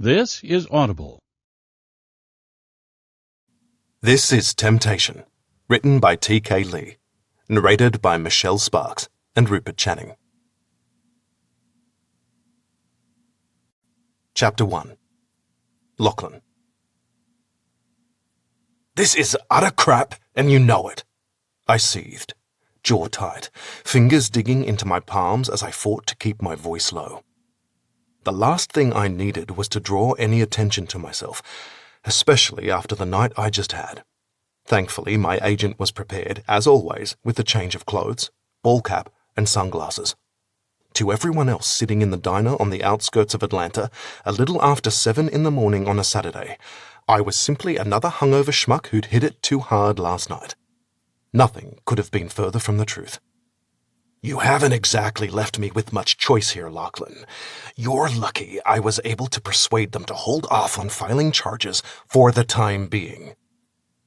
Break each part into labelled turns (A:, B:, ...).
A: This is Audible.
B: This is Temptation, written by T.K. Lee, narrated by Michelle Sparks and Rupert Channing. Chapter 1. Lachlan. "This is utter crap, and you know it," I seethed, jaw tight, fingers digging into my palms as I fought to keep my voice low. The last thing I needed was to draw any attention to myself, especially after the night I just had. Thankfully, my agent was prepared, as always, with a change of clothes, ball cap, and sunglasses. To everyone else sitting in the diner on the outskirts of Atlanta, a little after 7 in the morning on a Saturday, I was simply another hungover schmuck who'd hit it too hard last night. Nothing could have been further from the truth. "You haven't exactly left me with much choice here, Lachlan. You're lucky I was able to persuade them to hold off on filing charges for the time being."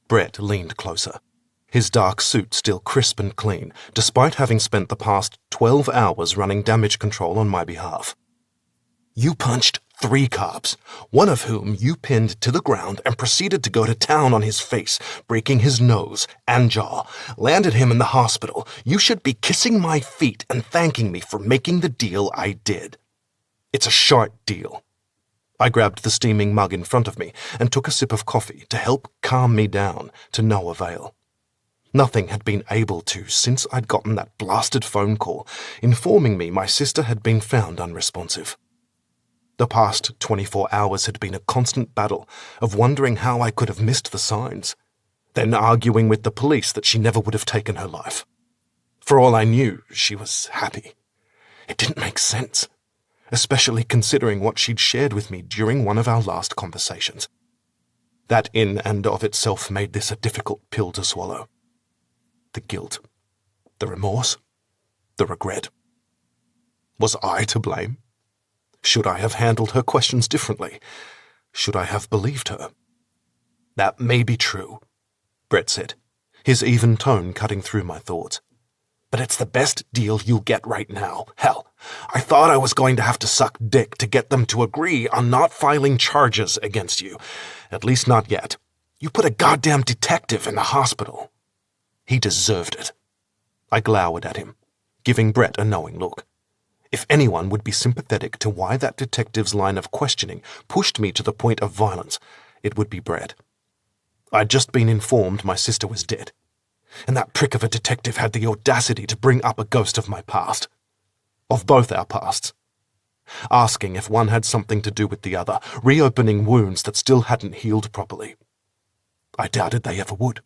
B: Brett leaned closer, his dark suit still crisp and clean, despite having spent the past 12 hours running damage control on my behalf. "You punched 3 cops, one of whom you pinned to the ground and proceeded to go to town on his face, breaking his nose and jaw, landed him in the hospital. You should be kissing my feet and thanking me for making the deal I did. It's a short deal." I grabbed the steaming mug in front of me and took a sip of coffee to help calm me down, to no avail. Nothing had been able to since I'd gotten that blasted phone call informing me my sister had been found unresponsive. The past 24 hours had been a constant battle of wondering how I could have missed the signs, then arguing with the police that she never would have taken her life. For all I knew, she was happy. It didn't make sense, especially considering what she'd shared with me during one of our last conversations. That in and of itself made this a difficult pill to swallow. The guilt, the remorse, the regret. Was I to blame? Should I have handled her questions differently? Should I have believed her? "That may be true," Brett said, his even tone cutting through my thoughts. "But it's the best deal you'll get right now. Hell, I thought I was going to have to suck dick to get them to agree on not filing charges against you. At least not yet. You put a goddamn detective in the hospital." He deserved it. I glowered at him, giving Brett a knowing look. If anyone would be sympathetic to why that detective's line of questioning pushed me to the point of violence, it would be Brett. I'd just been informed my sister was dead, and that prick of a detective had the audacity to bring up a ghost of my past. Of both our pasts. Asking if one had something to do with the other, reopening wounds that still hadn't healed properly. I doubted they ever would.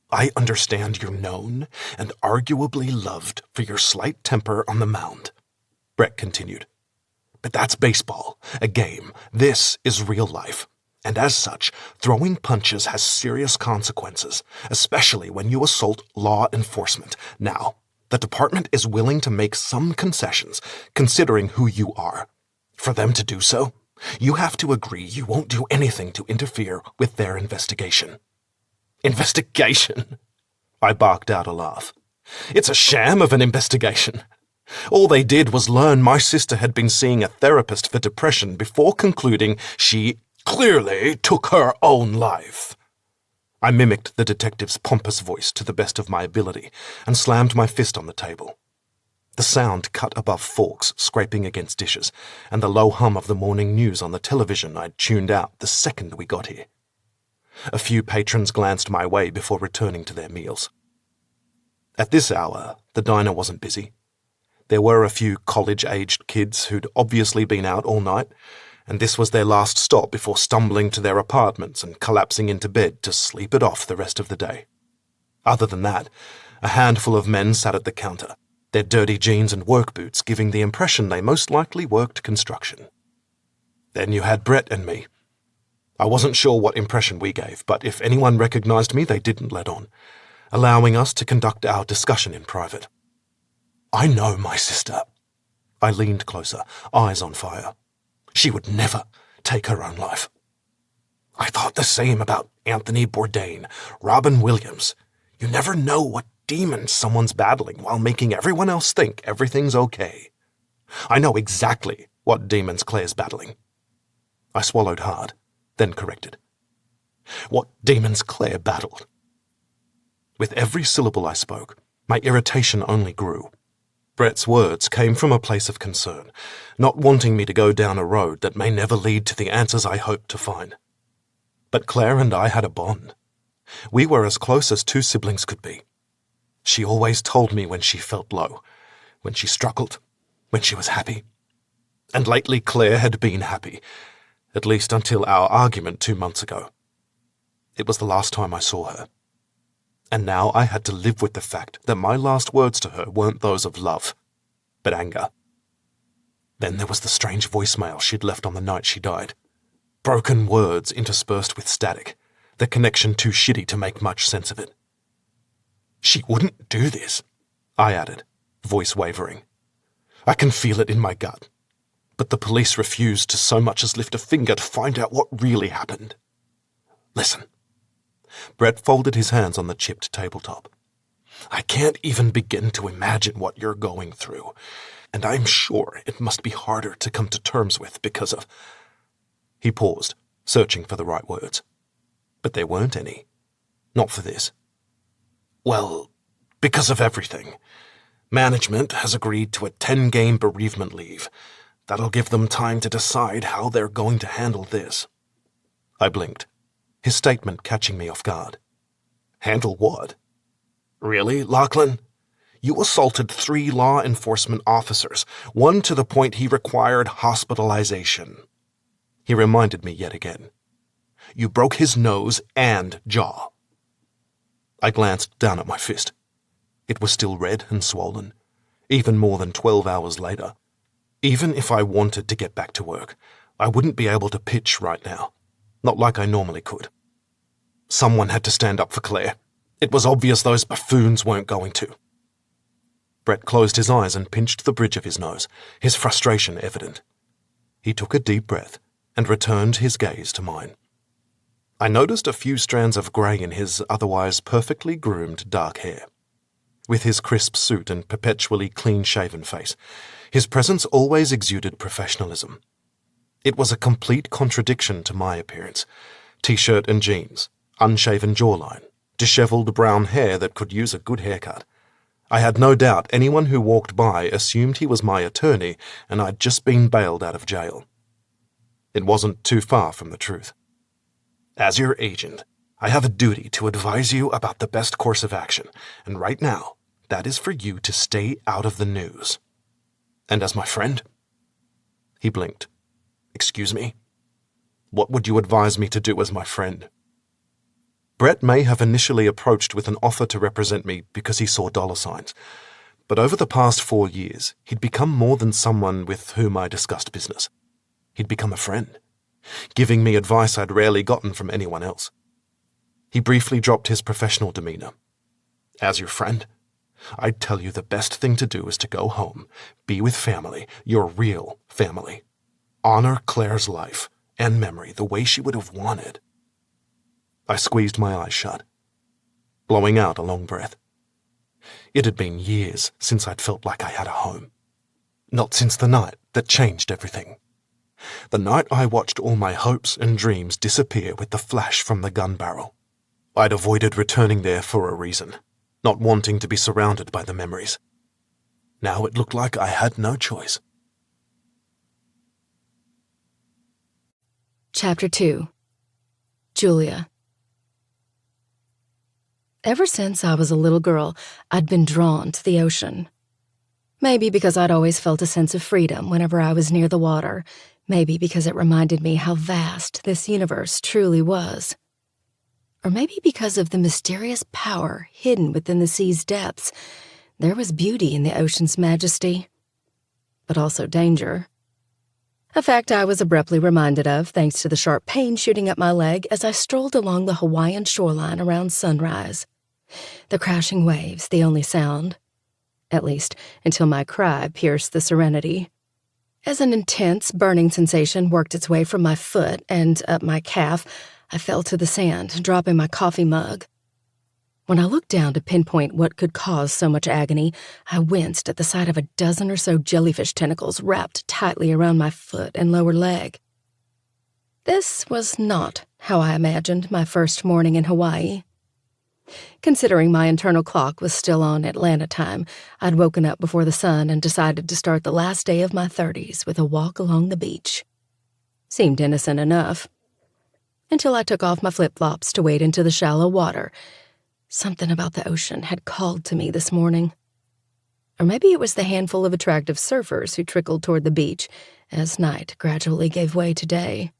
B: "I understand you're known and arguably loved for your slight temper on the mound," Brett continued. "But that's baseball, a game. This is real life. And as such, throwing punches has serious consequences, especially when you assault law enforcement. Now, the department is willing to make some concessions, considering who you are. For them to do so, you have to agree you won't do anything to interfere with their investigation." "Investigation?" I barked out a laugh. "It's a sham of an investigation. All they did was learn my sister had been seeing a therapist for depression before concluding she clearly took her own life." I mimicked the detective's pompous voice to the best of my ability and slammed my fist on the table. The sound cut above forks scraping against dishes and the low hum of the morning news on the television I'd tuned out the second we got here. A few patrons glanced my way before returning to their meals. At this hour, the diner wasn't busy. There were a few college-aged kids who'd obviously been out all night, and this was their last stop before stumbling to their apartments and collapsing into bed to sleep it off the rest of the day. Other than that, a handful of men sat at the counter, their dirty jeans and work boots giving the impression they most likely worked construction. Then you had Brett and me. I wasn't sure what impression we gave, but if anyone recognized me, they didn't let on, allowing us to conduct our discussion in private. "I know my sister." I leaned closer, eyes on fire. "She would never take her own life." "I thought the same about Anthony Bourdain, Robin Williams. You never know what demons someone's battling while making everyone else think everything's okay. I know exactly what demons Claire's battling. I swallowed hard, then corrected. What demons Claire battled. With every syllable I spoke, my irritation only grew. Brett's words came from a place of concern, not wanting me to go down a road that may never lead to the answers I hoped to find. But Claire and I had a bond. We were as close as two siblings could be. She always told me when she felt low, when she struggled, when she was happy. And lately Claire had been happy, at least until our argument 2 months ago. It was the last time I saw her. And now I had to live with the fact that my last words to her weren't those of love, but anger. Then there was the strange voicemail she'd left on the night she died. Broken words interspersed with static, the connection too shitty to make much sense of it. She wouldn't do this, I added, voice wavering. I can feel it in my gut. But the police refused to so much as lift a finger to find out what really happened. Listen. Brett folded his hands on the chipped tabletop. I can't even begin to imagine what you're going through, and I'm sure it must be harder to come to terms with because of... He paused, searching for the right words. But there weren't any. Not for this. Well, because of everything. Management has agreed to a 10-game bereavement leave. That'll give them time to decide how they're going to handle this. I blinked, his statement catching me off guard. Handle what? Really, Lachlan? You assaulted 3 law enforcement officers, one to the point he required hospitalization. He reminded me yet again. You broke his nose and jaw. I glanced down at my fist. It was still red and swollen, even more than 12 hours later. Even if I wanted to get back to work, I wouldn't be able to pitch right now, not like I normally could. Someone had to stand up for Claire. It was obvious those buffoons weren't going to. Brett closed his eyes and pinched the bridge of his nose, his frustration evident. He took a deep breath and returned his gaze to mine. I noticed a few strands of grey in his otherwise perfectly groomed dark hair. With his crisp suit and perpetually clean-shaven face, his presence always exuded professionalism. It was a complete contradiction to my appearance. T-shirt and jeans, unshaven jawline, dishevelled brown hair that could use a good haircut. I had no doubt anyone who walked by assumed he was my attorney and I'd just been bailed out of jail. It wasn't too far from the truth. As your agent, I have a duty to advise you about the best course of action, and right now, that is for you to stay out of the news. And as my friend? He blinked. Excuse me? What would you advise me to do as my friend? Brett may have initially approached with an offer to represent me because he saw dollar signs, but over the past 4 years, he'd become more than someone with whom I discussed business. He'd become a friend, giving me advice I'd rarely gotten from anyone else. He briefly dropped his professional demeanor. As your friend, I'd tell you the best thing to do is to go home, be with family, your real family. Honor Claire's life and memory the way she would have wanted. I squeezed my eyes shut, blowing out a long breath. It had been years since I'd felt like I had a home. Not since the night that changed everything. The night I watched all my hopes and dreams disappear with the flash from the gun barrel. I'd avoided returning there for a reason, not wanting to be surrounded by the memories. Now it looked like I had no choice.
A: Chapter 2. Julia. Ever since I was a little girl, I'd been drawn to the ocean. Maybe because I'd always felt a sense of freedom whenever I was near the water. Maybe because it reminded me how vast this universe truly was. Or maybe because of the mysterious power hidden within the sea's depths. There was beauty in the ocean's majesty, but also danger. A fact I was abruptly reminded of thanks to the sharp pain shooting up my leg as I strolled along the Hawaiian shoreline around sunrise. The crashing waves, the only sound. At least, until my cry pierced the serenity. As an intense, burning sensation worked its way from my foot and up my calf, I fell to the sand, dropping my coffee mug. When I looked down to pinpoint what could cause so much agony, I winced at the sight of a dozen or so jellyfish tentacles wrapped tightly around my foot and lower leg. This was not how I imagined my first morning in Hawaii. Considering my internal clock was still on Atlanta time, I'd woken up before the sun and decided to start the last day of my 30s with a walk along the beach. Seemed innocent enough. Until I took off my flip-flops to wade into the shallow water. Something about the ocean had called to me this morning. Or maybe it was the handful of attractive surfers who trickled toward the beach as night gradually gave way to day.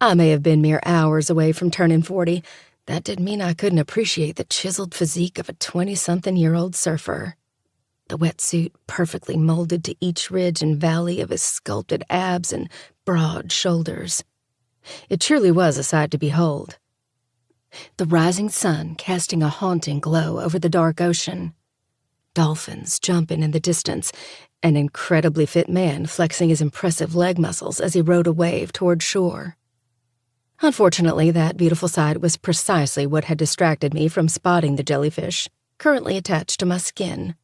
A: I may have been mere hours away from turning 40. That didn't mean I couldn't appreciate the chiseled physique of a 20-something-year-old surfer. The wetsuit perfectly molded to each ridge and valley of his sculpted abs and broad shoulders. It truly was a sight to behold. The rising sun casting a haunting glow over the dark ocean. Dolphins jumping in the distance, an incredibly fit man flexing his impressive leg muscles as he rode a wave toward shore. Unfortunately, that beautiful sight was precisely what had distracted me from spotting the jellyfish, currently attached to my skin.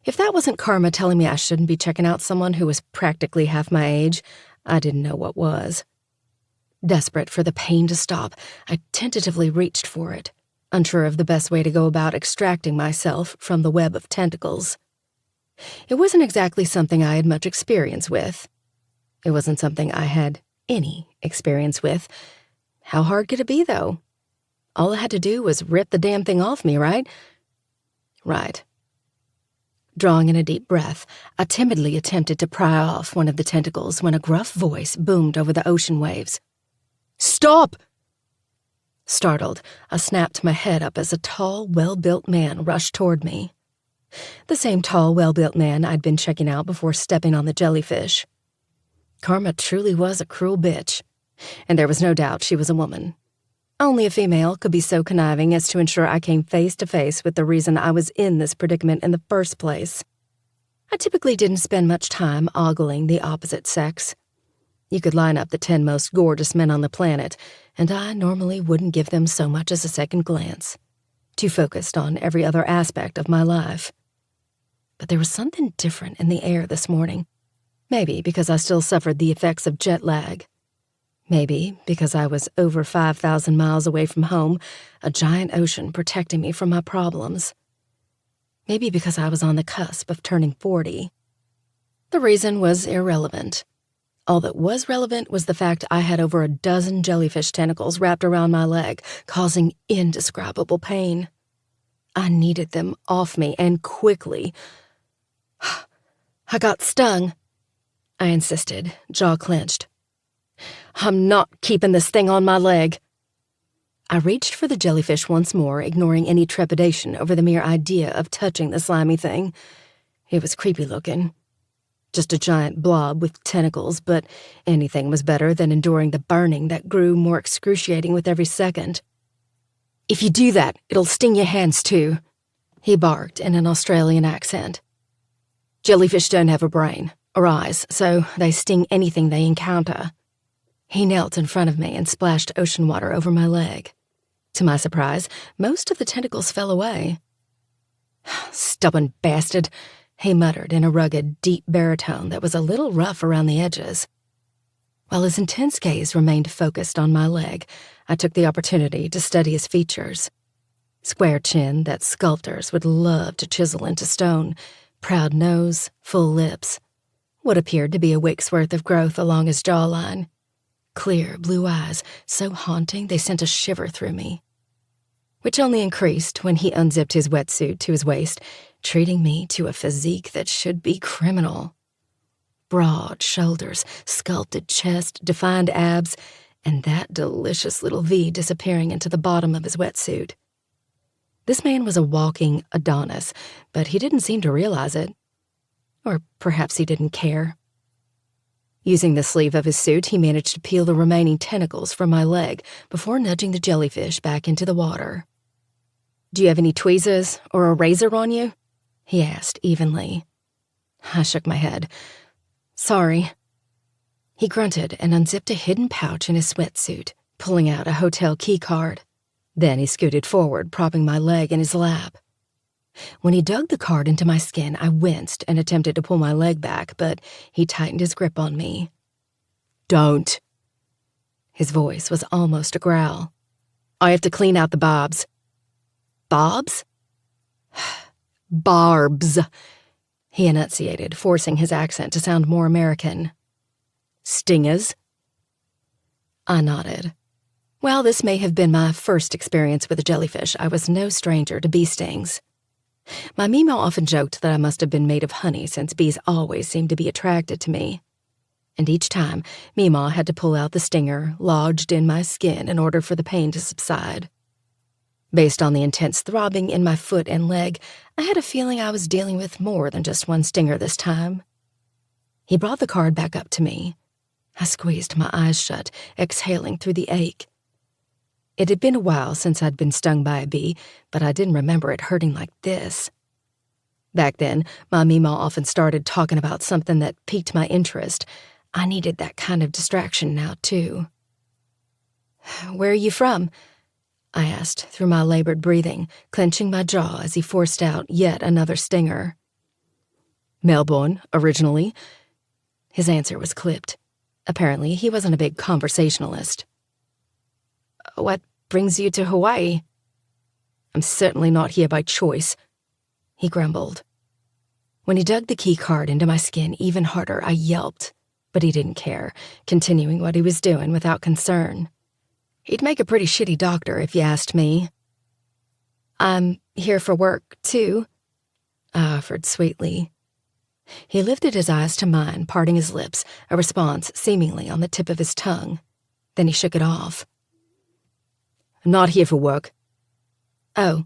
A: If that wasn't karma telling me I shouldn't be checking out someone who was practically half my age, I didn't know what was. Desperate for the pain to stop, I tentatively reached for it, unsure of the best way to go about extracting myself from the web of tentacles. It wasn't exactly something I had much experience with. It wasn't something I had any experience with. How hard could it be, though? All I had to do was rip the damn thing off me, right? Right. Drawing in a deep breath, I timidly attempted to pry off one of the tentacles when a gruff voice boomed over the ocean waves. "Stop!" Startled, I snapped my head up as a tall, well-built man rushed toward me. The same tall, well-built man I'd been checking out before stepping on the jellyfish. Karma truly was a cruel bitch, and there was no doubt she was a woman. Only a female could be so conniving as to ensure I came face to face with the reason I was in this predicament in the first place. I typically didn't spend much time ogling the opposite sex. You could line up the 10 most gorgeous men on the planet, and I normally wouldn't give them so much as a second glance, too focused on every other aspect of my life. But there was something different in the air this morning. Maybe because I still suffered the effects of jet lag. Maybe because I was over 5,000 miles away from home, a giant ocean protecting me from my problems. Maybe because I was on the cusp of turning 40. The reason was irrelevant. All that was relevant was the fact I had over a dozen jellyfish tentacles wrapped around my leg, causing indescribable pain. I needed them off me, and quickly. I got stung, I insisted, jaw clenched. I'm not keeping this thing on my leg. I reached for the jellyfish once more, ignoring any trepidation over the mere idea of touching the slimy thing. It was creepy looking. Just a giant blob with tentacles, but anything was better than enduring the burning that grew more excruciating with every second. "If you do that, it'll sting your hands too," he barked in an Australian accent. "Jellyfish don't have a brain or eyes, so they sting anything they encounter." He knelt in front of me and splashed ocean water over my leg. To my surprise, most of the tentacles fell away. "Stubborn bastard," he muttered in a rugged, deep baritone that was a little rough around the edges. While his intense gaze remained focused on my leg, I took the opportunity to study his features. Square chin that sculptors would love to chisel into stone, proud nose, full lips, what appeared to be a week's worth of growth along his jawline. Clear blue eyes, so haunting they sent a shiver through me, which only increased when he unzipped his wetsuit to his waist, treating me to a physique that should be criminal. Broad shoulders, sculpted chest, defined abs, and that delicious little V disappearing into the bottom of his wetsuit. This man was a walking Adonis, but he didn't seem to realize it. Or perhaps he didn't care. Using the sleeve of his suit, he managed to peel the remaining tentacles from my leg before nudging the jellyfish back into the water. "Do you have any tweezers or a razor on you?" he asked evenly. I shook my head. "Sorry." He grunted and unzipped a hidden pouch in his sweatsuit, pulling out a hotel key card. Then he scooted forward, propping my leg in his lap. When he dug the card into my skin, I winced and attempted to pull my leg back, but he tightened his grip on me. "Don't." His voice was almost a growl. "I have to clean out the barbs." "Barbs?" "Barbs," he enunciated, forcing his accent to sound more American. "Stingers?" I nodded. While this may have been my first experience with a jellyfish, I was no stranger to bee stings. My Mima often joked that I must have been made of honey since bees always seemed to be attracted to me. And each time, Mima had to pull out the stinger lodged in my skin in order for the pain to subside. Based on the intense throbbing in my foot and leg, I had a feeling I was dealing with more than just one stinger this time. He brought the card back up to me. I squeezed my eyes shut, exhaling through the ache. It had been a while since I'd been stung by a bee, but I didn't remember it hurting like this. Back then, my Mima often started talking about something that piqued my interest. I needed that kind of distraction now, too. "Where are you from?" I asked through my labored breathing, clenching my jaw as he forced out yet another stinger. "Melbourne, originally." His answer was clipped. Apparently, he wasn't a big conversationalist. "What brings you to Hawaii?" "I'm certainly not here by choice," he grumbled. When he dug the key card into my skin even harder, I yelped, but he didn't care, continuing what he was doing without concern. He'd make a pretty shitty doctor if you asked me. "I'm here for work, too," I offered sweetly. He lifted his eyes to mine, parting his lips, a response seemingly on the tip of his tongue. Then he shook it off. "I'm not here for work." "Oh."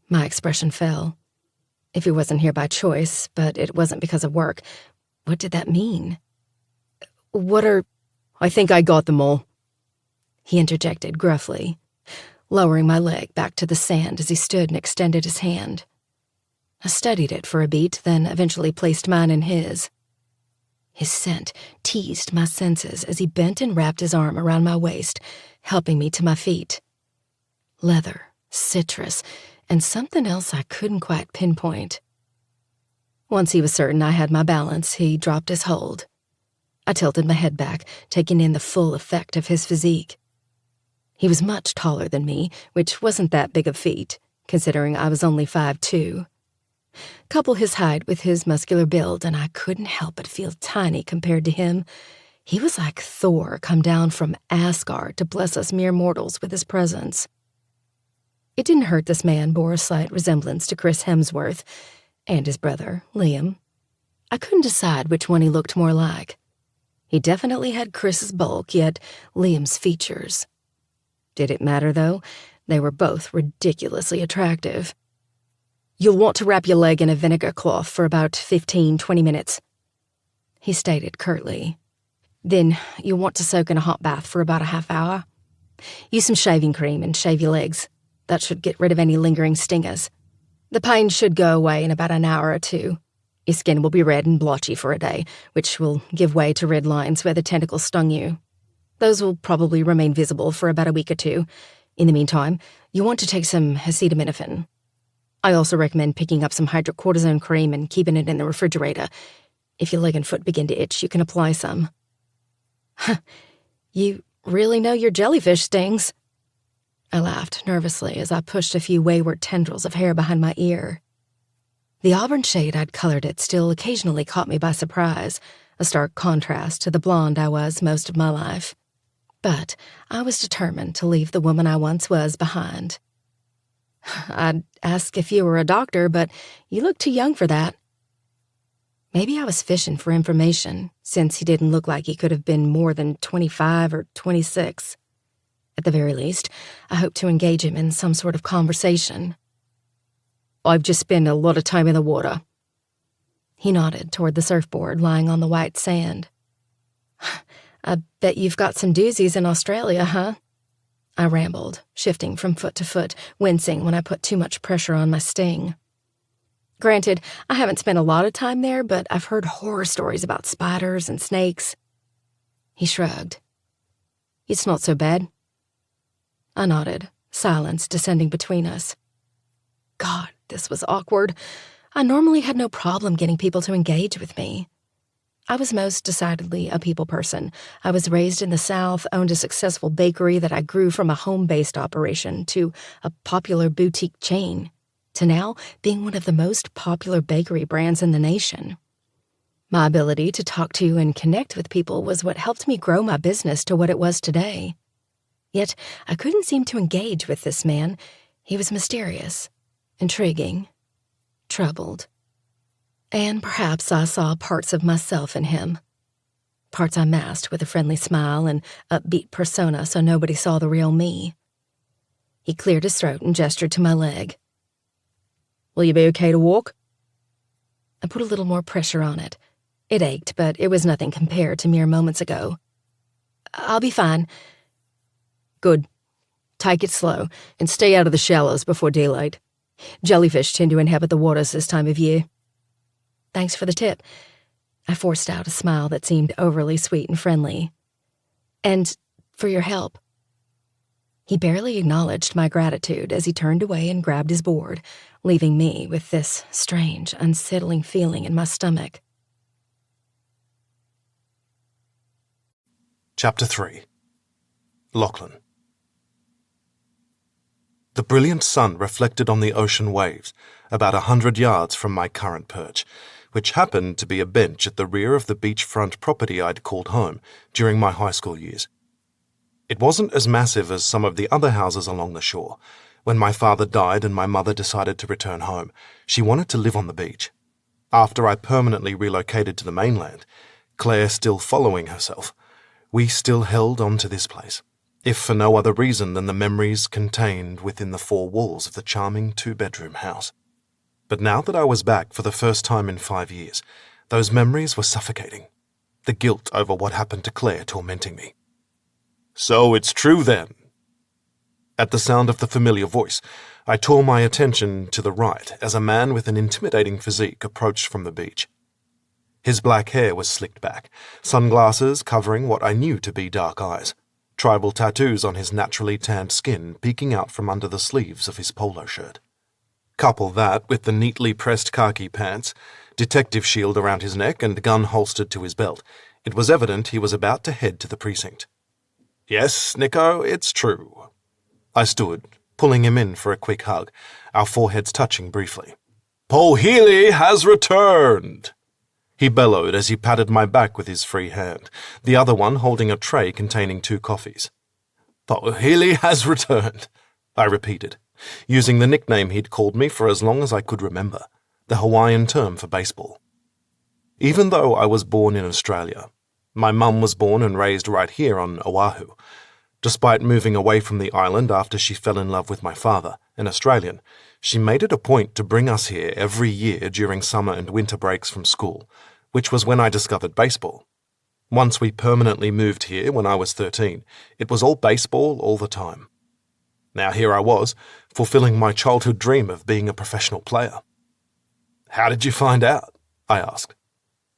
A: My expression fell. If he wasn't here by choice, but it wasn't because of work, what did that mean? "What are—" "I think I got them all," he interjected gruffly, lowering my leg back to the sand as he stood and extended his hand. I studied it for a beat, then eventually placed mine in his. His scent teased my senses as he bent and wrapped his arm around my waist, helping me to my feet. Leather, citrus, and something else I couldn't quite pinpoint. Once he was certain I had my balance, he dropped his hold. I tilted my head back, taking in the full effect of his physique. He was much taller than me, which wasn't that big a feat, considering I was only 5'2". Couple his height with his muscular build, and I couldn't help but feel tiny compared to him. He was like Thor come down from Asgard to bless us mere mortals with his presence. It didn't hurt this man bore a slight resemblance to Chris Hemsworth and his brother, Liam. I couldn't decide which one he looked more like. He definitely had Chris's bulk, yet Liam's features. Did it matter, though? They were both ridiculously attractive. "You'll want to wrap your leg in a vinegar cloth for about 15-20 minutes, he stated curtly. "Then you'll want to soak in a hot bath for about a half hour. Use some shaving cream and shave your legs. That should get rid of any lingering stingers. The pain should go away in about an hour or two. Your skin will be red and blotchy for a day, which will give way to red lines where the tentacles stung you. Those will probably remain visible for about a week or two. In the meantime, you'll want to take some acetaminophen. I also recommend picking up some hydrocortisone cream and keeping it in the refrigerator. If your leg and foot begin to itch, you can apply some." "You really know your jellyfish stings," I laughed nervously as I pushed a few wayward tendrils of hair behind my ear. The auburn shade I'd colored it still occasionally caught me by surprise, a stark contrast to the blonde I was most of my life. But I was determined to leave the woman I once was behind. "I'd ask if you were a doctor, but you look too young for that." Maybe I was fishing for information, since he didn't look like he could have been more than 25 or 26. At the very least, I hoped to engage him in some sort of conversation. "I've just spent a lot of time in the water." He nodded toward the surfboard lying on the white sand. "I bet you've got some doozies in Australia, huh?" I rambled, shifting from foot to foot, wincing when I put too much pressure on my sting. Granted, I haven't spent a lot of time there, but I've heard horror stories about spiders and snakes. He shrugged. "It's not so bad." I nodded, silence descending between us. God, this was awkward. I normally had no problem getting people to engage with me. I was most decidedly a people person. I was raised in the South, owned a successful bakery that I grew from a home-based operation to a popular boutique chain, to now being one of the most popular bakery brands in the nation. My ability to talk to and connect with people was what helped me grow my business to what it was today. Yet I couldn't seem to engage with this man. He was mysterious, intriguing, troubled. And perhaps I saw parts of myself in him. Parts I masked with a friendly smile and upbeat persona so nobody saw the real me. He cleared his throat and gestured to my leg. "Will you be okay to walk?" I put a little more pressure on it. It ached, but it was nothing compared to mere moments ago. "I'll be fine." "Good. Take it slow, and stay out of the shallows before daylight. Jellyfish tend to inhabit the waters this time of year." "Thanks for the tip." I forced out a smile that seemed overly sweet and friendly. "And for your help." He barely acknowledged my gratitude as he turned away and grabbed his board, leaving me with this strange, unsettling feeling in my stomach.
B: Chapter 3. Lachlan. The brilliant sun reflected on the ocean waves about 100 yards from my current perch, which happened to be a bench at the rear of the beachfront property I'd called home during my high school years. It wasn't as massive as some of the other houses along the shore. When my father died and my mother decided to return home, she wanted to live on the beach. After I permanently relocated to the mainland, Claire still following herself, we still held on to this place, if for no other reason than the memories contained within the four walls of the charming two-bedroom house. But now that I was back for the first time in 5 years, those memories were suffocating, the guilt over what happened to Claire tormenting me. "So it's true then." At the sound of the familiar voice, I tore my attention to the right as a man with an intimidating physique approached from the beach. His black hair was slicked back, sunglasses covering what I knew to be dark eyes, tribal tattoos on his naturally tanned skin peeking out from under the sleeves of his polo shirt. Couple that with the neatly pressed khaki pants, detective shield around his neck, and gun holstered to his belt, it was evident he was about to head to the precinct. "Yes, Nico, it's true." I stood, pulling him in for a quick hug, our foreheads touching briefly. "Paul Healy has returned!" He bellowed as he patted my back with his free hand, the other one holding a tray containing 2 coffees. "Paul Healy has returned," I repeated, using the nickname he'd called me for as long as I could remember, the Hawaiian term for baseball. Even though I was born in Australia, my mum was born and raised right here on Oahu. Despite moving away from the island after she fell in love with my father, an Australian, she made it a point to bring us here every year during summer and winter breaks from school, which was when I discovered baseball. Once we permanently moved here when I was 13, it was all baseball all the time. Now here I was, fulfilling my childhood dream of being a professional player. "How did you find out?" I asked.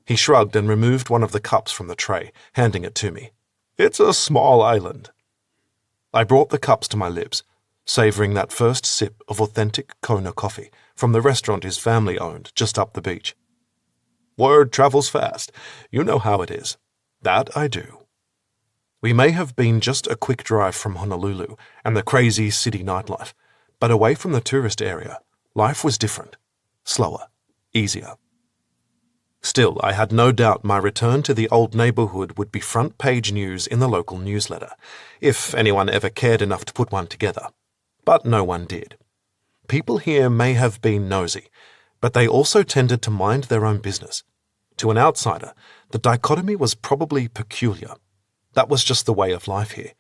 B: He shrugged and removed one of the cups from the tray, handing it to me. "It's a small island." I brought the cups to my lips, savouring that first sip of authentic Kona coffee from the restaurant his family owned just up the beach. "Word travels fast. You know how it is." "That I do." We may have been just a quick drive from Honolulu and the crazy city nightlife, but away from the tourist area, life was different, slower, easier. Still, I had no doubt my return to the old neighbourhood would be front-page news in the local newsletter, if anyone ever cared enough to put one together. But no one did. People here may have been nosy, but they also tended to mind their own business. To an outsider, the dichotomy was probably peculiar. That was just the way of life here.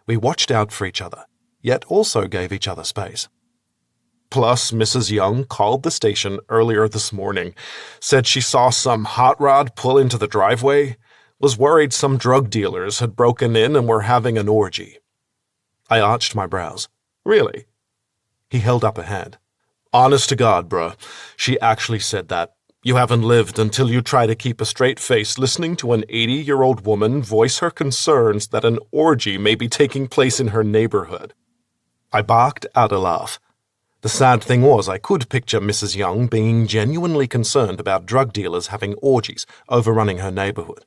B: We watched out for each other, yet also gave each other space. Plus, Mrs. Young called the station earlier this morning, said she saw some hot rod pull into the driveway, was worried some drug dealers had broken in and were having an orgy. I arched my brows. "Really?" He held up a hand. "Honest to God, bruh, she actually said that. You haven't lived until you try to keep a straight face listening to an 80-year-old woman voice her concerns that an orgy may be taking place in her neighborhood." I barked out a laugh. The sad thing was I could picture Mrs. Young being genuinely concerned about drug dealers having orgies overrunning her neighborhood.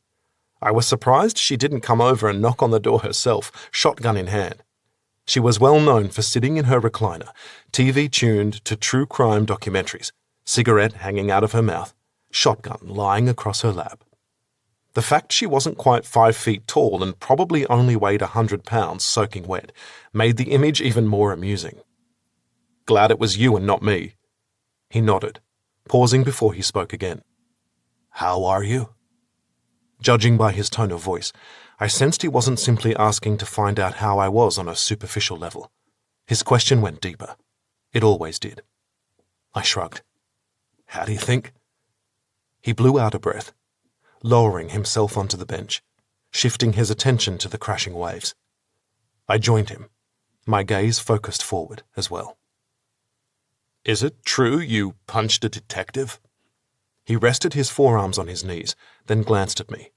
B: I was surprised she didn't come over and knock on the door herself, shotgun in hand. She was well known for sitting in her recliner, TV tuned to true crime documentaries, cigarette hanging out of her mouth, shotgun lying across her lap. The fact she wasn't quite 5 feet tall and probably only weighed 100 pounds soaking wet made the image even more amusing. "Glad it was you and not me." He nodded, pausing before he spoke again. "How are you?" Judging by his tone of voice, I sensed he wasn't simply asking to find out how I was on a superficial level. His question went deeper. It always did. I shrugged. "How do you think?" He blew out a breath, lowering himself onto the bench, shifting his attention to the crashing waves. I joined him, my gaze focused forward as well. "Is it true you punched a detective?" He rested his forearms on his knees, then glanced at me.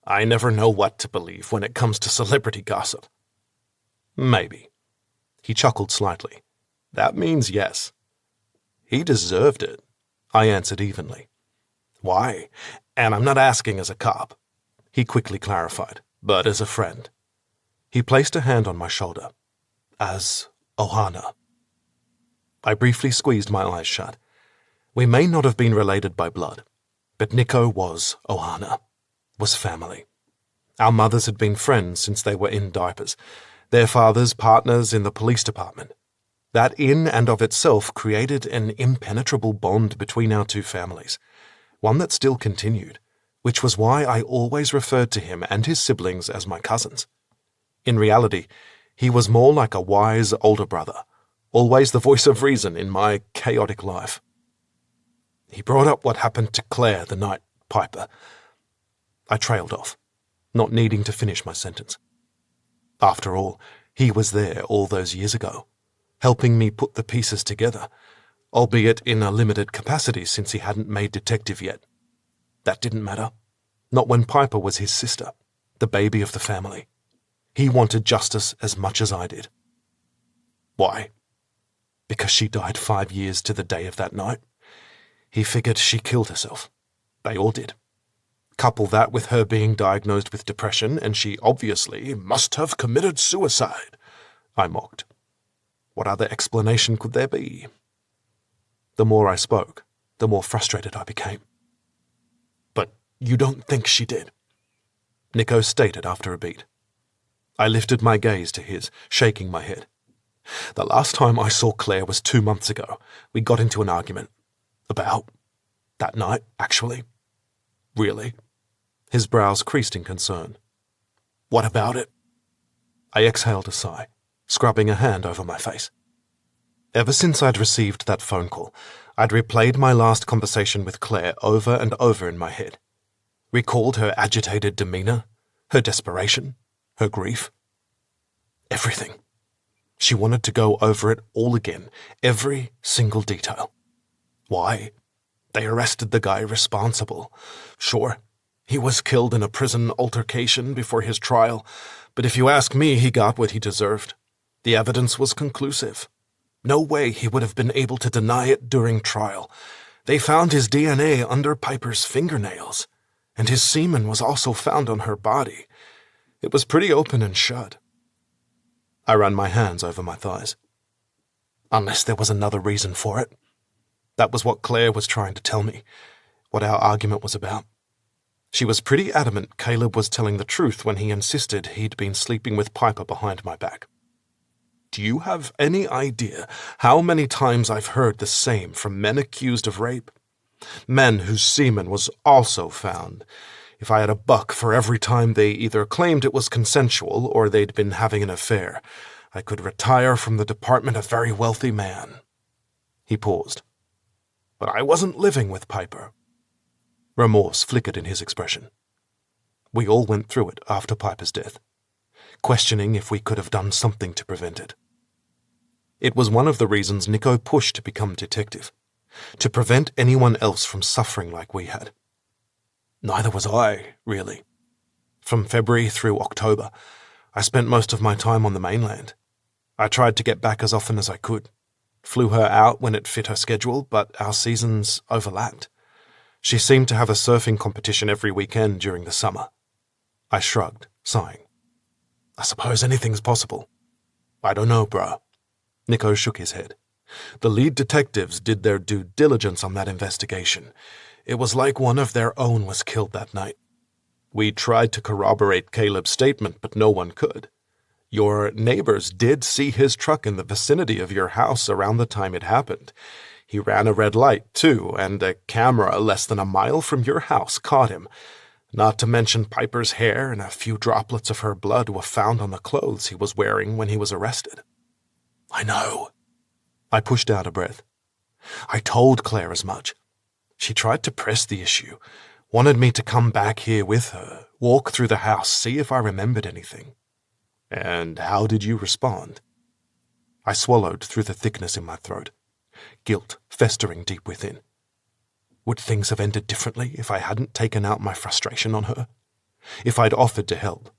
B: "I never know what to believe when it comes to celebrity gossip." "Maybe." He chuckled slightly. "That means yes." "He deserved it," I answered evenly. "Why? And I'm not asking as a cop," he quickly clarified, "but as a friend." He placed a hand on my shoulder. "As Ohana." I briefly squeezed my eyes shut. We may not have been related by blood, but Nico was Ohana, was family. Our mothers had been friends since they were in diapers, their fathers partners in the police department. That in and of itself created an impenetrable bond between our two families, one that still continued, which was why I always referred to him and his siblings as my cousins. In reality, he was more like a wise older brother, always the voice of reason in my chaotic life. "He brought up what happened to Claire the night, Piper." I trailed off, not needing to finish my sentence. After all, he was there all those years ago, helping me put the pieces together, albeit in a limited capacity since he hadn't made detective yet. That didn't matter. Not when Piper was his sister, the baby of the family. He wanted justice as much as I did. Why? Because she died 5 years to the day of that night. He figured she killed herself. They all did. Couple that with her being diagnosed with depression, and she obviously must have committed suicide, I mocked. What other explanation could there be? The more I spoke, the more frustrated I became. "But you don't think she did?" Nico stated after a beat. I lifted my gaze to his, shaking my head. "The last time I saw Claire was 2 months ago. We got into an argument. About that night, actually." "Really?" His brows creased in concern. "What about it?" I exhaled a sigh, scrubbing a hand over my face. Ever since I'd received that phone call, I'd replayed my last conversation with Claire over and over in my head. Recalled her agitated demeanor, her desperation, her grief. Everything. She wanted to go over it all again, every single detail. Why? They arrested the guy responsible. Sure, he was killed in a prison altercation before his trial, but if you ask me, he got what he deserved. The evidence was conclusive. No way he would have been able to deny it during trial. They found his DNA under Piper's fingernails, and his semen was also found on her body. It was pretty open and shut. I ran my hands over my thighs. Unless there was another reason for it. That was what Claire was trying to tell me, what our argument was about. She was pretty adamant Caleb was telling the truth when he insisted he'd been sleeping with Piper behind my back. Do you have any idea how many times I've heard the same from men accused of rape? Men whose semen was also found. If I had a buck for every time they either claimed it was consensual or they'd been having an affair, I could retire from the department a very wealthy man. He paused. But I wasn't living with Piper. Remorse flickered in his expression. We all went through it after Piper's death, questioning if we could have done something to prevent it. It was one of the reasons Nico pushed to become detective, to prevent anyone else from suffering like we had. Neither was I, really. From February through October, I spent most of my time on the mainland. I tried to get back as often as I could. Flew her out when it fit her schedule, but our seasons overlapped. She seemed to have a surfing competition every weekend during the summer. I shrugged, sighing. I suppose anything's possible. I don't know, bro. Nico shook his head. The lead detectives did their due diligence on that investigation. It was like one of their own was killed that night. We tried to corroborate Caleb's statement, but no one could. Your neighbors did see his truck in the vicinity of your house around the time it happened. He ran a red light, too, and a camera less than a mile from your house caught him. Not to mention Piper's hair and a few droplets of her blood were found on the clothes he was wearing when he was arrested. I know. I pushed out a breath. I told Claire as much. She tried to press the issue, wanted me to come back here with her, walk through the house, see if I remembered anything. And how did you respond? I swallowed through the thickness in my throat, guilt festering deep within. Would things have ended differently if I hadn't taken out my frustration on her? If I'd offered to help?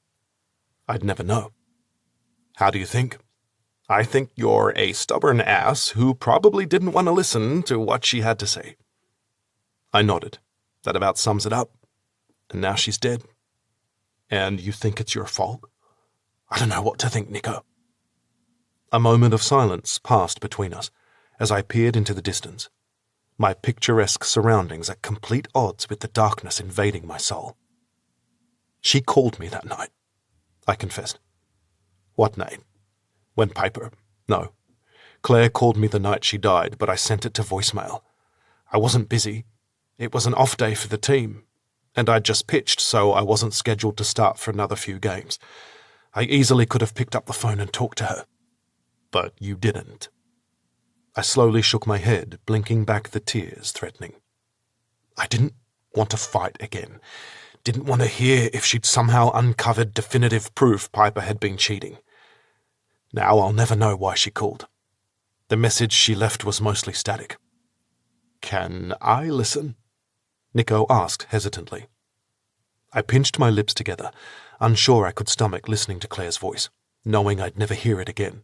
B: I'd never know. How do you think? I think you're a stubborn ass who probably didn't want to listen to what she had to say. I nodded. That about sums it up. And now she's dead. And you think it's your fault? I don't know what to think, Nico. A moment of silence passed between us as I peered into the distance, my picturesque surroundings at complete odds with the darkness invading my soul. She called me that night, I confessed. What night? When Piper? No. Claire called me the night she died, but I sent it to voicemail. I wasn't busy. It was an off day for the team, and I'd just pitched, so I wasn't scheduled to start for another few games. I easily could have picked up the phone and talked to her. But you didn't. I slowly shook my head, blinking back the tears, threatening. I didn't want to fight again. Didn't want to hear if she'd somehow uncovered definitive proof Piper had been cheating. Now I'll never know why she called. The message she left was mostly static. Can I listen? Nico asked hesitantly. I pinched my lips together, unsure I could stomach listening to Claire's voice, knowing I'd never hear it again.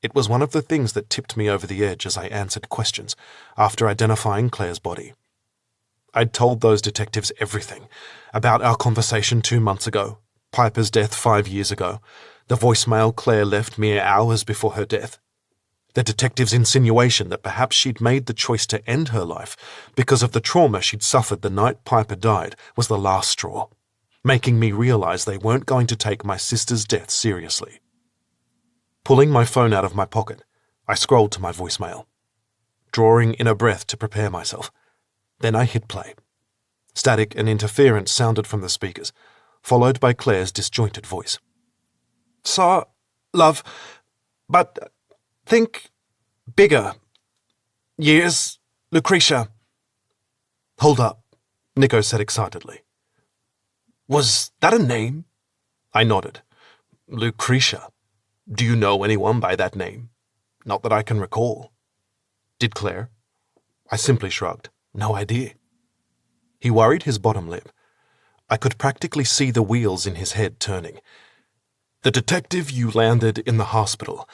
B: It was one of the things that tipped me over the edge as I answered questions after identifying Claire's body. I'd told those detectives everything about our conversation 2 months ago, Piper's death 5 years ago, the voicemail Claire left mere hours before her death, the detective's insinuation that perhaps she'd made the choice to end her life because of the trauma she'd suffered the night Piper died was the last straw, making me realize they weren't going to take my sister's death seriously. Pulling my phone out of my pocket, I scrolled to my voicemail, drawing in a breath to prepare myself. Then I hit play. Static and interference sounded from the speakers, followed by Claire's disjointed voice. So, love, but think bigger. Years, Lucretia. Hold up, Nico said excitedly. Was that a name? I nodded. Lucretia. Do you know anyone by that name? Not that I can recall. Did Claire? I simply shrugged. No idea. He worried his bottom lip. I could practically see the wheels in his head turning. The detective you landed in the hospital.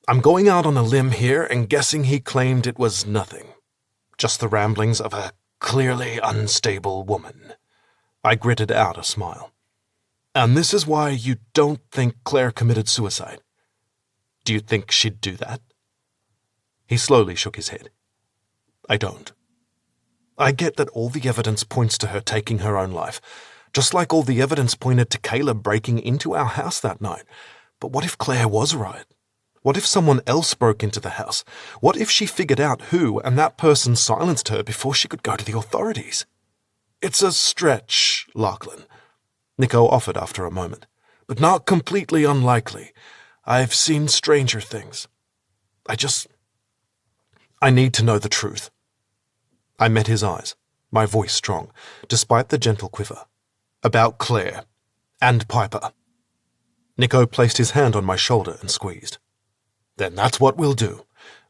B: I'm going out on a limb here and guessing he claimed it was nothing. Just the ramblings of a clearly unstable woman. I gritted out a smile. And this is why you don't think Claire committed suicide. Do you think she'd do that? He slowly shook his head. I don't. I get that all the evidence points to her taking her own life, just like all the evidence pointed to Caleb breaking into our house that night. But what if Claire was right? What if someone else broke into the house? What if she figured out who and that person silenced her before she could go to the authorities? It's a stretch, Lachlan, Nico offered after a moment, but not completely unlikely. I've seen stranger things. I need to know the truth. I met his eyes, my voice strong, despite the gentle quiver. About Claire and Piper. Nico placed his hand on my shoulder and squeezed. Then that's what we'll do.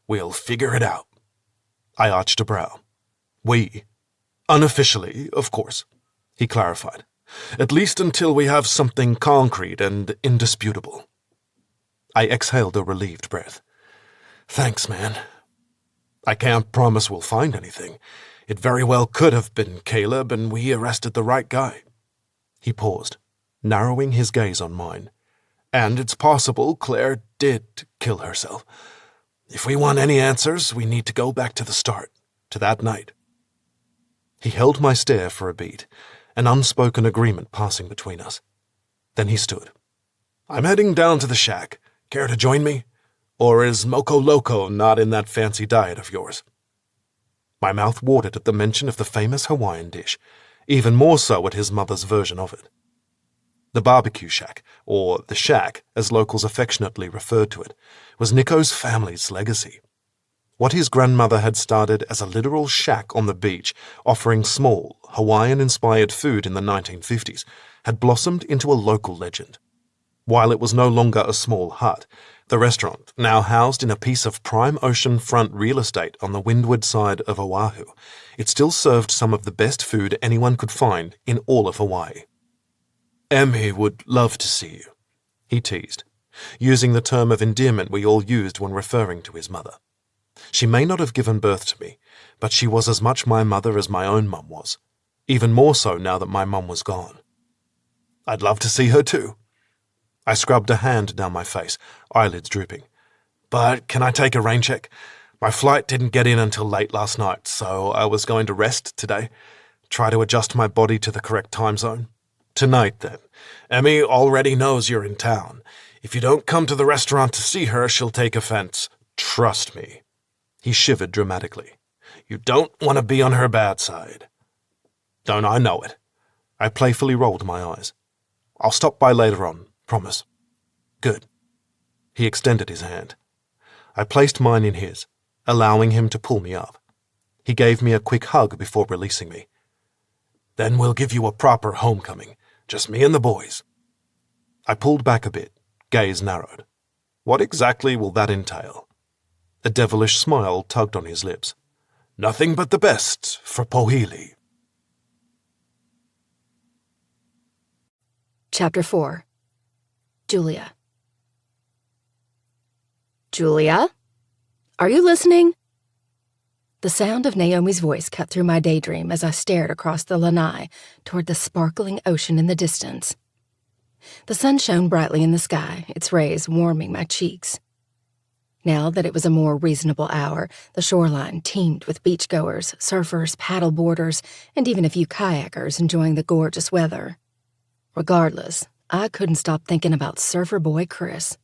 B: We'll figure it out. I arched a brow. We. Unofficially, of course, he clarified. At least until we have something concrete and indisputable. I exhaled a relieved breath. Thanks, man. I can't promise we'll find anything. It very well could have been Caleb, and we arrested the right guy. He paused, narrowing his gaze on mine. And it's possible Claire did kill herself. If we want any answers, we need to go back to the start, to that night. He held my stare for a beat, an unspoken agreement passing between us. Then he stood. I'm heading down to the shack. Care to join me? Or is Moco Loco not in that fancy diet of yours? My mouth watered at the mention of the famous Hawaiian dish, even more so at his mother's version of it. The barbecue shack, or the shack as locals affectionately referred to it, was Nico's family's legacy. What his grandmother had started as a literal shack on the beach, offering small, Hawaiian-inspired food in the 1950s, had blossomed into a local legend. While it was no longer a small hut, the restaurant, now housed in a piece of prime ocean-front real estate on the windward side of Oahu, it still served some of the best food anyone could find in all of Hawaii. Emmy would love to see you, he teased, using the term of endearment we all used when referring to his mother. She may not have given birth to me, but she was as much my mother as my own mum was, even more so now that my mum was gone. I'd love to see her too. I scrubbed a hand down my face, eyelids drooping. But can I take a rain check? My flight didn't get in until late last night, so I was going to rest today. Try to adjust my body to the correct time zone. Tonight, then. Emmy already knows you're in town. If you don't come to the restaurant to see her, she'll take offense. Trust me. He shivered dramatically. You don't want to be on her bad side. Don't I know it? I playfully rolled my eyes. I'll stop by later on, promise. Good. He extended his hand. I placed mine in his, allowing him to pull me up. He gave me a quick hug before releasing me. Then we'll give you a proper homecoming, just me and the boys. I pulled back a bit, gaze narrowed. What exactly will that entail? A devilish smile tugged on his lips. Nothing but the best for Pohili.
A: Chapter 4. Julia. Julia? Are you listening? The sound of Naomi's voice cut through my daydream as I stared across the lanai toward the sparkling ocean in the distance. The sun shone brightly in the sky, its rays warming my cheeks. Now that it was a more reasonable hour, the shoreline teemed with beachgoers, surfers, paddleboarders, and even a few kayakers enjoying the gorgeous weather. Regardless, I couldn't stop thinking about Surfer Boy Chris,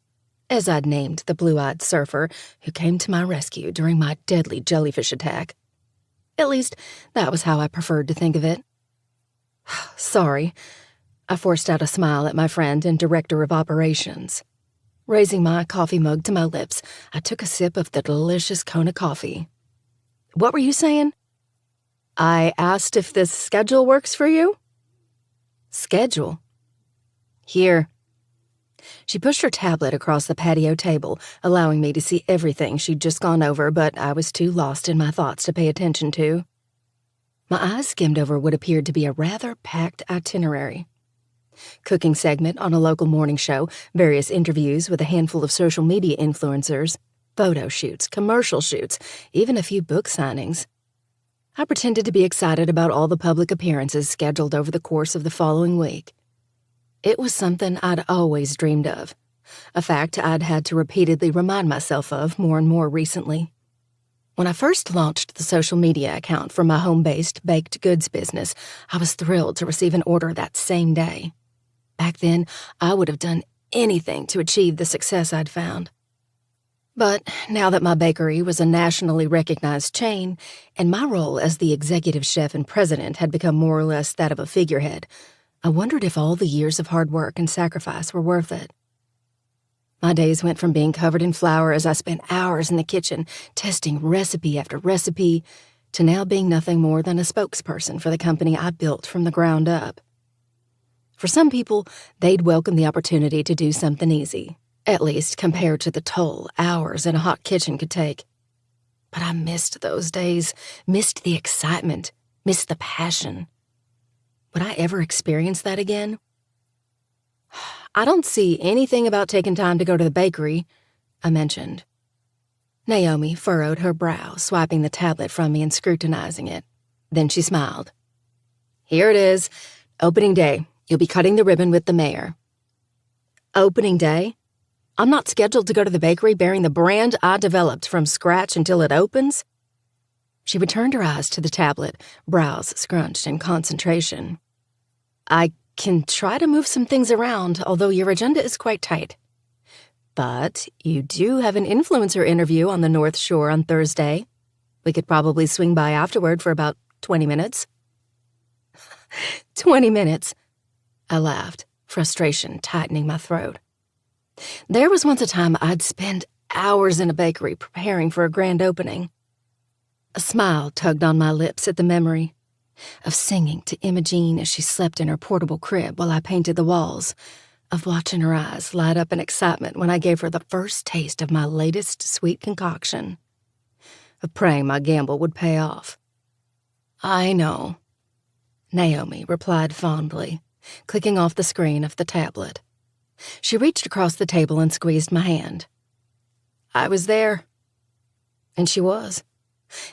A: as I'd named the blue-eyed surfer who came to my rescue during my deadly jellyfish attack. At least, that was how I preferred to think of it. Sorry. I forced out a smile at my friend and director of operations. Raising my coffee mug to my lips, I took a sip of the delicious Kona coffee. What were you saying? I asked if this schedule works for you? Schedule? Here. She pushed her tablet across the patio table, allowing me to see everything she'd just gone over, but I was too lost in my thoughts to pay attention to. My eyes skimmed over what appeared to be a rather packed itinerary. Cooking segment on a local morning show, various interviews with a handful of social media influencers, photo shoots, commercial shoots, even a few book signings. I pretended to be excited about all the public appearances scheduled over the course of the following week. It was something I'd always dreamed of, a fact I'd had to repeatedly remind myself of more and more recently. When I first launched the social media account for my home-based baked goods business, I was thrilled to receive an order that same day. Back then, I would have done anything to achieve the success I'd found. But now that my bakery was a nationally recognized chain, and my role as the executive chef and president had become more or less that of a figurehead, I wondered if all the years of hard work and sacrifice were worth it. My days went from being covered in flour as I spent hours in the kitchen testing recipe after recipe, to now being nothing more than a spokesperson for the company I built from the ground up. For some people, they'd welcome the opportunity to do something easy, at least compared to the toll hours in a hot kitchen could take. But I missed those days, missed the excitement, missed the passion. Would I ever experience that again? I don't see anything about taking time to go to the bakery, I mentioned. Naomi furrowed her brow, swiping the tablet from me and scrutinizing it. Then she smiled. Here it is. Opening day. You'll be cutting the ribbon with the mayor. Opening day? I'm not scheduled to go to the bakery bearing the brand I developed from scratch until it opens? She returned her eyes to the tablet, brows scrunched in concentration. I can try to move some things around, although your agenda is quite tight. But you do have an influencer interview on the North Shore on Thursday. We could probably swing by afterward for about 20 minutes. 20 minutes. I laughed, frustration tightening my throat. There was once a time I'd spend hours in a bakery preparing for a grand opening. A smile tugged on my lips at the memory of singing to Imogene as she slept in her portable crib while I painted the walls, of watching her eyes light up in excitement when I gave her the first taste of my latest sweet concoction, of praying my gamble would pay off. I know, Naomi replied fondly, clicking off the screen of the tablet. She reached across the table and squeezed my hand. I was there. And she was.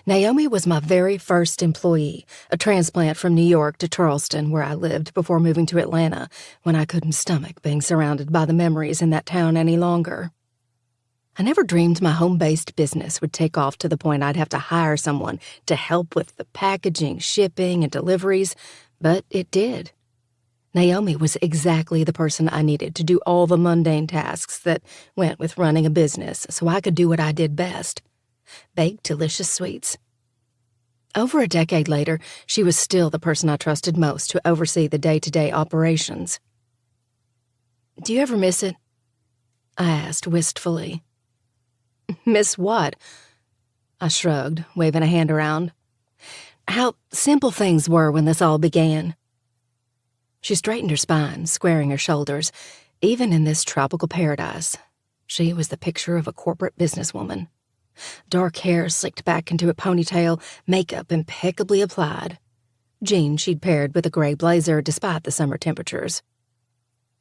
A: Naomi was my very first employee, a transplant from New York to Charleston, where I lived before moving to Atlanta, when I couldn't stomach being surrounded by the memories in that town any longer. I never dreamed my home-based business would take off to the point I'd have to hire someone to help with the packaging, shipping, and deliveries, but it did. Naomi was exactly the person I needed to do all the mundane tasks that went with running a business so I could do what I did best. Bake delicious sweets. Over a decade later, she was still the person I trusted most to oversee the day-to-day operations. Do you ever miss it? I asked wistfully. Miss what? I shrugged, waving a hand around. How simple things were when this all began. She straightened her spine, squaring her shoulders. Even in this tropical paradise, she was the picture of a corporate businesswoman. Dark hair slicked back into a ponytail, makeup impeccably applied. Jeans she'd paired with a gray blazer despite the summer temperatures.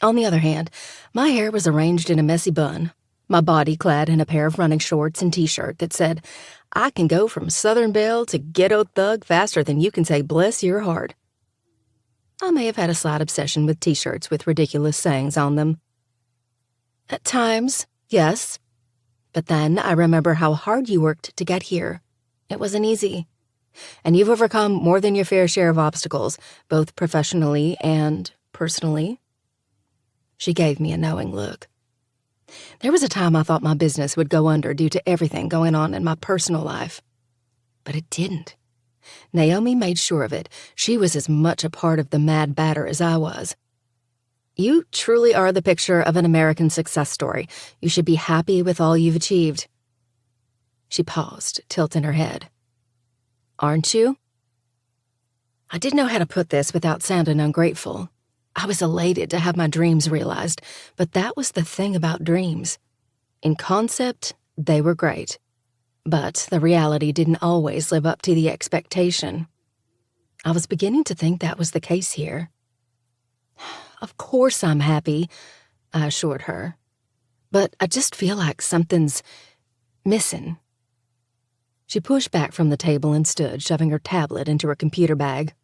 A: On the other hand, my hair was arranged in a messy bun, my body clad in a pair of running shorts and t-shirt that said, I can go from Southern Belle to ghetto thug faster than you can say bless your heart. I may have had a slight obsession with t-shirts with ridiculous sayings on them. At times, yes. But then I remember how hard you worked to get here. It wasn't easy. And you've overcome more than your fair share of obstacles, both professionally and personally. She gave me a knowing look. There was a time I thought my business would go under due to everything going on in my personal life. But it didn't. Naomi made sure of it. She was as much a part of the mad batter as I was. You truly are the picture of an American success story. You should be happy with all you've achieved. She paused, tilting her head. Aren't you? I didn't know how to put this without sounding ungrateful. I was elated to have my dreams realized, but that was the thing about dreams. In concept, they were great. But the reality didn't always live up to the expectation. I was beginning to think that was the case here. Of course I'm happy, I assured her. But I just feel like something's missing. She pushed back from the table and stood, shoving her tablet into her computer bag.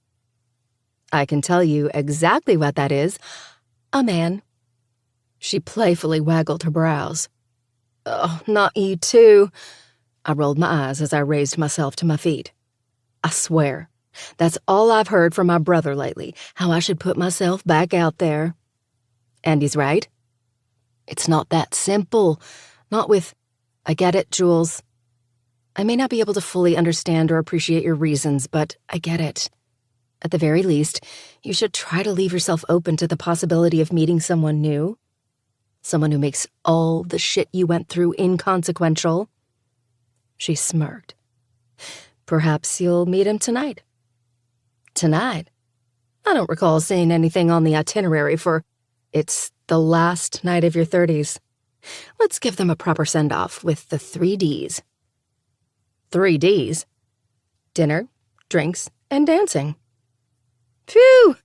A: I can tell you exactly what that is. A man. She playfully waggled her brows. Oh, not you too. I rolled my eyes as I raised myself to my feet. I swear, that's all I've heard from my brother lately, how I should put myself back out there. And he's right. It's not that simple. Not with, I get it, Jules. I may not be able to fully understand or appreciate your reasons, but I get it. At the very least, you should try to leave yourself open to the possibility of meeting someone new. Someone who makes all the shit you went through inconsequential. She smirked. Perhaps you'll meet him tonight. Tonight? I don't recall seeing anything on the itinerary for it's the last night of your 30s. Let's give them a proper send-off with the 3 Ds. 3 Ds? Dinner, drinks, and dancing. Phew!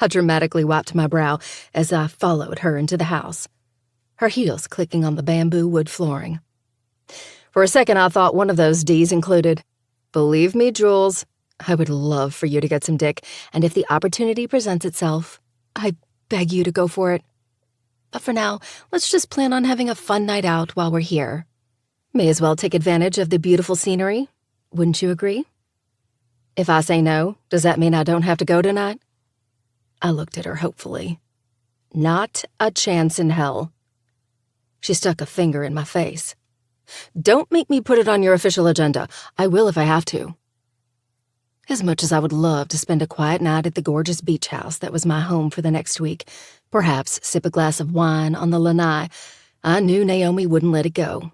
A: I dramatically wiped my brow as I followed her into the house, her heels clicking on the bamboo wood flooring. For a second, I thought one of those D's included, "Believe me, Jules, I would love for you to get some dick, and if the opportunity presents itself, I beg you to go for it. But for now, let's just plan on having a fun night out while we're here. May as well take advantage of the beautiful scenery. Wouldn't you agree? If I say no, does that mean I don't have to go tonight?" I looked at her hopefully. Not a chance in hell. She stuck a finger in my face. "Don't make me put it on your official agenda. I will if I have to." As much as I would love to spend a quiet night at the gorgeous beach house that was my home for the next week, perhaps sip a glass of wine on the lanai, I knew Naomi wouldn't let it go.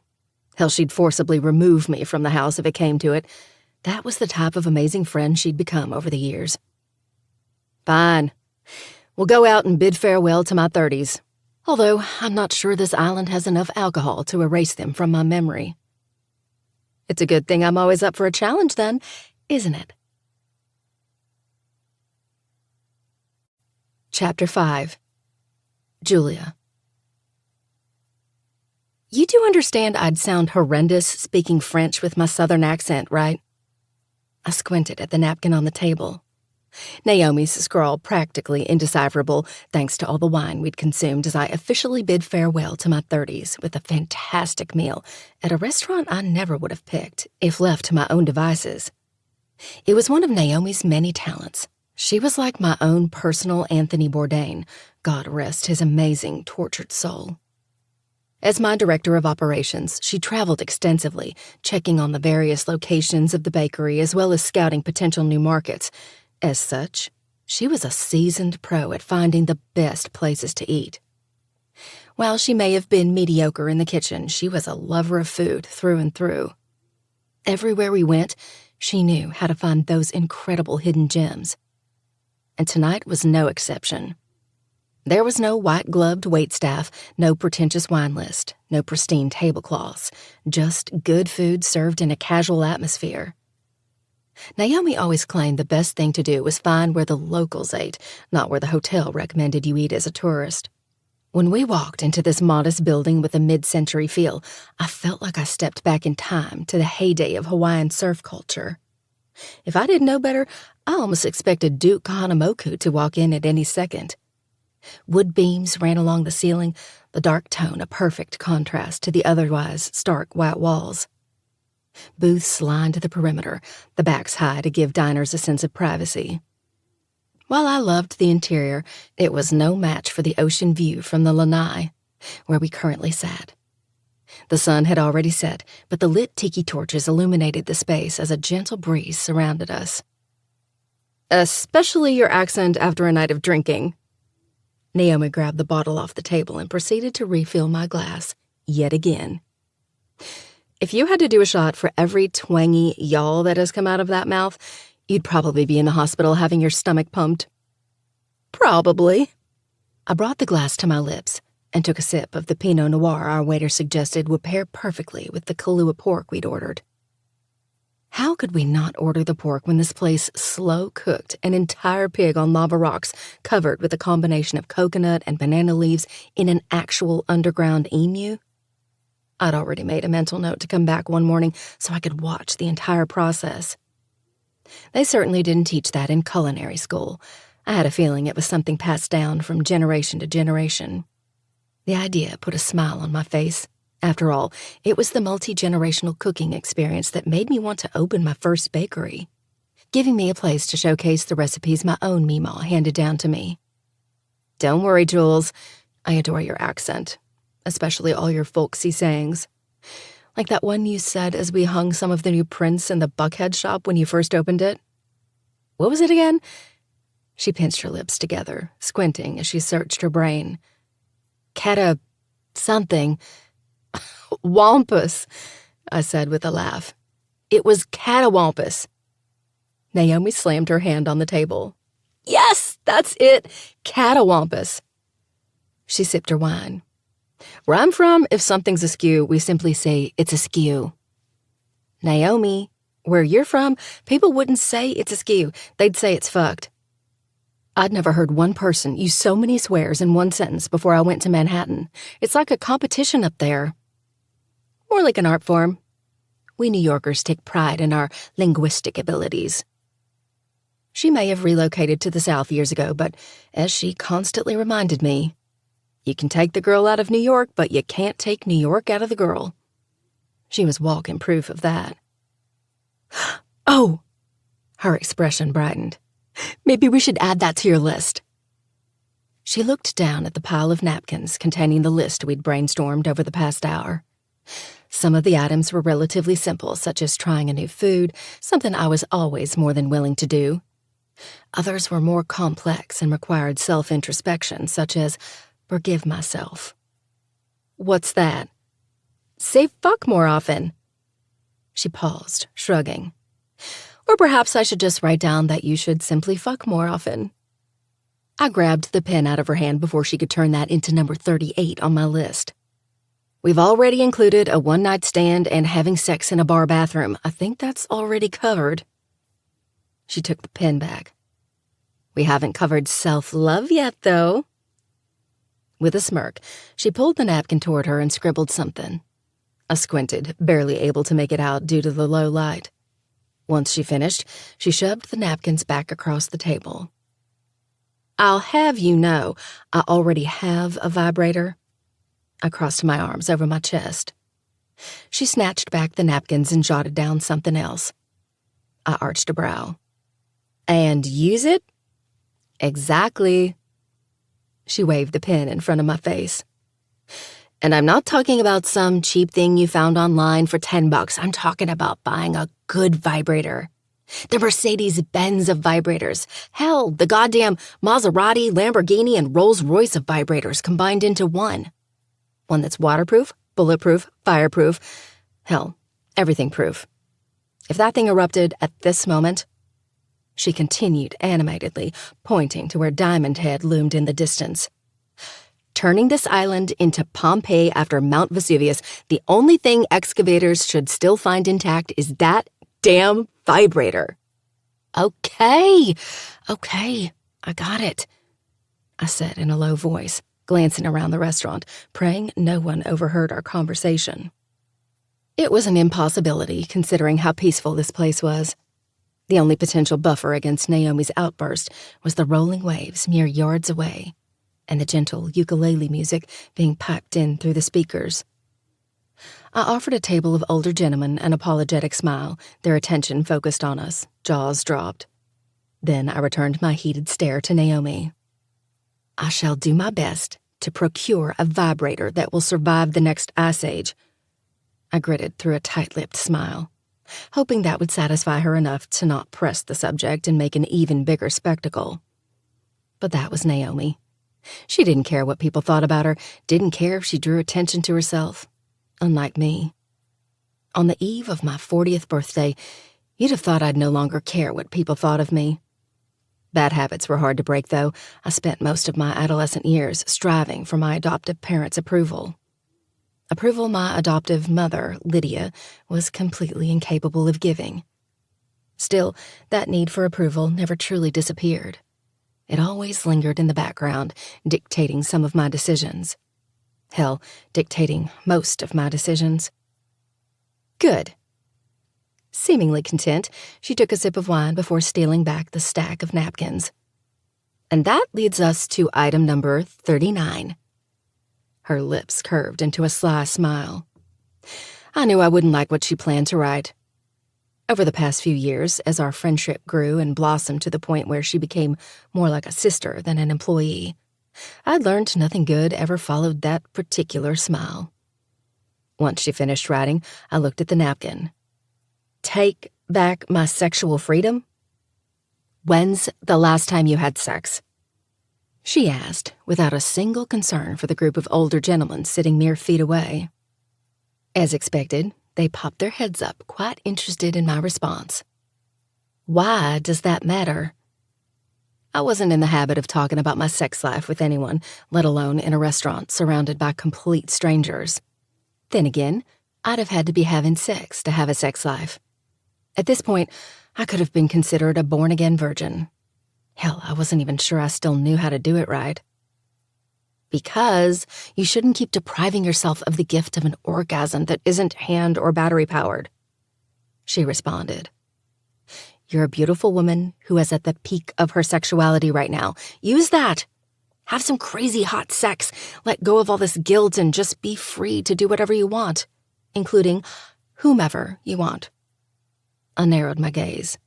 A: Hell, she'd forcibly remove me from the house if it came to it. That was the type of amazing friend she'd become over the years. "Fine. We'll go out and bid farewell to my 30s. Although I'm not sure this island has enough alcohol to erase them from my memory." It's a good thing I'm always up for a challenge then, isn't it? Chapter 5. Julia. You do understand I'd sound horrendous speaking French with my southern accent, right? I squinted at the napkin on the table. Naomi's scrawl practically indecipherable thanks to all the wine we'd consumed as I officially bid farewell to my 30s with a fantastic meal at a restaurant I never would have picked if left to my own devices. It was one of Naomi's many talents. She was like my own personal Anthony Bourdain, God rest his amazing, tortured soul. As my director of operations, she traveled extensively, checking on the various locations of the bakery as well as scouting potential new markets. As such, she was a seasoned pro at finding the best places to eat. While she may have been mediocre in the kitchen, she was a lover of food through and through. Everywhere we went, she knew how to find those incredible hidden gems. And tonight was no exception. There was no white-gloved waitstaff, no pretentious wine list, no pristine tablecloths, just good food served in a casual atmosphere. Naomi always claimed the best thing to do was find where the locals ate, not where the hotel recommended you eat as a tourist. When we walked into this modest building with a mid-century feel, I felt like I stepped back in time to the heyday of Hawaiian surf culture. If I didn't know better, I almost expected Duke Kahanamoku to walk in at any second. Wood beams ran along the ceiling, the dark tone a perfect contrast to the otherwise stark white walls. Booths lined the perimeter, the backs high to give diners a sense of privacy. While I loved the interior, it was no match for the ocean view from the lanai, where we currently sat. The sun had already set, but the lit tiki torches illuminated the space as a gentle breeze surrounded us. "Especially your accent after a night of drinking." Naomi grabbed the bottle off the table and proceeded to refill my glass, yet again. "If you had to do a shot for every twangy y'all that has come out of that mouth, you'd probably be in the hospital having your stomach pumped." "Probably." I brought the glass to my lips and took a sip of the Pinot Noir our waiter suggested would pair perfectly with the Kahlua pork we'd ordered. How could we not order the pork when this place slow-cooked an entire pig on lava rocks covered with a combination of coconut and banana leaves in an actual underground emu? I'd already made a mental note to come back one morning so I could watch the entire process. They certainly didn't teach that in culinary school. I had a feeling it was something passed down from generation to generation. The idea put a smile on my face. After all, it was the multi-generational cooking experience that made me want to open my first bakery, giving me a place to showcase the recipes my own Meemaw handed down to me. "Don't worry, Jules. I adore your accent, especially all your folksy sayings. Like that one you said as we hung some of the new prints in the Buckhead shop when you first opened it. What was it again?" She pinched her lips together, squinting as she searched her brain. "Cata something. Wampus," I said with a laugh. "It was catawampus." Naomi slammed her hand on the table. "Yes, that's it, catawampus." She sipped her wine. "Where I'm from, if something's askew, we simply say it's askew." "Naomi, where you're from, people wouldn't say it's askew, they'd say it's fucked." I'd never heard one person use so many swears in one sentence before I went to Manhattan. It's like a competition up there. More like an art form. We New Yorkers take pride in our linguistic abilities. She may have relocated to the South years ago, but as she constantly reminded me, you can take the girl out of New York, but you can't take New York out of the girl. She was walking proof of that. Oh! Her expression brightened. Maybe we should add that to your list. She looked down at the pile of napkins containing the list we'd brainstormed over the past hour. Some of the items were relatively simple, such as trying a new food, something I was always more than willing to do. Others were more complex and required self-introspection, such as forgive myself. What's that? Say fuck more often. She paused, shrugging. Or perhaps I should just write down that you should simply fuck more often. I grabbed the pen out of her hand before she could turn that into number 38 on my list. We've already included a one-night stand and having sex in a bar bathroom. I think that's already covered. She took the pen back. We haven't covered self-love yet, though. With a smirk, she pulled the napkin toward her and scribbled something. I squinted, barely able to make it out due to the low light. Once she finished, she shoved the napkins back across the table. I'll have you know, I already have a vibrator. I crossed my arms over my chest. She snatched back the napkins and jotted down something else. I arched a brow. And use it? Exactly. She waved the pen in front of my face. And I'm not talking about some cheap thing you found online for $10. I'm talking about buying a good vibrator. The Mercedes-Benz of vibrators. Hell, the goddamn Maserati, Lamborghini, and Rolls-Royce of vibrators combined into one. One that's waterproof, bulletproof, fireproof. Hell, everything proof. If that thing erupted at this moment, she continued animatedly, pointing to where Diamond Head loomed in the distance. Turning this island into Pompeii after Mount Vesuvius, the only thing excavators should still find intact is that damn vibrator. Okay, I got it, I said in a low voice, glancing around the restaurant, praying no one overheard our conversation. It was an impossibility, considering how peaceful this place was. The only potential buffer against Naomi's outburst was the rolling waves mere yards away, and the gentle ukulele music being piped in through the speakers. I offered a table of older gentlemen an apologetic smile, their attention focused on us, jaws dropped. Then I returned my heated stare to Naomi. I shall do my best to procure a vibrator that will survive the next ice age. I gritted through a tight-lipped smile, hoping that would satisfy her enough to not press the subject and make an even bigger spectacle. But that was Naomi. She didn't care what people thought about her, didn't care if she drew attention to herself, unlike me. On the eve of my 40th birthday, you'd have thought I'd no longer care what people thought of me. Bad habits were hard to break, though. I spent most of my adolescent years striving for my adoptive parents' approval. Approval my adoptive mother, Lydia, was completely incapable of giving. Still, that need for approval never truly disappeared. It always lingered in the background, dictating some of my decisions. Hell, dictating most of my decisions. Good. Seemingly content, she took a sip of wine before stealing back the stack of napkins. And that leads us to item number 39. Her lips curved into a sly smile. I knew I wouldn't like what she planned to write. Over the past few years, as our friendship grew and blossomed to the point where she became more like a sister than an employee, I'd learned nothing good ever followed that particular smile. Once she finished writing, I looked at the napkin. Take back my sexual freedom? When's the last time you had sex? She asked, without a single concern for the group of older gentlemen sitting mere feet away. As expected, they popped their heads up, quite interested in my response. Why does that matter? I wasn't in the habit of talking about my sex life with anyone, let alone in a restaurant surrounded by complete strangers. Then again, I'd have had to be having sex to have a sex life. At this point, I could have been considered a born-again virgin. Hell, I wasn't even sure I still knew how to do it right. Because you shouldn't keep depriving yourself of the gift of an orgasm that isn't hand or battery powered. she responded. You're a beautiful woman who is at the peak of her sexuality right now. Use that. Have some crazy hot sex. Let go of all this guilt and just be free to do whatever you want, including whomever you want. I narrowed my gaze.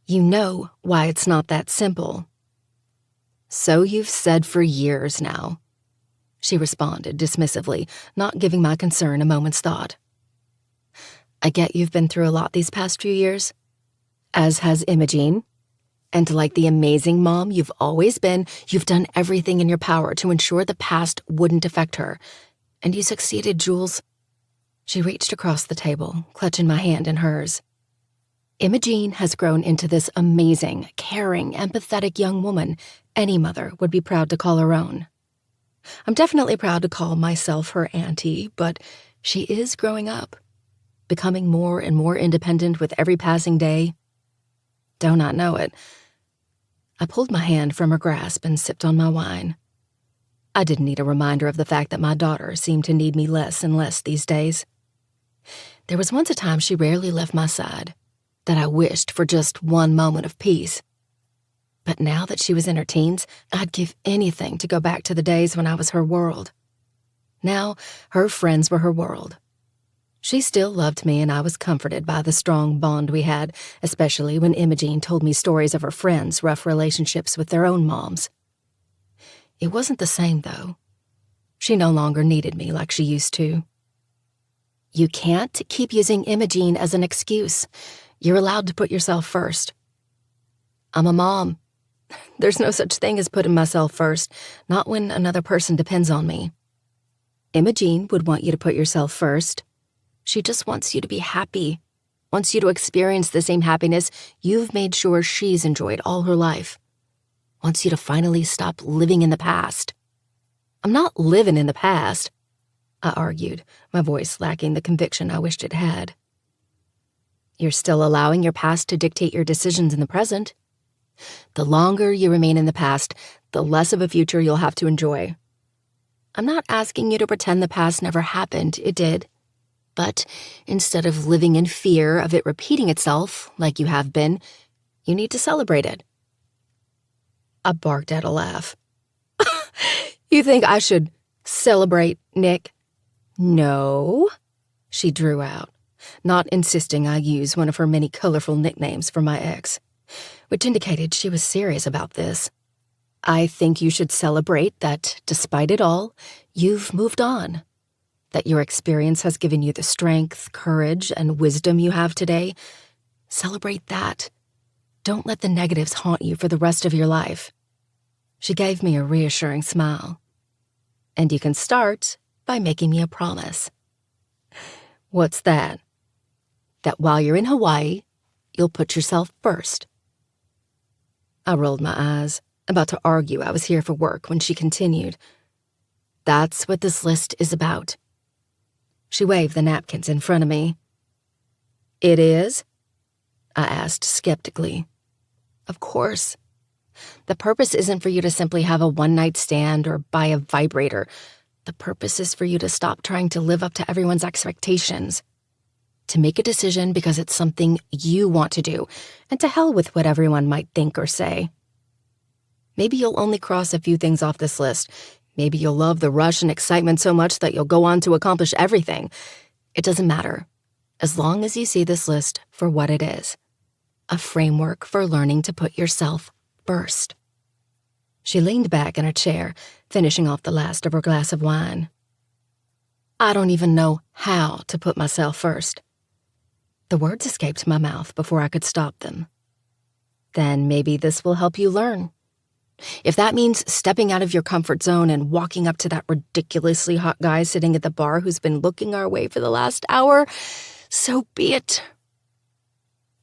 A: You know why it's not that simple. So you've said for years now, she responded dismissively, not giving my concern a moment's thought. I get you've been through a lot these past few years, as has Imogene, and like the amazing mom you've always been, you've done everything in your power to ensure the past wouldn't affect her, and you succeeded, Jules. She reached across the table, clutching my hand in hers. Imogene has grown into this amazing, caring, empathetic young woman any mother would be proud to call her own. I'm definitely proud to call myself her auntie, but she is growing up, becoming more and more independent with every passing day. Do not know it. I pulled my hand from her grasp and sipped on my wine. I didn't need a reminder of the fact that my daughter seemed to need me less and less these days. There was once a time she rarely left my side, that I wished for just one moment of peace. But now that she was in her teens, I'd give anything to go back to the days when I was her world. Now, her friends were her world. She still loved me, and I was comforted by the strong bond we had, especially when Imogene told me stories of her friends' rough relationships with their own moms. It wasn't the same, though. She no longer needed me like she used to. You can't keep using Imogene as an excuse. You're allowed to put yourself first. I'm a mom. There's no such thing as putting myself first, not when another person depends on me. Imogene would want you to put yourself first. She just wants you to be happy, wants you to experience the same happiness you've made sure she's enjoyed all her life, wants you to finally stop living in the past. I'm not living in the past, I argued, my voice lacking the conviction I wished it had. You're still allowing your past to dictate your decisions in the present. The longer you remain in the past, the less of a future you'll have to enjoy. I'm not asking you to pretend the past never happened. It did. But instead of living in fear of it repeating itself, like you have been, you need to celebrate it. I barked at a laugh. You think I should celebrate, Nick? No, she drew out, not insisting I use one of her many colorful nicknames for my ex, which indicated she was serious about this. I think you should celebrate that, despite it all, you've moved on. That your experience has given you the strength, courage, and wisdom you have today. Celebrate that. Don't let the negatives haunt you for the rest of your life. She gave me a reassuring smile. And you can start by making me a promise. What's that? That while you're in Hawaii, you'll put yourself first. I rolled my eyes, about to argue I was here for work when she continued. That's what this list is about. She waved the napkins in front of me. It is? I asked skeptically. Of course. The purpose isn't for you to simply have a one-night stand or buy a vibrator. The purpose is for you to stop trying to live up to everyone's expectations. To make a decision because it's something you want to do, and to hell with what everyone might think or say. Maybe you'll only cross a few things off this list. Maybe you'll love the rush and excitement so much that you'll go on to accomplish everything. It doesn't matter, as long as you see this list for what it is. A framework for learning to put yourself first. She leaned back in her chair, finishing off the last of her glass of wine. I don't even know how to put myself first. The words escaped my mouth before I could stop them. Then maybe this will help you learn. If that means stepping out of your comfort zone and walking up to that ridiculously hot guy sitting at the bar who's been looking our way for the last hour, so be it.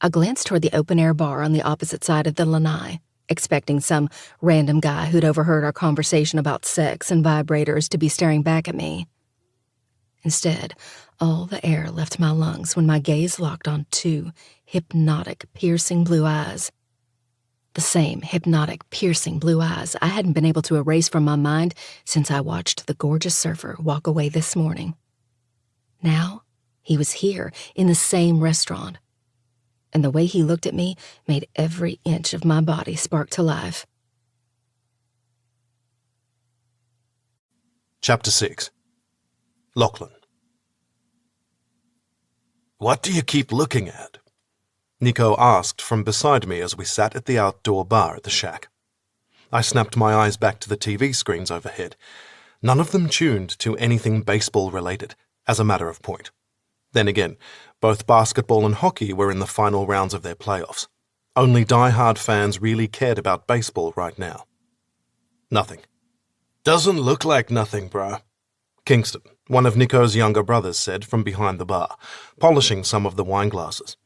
A: I glanced toward the open-air bar on the opposite side of the lanai, expecting some random guy who'd overheard our conversation about sex and vibrators to be staring back at me. Instead, all the air left my lungs when my gaze locked on two hypnotic, piercing blue eyes. The same hypnotic, piercing blue eyes I hadn't been able to erase from my mind since I watched the gorgeous surfer walk away this morning. Now, He was here, in the same restaurant. And the way he looked at me made every inch of my body spark to life.
B: Chapter 6. Lachlan. "What do you keep looking at?" Nico asked from beside me as we sat at the outdoor bar at the shack. I snapped my eyes back to the TV screens overhead. None of them tuned to anything baseball-related, as a matter of point. Then again, both basketball and hockey were in the final rounds of their playoffs. Only die-hard fans really cared about baseball right now. Nothing. "Doesn't look like nothing, bruh," Kingston, one of Nico's younger brothers, said from behind the bar, polishing some of the wine glasses.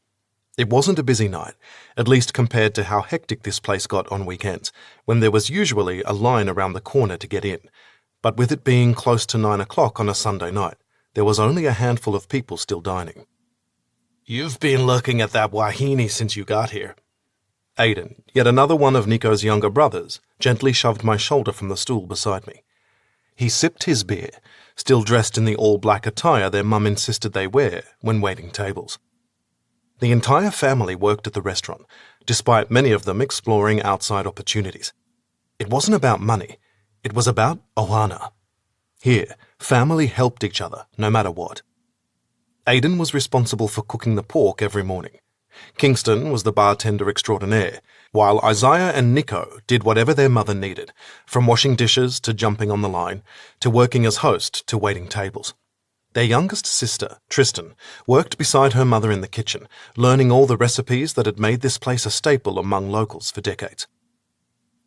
B: It wasn't a busy night, at least compared to how hectic this place got on weekends, when there was usually a line around the corner to get in. But with it being close to 9 o'clock on a Sunday night, there was only a handful of people still dining. "You've been looking at that wahine since you got here." Aiden, yet another one of Nico's younger brothers, gently shoved my shoulder from the stool beside me. He sipped his beer, still dressed in the all-black attire their mum insisted they wear when waiting tables. The entire family worked at the restaurant, despite many of them exploring outside opportunities. It wasn't about money, it was about ohana. Here, family helped each other, no matter what. Aiden was responsible for cooking the pork every morning. Kingston was the bartender extraordinaire, while Isaiah and Nico did whatever their mother needed, from washing dishes to jumping on the line, to working as host to waiting tables. Their youngest sister, Tristan, worked beside her mother in the kitchen, learning all the recipes that had made this place a staple among locals for decades.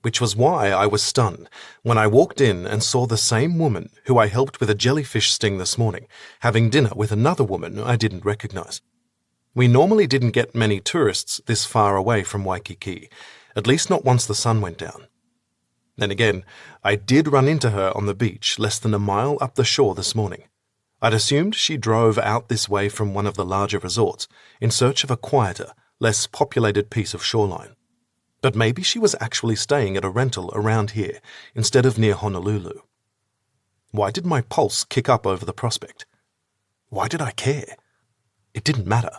B: Which was why I was stunned when I walked in and saw the same woman who I helped with a jellyfish sting this morning, having dinner with another woman I didn't recognize. We normally didn't get many tourists this far away from Waikiki, at least not once the sun went down. Then again, I did run into her on the beach less than a mile up the shore this morning. I'd assumed she drove out this way from one of the larger resorts in search of a quieter, less populated piece of shoreline. But maybe she was actually staying at a rental around here instead of near Honolulu. Why did my pulse kick up over the prospect? Why did I care? It didn't matter.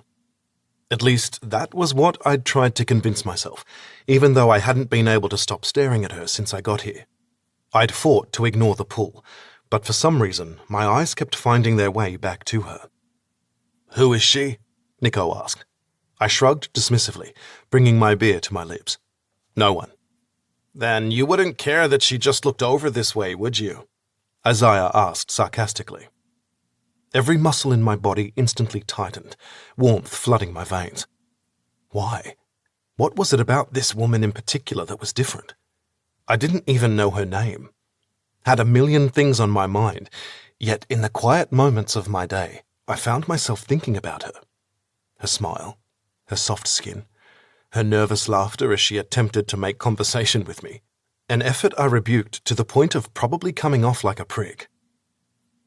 B: At least that was what I'd tried to convince myself, even though I hadn't been able to stop staring at her since I got here. I'd fought to ignore the pull, but for some reason my eyes kept finding their way back to her. "Who is she?" Nico asked. I shrugged dismissively, bringing my beer to my lips. "No one." "Then you wouldn't care that she just looked over this way, would you?" Isaiah asked sarcastically. Every muscle in my body instantly tightened, warmth flooding my veins. Why? What was it about this woman in particular that was different? I didn't even know her name. Had a million things on my mind, yet in the quiet moments of my day, I found myself thinking about her. Her smile, her soft skin, her nervous laughter as she attempted to make conversation with me, an effort I rebuked to the point of probably coming off like a prick.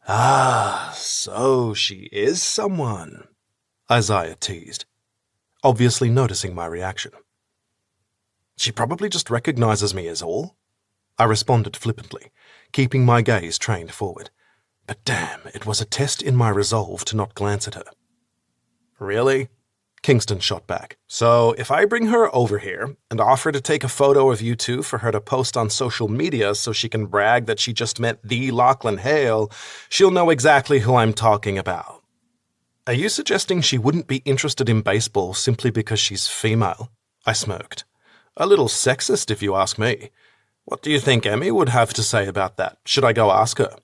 B: "Ah, so she is someone," Isaiah teased, obviously noticing my reaction. "She probably just recognizes me as all," I responded flippantly, keeping my gaze trained forward. But damn, it was a test in my resolve to not glance at her. "Really?" Kingston shot back. "So if I bring her over here and offer to take a photo of you two for her to post on social media so she can brag that she just met the Lachlan Hale, she'll know exactly who I'm talking about. Are you suggesting she wouldn't be interested in baseball simply because she's female?" I smirked. "A little sexist if you ask me. What do you think Emmy would have to say about that? Should I go ask her?"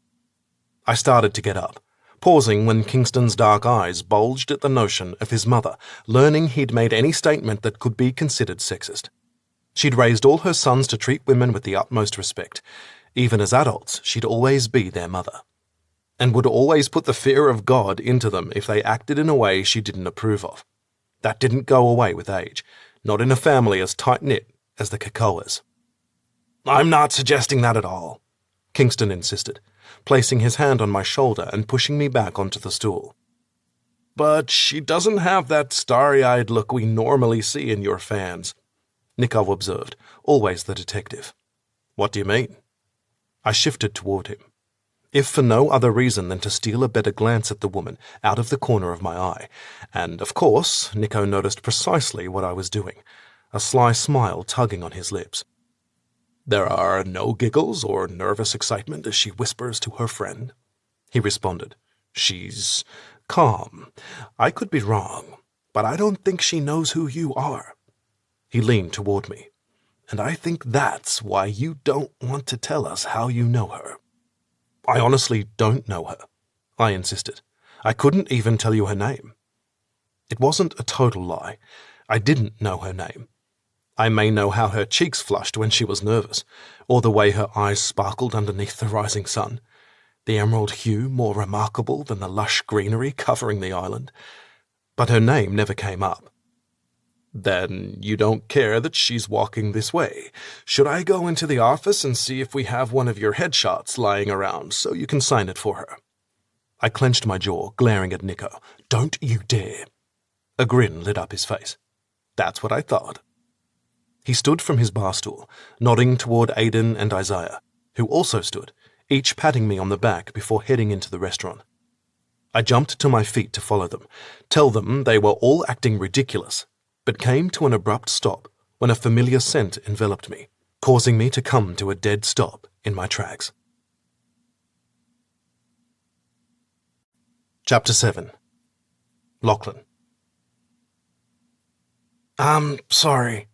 B: I started to get up, pausing when Kingston's dark eyes bulged at the notion of his mother learning he'd made any statement that could be considered sexist. She'd raised all her sons to treat women with the utmost respect. Even as adults, she'd always be their mother, and would always put the fear of God into them if they acted in a way she didn't approve of. That didn't go away with age, not in a family as tight-knit as the Kakoas. "I'm not suggesting that at all," Kingston insisted, placing his hand on my shoulder and pushing me back onto the stool. "But she doesn't have that starry-eyed look we normally see in your fans," Nico observed, always the detective. "What do you mean?" I shifted toward him. if for no other reason than to steal a better glance at the woman out of the corner of my eye, and of course Nico noticed precisely what I was doing, a sly smile tugging on his lips. "There are no giggles or nervous excitement as she whispers to her friend," he responded. "She's calm. I could be wrong, but I don't think she knows who you are." He leaned toward me. "And I think that's why you don't want to tell us how you know her." "I honestly don't know her," I insisted. "I couldn't even tell you her name." It wasn't a total lie. I didn't know her name. I may know how her cheeks flushed when she was nervous, or the way her eyes sparkled underneath the rising sun, the emerald hue more remarkable than the lush greenery covering the island. But her name never came up. "Then you don't care that she's walking this way. Should I go into the office and see if we have one of your headshots lying around so you can sign it for her?" I clenched my jaw, glaring at Nico. "Don't you dare." A grin lit up his face. "That's what I thought." He stood from his bar stool, nodding toward Aiden and Isaiah, who also stood, each patting me on the back before heading into the restaurant. I jumped to my feet to follow them, tell them they were all acting ridiculous, but came to an abrupt stop when a familiar scent enveloped me, causing me to come to a dead stop in my tracks. Chapter 7. Lachlan. "I'm sorry,"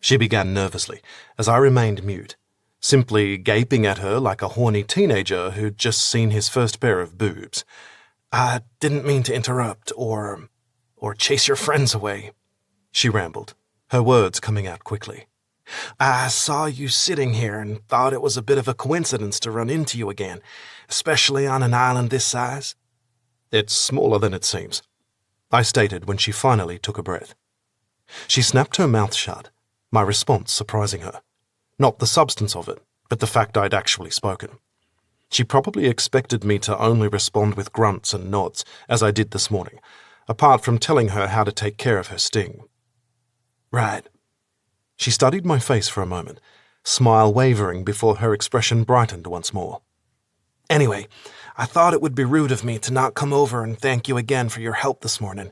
B: she began nervously, as I remained mute, simply gaping at her like a horny teenager who'd just seen his first pair of boobs. "I didn't mean to interrupt or chase your friends away," she rambled, her words coming out quickly. "I saw you sitting here and thought it was a bit of a coincidence to run into you again, especially on an island this size." "It's smaller than it seems," I stated when she finally took a breath. She snapped her mouth shut, my response surprising her. Not the substance of it, but the fact I'd actually spoken. She probably expected me to only respond with grunts and nods, as I did this morning, apart from telling her how to take care of her sting. "Right." She studied my face for a moment, smile wavering before her expression brightened once more. "Anyway, I thought it would be rude of me to not come over and thank you again for your help this morning.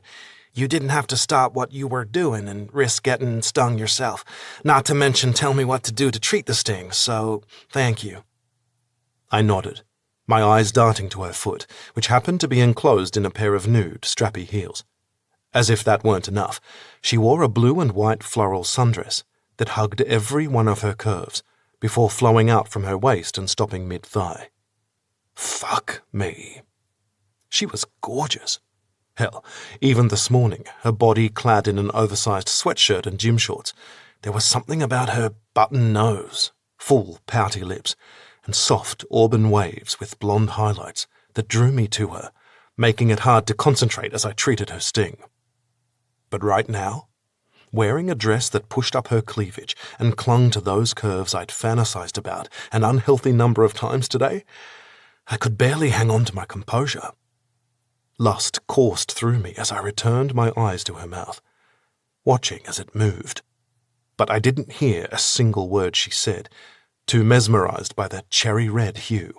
B: You didn't have to stop what you were doing and risk getting stung yourself, not to mention tell me what to do to treat the sting, so thank you." I nodded, my eyes darting to her foot, which happened to be enclosed in a pair of nude, strappy heels. As if that weren't enough, she wore a blue and white floral sundress that hugged every one of her curves, before flowing out from her waist and stopping mid-thigh. Fuck me. She was gorgeous. Hell, even this morning, her body clad in an oversized sweatshirt and gym shorts, there was something about her button nose, full, pouty lips, and soft auburn waves with blonde highlights that drew me to her, making it hard to concentrate as I treated her sting. But right now, wearing a dress that pushed up her cleavage and clung to those curves I'd fantasized about an unhealthy number of times today, I could barely hang on to my composure. Lust coursed through me as I returned my eyes to her mouth, watching as it moved. But I didn't hear a single word she said, too mesmerized by that cherry-red hue,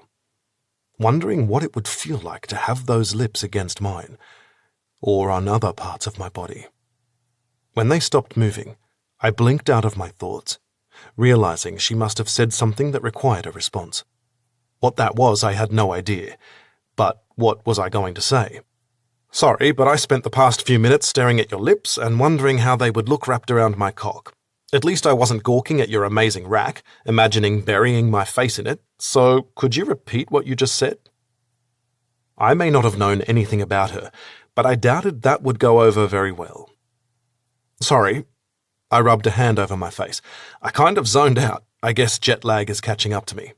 B: wondering what it would feel like to have those lips against mine, or on other parts of my body. When they stopped moving, I blinked out of my thoughts, realizing she must have said something that required a response. What that was, I had no idea, but what was I going to say? "Sorry, but I spent the past few minutes staring at your lips and wondering how they would look wrapped around my cock. At least I wasn't gawking at your amazing rack, imagining burying my face in it, so could you repeat what you just said?" I may not have known anything about her, but I doubted that would go over very well. "Sorry." I rubbed a hand over my face. "I kind of zoned out. I guess jet lag is catching up to me."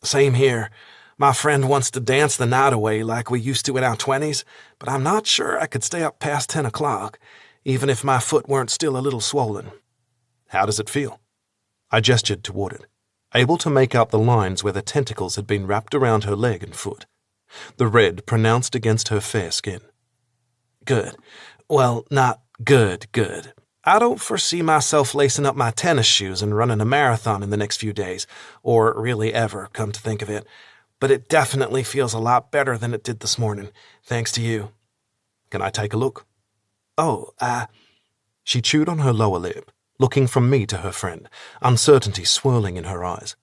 B: "Same here. My friend wants to dance the night away like we used to in our 20s, but I'm not sure I could stay up past 10 o'clock, even if my foot weren't still a little swollen." "How does it feel?" I gestured toward it, able to make out the lines where the tentacles had been wrapped around her leg and foot, the red pronounced against her fair skin. "Good. Well, not good. I don't foresee myself lacing up my tennis shoes and running a marathon in the next few days, or really ever, come to think of it. but it definitely feels a lot better than it did this morning, thanks to you. Can I take a look? Oh, She chewed on her lower lip, looking from me to her friend, uncertainty swirling in her eyes.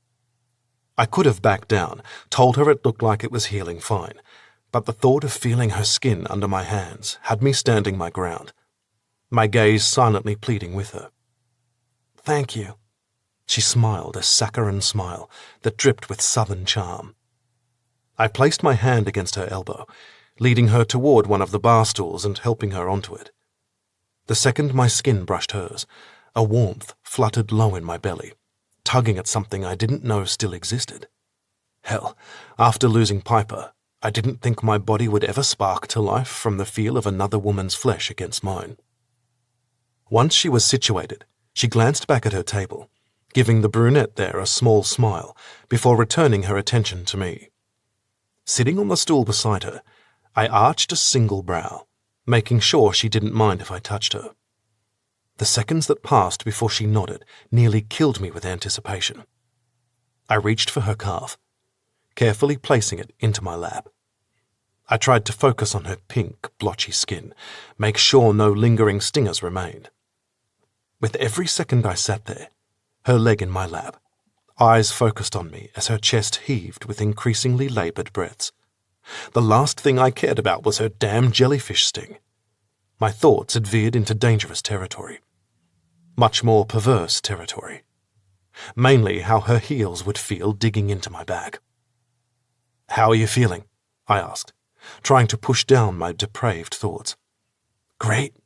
B: I could have backed down, told her it looked like it was healing fine, but the thought of feeling her skin under my hands had me standing my ground, my gaze silently pleading with her. Thank you. She smiled a saccharine smile that dripped with southern charm. I placed my hand against her elbow, leading her toward one of the bar stools and helping her onto it. The second my skin brushed hers, a warmth fluttered low in my belly, tugging at something I didn't know still existed. Hell, after losing Piper, I didn't think my body would ever spark to life from the feel of another woman's flesh against mine. Once she was situated, she glanced back at her table, giving the brunette there a small smile before returning her attention to me. Sitting on the stool beside her, I arched a single brow, making sure she didn't mind if I touched her. The seconds that passed before she nodded nearly killed me with anticipation. I reached for her calf, carefully placing it into my lap. I tried to focus on her pink, blotchy skin, make sure no lingering stingers remained. With every second I sat there, her leg in my lap, eyes focused on me as her chest heaved with increasingly labored breaths. The last thing I cared about was her damn jellyfish sting. My thoughts had veered into dangerous territory. Much more perverse territory. Mainly how her heels would feel digging into my back. How are you feeling? I asked, trying to push down my depraved thoughts. Great,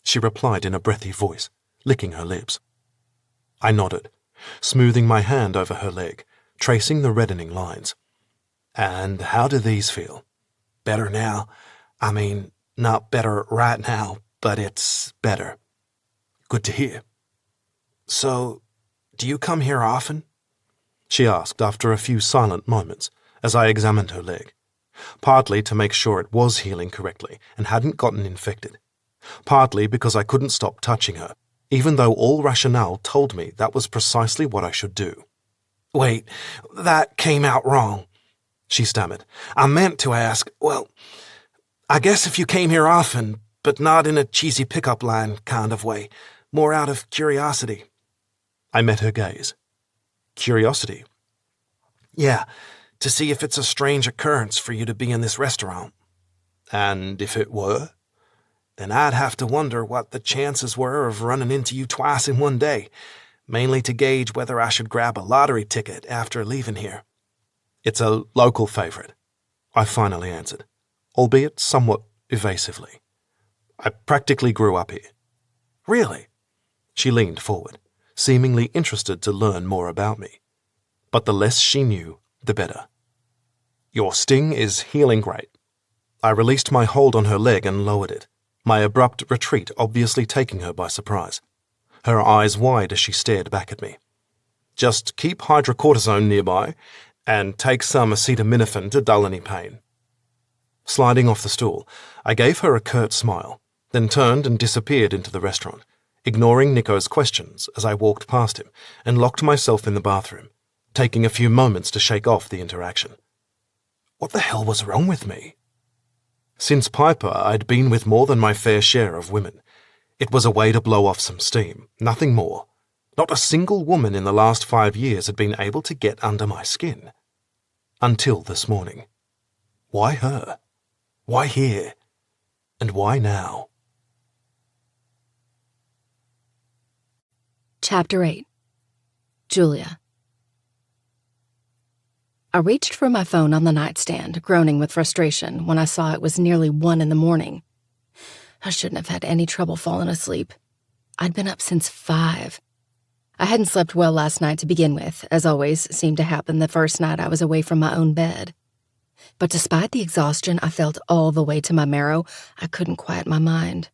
B: she replied in a breathy voice, licking her lips. I nodded, smoothing my hand over her leg, tracing the reddening lines. And how do these feel? Better now. I mean, not better right now, but it's better. Good to hear. So, do you come here often? She asked after a few silent moments as I examined her leg, partly to make sure it was healing correctly and hadn't gotten infected, partly because I couldn't stop touching her, even though all rationale told me that was precisely what I should do. Wait, that came out wrong, she stammered. I meant to ask, well, I guess if you came here often, but not in a cheesy pickup line kind of way, more out of curiosity. I met her gaze. Curiosity? Yeah, to see if it's a strange occurrence for you to be in this restaurant. And if it were? Then I'd have to wonder what the chances were of running into you twice in one day, mainly to gauge whether I should grab a lottery ticket after leaving here. It's a local favorite, I finally answered, albeit somewhat evasively. I practically grew up here. Really? She leaned forward, seemingly interested to learn more about me. But the less she knew, the better. Your sting is healing great. I released my hold on her leg and lowered it, my abrupt retreat obviously taking her by surprise, her eyes wide as she stared back at me. Just keep hydrocortisone nearby, and take some acetaminophen to dull any pain. Sliding off the stool, I gave her a curt smile, then turned and disappeared into the restaurant, ignoring Nico's questions as I walked past him and locked myself in the bathroom, taking a few moments to shake off the interaction. What the hell was wrong with me? Since Piper, I'd been with more than my fair share of women. It was a way to blow off some steam, nothing more. Not a single woman in the last 5 years had been able to get under my skin. Until this morning. Why her? Why here? And why now?
A: Chapter 8. Julia. I reached for my phone on the nightstand, groaning with frustration when I saw it was nearly 1 a.m. I shouldn't have had any trouble falling asleep. I'd been up since 5. I hadn't slept well last night to begin with, as always seemed to happen the first night I was away from my own bed. But despite the exhaustion I felt all the way to my marrow, I couldn't quiet my mind.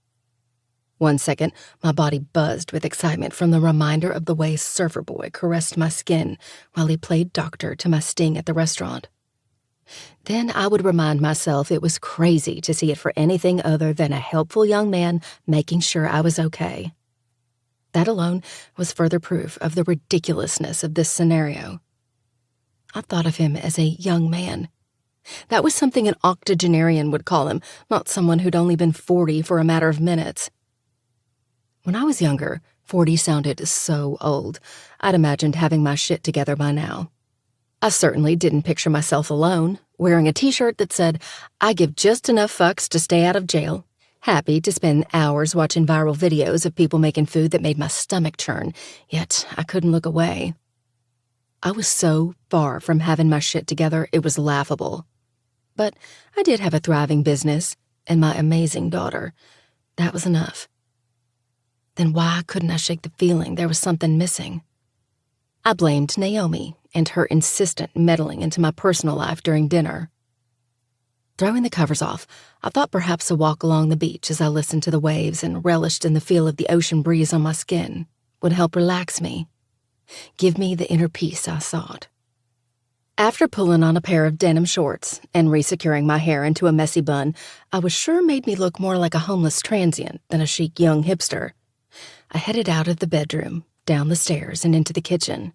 A: 1 second, my body buzzed with excitement from the reminder of the way Surfer Boy caressed my skin while he played doctor to my sting at the restaurant. Then I would remind myself it was crazy to see it for anything other than a helpful young man making sure I was okay. That alone was further proof of the ridiculousness of this scenario. I thought of him as a young man. That was something an octogenarian would call him, not someone who'd only been 40 for a matter of minutes. When I was younger, 40 sounded so old. I'd imagined having my shit together by now. I certainly didn't picture myself alone, wearing a t-shirt that said, "I give just enough fucks to stay out of jail," happy to spend hours watching viral videos of people making food that made my stomach churn, yet I couldn't look away. I was so far from having my shit together, it was laughable. But I did have a thriving business and my amazing daughter. That was enough. Then why couldn't I shake the feeling there was something missing? I blamed Naomi and her insistent meddling into my personal life during dinner. Throwing the covers off, I thought perhaps a walk along the beach as I listened to the waves and relished in the feel of the ocean breeze on my skin would help relax me, give me the inner peace I sought. After pulling on a pair of denim shorts and resecuring my hair into a messy bun, I was sure made me look more like a homeless transient than a chic young hipster. I headed out of the bedroom, down the stairs, and into the kitchen.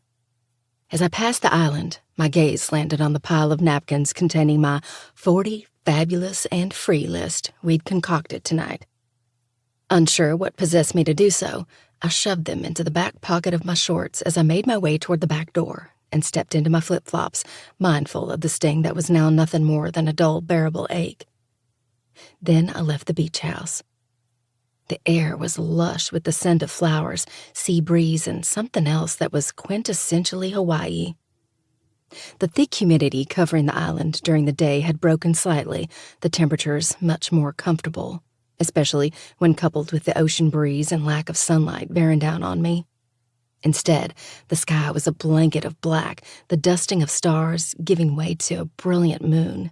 A: As I passed the island, my gaze landed on the pile of napkins containing my 40 fabulous and free list we'd concocted tonight. Unsure what possessed me to do so, I shoved them into the back pocket of my shorts as I made my way toward the back door and stepped into my flip-flops, mindful of the sting that was now nothing more than a dull, bearable ache. Then I left the beach house. The air was lush with the scent of flowers, sea breeze, and something else that was quintessentially Hawaii. The thick humidity covering the island during the day had broken slightly, the temperatures much more comfortable, especially when coupled with the ocean breeze and lack of sunlight bearing down on me. Instead, the sky was a blanket of black, the dusting of stars giving way to a brilliant moon.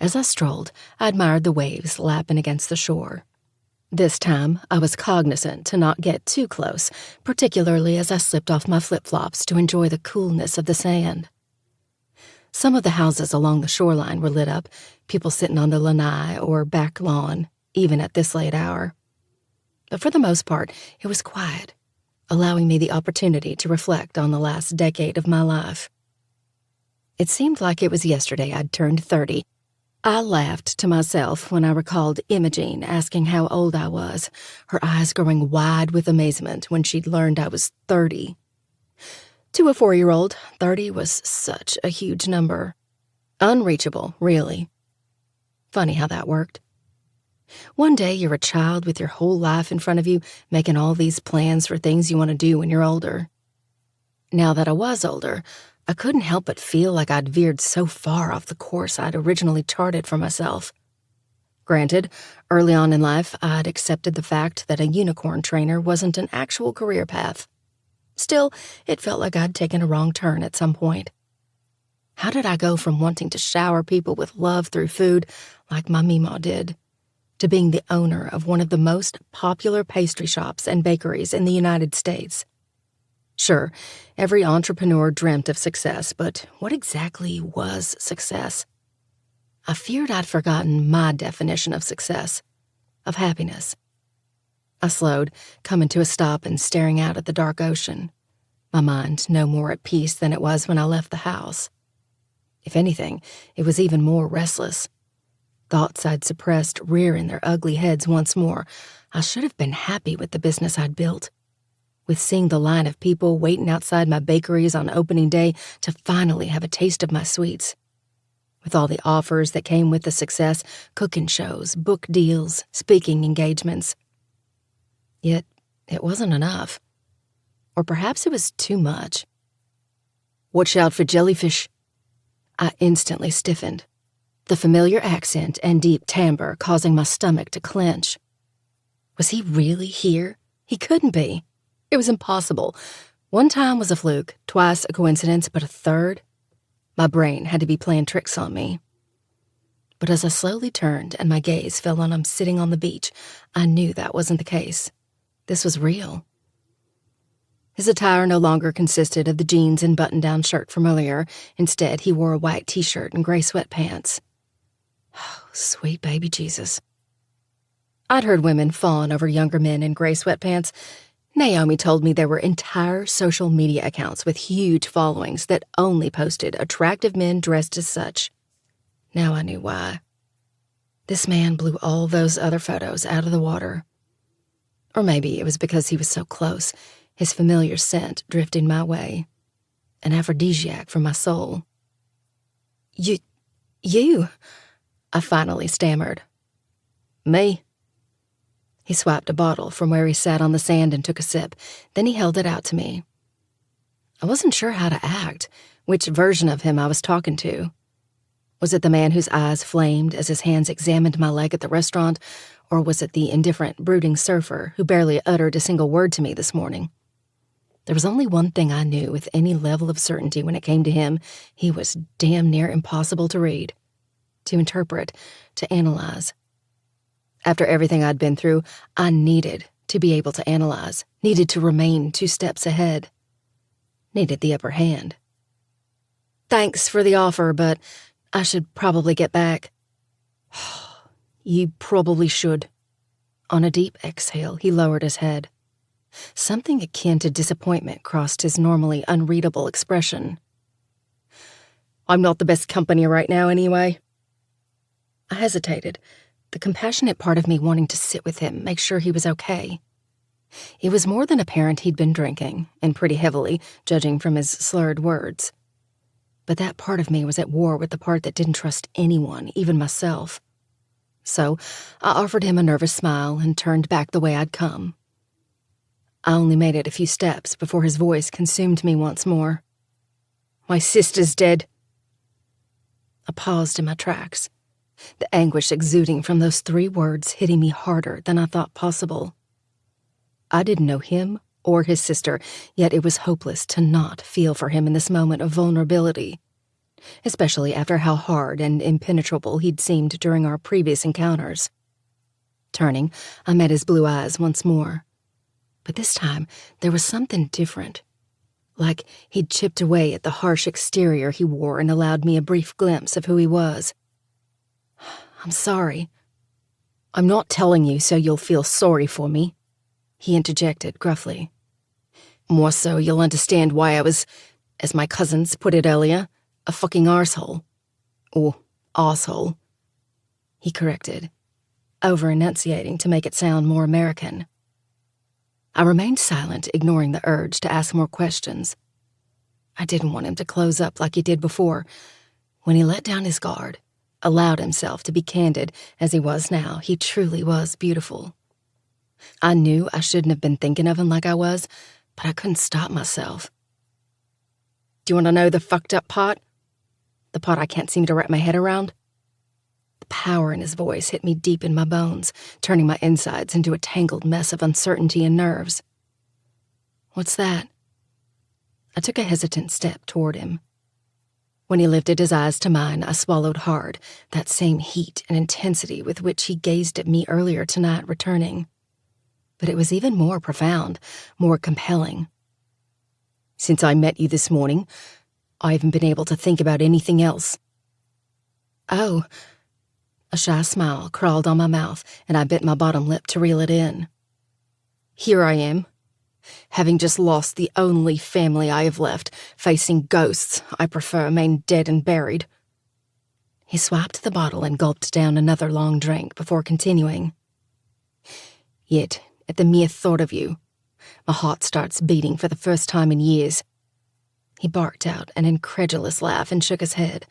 A: As I strolled, I admired the waves lapping against the shore. This time, I was cognizant to not get too close, particularly as I slipped off my flip-flops to enjoy the coolness of the sand. Some of the houses along the shoreline were lit up, people sitting on the lanai or back lawn, even at this late hour. But for the most part, it was quiet, allowing me the opportunity to reflect on the last decade of my life. It seemed like it was yesterday I'd turned 30. I laughed to myself when I recalled Imogene asking how old I was, her eyes growing wide with amazement when she'd learned I was 30. To a 4-year-old, 30 was such a huge number. Unreachable, really. Funny how that worked. One day you're a child with your whole life in front of you, making all these plans for things you want to do when you're older. Now that I was older, I couldn't help but feel like I'd veered so far off the course I'd originally charted for myself. Granted, early on in life, I'd accepted the fact that a unicorn trainer wasn't an actual career path. Still, it felt like I'd taken a wrong turn at some point. How did I go from wanting to shower people with love through food, like my Meemaw did, to being the owner of one of the most popular pastry shops and bakeries in the United States? Sure, every entrepreneur dreamt of success, but what exactly was success? I feared I'd forgotten my definition of success, of happiness. I slowed, coming to a stop and staring out at the dark ocean, my mind no more at peace than it was when I left the house. If anything, it was even more restless. Thoughts I'd suppressed rearing their ugly heads once more. I should have been happy with the business I'd built, with seeing the line of people waiting outside my bakeries on opening day to finally have a taste of my sweets. With all the offers that came with the success, cooking shows, book deals, speaking engagements. Yet, it wasn't enough. Or perhaps it was too much. "Watch out for jellyfish." I instantly stiffened, the familiar accent and deep timbre causing my stomach to clench. Was he really here? He couldn't be. It was impossible. One time was a fluke, twice a coincidence, but a third? My brain had to be playing tricks on me. But as I slowly turned and my gaze fell on him sitting on the beach, I knew that wasn't the case. This was real. His attire no longer consisted of the jeans and button-down shirt from earlier. Instead, he wore a white t-shirt and gray sweatpants. Oh, sweet baby Jesus. I'd heard women fawn over younger men in gray sweatpants. Naomi told me there were entire social media accounts with huge followings that only posted attractive men dressed as such. Now I knew why. This man blew all those other photos out of the water. Or maybe it was because he was so close, his familiar scent drifting my way, an aphrodisiac for my soul. You, I finally stammered. Me? He swiped a bottle from where he sat on the sand and took a sip. Then he held it out to me. I wasn't sure how to act, which version of him I was talking to. Was it the man whose eyes flamed as his hands examined my leg at the restaurant, or was it the indifferent, brooding surfer who barely uttered a single word to me this morning? There was only one thing I knew with any level of certainty when it came to him. He was damn near impossible to read, to interpret, to analyze. After everything I'd been through, I needed to be able to analyze, needed to remain 2 steps ahead, needed the upper hand. Thanks for the offer, but I should probably get back. You probably should. On a deep exhale, he lowered his head. Something akin to disappointment crossed his normally unreadable expression. I'm not the best company right now anyway. I hesitated, the compassionate part of me wanting to sit with him, make sure he was okay. It was more than apparent he'd been drinking, and pretty heavily, judging from his slurred words. But that part of me was at war with the part that didn't trust anyone, even myself. So I offered him a nervous smile and turned back the way I'd come. I only made it a few steps before his voice consumed me once more. My sister's dead. I paused in my tracks, the anguish exuding from those 3 words hitting me harder than I thought possible. I didn't know him or his sister, yet it was hopeless to not feel for him in this moment of vulnerability, especially after how hard and impenetrable he'd seemed during our previous encounters. Turning, I met his blue eyes once more. But this time, there was something different. Like he'd chipped away at the harsh exterior he wore and allowed me a brief glimpse of who he was. I'm sorry. I'm not telling you so you'll feel sorry for me, he interjected gruffly. More so you'll understand why I was, as my cousins put it earlier, a fucking arsehole. Or arsehole, he corrected, over-enunciating to make it sound more American. I remained silent, ignoring the urge to ask more questions. I didn't want him to close up like he did before. When he let down his guard, allowed himself to be candid as he was now, he truly was beautiful. I knew I shouldn't have been thinking of him like I was, but I couldn't stop myself. Do you want to know the fucked up part? The part I can't seem to wrap my head around? The power in his voice hit me deep in my bones, turning my insides into a tangled mess of uncertainty and nerves. What's that? I took a hesitant step toward him. When he lifted his eyes to mine, I swallowed hard, that same heat and intensity with which he gazed at me earlier tonight returning. But it was even more profound, more compelling. Since I met you this morning, I haven't been able to think about anything else. Oh. A shy smile crawled on my mouth, and I bit my bottom lip to reel it in. Here I am, having just lost the only family I have left, facing ghosts I prefer remain dead and buried. He swiped the bottle and gulped down another long drink before continuing. Yet, at the mere thought of you, my heart starts beating for the first time in years. He barked out an incredulous laugh and shook his head.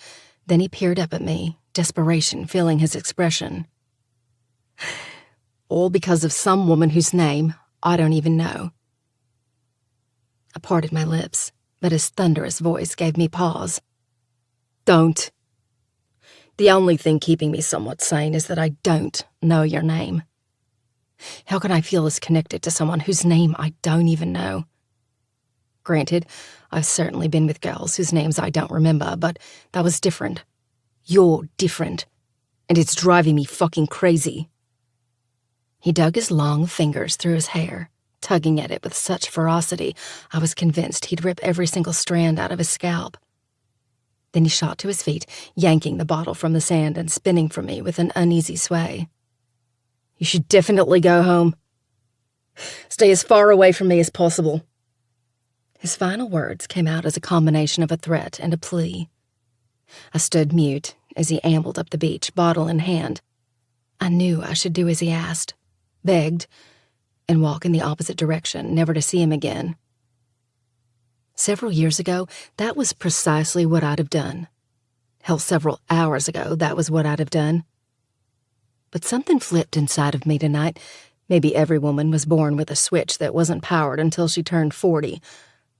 A: Then he peered up at me, desperation filling his expression. All because of some woman whose name I don't even know. I parted my lips, but his thunderous voice gave me pause. Don't. The only thing keeping me somewhat sane is that I don't know your name. How can I feel as connected to someone whose name I don't even know? Granted, I've certainly been with girls whose names I don't remember, but that was different. You're different, and it's driving me fucking crazy. He dug his long fingers through his hair, tugging at it with such ferocity I was convinced he'd rip every single strand out of his scalp. Then he shot to his feet, yanking the bottle from the sand and spinning from me with an uneasy sway. You should definitely go home. Stay as far away from me as possible." His final words came out as a combination of a threat and a plea. I stood mute as he ambled up the beach, bottle in hand. I knew I should do as he asked, begged, and walk in the opposite direction, never to see him again. Several years ago, that was precisely what I'd have done. Hell, several hours ago, that was what I'd have done. But something flipped inside of me tonight. Maybe every woman was born with a switch that wasn't powered until she turned 40.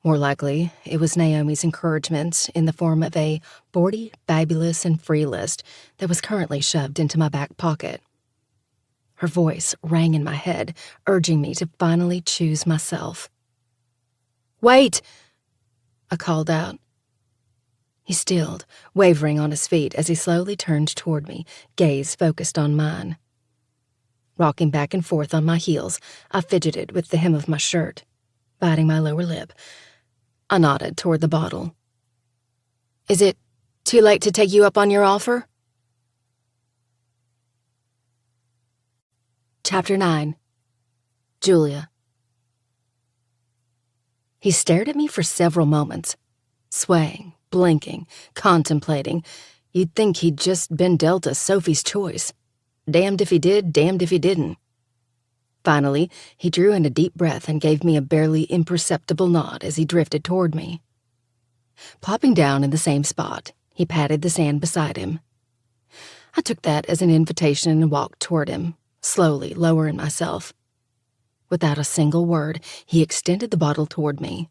A: More likely, it was Naomi's encouragement in the form of a 40 fabulous and free list that was currently shoved into my back pocket. Her voice rang in my head, urging me to finally choose myself. "Wait!" I called out. He stilled, wavering on his feet as he slowly turned toward me, gaze focused on mine. Rocking back and forth on my heels, I fidgeted with the hem of my shirt, biting my lower lip. I nodded toward the bottle. "Is it too late to take you up on your offer?" Chapter 9. Julia. He stared at me for several moments, swaying, blinking, contemplating. You'd think he'd just been dealt a Sophie's choice. Damned if he did, damned if he didn't. Finally, he drew in a deep breath and gave me a barely imperceptible nod as he drifted toward me. Plopping down in the same spot, he patted the sand beside him. I took that as an invitation and walked toward him, slowly lowering myself. Without a single word, he extended the bottle toward me.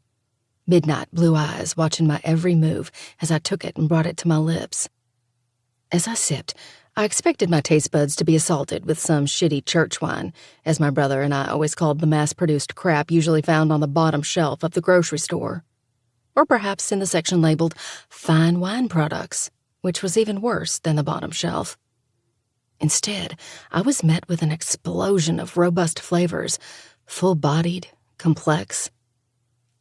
A: Midnight blue eyes watching my every move as I took it and brought it to my lips. As I sipped, I expected my taste buds to be assaulted with some shitty church wine, as my brother and I always called the mass-produced crap usually found on the bottom shelf of the grocery store. Or perhaps in the section labeled fine wine products, which was even worse than the bottom shelf. Instead, I was met with an explosion of robust flavors, full-bodied, complex.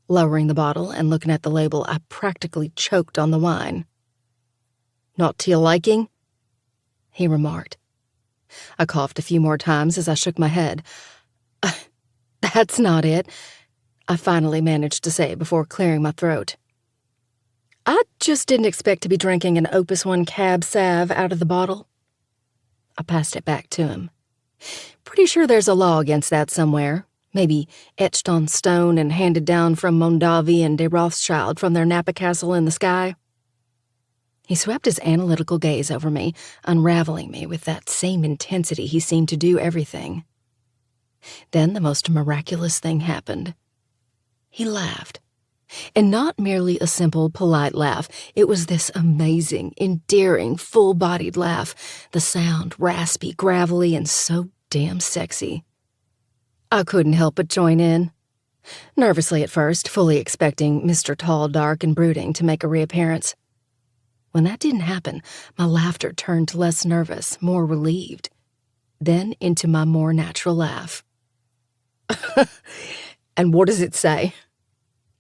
A: Lowering the bottle and looking at the label, I practically choked on the wine. "Not to your liking?" he remarked. I coughed a few more times as I shook my head. "That's not it," I finally managed to say before clearing my throat. "I just didn't expect to be drinking an Opus 1 Cab Sav out of the bottle." I passed it back to him. "Pretty sure there's a law against that somewhere, maybe etched on stone and handed down from Mondavi and de Rothschild from their Napa castle in the sky." He swept his analytical gaze over me, unraveling me with that same intensity he seemed to do everything. Then the most miraculous thing happened. He laughed. And not merely a simple, polite laugh. It was this amazing, endearing, full-bodied laugh. The sound raspy, gravelly, and so damn sexy. I couldn't help but join in. Nervously at first, fully expecting Mr. Tall, Dark, and Brooding to make a reappearance. When that didn't happen, my laughter turned less nervous, more relieved. Then into my more natural laugh. "And what does it say?"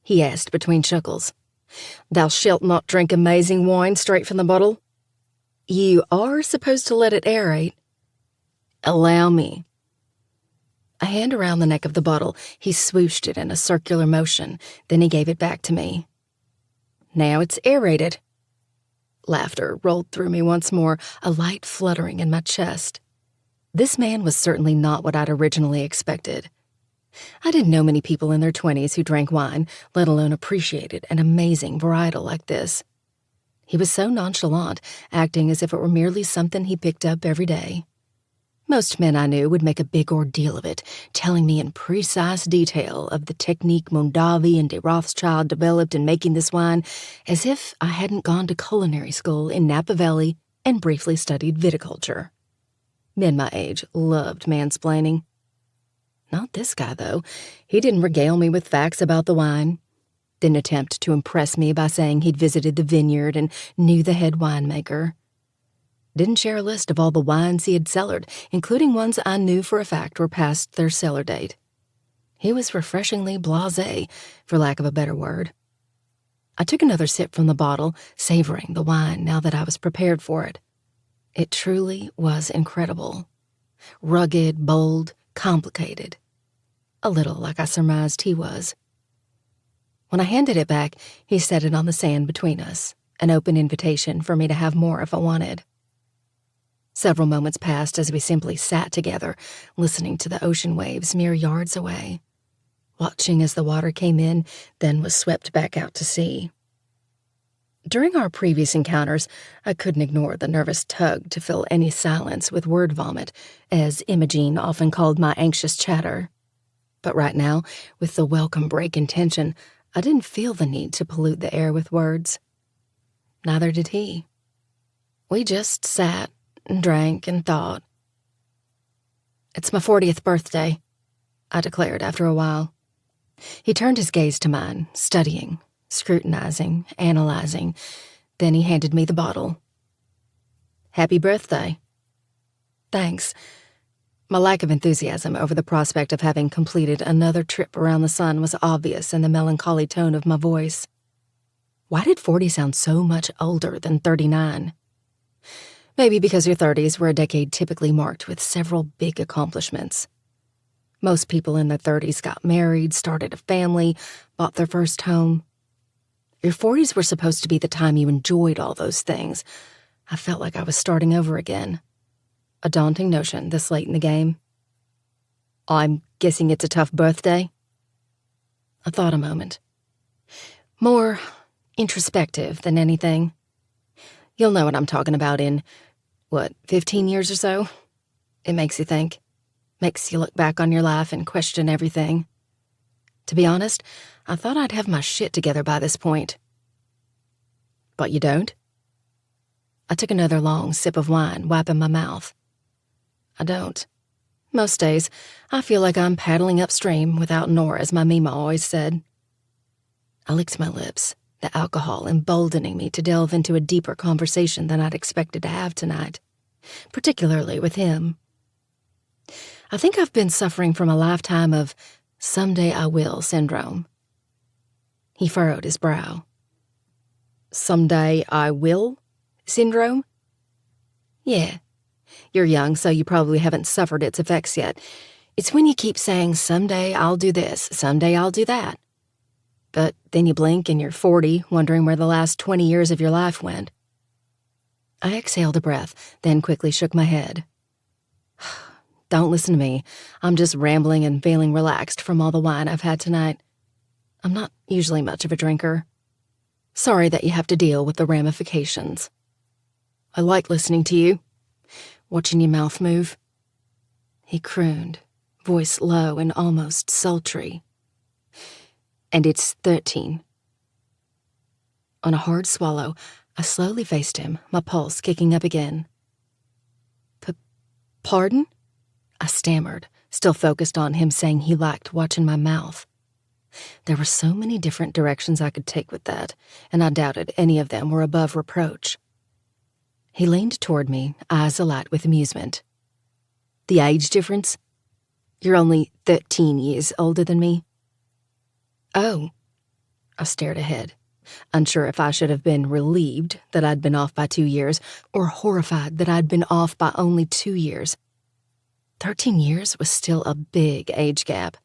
A: he asked between chuckles. "Thou shalt not drink amazing wine straight from the bottle? You are supposed to let it aerate." "Allow me." A hand around the neck of the bottle, he swooshed it in a circular motion, then he gave it back to me. "Now it's aerated." Laughter rolled through me once more, a light fluttering in my chest. This man was certainly not what I'd originally expected. I didn't know many people in their 20s who drank wine, let alone appreciated an amazing varietal like this. He was so nonchalant, acting as if it were merely something he picked up every day. Most men I knew would make a big ordeal of it, telling me in precise detail of the technique Mondavi and de Rothschild developed in making this wine, as if I hadn't gone to culinary school in Napa Valley and briefly studied viticulture. Men my age loved mansplaining. Not this guy, though. He didn't regale me with facts about the wine. Didn't attempt to impress me by saying he'd visited the vineyard and knew the head winemaker. Didn't share a list of all the wines he had cellared, including ones I knew for a fact were past their cellar date. He was refreshingly blasé, for lack of a better word. I took another sip from the bottle, savoring the wine now that I was prepared for it. It truly was incredible. Rugged, bold, complicated. a little like I surmised he was. When I handed it back, he set it on the sand between us, an open invitation for me to have more if I wanted. Several moments passed as we simply sat together, listening to the ocean waves mere yards away, watching as the water came in, then was swept back out to sea. During our previous encounters, I couldn't ignore the nervous tug to fill any silence with word vomit, as Imogene often called my anxious chatter. But right now, with the welcome break in tension, I didn't feel the need to pollute the air with words. Neither did he. We just sat and drank and thought. "It's my 40th birthday," I declared after a while. He turned his gaze to mine, studying, scrutinizing, analyzing. Then he handed me the bottle. "Happy birthday." "Thanks." My lack of enthusiasm over the prospect of having completed another trip around the sun was obvious in the melancholy tone of my voice. Why did 40 sound so much older than 39? Maybe because your 30s were a decade typically marked with several big accomplishments. Most people in their 30s got married, started a family, bought their first home. Your 40s were supposed to be the time you enjoyed all those things. I felt like I was starting over again. A daunting notion this late in the game. "I'm guessing it's a tough birthday?" I thought a moment. More introspective than anything. You'll know what I'm talking about in, 15 years or so? It makes you think. Makes you look back on your life and question everything. To be honest, I thought I'd have my shit together by this point. But you don't? I took another long sip of wine, wiping my mouth. I don't. Most days, I feel like I'm paddling upstream without an oar, as my Mima always said. I licked my lips, the alcohol emboldening me to delve into a deeper conversation than I'd expected to have tonight, particularly with him. I think I've been suffering from a lifetime of "someday I will" syndrome. He furrowed his brow. "Someday I will" syndrome? Yeah. You're young, so you probably haven't suffered its effects yet. It's when you keep saying, "Someday I'll do this, someday I'll do that." But then you blink and you're 40, wondering where the last 20 years of your life went. I exhaled a breath, then quickly shook my head. Don't listen to me. I'm just rambling and feeling relaxed from all the wine I've had tonight. I'm not usually much of a drinker. Sorry that you have to deal with the ramifications. I like listening to you, watching your mouth move. He crooned, voice low and almost sultry. And it's 13. On a hard swallow, I slowly faced him, my pulse kicking up again. Pardon? I stammered, still focused on him saying he liked watching my mouth. There were so many different directions I could take with that, and I doubted any of them were above reproach. He leaned toward me, eyes alight with amusement. The age difference? You're only 13 years older than me. Oh. I stared ahead, unsure if I should have been relieved that I'd been off by 2 years or horrified that I'd been off by only 2 years. 13 years was still a big age gap,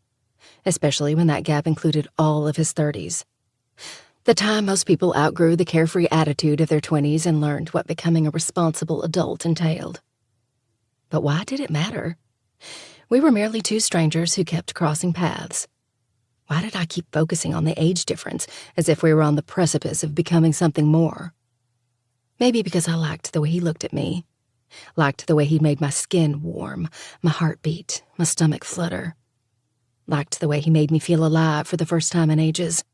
A: especially when that gap included all of his 30s. The time most people outgrew the carefree attitude of their 20s and learned what becoming a responsible adult entailed. But why did it matter? We were merely two strangers who kept crossing paths. Why did I keep focusing on the age difference as if we were on the precipice of becoming something more? Maybe because I liked the way he looked at me, liked the way he made my skin warm, my heart beat, my stomach flutter, liked the way he made me feel alive for the first time in ages.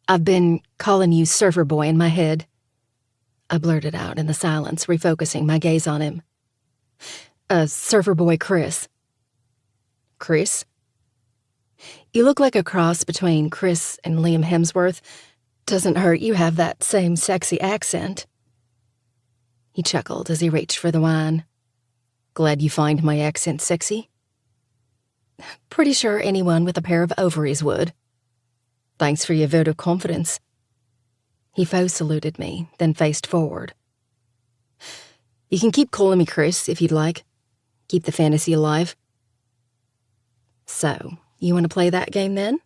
A: I've been calling you Surfer Boy in my head, I blurted out in the silence, refocusing my gaze on him. Surfer Boy Chris. Chris? You look like a cross between Chris and Liam Hemsworth. Doesn't hurt you have that same sexy accent. He chuckled as he reached for the wine. Glad you find my accent sexy? Pretty sure anyone with a pair of ovaries would. Thanks for your vote of confidence. He faux saluted me, then faced forward. You can keep calling me Chris if you'd like. Keep the fantasy alive. So, you want to play that game then?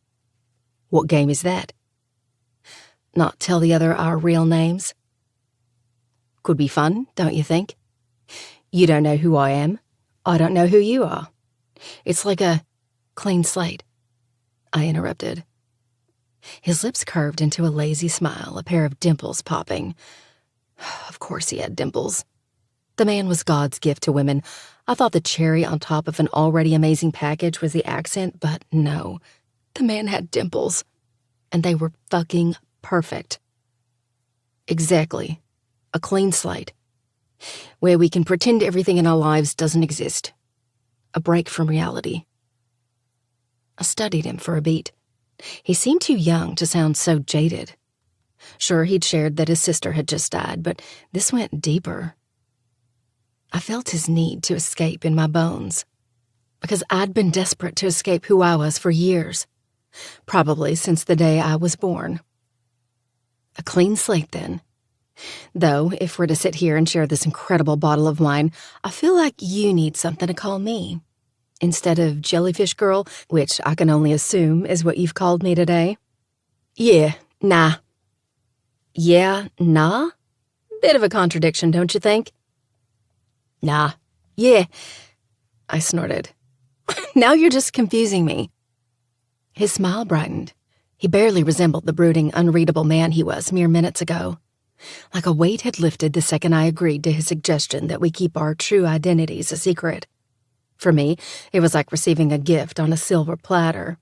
A: What game is that? Not tell the other our real names? Could be fun, don't you think? You don't know who I am. I don't know who you are. It's like a clean slate. I interrupted. His lips curved into a lazy smile, a pair of dimples popping. Of course he had dimples. The man was God's gift to women. I thought the cherry on top of an already amazing package was the accent, but no. The man had dimples. And they were fucking perfect. Exactly. A clean slate. Where we can pretend everything in our lives doesn't exist. A break from reality. I studied him for a beat. He seemed too young to sound so jaded. Sure, he'd shared that his sister had just died, but this went deeper. I felt his need to escape in my bones, because I'd been desperate to escape who I was for years, probably since the day I was born. A clean slate, then. Though, if we're to sit here and share this incredible bottle of wine, I feel like you need something to call me. Instead of Jellyfish Girl, which I can only assume is what you've called me today. Yeah, nah. Yeah, nah? Bit of a contradiction, don't you think? Nah. Yeah. I snorted. Now you're just confusing me. His smile brightened. He barely resembled the brooding, unreadable man he was mere minutes ago. Like a weight had lifted the second I agreed to his suggestion that we keep our true identities a secret. For me, it was like receiving a gift on a silver platter.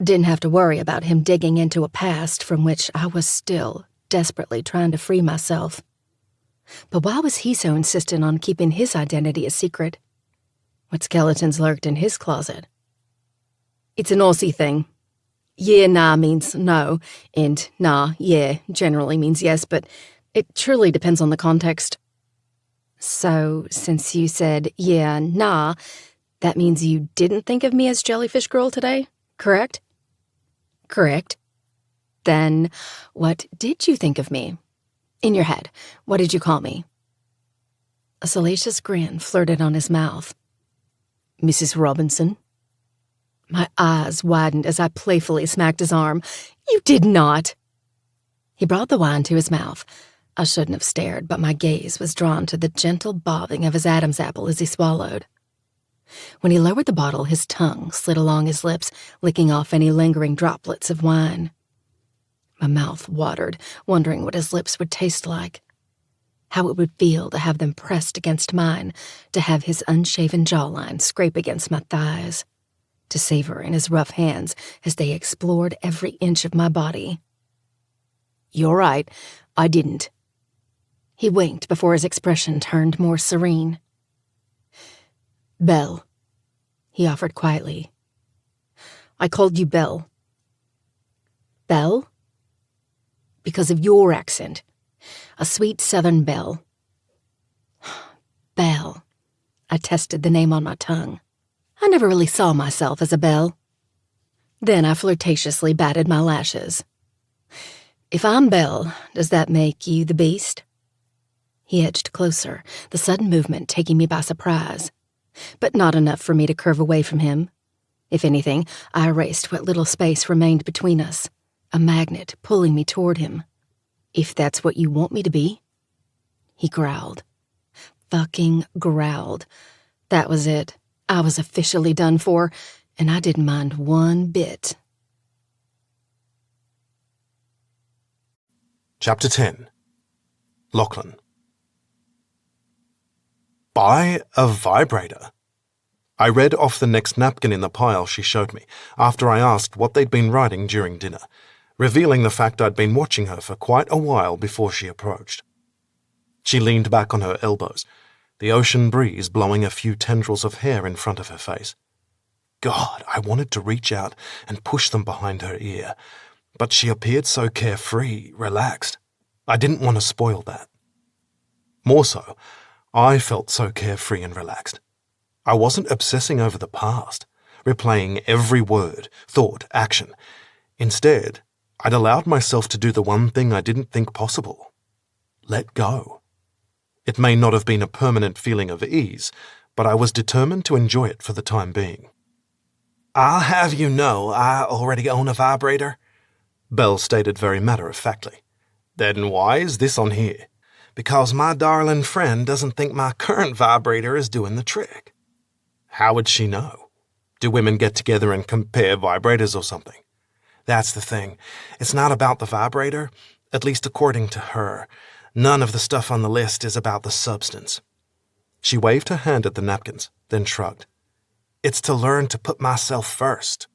A: Didn't have to worry about him digging into a past from which I was still desperately trying to free myself. But why was he so insistent on keeping his identity a secret? What skeletons lurked in his closet? It's an Aussie thing. Yeah, nah means no, and nah, yeah generally means yes, but it truly depends on the context. So, since you said yeah, nah, that means you didn't think of me as Jellyfish Girl today, correct? Correct. Then, what did you think of me? In your head, what did you call me? A salacious grin flirted on his mouth. Mrs. Robinson? My eyes widened as I playfully smacked his arm. You did not! He brought the wine to his mouth. I shouldn't have stared, but my gaze was drawn to the gentle bobbing of his Adam's apple as he swallowed. When he lowered the bottle, his tongue slid along his lips, licking off any lingering droplets of wine. My mouth watered, wondering what his lips would taste like. How it would feel to have them pressed against mine, to have his unshaven jawline scrape against my thighs, to savor in his rough hands as they explored every inch of my body. You're right, I didn't. He winked before his expression turned more serene. Belle, he offered quietly. I called you Belle. Belle? Because of your accent. A sweet southern belle. Belle. I tested the name on my tongue. I never really saw myself as a belle. Then I flirtatiously batted my lashes. If I'm Belle, does that make you the beast? He edged closer, the sudden movement taking me by surprise, but not enough for me to curve away from him. If anything, I erased what little space remained between us, a magnet pulling me toward him. If that's what you want me to be. He growled. Fucking growled. That was it. I was officially done for, and I didn't mind one bit.
B: Chapter 10. Lachlan. Buy a vibrator. I read off the next napkin in the pile she showed me, after I asked what they'd been writing during dinner, revealing the fact I'd been watching her for quite a while before she approached. She leaned back on her elbows, the ocean breeze blowing a few tendrils of hair in front of her face. God, I wanted to reach out and push them behind her ear, but she appeared so carefree, relaxed. I didn't want to spoil that. More so, I felt so carefree and relaxed. I wasn't obsessing over the past, replaying every word, thought, action. Instead, I'd allowed myself to do the one thing I didn't think possible. Let go. It may not have been a permanent feeling of ease, but I was determined to enjoy it for the time being. I'll have you know I already own a vibrator, Belle stated very matter-of-factly. Then why is this on here? Because my darling friend doesn't think my current vibrator is doing the trick. How would she know? Do women get together and compare vibrators or something? That's the thing. It's not about the vibrator, at least according to her. None of the stuff on the list is about the substance. She waved her hand at the napkins, then shrugged. It's to learn to put myself first.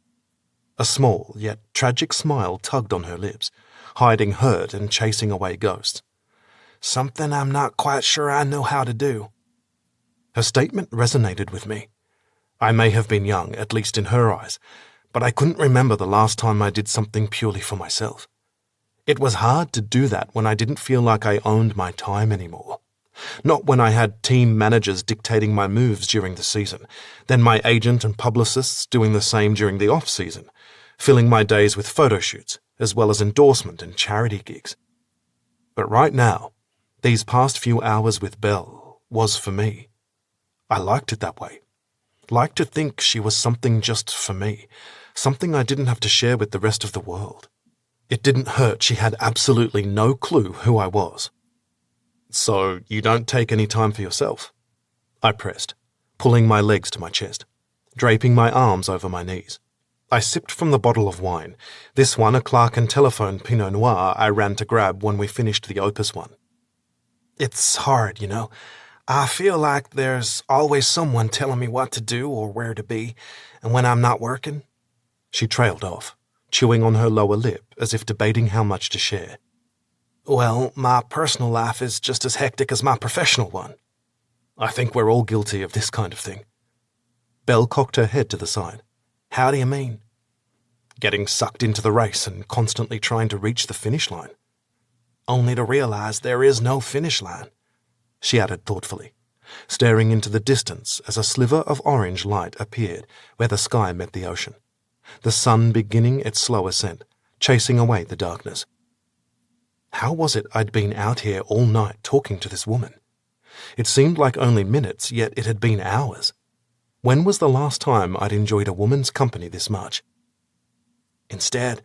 B: A small, yet tragic smile tugged on her lips, hiding hurt and chasing away ghosts. Something I'm not quite sure I know how to do. Her statement resonated with me. I may have been young, at least in her eyes, but I couldn't remember the last time I did something purely for myself. It was hard to do that when I didn't feel like I owned my time anymore. Not when I had team managers dictating my moves during the season, then my agent and publicists doing the same during the off-season, filling my days with photo shoots, as well as endorsement and charity gigs. But right now, these past few hours with Belle was for me. I liked it that way. Liked to think she was something just for me, something I didn't have to share with the rest of the world. It didn't hurt she had absolutely no clue who I was. So you don't take any time for yourself? I pressed, pulling my legs to my chest, draping my arms over my knees. I sipped from the bottle of wine, this one a Clark & Telephone Pinot Noir I ran to grab when we finished the Opus one. It's hard, you know. I feel like there's always someone telling me what to do or where to be, and when I'm not working... She trailed off, chewing on her lower lip as if debating how much to share. Well, my personal life is just as hectic as my professional one. I think we're all guilty of this kind of thing. Belle cocked her head to the side. How do you mean? Getting sucked into the race and constantly trying to reach the finish line. Only to realize there is no finish line, she added thoughtfully, staring into the distance as a sliver of orange light appeared where the sky met the ocean, the sun beginning its slow ascent, chasing away the darkness. How was it I'd been out here all night talking to this woman? It seemed like only minutes, yet it had been hours. When was the last time I'd enjoyed a woman's company this much? Instead,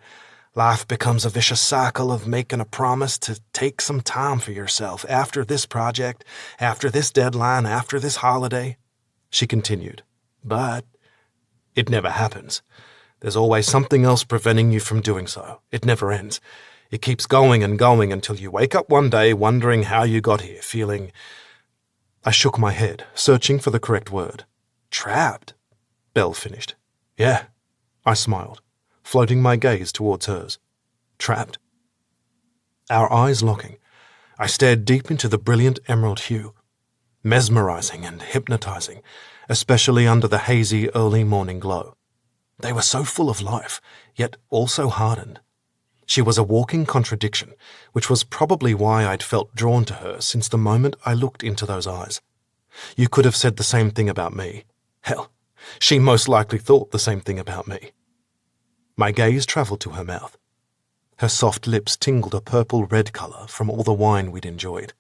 B: life becomes a vicious cycle of making a promise to take some time for yourself after this project, after this deadline, after this holiday, she continued. But it never happens. There's always something else preventing you from doing so. It never ends. It keeps going and going until you wake up one day wondering how you got here, feeling... I shook my head, searching for the correct word. Trapped, Belle finished. Yeah, I smiled, floating my gaze towards hers. Trapped. Our eyes locking, I stared deep into the brilliant emerald hue, mesmerizing and hypnotizing, especially under the hazy early morning glow. They were so full of life, yet also hardened. She was a walking contradiction, which was probably why I'd felt drawn to her since the moment I looked into those eyes. You could have said the same thing about me. Hell, she most likely thought the same thing about me. My gaze travelled to her mouth. Her soft lips tingled a purple-red colour from all the wine we'd enjoyed.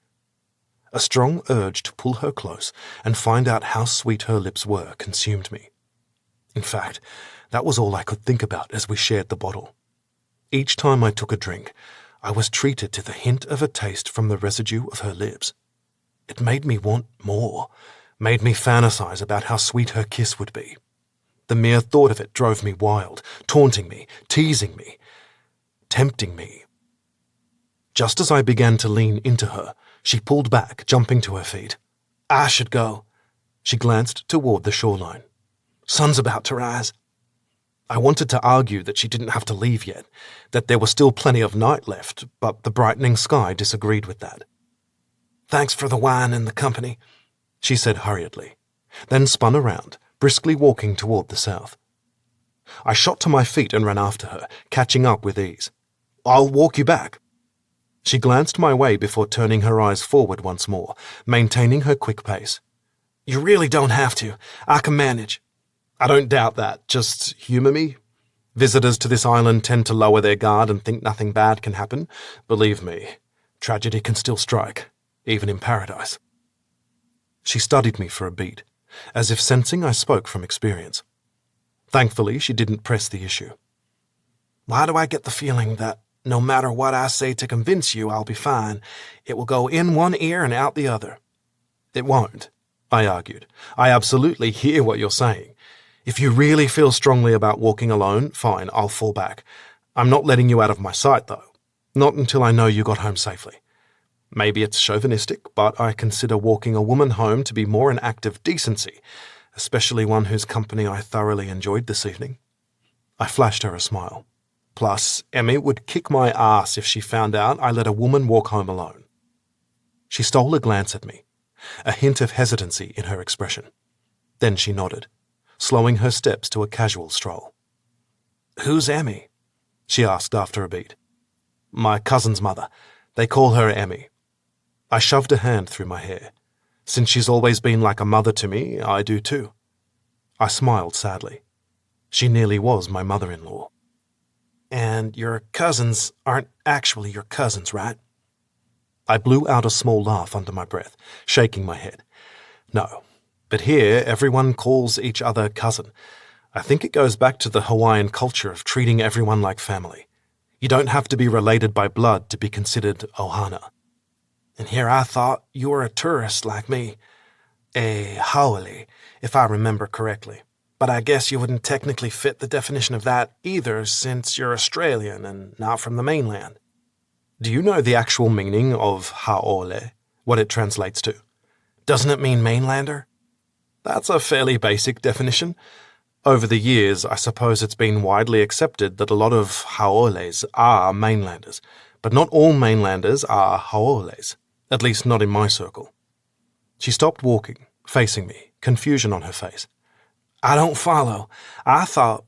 B: A strong urge to pull her close and find out how sweet her lips were consumed me. In fact, that was all I could think about as we shared the bottle. Each time I took a drink, I was treated to the hint of a taste from the residue of her lips. It made me want more, made me fantasize about how sweet her kiss would be. The mere thought of it drove me wild, taunting me, teasing me, tempting me. Just as I began to lean into her, she pulled back, jumping to her feet. I should go. She glanced toward the shoreline. Sun's about to rise. I wanted to argue that she didn't have to leave yet, that there was still plenty of night left, but the brightening sky disagreed with that. Thanks for the wine and the company, she said hurriedly, then spun around, briskly walking toward the south. I shot to my feet and ran after her, catching up with ease. I'll walk you back. She glanced my way before turning her eyes forward once more, maintaining her quick pace. You really don't have to. I can manage. I don't doubt that. Just humour me. Visitors to this island tend to lower their guard and think nothing bad can happen. Believe me, tragedy can still strike, even in paradise. She studied me for a beat, as if sensing I spoke from experience. Thankfully, she didn't press the issue. Why do I get the feeling that no matter what I say to convince you I'll be fine, it will go in one ear and out the other? It won't, I argued. I absolutely hear what you're saying. If you really feel strongly about walking alone, fine, I'll fall back. I'm not letting you out of my sight, though. Not until I know you got home safely. Maybe it's chauvinistic, but I consider walking a woman home to be more an act of decency, especially one whose company I thoroughly enjoyed this evening. I flashed her a smile. Plus, Emmy would kick my ass if she found out I let a woman walk home alone. She stole a glance at me, a hint of hesitancy in her expression. Then she nodded, slowing her steps to a casual stroll. "Who's Emmy?" she asked after a beat. "My cousin's mother. They call her Emmy." I shoved a hand through my hair. Since she's always been like a mother to me, I do too. I smiled sadly. She nearly was my mother-in-law. "And your cousins aren't actually your cousins, right?" I blew out a small laugh under my breath, shaking my head. "No, but here everyone calls each other cousin. I think it goes back to the Hawaiian culture of treating everyone like family. You don't have to be related by blood to be considered ohana." "And here I thought you were a tourist like me. A haole, if I remember correctly. But I guess you wouldn't technically fit the definition of that either, since you're Australian and not from the mainland." "Do you know the actual meaning of haole, what it translates to?" "Doesn't it mean mainlander?" "That's a fairly basic definition. Over the years, I suppose it's been widely accepted that a lot of haoles are mainlanders, but not all mainlanders are haoles, at least not in my circle." She stopped walking, facing me, confusion on her face. "I don't follow. I thought—"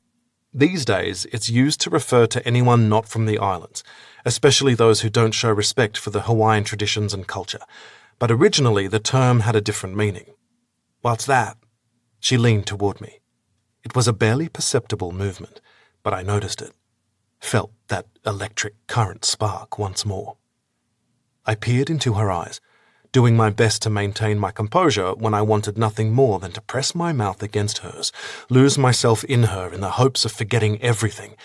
B: "These days, it's used to refer to anyone not from the islands, especially those who don't show respect for the Hawaiian traditions and culture. But originally, the term had a different meaning." "What's that?" She leaned toward me. It was a barely perceptible movement, but I noticed it. Felt that electric current spark once more. I peered into her eyes, doing my best to maintain my composure when I wanted nothing more than to press my mouth against hers, lose myself in her in the hopes of forgetting everything,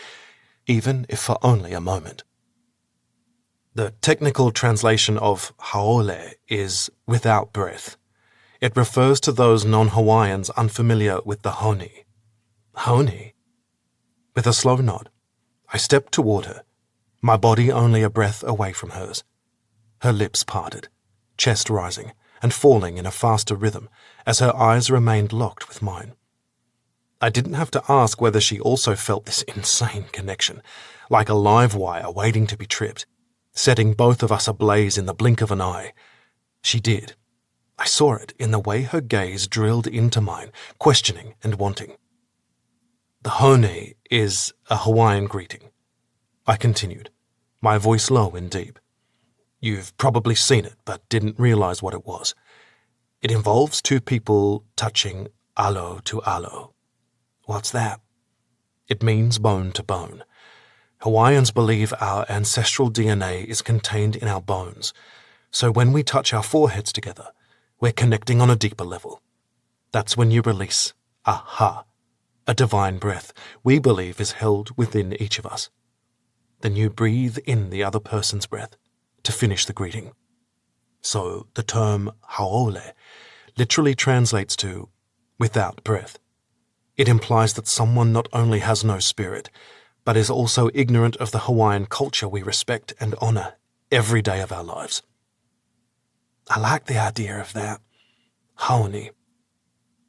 B: even if for only a moment. The technical translation of haole is without breath. It refers to those non-Hawaiians unfamiliar with the honi. Honi? With a slow nod, I stepped toward her, my body only a breath away from hers. Her lips parted, chest rising and falling in a faster rhythm as her eyes remained locked with mine. I didn't have to ask whether she also felt this insane connection, like a live wire waiting to be tripped, setting both of us ablaze in the blink of an eye. She did. I saw it in the way her gaze drilled into mine, questioning and wanting. "The hone is a Hawaiian greeting," I continued, my voice low and deep. "You've probably seen it, but didn't realize what it was. It involves two people touching alo to alo." "What's that?" "It means bone to bone. Hawaiians believe our ancestral DNA is contained in our bones, so when we touch our foreheads together, we're connecting on a deeper level. That's when you release a ha, a divine breath we believe is held within each of us. Then you breathe in the other person's breath to finish the greeting. So the term haole literally translates to without breath. It implies that someone not only has no spirit, but is also ignorant of the Hawaiian culture we respect and honor every day of our lives." "I like the idea of that. Haoni."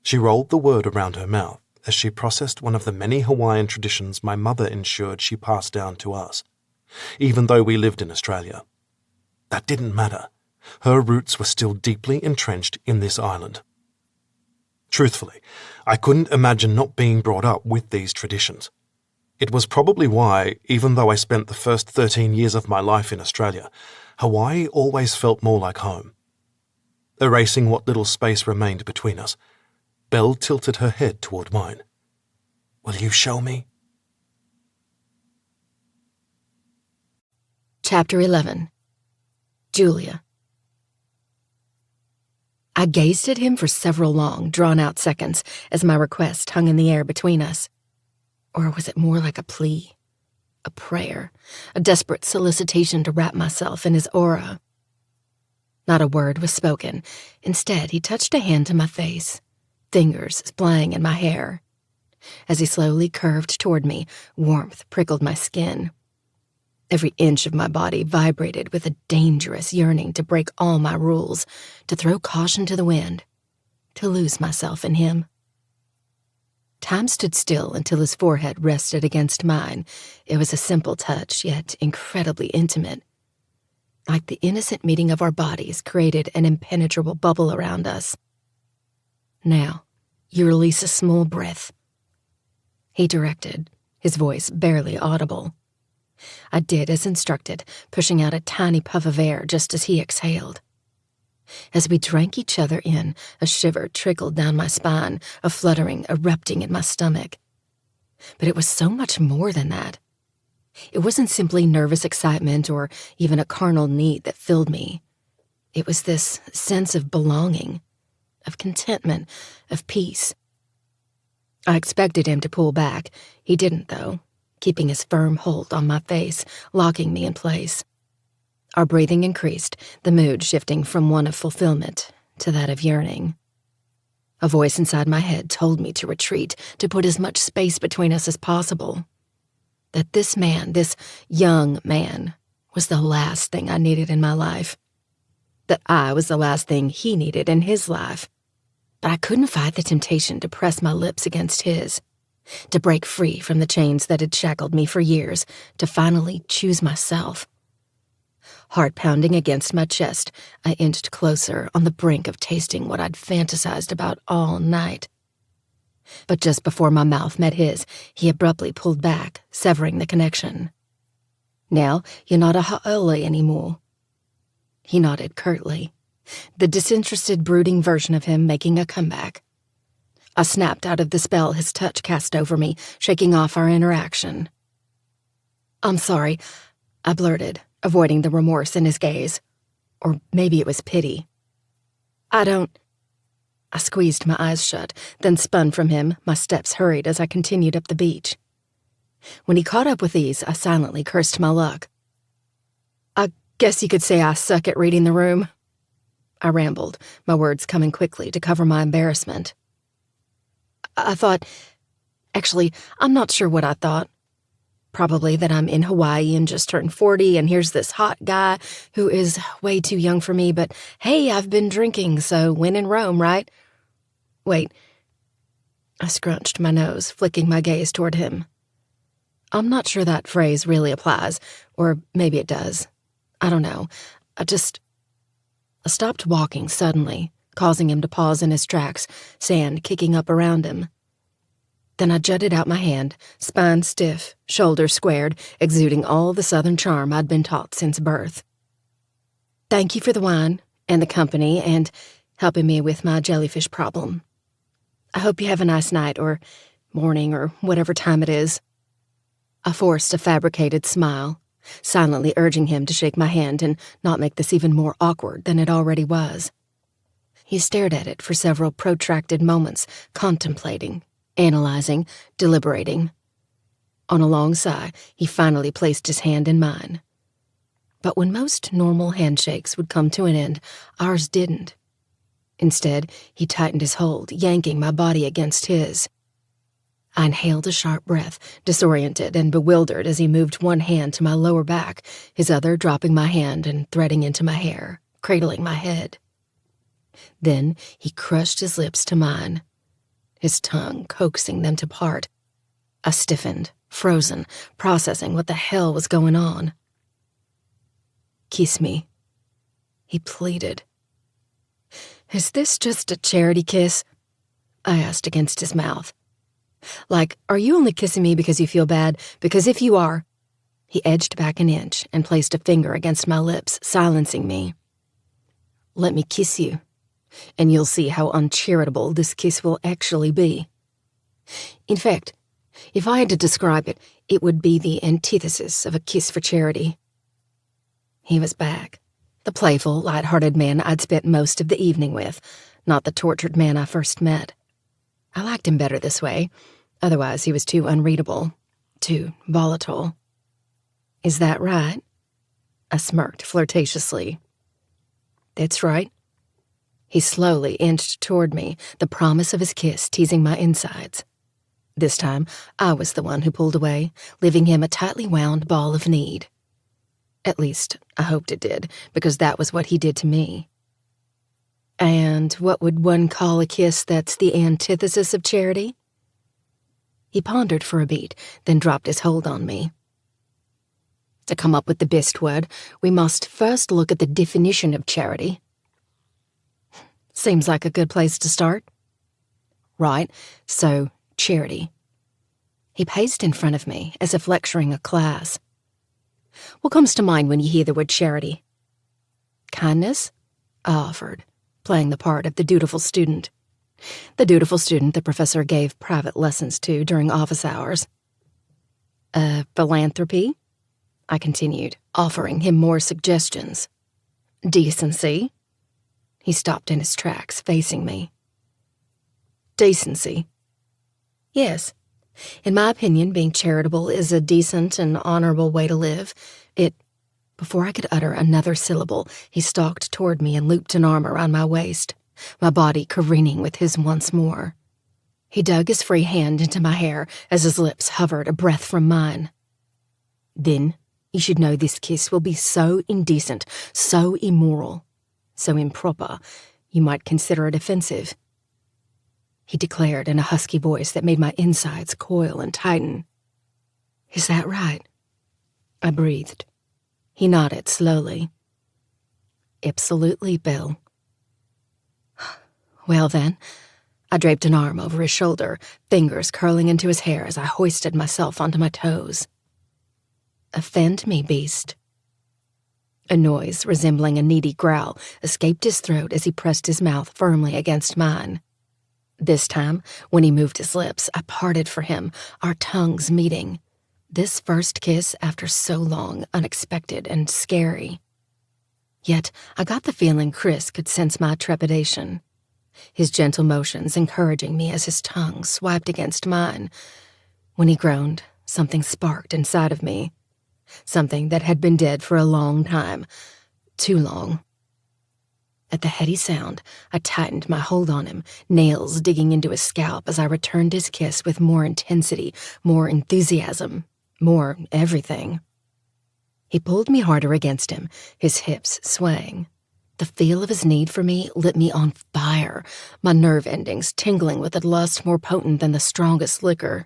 B: She rolled the word around her mouth as she processed one of the many Hawaiian traditions my mother ensured she passed down to us, even though we lived in Australia. That didn't matter. Her roots were still deeply entrenched in this island. Truthfully, I couldn't imagine not being brought up with these traditions. It was probably why, even though I spent the first 13 years of my life in Australia, Hawaii always felt more like home. Erasing what little space remained between us, Belle tilted her head toward mine. "Will you show me?"
A: Chapter 11. Julia. I gazed at him for several long, drawn-out seconds as my request hung in the air between us. Or was it more like a plea? A prayer? A desperate solicitation to wrap myself in his aura? Not a word was spoken. Instead, he touched a hand to my face, fingers splaying in my hair. As he slowly curved toward me, warmth prickled my skin. Every inch of my body vibrated with a dangerous yearning to break all my rules, to throw caution to the wind, to lose myself in him. Time stood still until his forehead rested against mine. It was a simple touch, yet incredibly intimate. Like the innocent meeting of our bodies created an impenetrable bubble around us. Now, you release a small breath, he directed, his voice barely audible. I did as instructed, pushing out a tiny puff of air just as he exhaled. As we drank each other in, a shiver trickled down my spine, a fluttering erupting in my stomach. But it was so much more than that. It wasn't simply nervous excitement or even a carnal need that filled me. It was this sense of belonging, of contentment, of peace. I expected him to pull back. He didn't, though, keeping his firm hold on my face, locking me in place. Our breathing increased, the mood shifting from one of fulfillment to that of yearning. A voice inside my head told me to retreat, to put as much space between us as possible. That this man, this young man, was the last thing I needed in my life. That I was the last thing he needed in his life. But I couldn't fight the temptation to press my lips against his, to break free from the chains that had shackled me for years, to finally choose myself. Heart pounding against my chest, I inched closer on the brink of tasting what I'd fantasized about all night. But just before my mouth met his, he abruptly pulled back, severing the connection. Now, you're not a ha'ole anymore. He nodded curtly, the disinterested, brooding version of him making a comeback. I snapped out of the spell his touch cast over me, shaking off our interaction. I'm sorry, I blurted, avoiding the remorse in his gaze. Or maybe it was pity. I squeezed my eyes shut, then spun from him, my steps hurried as I continued up the beach. When he caught up with these, I silently cursed my luck. I guess you could say I suck at reading the room, I rambled, my words coming quickly to cover my embarrassment. Actually, I'm not sure what I thought. Probably that I'm in Hawaii and just turned 40, and here's this hot guy who is way too young for me, but hey, I've been drinking, so when in Rome, right? Wait. I scrunched my nose, flicking my gaze toward him. I'm not sure that phrase really applies, or maybe it does. I don't know. I stopped walking suddenly, causing him to pause in his tracks, sand kicking up around him. Then I jutted out my hand, spine stiff, shoulders squared, exuding all the southern charm I'd been taught since birth. Thank you for the wine and the company and helping me with my jellyfish problem. I hope you have a nice night or morning or whatever time it is. I forced a fabricated smile, silently urging him to shake my hand and not make this even more awkward than it already was. He stared at it for several protracted moments, contemplating, analyzing, deliberating. On a long sigh, he finally placed his hand in mine. But when most normal handshakes would come to an end, ours didn't. Instead, he tightened his hold, yanking my body against his. I inhaled a sharp breath, disoriented and bewildered as he moved one hand to my lower back, his other dropping my hand and threading into my hair, cradling my head. Then he crushed his lips to mine, his tongue coaxing them to part. I stiffened, frozen, processing what the hell was going on. Kiss me, he pleaded. Is this just a charity kiss? I asked against his mouth. Like, are you only kissing me because you feel bad? Because if you are... He edged back an inch and placed a finger against my lips, silencing me. Let me kiss you, and you'll see how uncharitable this kiss will actually be. In fact, if I had to describe it, it would be the antithesis of a kiss for charity. He was back, the playful, light-hearted man I'd spent most of the evening with, not the tortured man I first met. I liked him better this way, Otherwise, he was too unreadable, too volatile. Is that right? I smirked flirtatiously. That's right. He slowly inched toward me, the promise of his kiss teasing my insides. This time, I was the one who pulled away, leaving him a tightly wound ball of need. At least, I hoped it did, because that was what he did to me. And what would one call a kiss that's the antithesis of charity? He pondered for a beat, then dropped his hold on me. To come up with the best word, we must first look at the definition of charity. Seems like a good place to start. Right, so charity. He paced in front of me, as if lecturing a class. What comes to mind when you hear the word charity? Kindness? I offered, playing the part of the dutiful student. The dutiful student the professor gave private lessons to during office hours. Philanthropy? I continued, offering him more suggestions. Decency? He stopped in his tracks, facing me. Decency? Yes. In my opinion, being charitable is a decent and honorable way to live. Before I could utter another syllable, he stalked toward me and looped an arm around my waist, my body careening with his once more. He dug his free hand into my hair as his lips hovered a breath from mine. Then, you should know this kiss will be so indecent, so immoral, so improper, you might consider it offensive. He declared in a husky voice that made my insides coil and tighten. Is that right? I breathed. He nodded slowly. Absolutely, Bill. Well then, I draped an arm over his shoulder, fingers curling into his hair as I hoisted myself onto my toes. Offend me, beast. A noise resembling a needy growl escaped his throat as he pressed his mouth firmly against mine. This time, when he moved his lips, I parted for him, our tongues meeting. This first kiss after so long, unexpected and scary. Yet, I got the feeling Chris could sense my trepidation. His gentle motions encouraging me as his tongue swiped against mine. When he groaned, something sparked inside of me. Something that had been dead for a long time. Too long. At the heady sound, I tightened my hold on him, nails digging into his scalp as I returned his kiss with more intensity, more enthusiasm, more everything. He pulled me harder against him, his hips swaying. The feel of his need for me lit me on fire, my nerve endings tingling with a lust more potent than the strongest liquor.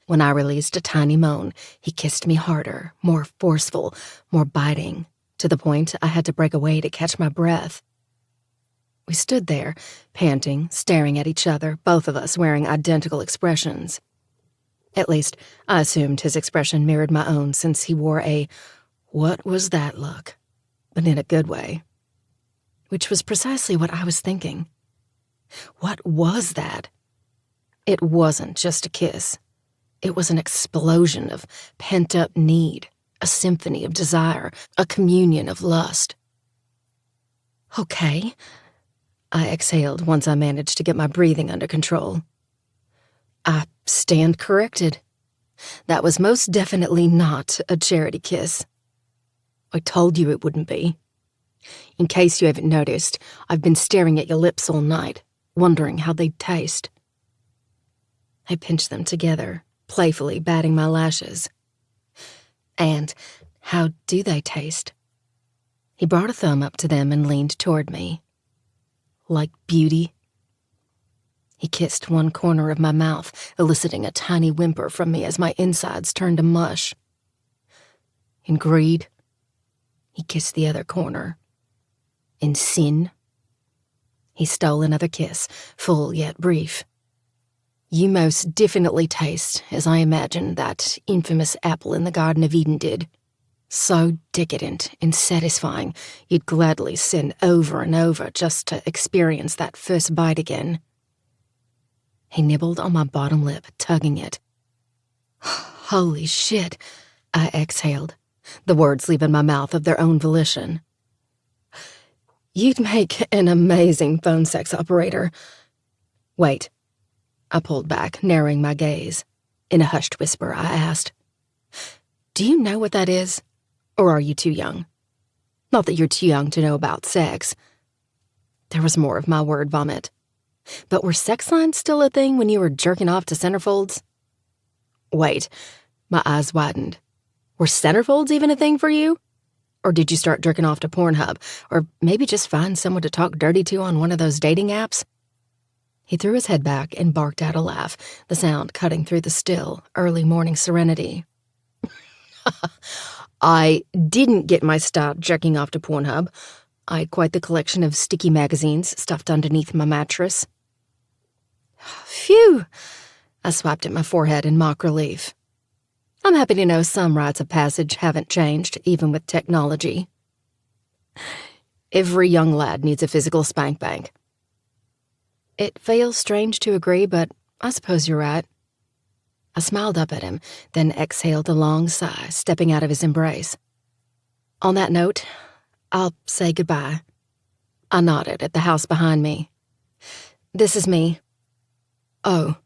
A: When I released a tiny moan, he kissed me harder, more forceful, more biting, to the point I had to break away to catch my breath. We stood there, panting, staring at each other, both of us wearing identical expressions. At least, I assumed his expression mirrored my own since he wore a "what was that" look, but in a good way. Which was precisely what I was thinking. What was that? It wasn't just a kiss. It was an explosion of pent-up need, a symphony of desire, a communion of lust. Okay, I exhaled once I managed to get my breathing under control. I stand corrected. That was most definitely not a charity kiss. I told you it wouldn't be. In case you haven't noticed, I've been staring at your lips all night, wondering how they'd taste. I pinched them together, playfully batting my lashes. And how do they taste? He brought a thumb up to them and leaned toward me. Like beauty. He kissed one corner of my mouth, eliciting a tiny whimper from me as my insides turned to mush. In greed, he kissed the other corner. In sin, he stole another kiss, full yet brief. You most definitely taste, as I imagined that infamous apple in the Garden of Eden did. So decadent and satisfying, you'd gladly sin over and over just to experience that first bite again. He nibbled on my bottom lip, tugging it. Holy shit, I exhaled, the words leaving my mouth of their own volition. You'd make an amazing phone sex operator. Wait, I pulled back, narrowing my gaze. In a hushed whisper, I asked, "Do you know what that is? Or are you too young? Not that you're too young to know about sex." There was more of my word vomit. But were sex lines still a thing when you were jerking off to centerfolds? Wait, my eyes widened. Were centerfolds even a thing for you? Or did you start jerking off to Pornhub? Or maybe just find someone to talk dirty to on one of those dating apps? He threw his head back and barked out a laugh, the sound cutting through the still, early morning serenity. I didn't get my start jerking off to Pornhub. I had quite the collection of sticky magazines stuffed underneath my mattress. Phew! I swiped at my forehead in mock relief. I'm happy to know some rites of passage haven't changed, even with technology. Every young lad needs a physical spank bank. It feels strange to agree, but I suppose you're right. I smiled up at him, then exhaled a long sigh, stepping out of his embrace. On that note, I'll say goodbye. I nodded at the house behind me. This is me. Oh.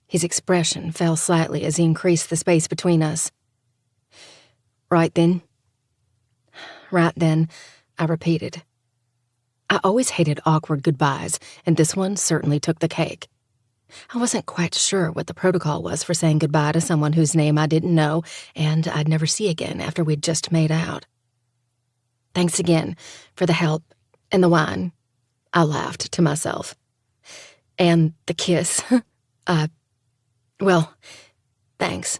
A: His expression fell slightly as he increased the space between us. Right then, I repeated. I always hated awkward goodbyes, and this one certainly took the cake. I wasn't quite sure what the protocol was for saying goodbye to someone whose name I didn't know and I'd never see again after we'd just made out. Thanks again for the help and the wine, I laughed to myself. And the kiss. Well, thanks.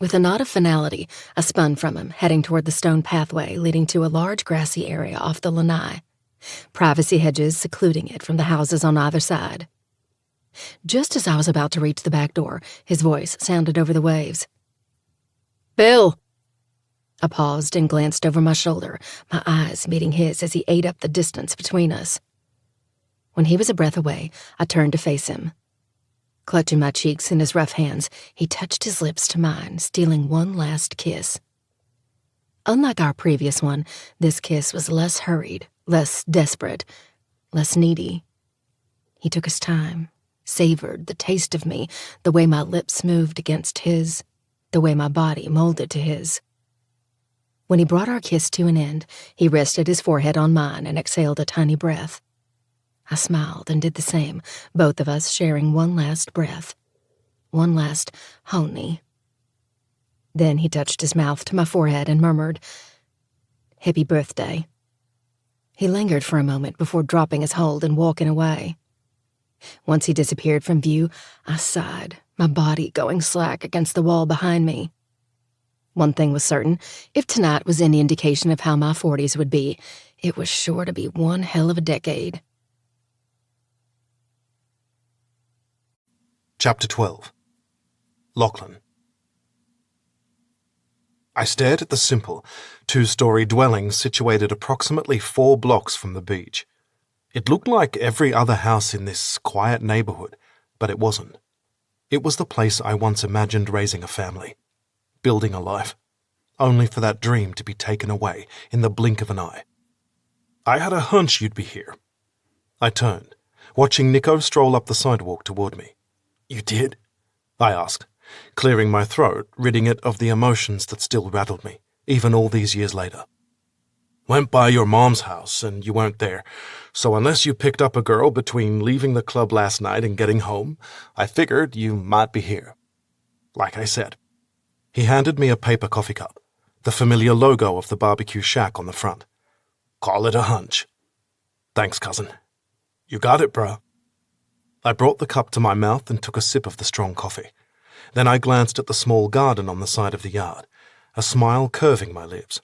A: With a nod of finality, I spun from him, heading toward the stone pathway leading to a large grassy area off the lanai, privacy hedges secluding it from the houses on either side. Just as I was about to reach the back door, his voice sounded over the waves. "Bill!" I paused and glanced over my shoulder, my eyes meeting his as he ate up the distance between us. When he was a breath away, I turned to face him. Clutching my cheeks in his rough hands, he touched his lips to mine, stealing one last kiss. Unlike our previous one, this kiss was less hurried, less desperate, less needy. He took his time, savored the taste of me, the way my lips moved against his, the way my body molded to his. When he brought our kiss to an end, he rested his forehead on mine and exhaled a tiny breath. I smiled and did the same, both of us sharing one last breath. One last honey. Then he touched his mouth to my forehead and murmured, "Happy birthday." He lingered for a moment before dropping his hold and walking away. Once he disappeared from view, I sighed, my body going slack against the wall behind me. One thing was certain, if tonight was any indication of how my 40s would be, it was sure to be one hell of a decade.
B: Chapter 12. Lachlan. I stared at the simple, two-story dwelling situated approximately 4 blocks from the beach. It looked like every other house in this quiet neighborhood, but it wasn't. It was the place I once imagined raising a family, building a life, only for that dream to be taken away in the blink of an eye. I had a hunch you'd be here. I turned, watching Nico stroll up the sidewalk toward me. "You did?" I asked, clearing my throat, ridding it of the emotions that still rattled me, even all these years later. "Went by your mom's house, and you weren't there, so unless you picked up a girl between leaving the club last night and getting home, I figured you might be here. Like I said." He handed me a paper coffee cup, the familiar logo of the barbecue shack on the front. "Call it a hunch." "Thanks, cousin. You got it, bruh." I brought the cup to my mouth and took a sip of the strong coffee. Then I glanced at the small garden on the side of the yard, a smile curving my lips.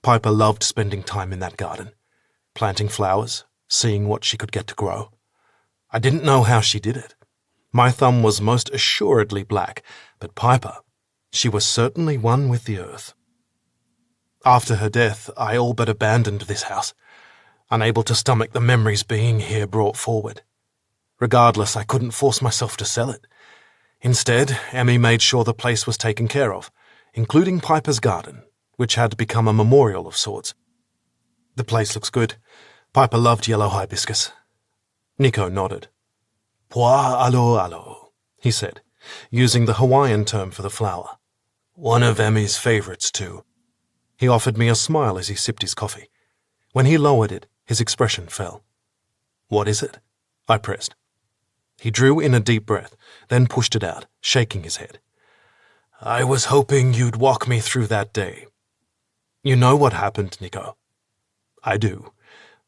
B: Piper loved spending time in that garden, planting flowers, seeing what she could get to grow. I didn't know how she did it. My thumb was most assuredly black, but Piper, she was certainly one with the earth. After her death, I all but abandoned this house, unable to stomach the memories being here brought forward. Regardless, I couldn't force myself to sell it. Instead, Emmy made sure the place was taken care of, including Piper's garden, which had become a memorial of sorts. "The place looks good. Piper loved yellow hibiscus." Nico nodded. Pua alo alo, he said, using the Hawaiian term for the flower. One of Emmy's favorites, too. He offered me a smile as he sipped his coffee. When he lowered it, his expression fell. What is it? I pressed. He drew in a deep breath, then pushed it out, shaking his head. I was hoping you'd walk me through that day. You know what happened, Nico? I do.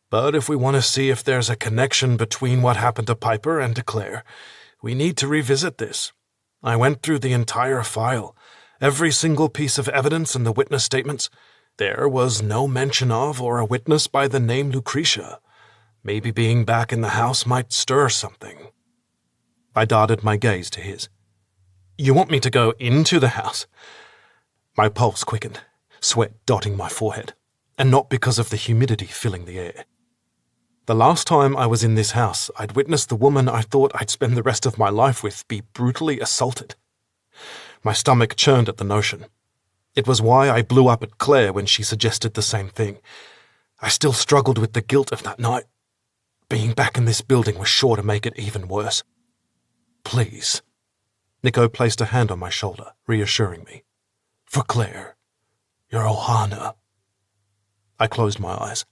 B: But if we want to see if there's a connection between what happened to Piper and to Claire, we need to revisit this. I went through the entire file, every single piece of evidence and the witness statements. There was no mention of or a witness by the name Lucretia. Maybe being back in the house might stir something. I darted my gaze to his. You want me to go into the house? My pulse quickened, sweat dotting my forehead, and not because of the humidity filling the air. The last time I was in this house, I'd witnessed the woman I thought I'd spend the rest of my life with be brutally assaulted. My stomach churned at the notion. It was why I blew up at Claire when she suggested the same thing. I still struggled with the guilt of that night. Being back in this building was sure to make it even worse. Please. Nico placed a hand on my shoulder, reassuring me. For Claire. Your Ohana. I closed my eyes,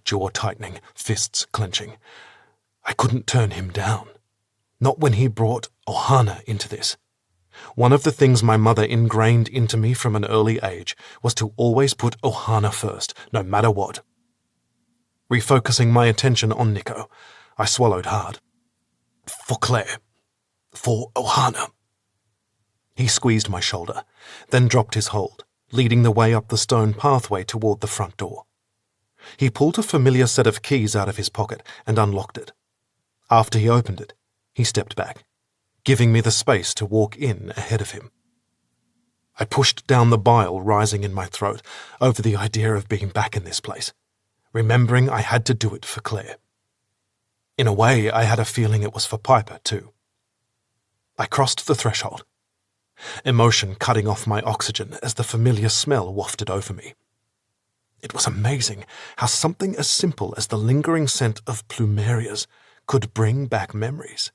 B: jaw tightening, fists clenching. I couldn't turn him down. Not when he brought Ohana into this. One of the things my mother ingrained into me from an early age was to always put Ohana first, no matter what. Refocusing my attention on Nico, I swallowed hard. For Claire. For Ohana. He squeezed my shoulder, then dropped his hold, leading the way up the stone pathway toward the front door. He pulled a familiar set of keys out of his pocket and unlocked it. After he opened it, he stepped back, giving me the space to walk in ahead of him. I pushed down the bile rising in my throat over the idea of being back in this place, remembering I had to do it for Claire. In a way, I had a feeling it was for Piper, too. I crossed the threshold, emotion cutting off my oxygen as the familiar smell wafted over me. It was amazing how something as simple as the lingering scent of plumerias could bring back memories.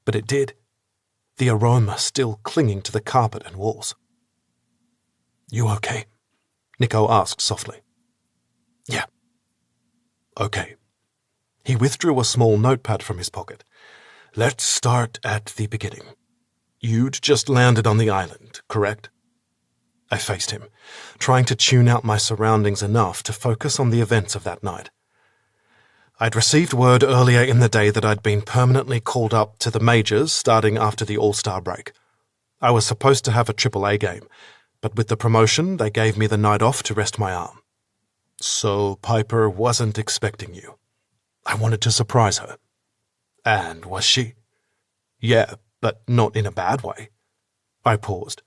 B: But it did, the aroma still clinging to the carpet and walls. You okay? Nico asked softly. Yeah. Okay. He withdrew a small notepad from his pocket. Let's start at the beginning. You'd just landed on the island, correct? I faced him, trying to tune out my surroundings enough to focus on the events of that night. I'd received word earlier in the day that I'd been permanently called up to the majors starting after the All-Star break. I was supposed to have a AAA game, but with the promotion, they gave me the night off to rest my arm. So Piper wasn't expecting you. I wanted to surprise her. And was she? Yeah, but not in a bad way. I paused,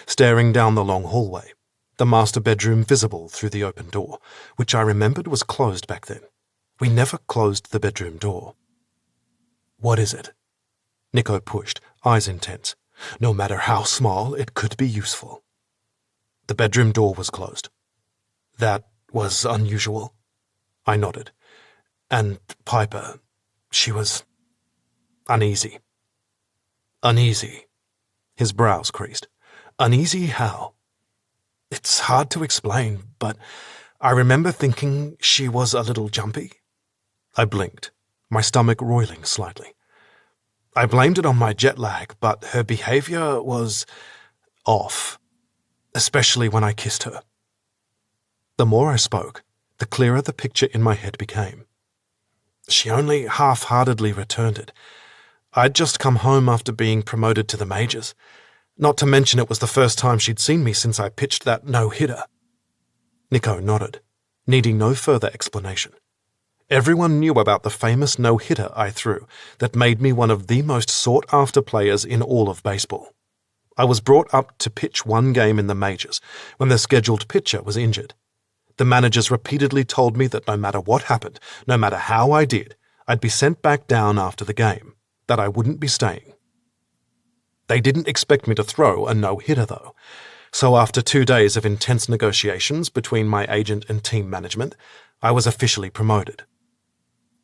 B: staring down the long hallway, the master bedroom visible through the open door, which I remembered was closed back then. We never closed the bedroom door. What is it? Nico pushed, eyes intense. No matter how small, it could be useful. The bedroom door was closed. That was unusual. I nodded. And Piper, she was uneasy. Uneasy. His brows creased. Uneasy how? It's hard to explain, but I remember thinking she was a little jumpy. I blinked, my stomach roiling slightly. I blamed it on my jet lag, but her behavior was off, especially when I kissed her. The more I spoke, the clearer the picture in my head became. She only half-heartedly returned it. I'd just come home after being promoted to the majors. Not to mention it was the first time she'd seen me since I pitched that no-hitter. Nico nodded, needing no further explanation. Everyone knew about the famous no-hitter I threw that made me one of the most sought-after players in all of baseball. I was brought up to pitch one game in the majors when the scheduled pitcher was injured. The managers repeatedly told me that no matter what happened, no matter how I did, I'd be sent back down after the game, that I wouldn't be staying. They didn't expect me to throw a no-hitter, though, so after 2 days of intense negotiations between my agent and team management, I was officially promoted.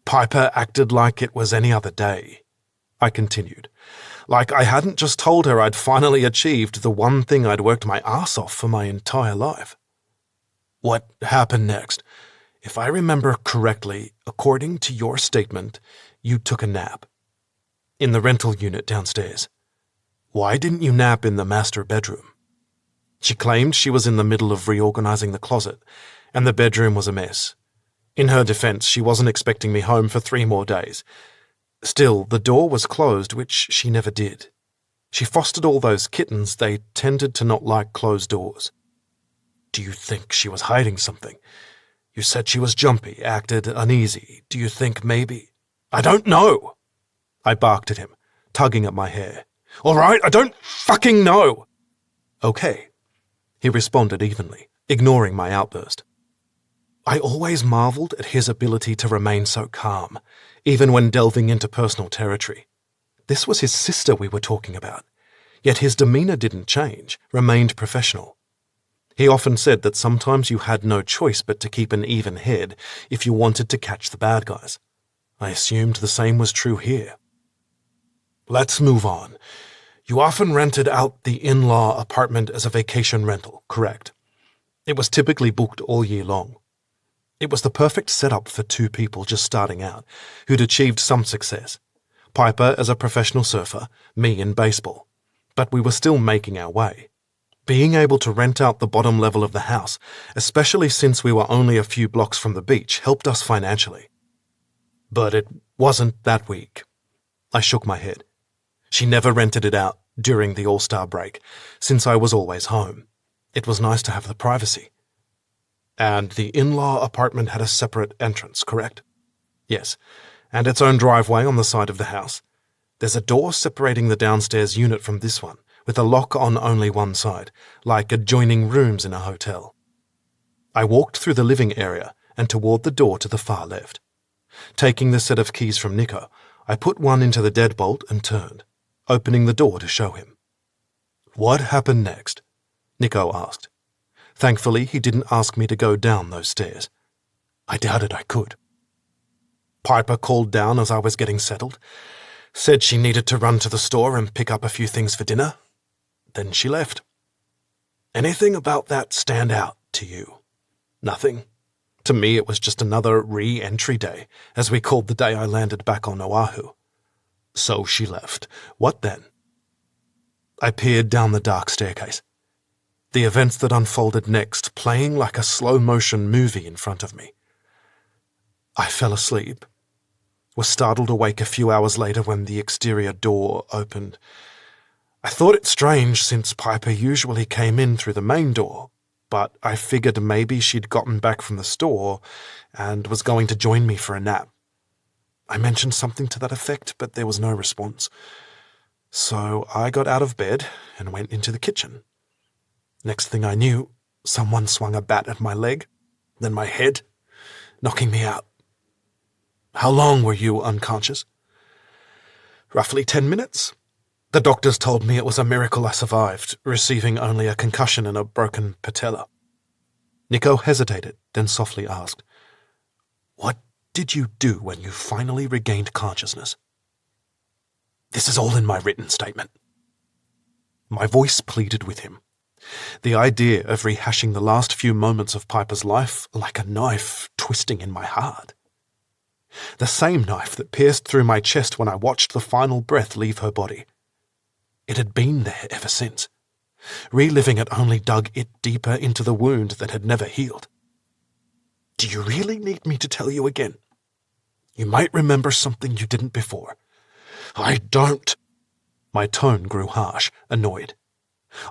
B: Piper acted like it was any other day. I continued, like I hadn't just told her I'd finally achieved the one thing I'd worked my ass off for my entire life. What happened next? If I remember correctly, according to your statement, you took a nap. In the rental unit downstairs. Why didn't you nap in the master bedroom? She claimed she was in the middle of reorganizing the closet, and the bedroom was a mess. In her defense, she wasn't expecting me home for 3 more days. Still, the door was closed, which she never did. She fostered all those kittens. They tended to not like closed doors. Do you think she was hiding something? You said she was jumpy, acted uneasy. Do you think maybe... I don't know! I barked at him, tugging at my hair. All right, I don't fucking know! Okay, he responded evenly, ignoring my outburst. I always marveled at his ability to remain so calm, even when delving into personal territory. This was his sister we were talking about, yet his demeanor didn't change, remained professional. He often said that sometimes you had no choice but to keep an even head if you wanted to catch the bad guys. I assumed the same was true here. Let's move on. You often rented out the in-law apartment as a vacation rental, correct? It was typically booked all year long. It was the perfect setup for 2 people just starting out, who'd achieved some success. Piper as a professional surfer, me in baseball. But we were still making our way. Being able to rent out the bottom level of the house, especially since we were only a few blocks from the beach, helped us financially. But it wasn't that week. I shook my head. She never rented it out during the All-Star break, since I was always home. It was nice to have the privacy. And the in-law apartment had a separate entrance, correct? Yes, and its own driveway on the side of the house. There's a door separating the downstairs unit from this one, with a lock on only one side, like adjoining rooms in a hotel. I walked through the living area and toward the door to the far left. Taking the set of keys from Nico, I put one into the deadbolt and turned, opening the door to show him. What happened next? Nico asked. Thankfully, he didn't ask me to go down those stairs. I doubted I could. Piper called down as I was getting settled, said she needed to run to the store and pick up a few things for dinner. Then she left. Anything about that stand out to you? Nothing. To me, it was just another re-entry day, as we called the day I landed back on Oahu. So she left. What then? I peered down the dark staircase. The events that unfolded next playing like a slow-motion movie in front of me. I fell asleep, was startled awake a few hours later when the exterior door opened. I thought it strange since Piper usually came in through the main door, but I figured maybe she'd gotten back from the store and was going to join me for a nap. I mentioned something to that effect, but there was no response. So I got out of bed and went into the kitchen. Next thing I knew, someone swung a bat at my leg, then my head, knocking me out. How long were you unconscious? Roughly 10 minutes. The doctors told me it was a miracle I survived, receiving only a concussion and a broken patella. Nico hesitated, then softly asked, What did you do when you finally regained consciousness? This is all in my written statement. My voice pleaded with him. The idea of rehashing the last few moments of Piper's life like a knife twisting in my heart. The same knife that pierced through my chest when I watched the final breath leave her body. It had been there ever since. Reliving it only dug it deeper into the wound that had never healed. Do you really need me to tell you again? You might remember something you didn't before. I don't. My tone grew harsh, annoyed.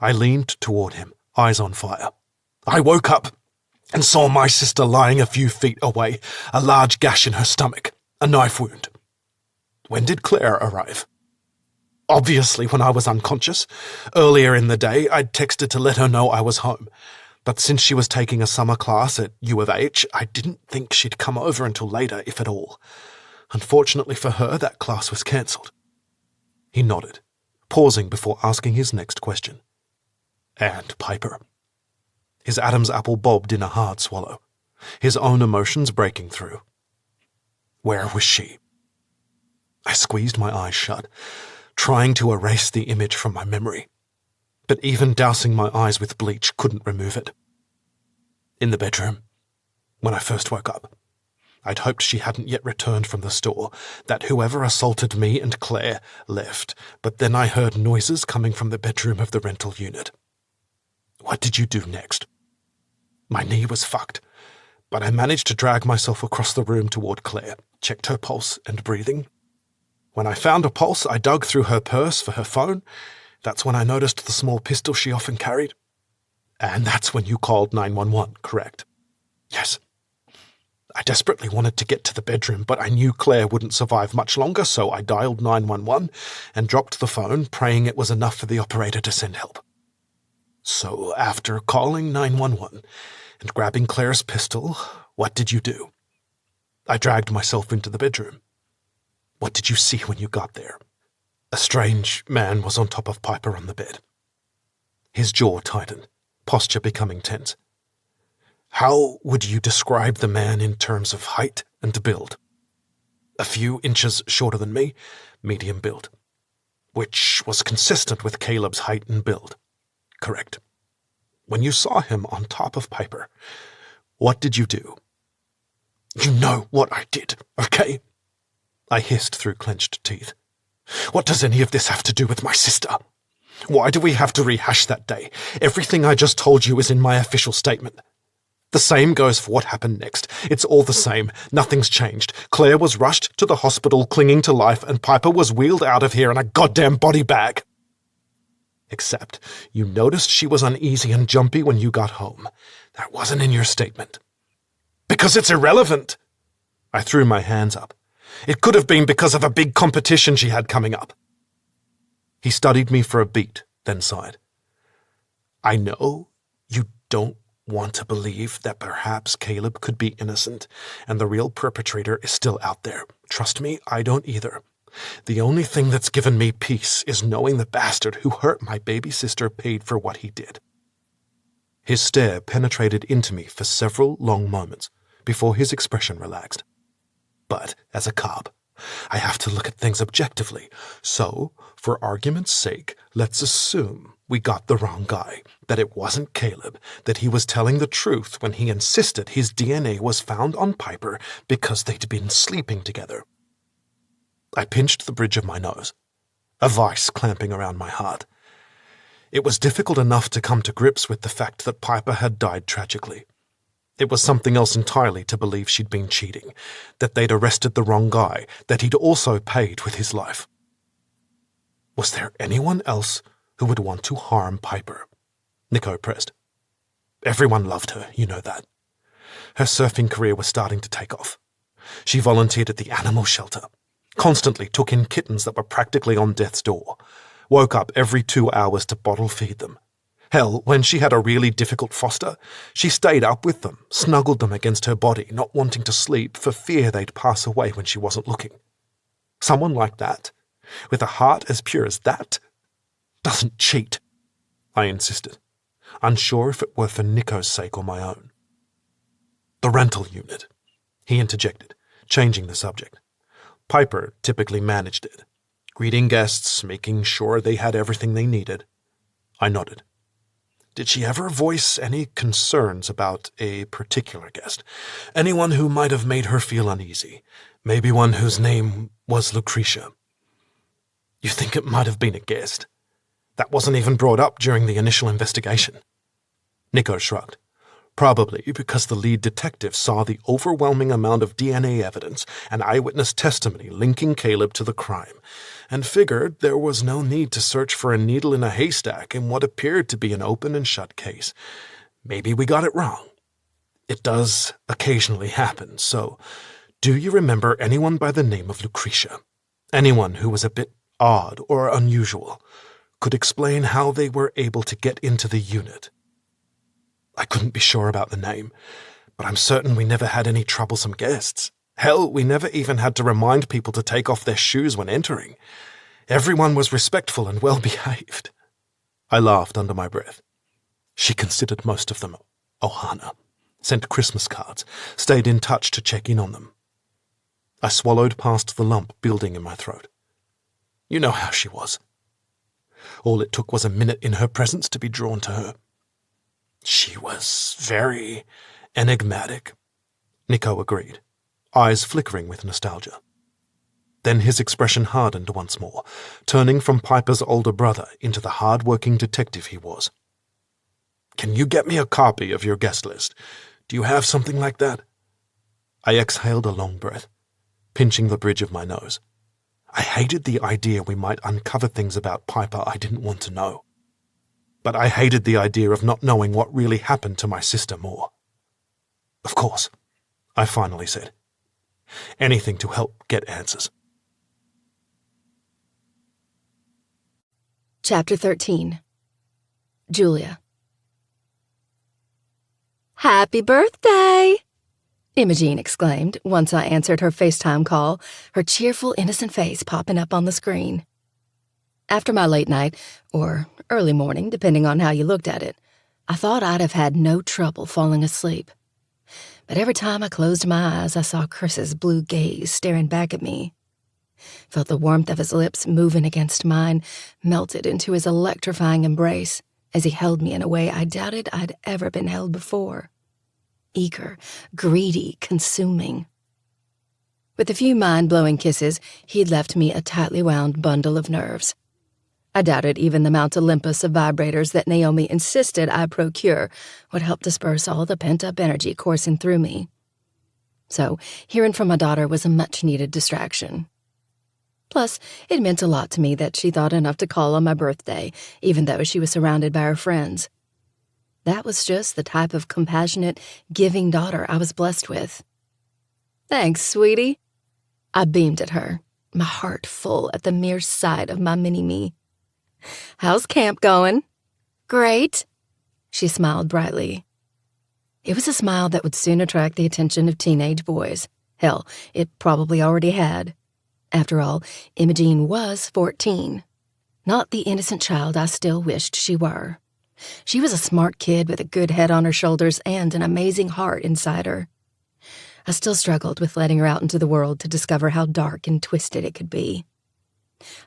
B: I leaned toward him, eyes on fire. I woke up and saw my sister lying a few feet away, a large gash in her stomach, a knife wound. When did Claire arrive? Obviously when I was unconscious. Earlier in the day, I'd texted to let her know I was home. But since she was taking a summer class at U of H, I didn't think she'd come over until later, if at all. Unfortunately for her, that class was cancelled. He nodded, pausing before asking his next question. And Piper. His Adam's apple bobbed in a hard swallow, his own emotions breaking through. Where was she? I squeezed my eyes shut, trying to erase the image from my memory. But even dousing my eyes with bleach couldn't remove it. In the bedroom, when I first woke up, I'd hoped she hadn't yet returned from the store, that whoever assaulted me and Claire left, but then I heard noises coming from the bedroom of the rental unit. What did you do next? My knee was fucked, but I managed to drag myself across the room toward Claire, checked her pulse and breathing. When I found a pulse, I dug through her purse for her phone. That's when I noticed the small pistol she often carried. And that's when you called 911, correct? Yes. I desperately wanted to get to the bedroom, but I knew Claire wouldn't survive much longer, so I dialed 911 and dropped the phone, praying it was enough for the operator to send help. So after calling 911 and grabbing Claire's pistol, what did you do? I dragged myself into the bedroom. What did you see when you got there? A strange man was on top of Piper on the bed. His jaw tightened, posture becoming tense. How would you describe the man in terms of height and build? A few inches shorter than me, medium build, which was consistent with Caleb's height and build. Correct. When you saw him on top of Piper, what did you do? You know what I did, okay? I hissed through clenched teeth. What does any of this have to do with my sister? Why do we have to rehash that day? Everything I just told you is in my official statement. The same goes for what happened next. It's all the same. Nothing's changed. Claire was rushed to the hospital clinging to life, and Piper was wheeled out of here in a goddamn body bag. Except you noticed she was uneasy and jumpy when you got home. That wasn't in your statement. Because it's irrelevant. I threw my hands up. It could have been because of a big competition she had coming up. He studied me for a beat, then sighed. I know you don't want to believe that perhaps Caleb could be innocent and the real perpetrator is still out there. Trust me, I don't either. The only thing that's given me peace is knowing the bastard who hurt my baby sister paid for what he did. His stare penetrated into me for several long moments before his expression relaxed. But as a cop, I have to look at things objectively. So, for argument's sake, let's assume we got the wrong guy, that it wasn't Caleb, that he was telling the truth when he insisted his DNA was found on Piper because they'd been sleeping together. I pinched the bridge of my nose, a vice clamping around my heart. It was difficult enough to come to grips with the fact that Piper had died tragically. It was something else entirely to believe she'd been cheating, that they'd arrested the wrong guy, that he'd also paid with his life. Was there anyone else who would want to harm Piper? Nico pressed. Everyone loved her, you know that. Her surfing career was starting to take off. She volunteered at the animal shelter, constantly took in kittens that were practically on death's door, woke up every 2 hours to bottle feed them. Hell, when she had a really difficult foster, she stayed up with them, snuggled them against her body, not wanting to sleep for fear they'd pass away when she wasn't looking. Someone like that, with a heart as pure as that, doesn't cheat, I insisted, unsure if it were for Nico's sake or my own. The rental unit, he interjected, changing the subject. Piper typically managed it, greeting guests, making sure they had everything they needed. I nodded. Did she ever voice any concerns about a particular guest? Anyone who might have made her feel uneasy? Maybe one whose name was Lucretia? You think it might have been a guest? That wasn't even brought up during the initial investigation. Nico shrugged. Probably because the lead detective saw the overwhelming amount of DNA evidence and eyewitness testimony linking Caleb to the crime, and figured there was no need to search for a needle in a haystack in what appeared to be an open and shut case. Maybe we got it wrong. It does occasionally happen, so do you remember anyone by the name of Lucretia? Anyone who was a bit odd or unusual? Could explain how they were able to get into the unit? I couldn't be sure about the name, but I'm certain we never had any troublesome guests. Hell, we never even had to remind people to take off their shoes when entering. Everyone was respectful and well-behaved. I laughed under my breath. She considered most of them Ohana, sent Christmas cards, stayed in touch to check in on them. I swallowed past the lump building in my throat. You know how she was. All it took was a minute in her presence to be drawn to her. She was very enigmatic, Nico agreed, eyes flickering with nostalgia. Then his expression hardened once more, turning from Piper's older brother into the hard-working detective he was. Can you get me a copy of your guest list? Do you have something like that? I exhaled a long breath, pinching the bridge of my nose. I hated the idea we might uncover things about Piper I didn't want to know. But I hated the idea of not knowing what really happened to my sister more. Of course, I finally said. Anything to help get answers.
A: Chapter 13. Julia. "Happy birthday!" Imogene exclaimed once I answered her FaceTime call, her cheerful, innocent face popping up on the screen. After my late night, or early morning, depending on how you looked at it, I thought I'd have had no trouble falling asleep. But every time I closed my eyes, I saw Chris's blue gaze staring back at me. Felt the warmth of his lips moving against mine, melted into his electrifying embrace as he held me in a way I doubted I'd ever been held before. Eager, greedy, consuming. With a few mind-blowing kisses, he'd left me a tightly wound bundle of nerves. I doubted even the Mount Olympus of vibrators that Naomi insisted I procure would help disperse all the pent-up energy coursing through me. So, hearing from my daughter was a much-needed distraction. Plus, it meant a lot to me that she thought enough to call on my birthday, even though she was surrounded by her friends. That was just the type of compassionate, giving daughter I was blessed with. "Thanks, sweetie." I beamed at her, my heart full at the mere sight of my mini-me. "How's camp going?" "Great." She smiled brightly. It was a smile that would soon attract the attention of teenage boys. Hell, it probably already had. After all, Imogene was 14. Not the innocent child I still wished she were. She was a smart kid with a good head on her shoulders and an amazing heart inside her. I still struggled with letting her out into the world to discover how dark and twisted it could be.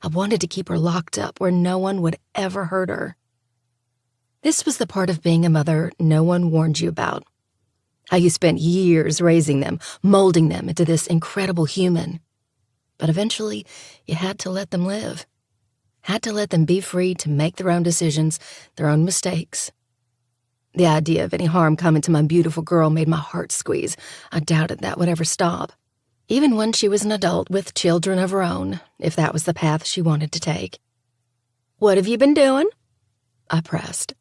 A: I wanted to keep her locked up where no one would ever hurt her. This was the part of being a mother no one warned you about. How you spent years raising them, molding them into this incredible human. But eventually, you had to let them live. Had to let them be free to make their own decisions, their own mistakes. The idea of any harm coming to my beautiful girl made my heart squeeze. I doubted that would ever stop. Even when she was an adult with children of her own, if that was the path she wanted to take. "What have you been doing?" I pressed.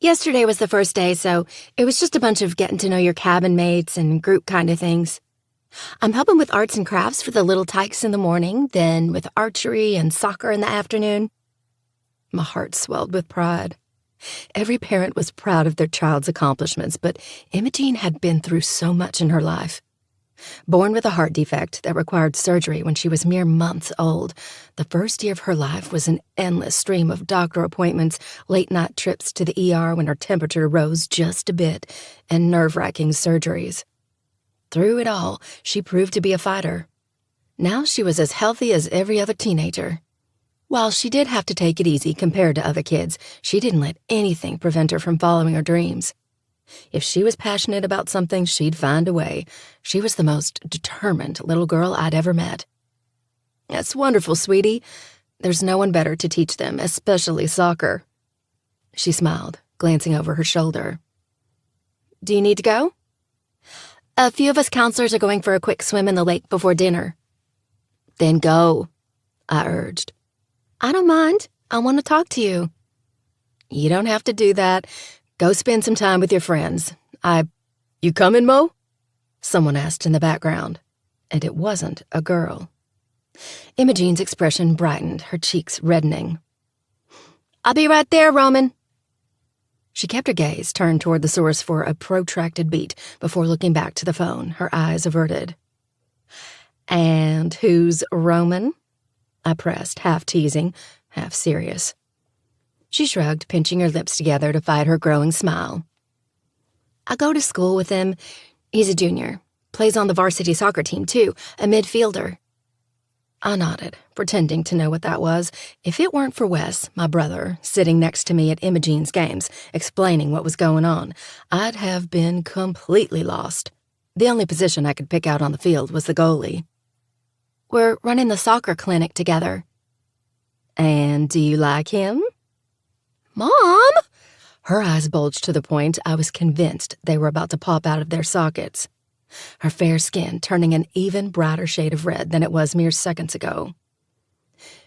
A: "Yesterday was the first day, so it was just a bunch of getting to know your cabin mates and group kind of things. I'm helping with arts and crafts for the little tykes in the morning, then with archery and soccer in the afternoon." My heart swelled with pride. Every parent was proud of their child's accomplishments, but Imogene had been through so much in her life. Born with a heart defect that required surgery when she was mere months old, the first year of her life was an endless stream of doctor appointments, late-night trips to the ER when her temperature rose just a bit, and nerve-wracking surgeries. Through it all, she proved to be a fighter. Now she was as healthy as every other teenager. While she did have to take it easy compared to other kids, she didn't let anything prevent her from following her dreams. If she was passionate about something, she'd find a way. She was the most determined little girl I'd ever met. "That's wonderful, sweetie. There's no one better to teach them, especially soccer." She smiled, glancing over her shoulder. "Do you need to go?" "A few of us counselors are going for a quick swim in the lake before dinner." "Then go," I urged. "I don't mind. I want to talk to you." "You don't have to do that. Go spend some time with your friends. You coming, Mo?" Someone asked in the background, and it wasn't a girl. Imogene's expression brightened, her cheeks reddening. "I'll be right there, Roman." She kept her gaze turned toward the source for a protracted beat before looking back to the phone, her eyes averted. "And who's Roman?" I pressed, half teasing, half serious. She shrugged, pinching her lips together to fight her growing smile. "I go to school with him. He's a junior. Plays on the varsity soccer team, too, a midfielder. I nodded, pretending to know what that was. If it weren't for Wes, my brother, sitting next to me at Imogene's games, explaining what was going on, I'd have been completely lost. The only position I could pick out on the field was the goalie. We're running the soccer clinic together. And do you like him? Mom! Her eyes bulged to the point I was convinced they were about to pop out of their sockets, her fair skin turning an even brighter shade of red than it was mere seconds ago.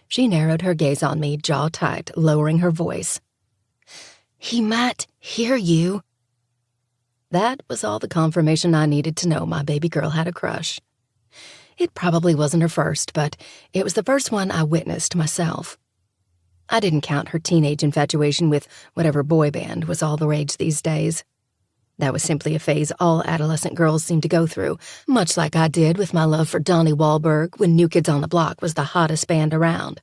A: She narrowed her gaze on me, jaw tight, lowering her voice. He might hear you. That was all the confirmation I needed to know my baby girl had a crush. It probably wasn't her first, but it was the first one I witnessed myself. I didn't count her teenage infatuation with whatever boy band was all the rage these days. That was simply a phase all adolescent girls seem to go through, much like I did with my love for Donnie Wahlberg when New Kids on the Block was the hottest band around.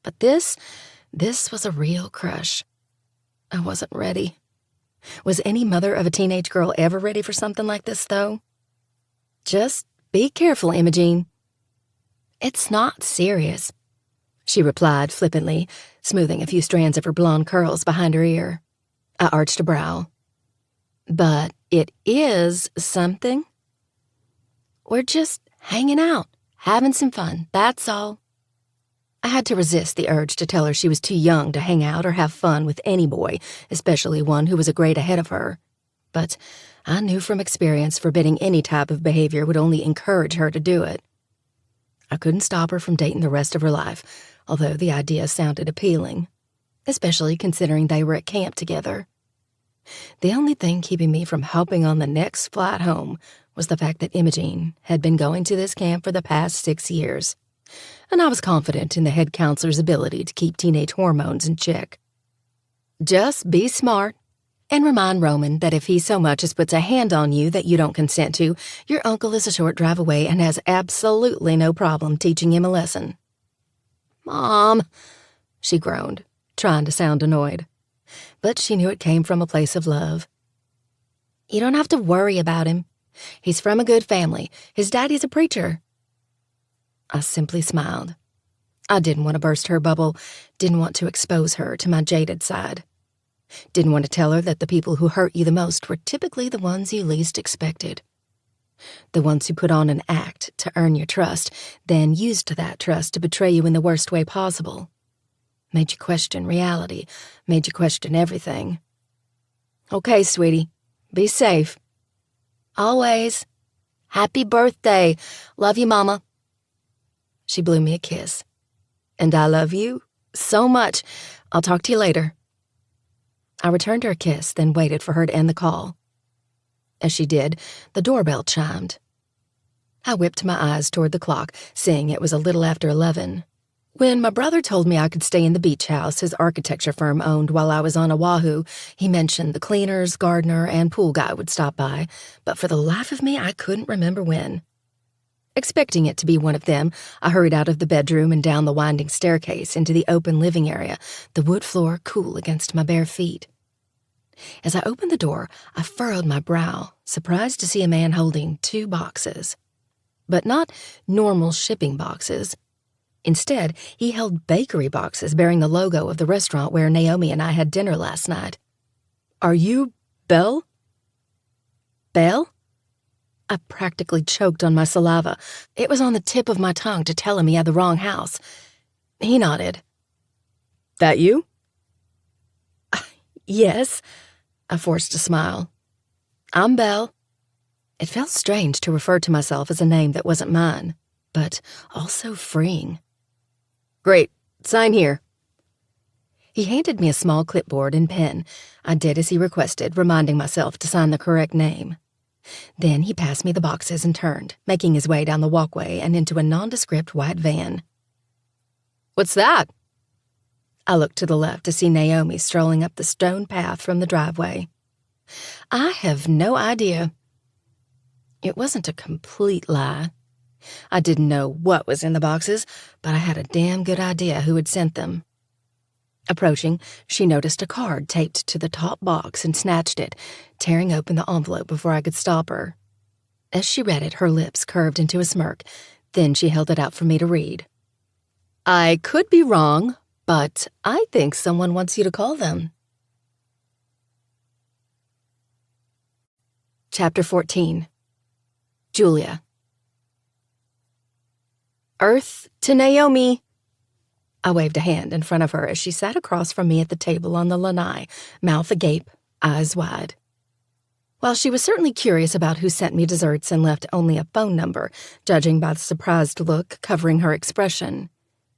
A: But this was a real crush. I wasn't ready. Was any mother of a teenage girl ever ready for something like this, though? Just be careful, Imogene. It's not serious, she replied flippantly, smoothing a few strands of her blonde curls behind her ear. I arched a brow. But it is something. We're just hanging out, having some fun, that's all. I had to resist the urge to tell her she was too young to hang out or have fun with any boy, especially one who was a grade ahead of her. But I knew from experience forbidding any type of behavior would only encourage her to do it. I couldn't stop her from dating the rest of her life, although the idea sounded appealing, especially considering they were at camp together. The only thing keeping me from hopping on the next flight home was the fact that Imogene had been going to this camp for the past 6 years, and I was confident in the head counselor's ability to keep teenage hormones in check. Just be smart, and remind Roman that if he so much as puts a hand on you that you don't consent to, your uncle is a short drive away and has absolutely no problem teaching him a lesson. Mom, she groaned, trying to sound annoyed. But she knew it came from a place of love. You don't have to worry about him. He's from a good family. His daddy's a preacher. I simply smiled. I didn't want to burst her bubble, didn't want to expose her to my jaded side. Didn't want to tell her that the people who hurt you the most were typically the ones you least expected. The ones who put on an act to earn your trust, then used that trust to betray you in the worst way possible. Made you question reality, made you question everything. Okay, sweetie, be safe. Always. Happy birthday. Love you, Mama. She blew me a kiss. And I love you so much. I'll talk to you later. I returned her a kiss, then waited for her to end the call. As she did, the doorbell chimed. I whipped my eyes toward the clock, seeing it was a little after 11. When my brother told me I could stay in the beach house his architecture firm owned while I was on Oahu, he mentioned the cleaners, gardener, and pool guy would stop by, but for the life of me, I couldn't remember when. Expecting it to be one of them, I hurried out of the bedroom and down the winding staircase into the open living area, the wood floor cool against my bare feet. As I opened the door, I furrowed my brow, surprised to see a man holding 2 boxes. But not normal shipping boxes. Instead, he held bakery boxes bearing the logo of the restaurant where Naomi and I had dinner last night. Are you Belle? Belle? I practically choked on my saliva. It was on the tip of my tongue to tell him he had the wrong house. He nodded. That you? Yes. I forced a smile. I'm Belle. It felt strange to refer to myself as a name that wasn't mine, but also freeing. Great. Sign here. He handed me a small clipboard and pen. I did as he requested, reminding myself to sign the correct name. Then he passed me the boxes and turned, making his way down the walkway and into a nondescript white van. What's that? I looked to the left to see Naomi strolling up the stone path from the driveway. I have no idea. It wasn't a complete lie. I didn't know what was in the boxes, but I had a damn good idea who had sent them. Approaching, she noticed a card taped to the top box and snatched it, tearing open the envelope before I could stop her. As she read it, her lips curved into a smirk. Then she held it out for me to read. I could be wrong, but I think someone wants you to call them. Chapter 14. Julia. Earth to Naomi. I waved a hand in front of her as she sat across from me at the table on the lanai, mouth agape, eyes wide. While she was certainly curious about who sent me desserts and left only a phone number, judging by the surprised look covering her expression,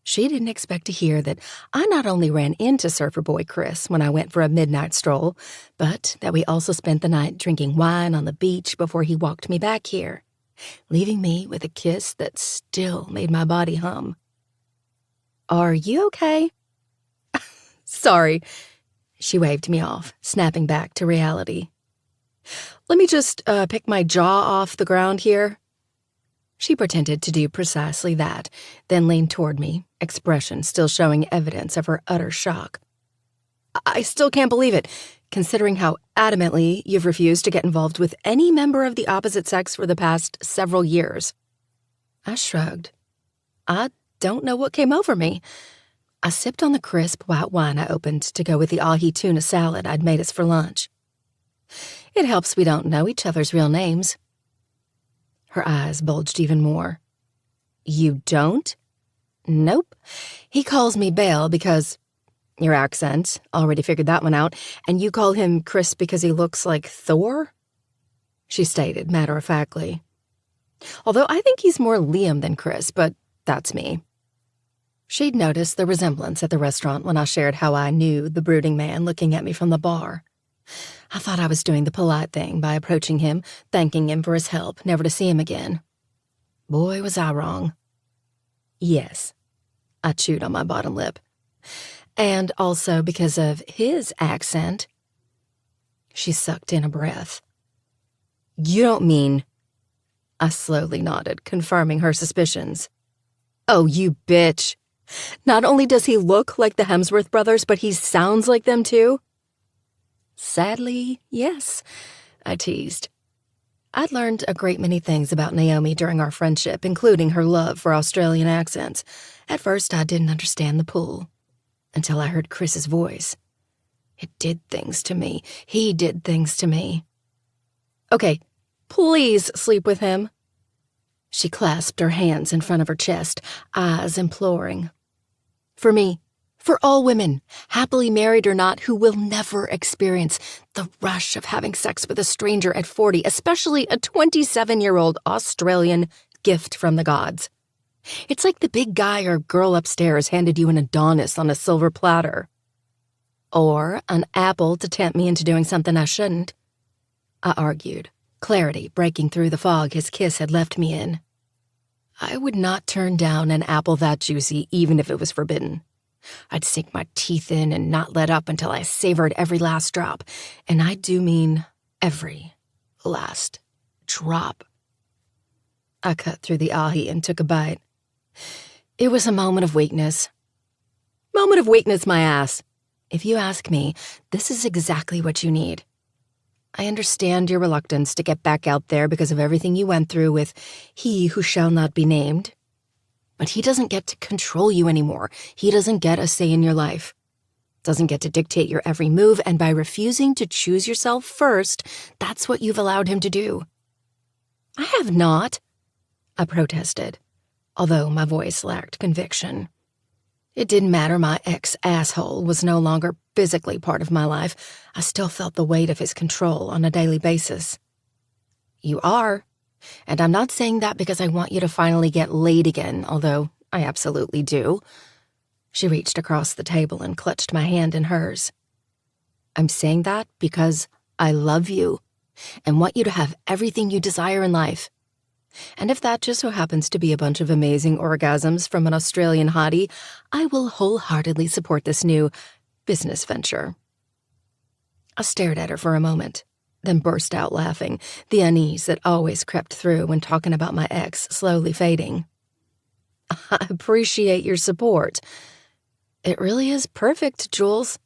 A: she didn't expect to hear that I not only ran into Surfer Boy Chris when I went for a midnight stroll, but that we also spent the night drinking wine on the beach before he walked me back here, leaving me with a kiss that still made my body hum. Are you okay? Sorry. She waved me off, snapping back to reality. Let me just pick my jaw off the ground here. She pretended to do precisely that, then leaned toward me, expression still showing evidence of her utter shock. I still can't believe it, considering how adamantly you've refused to get involved with any member of the opposite sex for the past several years. I shrugged. I don't know what came over me. I sipped on the crisp white wine I opened to go with the ahi tuna salad I'd made us for lunch. It helps we don't know each other's real names. Her eyes bulged even more. You don't? Nope. He calls me Bale because... Your accent, already figured that one out, and you call him Chris because he looks like Thor? She stated matter-of-factly. Although I think he's more Liam than Chris, but that's me. She'd noticed the resemblance at the restaurant when I shared how I knew the brooding man looking at me from the bar. I thought I was doing the polite thing by approaching him, thanking him for his help, never to see him again. Boy, was I wrong. Yes, I chewed on my bottom lip. And also because of his accent. She sucked in a breath. You don't mean... I slowly nodded, confirming her suspicions. Oh, you bitch. Not only does he look like the Hemsworth brothers, but he sounds like them too. Sadly, yes, I teased. I'd learned a great many things about Naomi during our friendship, including her love for Australian accents. At first, I didn't understand the pull, until I heard Chris's voice. It did things to me. He did things to me. Okay, please sleep with him. She clasped her hands in front of her chest, eyes imploring. For me, for all women, happily married or not, who will never experience the rush of having sex with a stranger at 40, especially a 27-year-old Australian gift from the gods. It's like the big guy or girl upstairs handed you an Adonis on a silver platter. Or an apple to tempt me into doing something I shouldn't. I argued, clarity breaking through the fog his kiss had left me in. I would not turn down an apple that juicy even if it was forbidden. I'd sink my teeth in and not let up until I savored every last drop, and I do mean every last drop. I cut through the ahi and took a bite. It was a moment of weakness. Moment of weakness, my ass. If you ask me, this is exactly what you need. I understand your reluctance to get back out there because of everything you went through with he who shall not be named. But he doesn't get to control you anymore. He doesn't get a say in your life. Doesn't get to dictate your every move, and by refusing to choose yourself first, that's what you've allowed him to do. I have not, I protested, although my voice lacked conviction. It didn't matter my ex-asshole was no longer physically part of my life. I still felt the weight of his control on a daily basis. You are. And I'm not saying that because I want you to finally get laid again, although I absolutely do. She reached across the table and clutched my hand in hers. I'm saying that because I love you and want you to have everything you desire in life. And if that just so happens to be a bunch of amazing orgasms from an Australian hottie, I will wholeheartedly support this new business venture. I stared at her for a moment, then burst out laughing, the unease that always crept through when talking about my ex slowly fading. I appreciate your support. It really is perfect, Jules,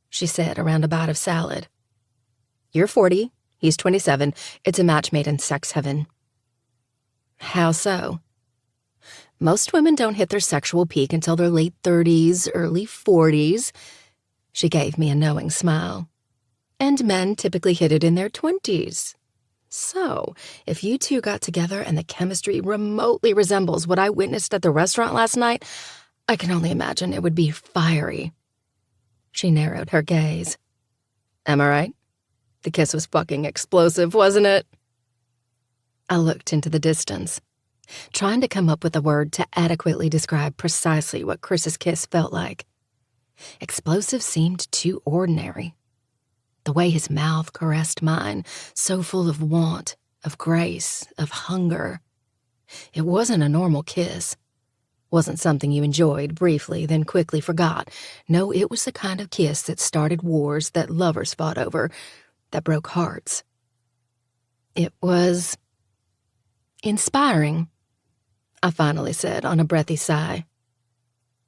A: she said around a bite of salad. You're 40, He's 27. It's a match made in sex heaven. How so? Most women don't hit their sexual peak until their late 30s, early 40s. She gave me a knowing smile. And men typically hit it in their 20s. So, if you two got together and the chemistry remotely resembles what I witnessed at the restaurant last night, I can only imagine it would be fiery. She narrowed her gaze. Am I right? The kiss was fucking explosive, wasn't it? I looked into the distance, trying to come up with a word to adequately describe precisely what Chris's kiss felt like. Explosive seemed too ordinary. The way his mouth caressed mine, so full of want, of grace, of hunger. It wasn't a normal kiss. Wasn't something you enjoyed briefly, then quickly forgot. No, it was the kind of kiss that started wars that lovers fought over, that broke hearts. It was inspiring, I finally said on a breathy sigh.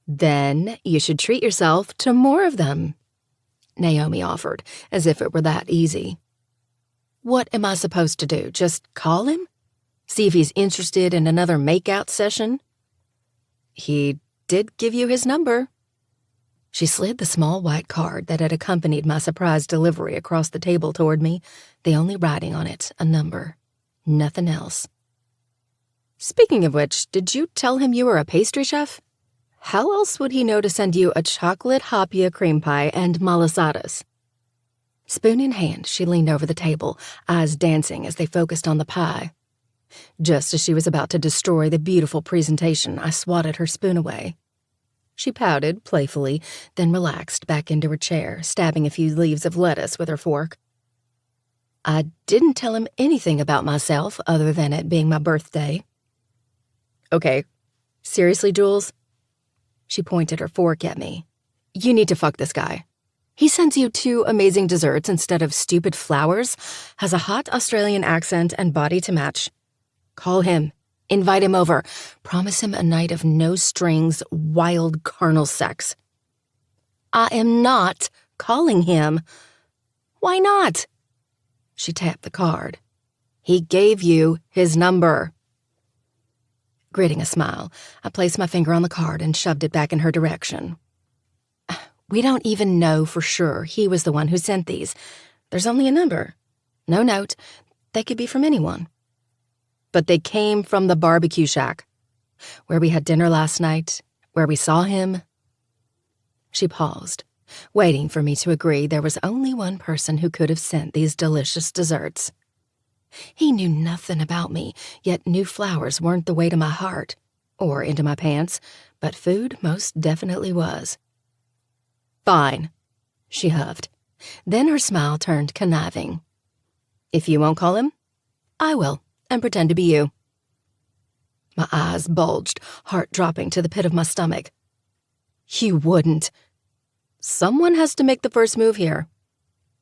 A: Then you should treat yourself to more of them, Naomi offered, as if it were that easy. What am I supposed to do, just call him? See if he's interested in another make-out session? He did give you his number. She slid the small white card that had accompanied my surprise delivery across the table toward me, the only writing on it a number, nothing else. Speaking of which, did you tell him you were a pastry chef? How else would he know to send you a chocolate hapia cream pie and malasadas? Spoon in hand, she leaned over the table, eyes dancing as they focused on the pie. Just as she was about to destroy the beautiful presentation, I swatted her spoon away. She pouted playfully, then relaxed back into her chair, stabbing a few leaves of lettuce with her fork. I didn't tell him anything about myself other than it being my birthday. Okay, seriously, Jules? She pointed her fork at me. You need to fuck this guy. He sends you 2 amazing desserts instead of stupid flowers, has a hot Australian accent and body to match. Call him. Invite him over. Promise him a night of no strings, wild carnal sex. I am not calling him. Why not? She tapped the card. He gave you his number. Gritting a smile, I placed my finger on the card and shoved it back in her direction. We don't even know for sure he was the one who sent these. There's only a number. No note. They could be from anyone. But they came from the barbecue shack, where we had dinner last night, where we saw him. She paused, waiting for me to agree there was only one person who could have sent these delicious desserts. He knew nothing about me, yet new flowers weren't the way to my heart, or into my pants, but food most definitely was. Fine, she huffed. Then her smile turned conniving. If you won't call him, I will, and pretend to be you. My eyes bulged, heart dropping to the pit of my stomach. You wouldn't. Someone has to make the first move here.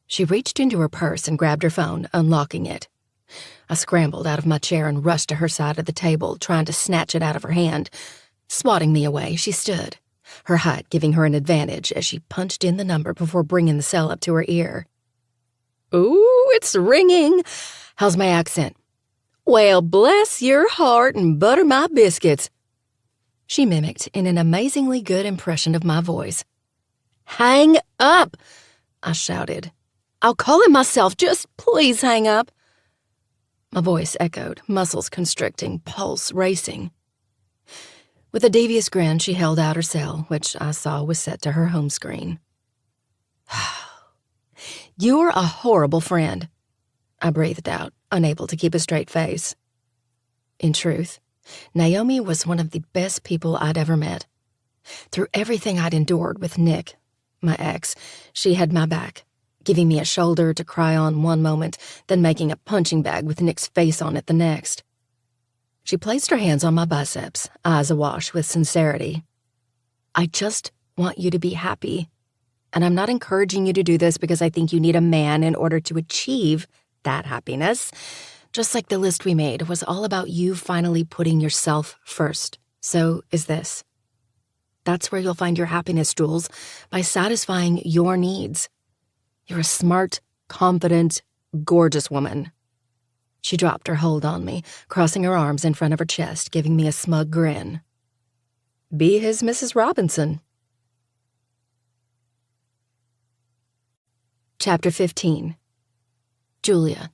A: She reached into her purse and grabbed her phone, unlocking it. I scrambled out of my chair and rushed to her side of the table, trying to snatch it out of her hand. Swatting me away, she stood, her height giving her an advantage as she punched in the number before bringing the cell up to her ear. Ooh, it's ringing. How's my accent? Well, bless your heart and butter my biscuits. She mimicked in an amazingly good impression of my voice. Hang up, I shouted. I'll call him myself. Just please hang up. My voice echoed, muscles constricting, pulse racing. With a devious grin, she held out her cell, which I saw was set to her home screen. You're a horrible friend, I breathed out, unable to keep a straight face. In truth, Naomi was one of the best people I'd ever met. Through everything I'd endured with Nick, my ex, she had my back, giving me a shoulder to cry on one moment, then making a punching bag with Nick's face on it the next. She placed her hands on my biceps, eyes awash with sincerity. I just want you to be happy. And I'm not encouraging you to do this because I think you need a man in order to achieve that happiness. Just like the list we made was all about you finally putting yourself first. So is this. That's where you'll find your happiness, Jules, by satisfying your needs. You're a smart, confident, gorgeous woman. She dropped her hold on me, crossing her arms in front of her chest, giving me a smug grin. Be his Mrs. Robinson. Chapter 15. Julia.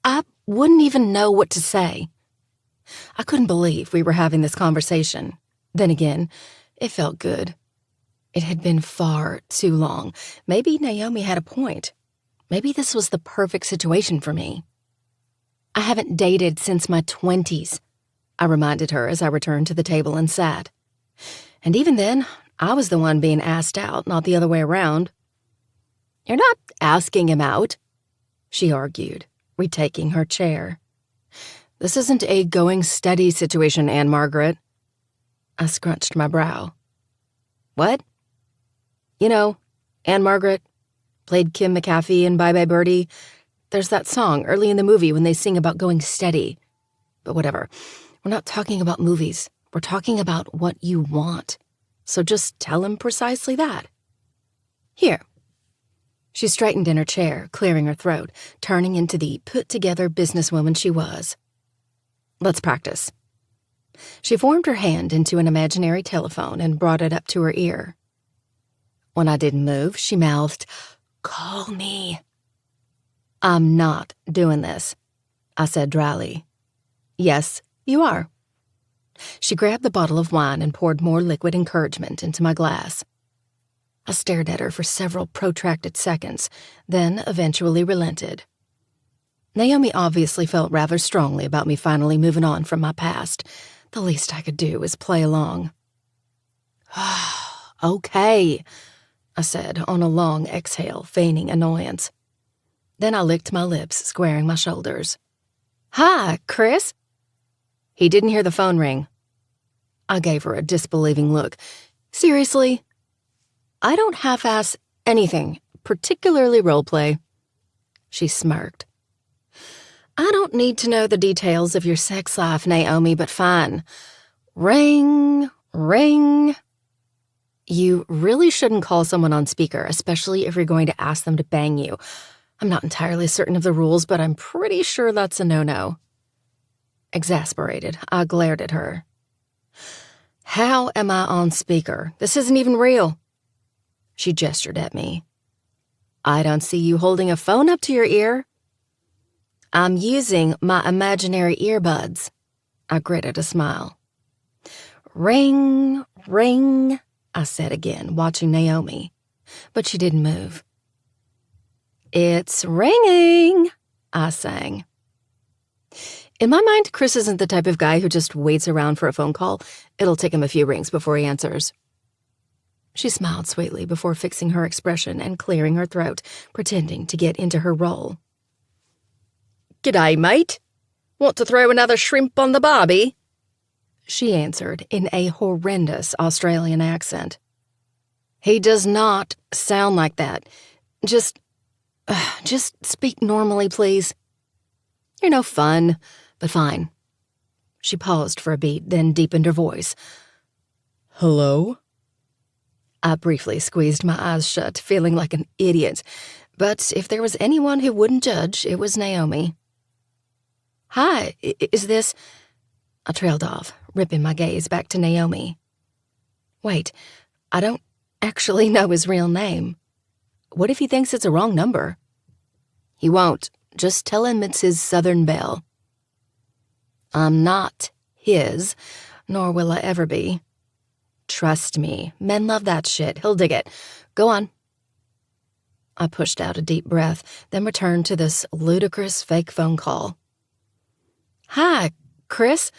A: I wouldn't even know what to say. I couldn't believe we were having this conversation. Then again, it felt good. It had been far too long. Maybe Naomi had a point. Maybe this was the perfect situation for me. I haven't dated since my 20s, I reminded her as I returned to the table and sat. And even then, I was the one being asked out, not the other way around. You're not asking him out, she argued, retaking her chair. This isn't a going steady situation, Anne Margaret. I scrunched my brow. What? You know, Anne Margaret played Kim McAfee in Bye Bye Birdie. There's that song early in the movie when they sing about going steady. But whatever. We're not talking about movies. We're talking about what you want. So just tell him precisely that. Here. She straightened in her chair, clearing her throat, turning into the put-together businesswoman she was. Let's practice. She formed her hand into an imaginary telephone and brought it up to her ear. When I didn't move, she mouthed, "Call me." I'm not doing this, I said dryly. Yes, you are. She grabbed the bottle of wine and poured more liquid encouragement into my glass. I stared at her for several protracted seconds, then eventually relented. Naomi obviously felt rather strongly about me finally moving on from my past. The least I could do was play along. Okay, I said on a long exhale, feigning annoyance. Then I licked my lips, squaring my shoulders. Hi, Chris. He didn't hear the phone ring. I gave her a disbelieving look. Seriously? I don't half-ass anything, particularly roleplay. She smirked. I don't need to know the details of your sex life, Naomi, but fine. Ring, ring. You really shouldn't call someone on speaker, especially if you're going to ask them to bang you. I'm not entirely certain of the rules, but I'm pretty sure that's a no-no. Exasperated, I glared at her. How am I on speaker? This isn't even real. She gestured at me. I don't see you holding a phone up to your ear. I'm using my imaginary earbuds. I gritted a smile. Ring, ring, I said again, watching Naomi. But she didn't move. It's ringing, I sang. In my mind, Chris isn't the type of guy who just waits around for a phone call. It'll take him a few rings before he answers. She smiled sweetly before fixing her expression and clearing her throat, pretending to get into her role. G'day, mate. Want to throw another shrimp on the barbie? She answered in a horrendous Australian accent. He does not sound like that. Just speak normally, please. You're no fun, but fine. She paused for a beat, then deepened her voice. Hello? I briefly squeezed my eyes shut, feeling like an idiot. But if there was anyone who wouldn't judge, it was Naomi. Hi, is this... I trailed off, ripping my gaze back to Naomi. Wait, I don't actually know his real name. What if he thinks it's a wrong number? He won't. Just tell him it's his Southern Belle. I'm not his, nor will I ever be. Trust me, men love that shit. He'll dig it. Go on. I pushed out a deep breath, then returned to this ludicrous fake phone call. Hi, Chris,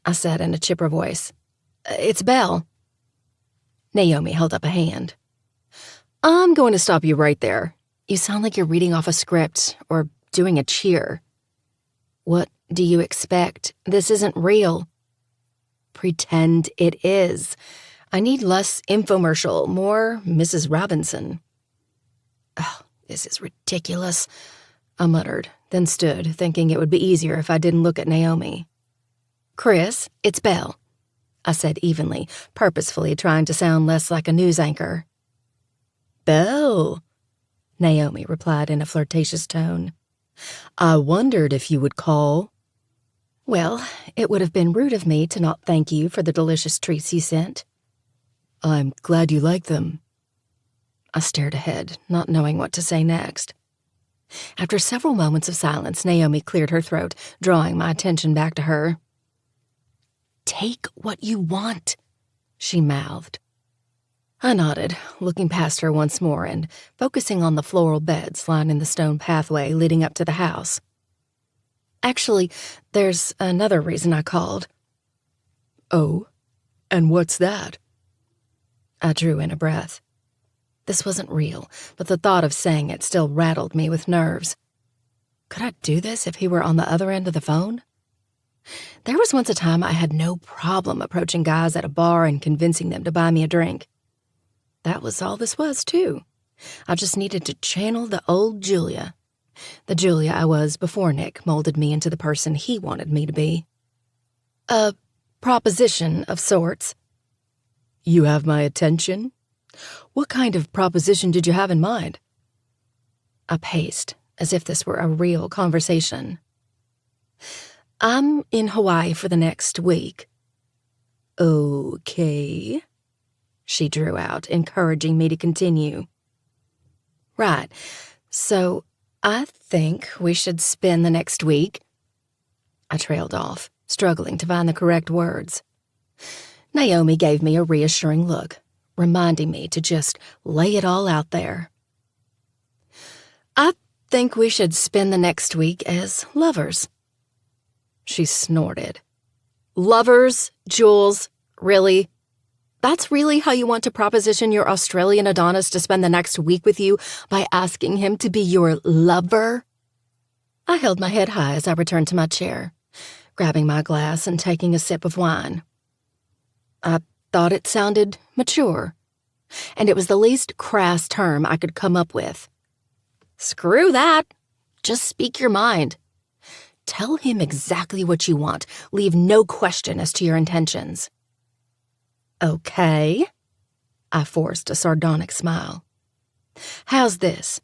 A: I said in a chipper voice. It's Belle. Naomi held up a hand. I'm going to stop you right there. You sound like you're reading off a script or doing a cheer. What do you expect? This isn't real. Pretend it is. I need less infomercial, more Mrs. Robinson. Oh, this is ridiculous, I muttered, then stood, thinking it would be easier if I didn't look at Naomi. Chris, it's Belle, I said evenly, purposefully trying to sound less like a news anchor. Belle. Naomi replied in a flirtatious tone. "I wondered if you would call." "Well, it would have been rude of me to not thank you for the delicious treats you sent." "I'm glad you like them." I stared ahead, not knowing what to say next. After several moments of silence, Naomi cleared her throat, drawing my attention back to her. "Take what you want," she mouthed. I nodded, looking past her once more and focusing on the floral beds lining the stone pathway leading up to the house. "Actually, there's another reason I called." "Oh, and what's that?" I drew in a breath. This wasn't real, but the thought of saying it still rattled me with nerves. Could I do this if he were on the other end of the phone? There was once a time I had no problem approaching guys at a bar and convincing them to buy me a drink. That was all this was, too. I just needed to channel the old Julia. The Julia I was before Nick molded me into the person he wanted me to be. A proposition of sorts. "You have my attention? What kind of proposition did you have in mind?" I paced, as if this were a real conversation. "I'm in Hawaii for the next week." "Okay," she drew out, encouraging me to continue. "Right, so I think we should spend the next week." I trailed off, struggling to find the correct words. Naomi gave me a reassuring look, reminding me to just lay it all out there. "I think we should spend the next week as lovers." She snorted. "Lovers, Jules? Really? That's really how you want to proposition your Australian Adonis to spend the next week with you, by asking him to be your lover?" I held my head high as I returned to my chair, grabbing my glass and taking a sip of wine. I thought it sounded mature, and it was the least crass term I could come up with. Screw that. Just speak your mind. Tell him exactly what you want. Leave no question as to your intentions. "Okay." I forced a sardonic smile. "How's this?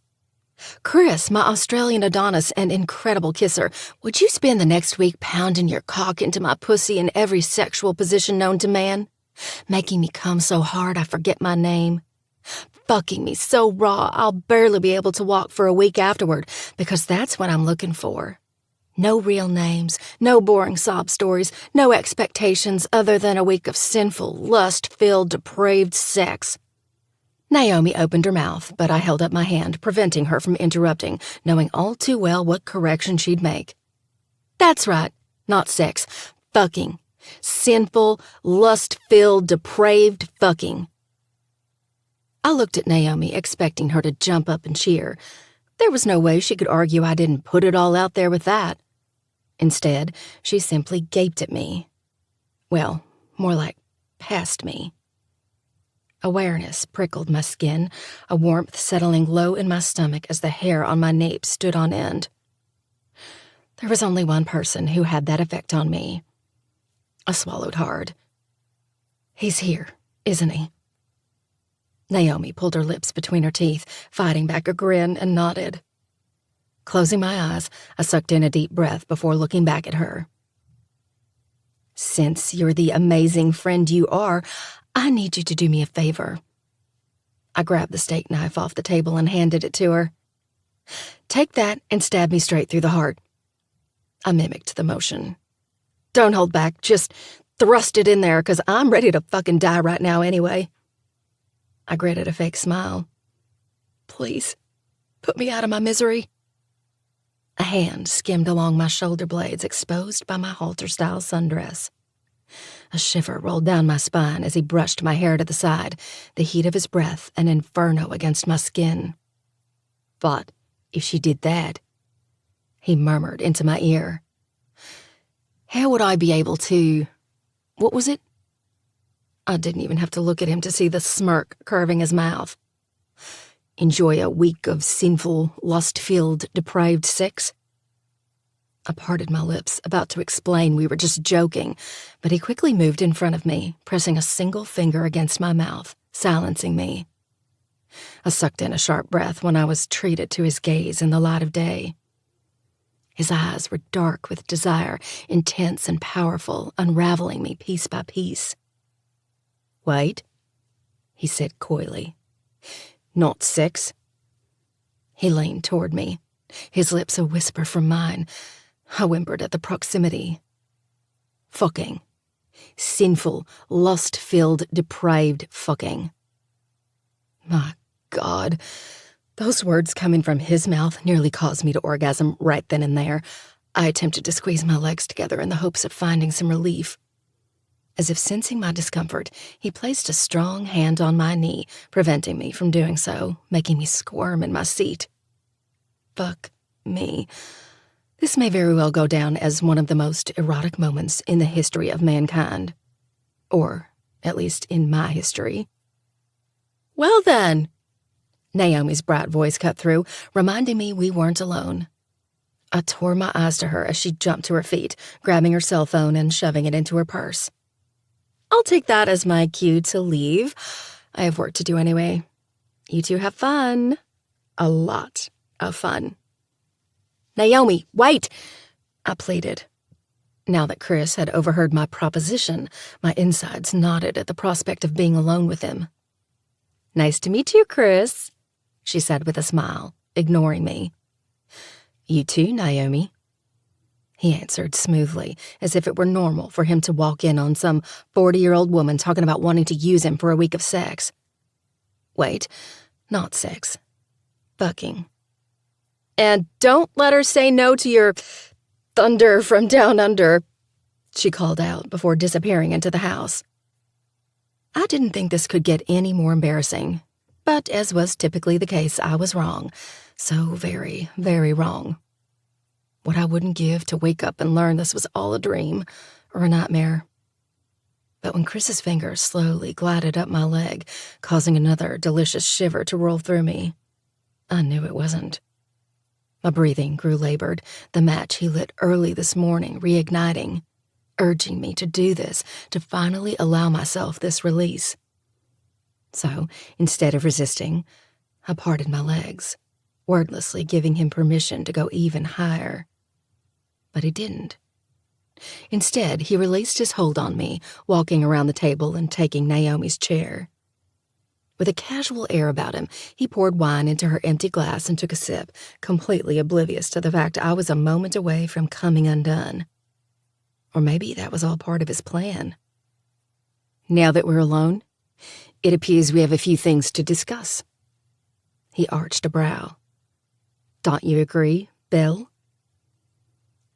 A: Chris, my Australian Adonis and incredible kisser, would you spend the next week pounding your cock into my pussy in every sexual position known to man? Making me come so hard I forget my name? Fucking me so raw I'll barely be able to walk for a week afterward, because that's what I'm looking for. No real names, no boring sob stories, no expectations other than a week of sinful, lust-filled, depraved sex." Naomi opened her mouth, but I held up my hand, preventing her from interrupting, knowing all too well what correction she'd make. "That's right, not sex. Fucking. Sinful, lust-filled, depraved fucking." I looked at Naomi, expecting her to jump up and cheer. There was no way she could argue I didn't put it all out there with that. Instead, she simply gaped at me. Well, more like past me. Awareness prickled my skin, a warmth settling low in my stomach as the hair on my nape stood on end. There was only one person who had that effect on me. I swallowed hard. "He's here, isn't he?" Naomi pulled her lips between her teeth, fighting back a grin, and nodded. Closing my eyes, I sucked in a deep breath before looking back at her. "Since you're the amazing friend you are, I need you to do me a favor." I grabbed the steak knife off the table and handed it to her. "Take that and stab me straight through the heart." I mimicked the motion. "Don't hold back, just thrust it in there, 'cause I'm ready to fucking die right now anyway." I gritted a fake smile. "Please, put me out of my misery." A hand skimmed along my shoulder blades, exposed by my halter-style sundress. A shiver rolled down my spine as he brushed my hair to the side, the heat of his breath an inferno against my skin. "But if she did that," he murmured into my ear, "how would I be able to... what was it?" I didn't even have to look at him to see the smirk curving his mouth. "Enjoy a week of sinful, lust-filled, depraved sex?" I parted my lips, about to explain we were just joking, but he quickly moved in front of me, pressing a single finger against my mouth, silencing me. I sucked in a sharp breath when I was treated to his gaze in the light of day. His eyes were dark with desire, intense and powerful, unraveling me piece by piece. "Wait," he said coyly. "Not sex." He leaned toward me, his lips a whisper from mine. I whimpered at the proximity. Fucking. Sinful, lust-filled, depraved fucking. My God, those words coming from his mouth nearly caused me to orgasm right then and there. I attempted to squeeze my legs together in the hopes of finding some relief. As if sensing my discomfort, he placed a strong hand on my knee, preventing me from doing so, making me squirm in my seat. Fuck me. This may very well go down as one of the most erotic moments in the history of mankind. Or, at least in my history. "Well then," Naomi's bright voice cut through, reminding me we weren't alone. I tore my eyes to her as she jumped to her feet, grabbing her cell phone and shoving it into her purse. "I'll take that as my cue to leave. I have work to do anyway. You two have fun. A lot of fun." "Naomi, wait!" I pleaded. Now that Chris had overheard my proposition, my insides knotted at the prospect of being alone with him. "Nice to meet you, Chris," she said with a smile, ignoring me. "You too, Naomi," he answered smoothly, as if it were normal for him to walk in on some 40-year-old woman talking about wanting to use him for a week of sex. Wait, not sex. Fucking. "And don't let her say no to your thunder from down under," she called out before disappearing into the house. I didn't think this could get any more embarrassing, but as was typically the case, I was wrong. So very, very wrong. What I wouldn't give to wake up and learn this was all a dream or a nightmare. But when Chris's fingers slowly glided up my leg, causing another delicious shiver to roll through me, I knew it wasn't. My breathing grew labored, the match he lit early this morning reigniting, urging me to do this, to finally allow myself this release. So, instead of resisting, I parted my legs, wordlessly giving him permission to go even higher. But he didn't. Instead, he released his hold on me, walking around the table and taking Naomi's chair. With a casual air about him, he poured wine into her empty glass and took a sip, completely oblivious to the fact I was a moment away from coming undone. Or maybe that was all part of his plan. "Now that we're alone, it appears we have a few things to discuss." He arched a brow. "Don't you agree, Bill?"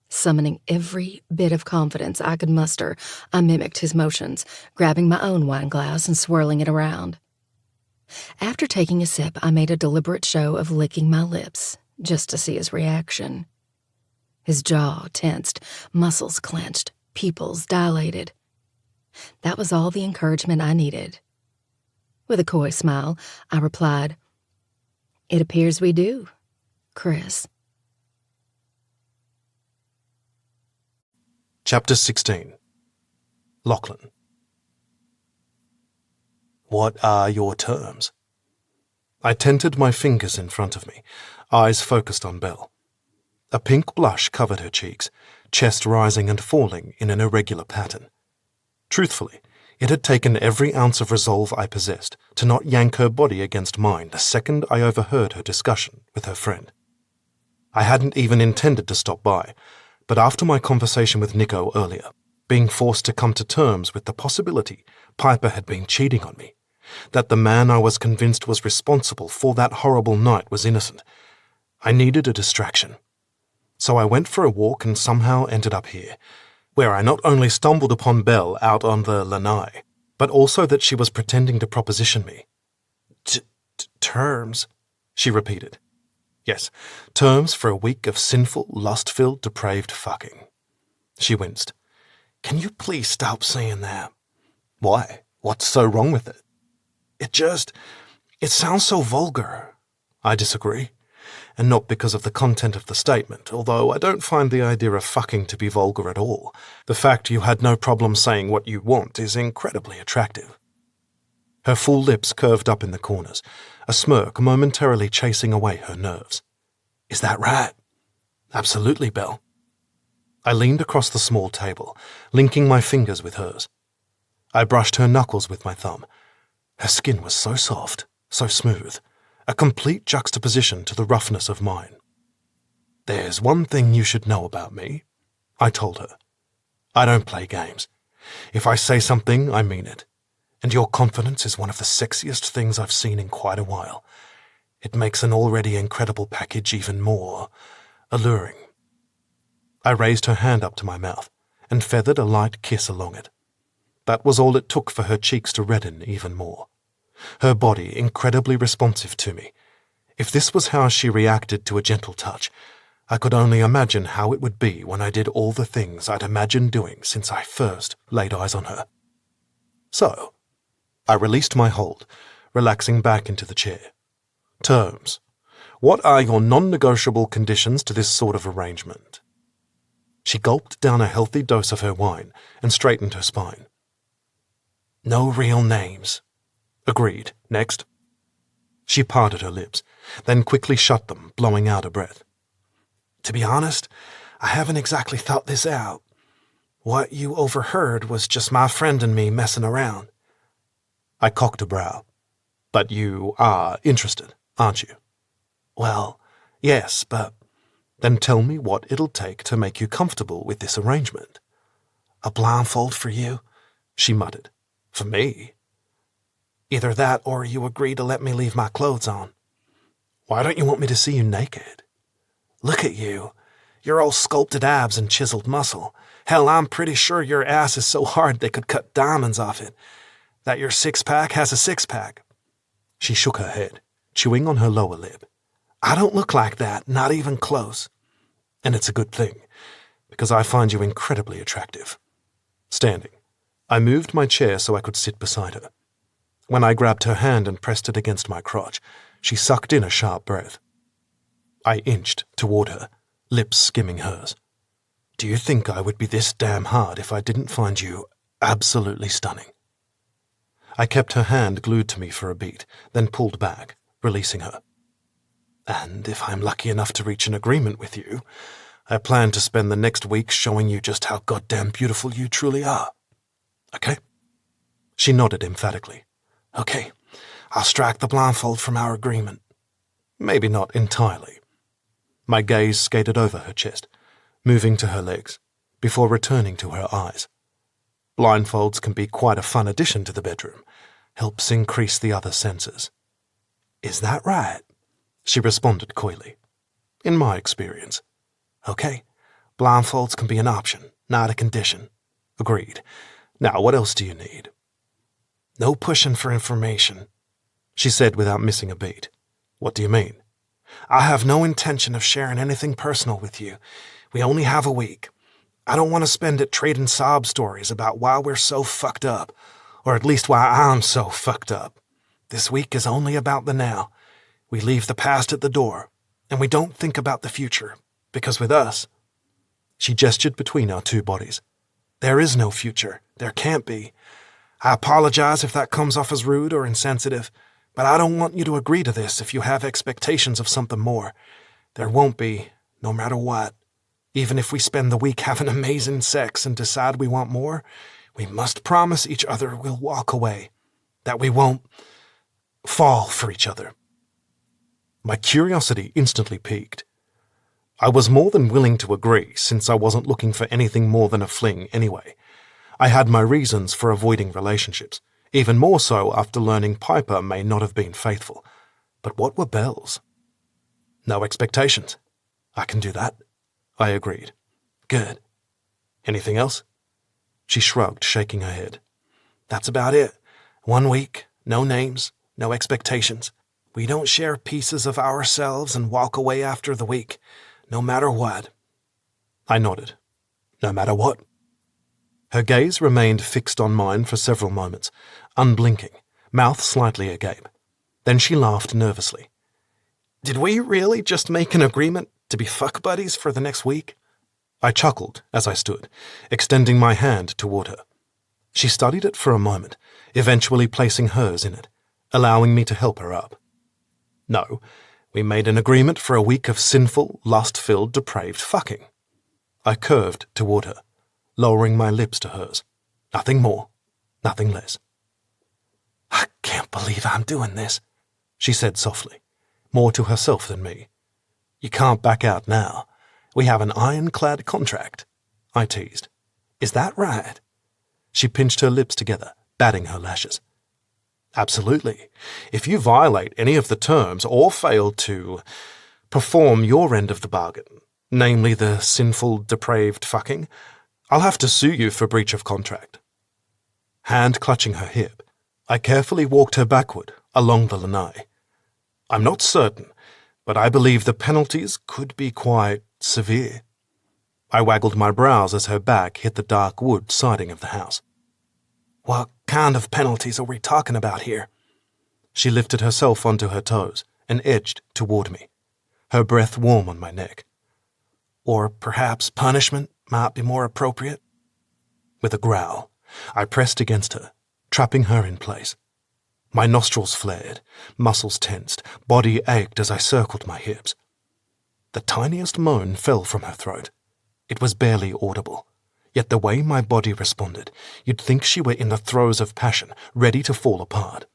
A: Summoning every bit of confidence I could muster, I mimicked his motions, grabbing my own wine glass and swirling it around. After taking a sip, I made a deliberate show of licking my lips, just to see his reaction. His jaw tensed, muscles clenched, pupils dilated. That was all the encouragement I needed. With a coy smile, I replied, "It appears we do, Chris."
B: Chapter 16. Lachlan. "What are your terms?" I tented my fingers in front of me, eyes focused on Belle. A pink blush covered her cheeks, chest rising and falling in an irregular pattern. Truthfully, it had taken every ounce of resolve I possessed to not yank her body against mine the second I overheard her discussion with her friend. I hadn't even intended to stop by, but after my conversation with Nico earlier, being forced to come to terms with the possibility Piper had been cheating on me, that the man I was convinced was responsible for that horrible night was innocent, I needed a distraction. So I went for a walk and somehow ended up here, where I not only stumbled upon Belle out on the lanai, but also that she was pretending to proposition me. Terms, she repeated. Yes, terms for a week of sinful, lust-filled, depraved fucking. She winced. "Can you please stop saying that?" "Why? What's so wrong with it?" It sounds so vulgar." "I disagree. And not because of the content of the statement, although I don't find the idea of fucking to be vulgar at all. The fact you had no problem saying what you want is incredibly attractive." Her full lips curved up in the corners, a smirk momentarily chasing away her nerves. "Is that right?" "Absolutely, Belle." I leaned across the small table, linking my fingers with hers. I brushed her knuckles with my thumb. Her skin was so soft, so smooth, a complete juxtaposition to the roughness of mine. "There's one thing you should know about me," I told her. "I don't play games. If I say something, I mean it. And your confidence is one of the sexiest things I've seen in quite a while. It makes an already incredible package even more alluring." I raised her hand up to my mouth and feathered a light kiss along it. That was all it took for her cheeks to redden even more. Her body incredibly responsive to me. If this was how she reacted to a gentle touch, I could only imagine how it would be when I did all the things I'd imagined doing since I first laid eyes on her. So, I released my hold, relaxing back into the chair. "Terms. What are your non-negotiable conditions to this sort of arrangement?" She gulped down a healthy dose of her wine and straightened her spine. "No real names." "Agreed. Next." She parted her lips, then quickly shut them, blowing out a breath. "To be honest, I haven't exactly thought this out. What you overheard was just my friend and me messing around." I cocked a brow. "But you are interested, aren't you?" "Well, yes, but—" "Then tell me what it'll take to make you comfortable with this arrangement." "A blindfold for you," she muttered. "For me?" "Either that or you agree to let me leave my clothes on." "Why don't you want me to see you naked?" "Look at you. Your old sculpted abs and chiseled muscle. Hell, I'm pretty sure your ass is so hard they could cut diamonds off it. That your six-pack has a six-pack." She shook her head, chewing on her lower lip. "I don't look like that, not even close." "And it's a good thing, because I find you incredibly attractive." Standing, I moved my chair so I could sit beside her. When I grabbed her hand and pressed it against my crotch, she sucked in a sharp breath. I inched toward her, lips skimming hers. "Do you think I would be this damn hard if I didn't find you absolutely stunning?" I kept her hand glued to me for a beat, then pulled back, releasing her. "And if I'm lucky enough to reach an agreement with you, I plan to spend the next week showing you just how goddamn beautiful you truly are. Okay?" She nodded emphatically. "Okay, I'll strike the blindfold from our agreement." "Maybe not entirely." My gaze skated over her chest, moving to her legs, before returning to her eyes. Blindfolds can be quite a fun addition to the bedroom. Helps increase the other senses. "Is that right?" she responded coyly. "In my experience." "Okay, blindfolds can be an option, not a condition." "Agreed. Now, what else do you need?" "No pushing for information," she said without missing a beat. "What do you mean?" "I have no intention of sharing anything personal with you. We only have a week. I don't want to spend it trading sob stories about why we're so fucked up, or at least why I'm so fucked up. This week is only about the now. We leave the past at the door, and we don't think about the future, because with us—" She gestured between our two bodies. "There is no future. There can't be. I apologize if that comes off as rude or insensitive, but I don't want you to agree to this if you have expectations of something more. There won't be, no matter what. Even if we spend the week having amazing sex and decide we want more, we must promise each other we'll walk away, that we won't fall for each other." My curiosity instantly piqued. I was more than willing to agree, since I wasn't looking for anything more than a fling anyway. I had my reasons for avoiding relationships, even more so after learning Piper may not have been faithful. But what were Belle's? "No expectations." "I can do that." I agreed. "Good. Anything else?" She shrugged, shaking her head. "That's about it. 1 week, no names, no expectations. We don't share pieces of ourselves and walk away after the week, no matter what." I nodded. "No matter what?" Her gaze remained fixed on mine for several moments, unblinking, mouth slightly agape. Then she laughed nervously. "Did we really just make an agreement to be fuck buddies for the next week?" I chuckled as I stood, extending my hand toward her. She studied it for a moment, eventually placing hers in it, allowing me to help her up. No, we made an agreement for a week of sinful, lust-filled, depraved fucking. I curved toward her, lowering my lips to hers. Nothing more, nothing less. I can't believe I'm doing this, she said softly, more to herself than me. You can't back out now. We have an ironclad contract, I teased. Is that right? She pinched her lips together, batting her lashes. Absolutely. If you violate any of the terms or fail to perform your end of the bargain, namely the sinful, depraved fucking, I'll have to sue you for breach of contract. Hand clutching her hip, I carefully walked her backward along the lanai. I'm not certain, but I believe the penalties could be quite severe. I waggled my brows as her back hit the dark wood siding of the house. What kind of penalties are we talking about here? She lifted herself onto her toes and edged toward me, her breath warm on my neck. Or perhaps punishment might be more appropriate? With a growl, I pressed against her, trapping her in place. My nostrils flared, muscles tensed, body ached as I circled my hips. The tiniest moan fell from her throat. It was barely audible, yet the way my body responded, you'd think she were in the throes of passion, ready to fall apart.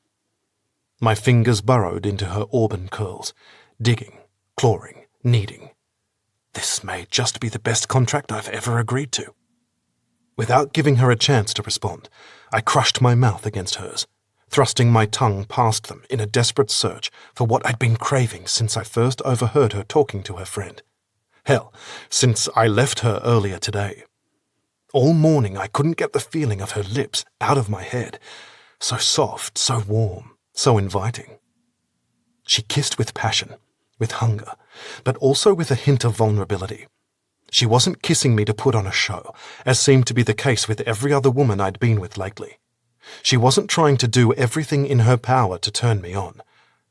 B: My fingers burrowed into her auburn curls, digging, clawing, kneading. This may just be the best contract I've ever agreed to. Without giving her a chance to respond, I crushed my mouth against hers, thrusting my tongue past them in a desperate search for what I'd been craving since I first overheard her talking to her friend. Hell, since I left her earlier today. All morning I couldn't get the feeling of her lips out of my head. So soft, so warm, so inviting. She kissed with passion, with hunger, but also with a hint of vulnerability. She wasn't kissing me to put on a show, as seemed to be the case with every other woman I'd been with lately. She wasn't trying to do everything in her power to turn me on.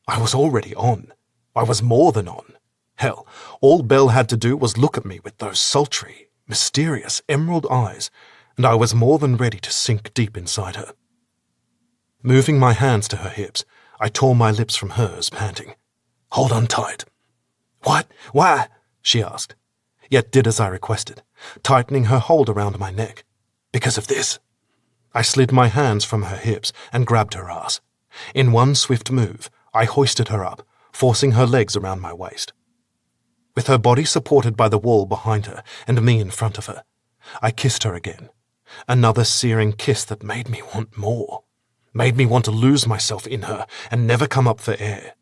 B: I was already on. I was more than on. Hell, all Belle had to do was look at me with those sultry, mysterious emerald eyes, and I was more than ready to sink deep inside her. Moving my hands to her hips, I tore my lips from hers, panting. Hold on tight. What? Why? She asked, yet did as I requested, tightening her hold around my neck. Because of this. I slid my hands from her hips and grabbed her ass. In one swift move, I hoisted her up, forcing her legs around my waist. With her body supported by the wall behind her and me in front of her, I kissed her again. Another searing kiss that made me want more, made me want to lose myself in her and never come up for air.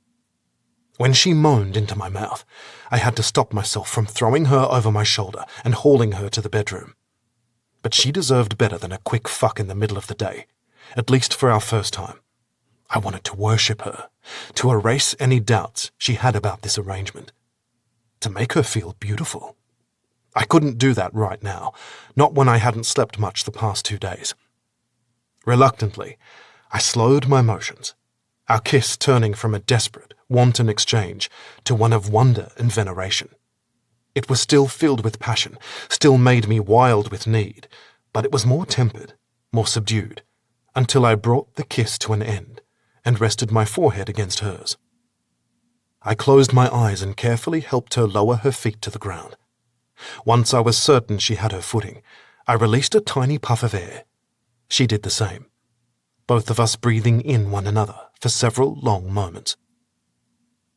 B: When she moaned into my mouth, I had to stop myself from throwing her over my shoulder and hauling her to the bedroom. But she deserved better than a quick fuck in the middle of the day, at least for our first time. I wanted to worship her, to erase any doubts she had about this arrangement, to make her feel beautiful. I couldn't do that right now, not when I hadn't slept much the past 2 days. Reluctantly, I slowed my motions, our kiss turning from a desperate, wanton exchange to one of wonder and veneration. It was still filled with passion, still made me wild with need, but it was more tempered, more subdued, until I brought the kiss to an end and rested my forehead against hers. I closed my eyes and carefully helped her lower her feet to the ground. Once I was certain she had her footing, I released a tiny puff of air. She did the same, both of us breathing in one another for several long moments.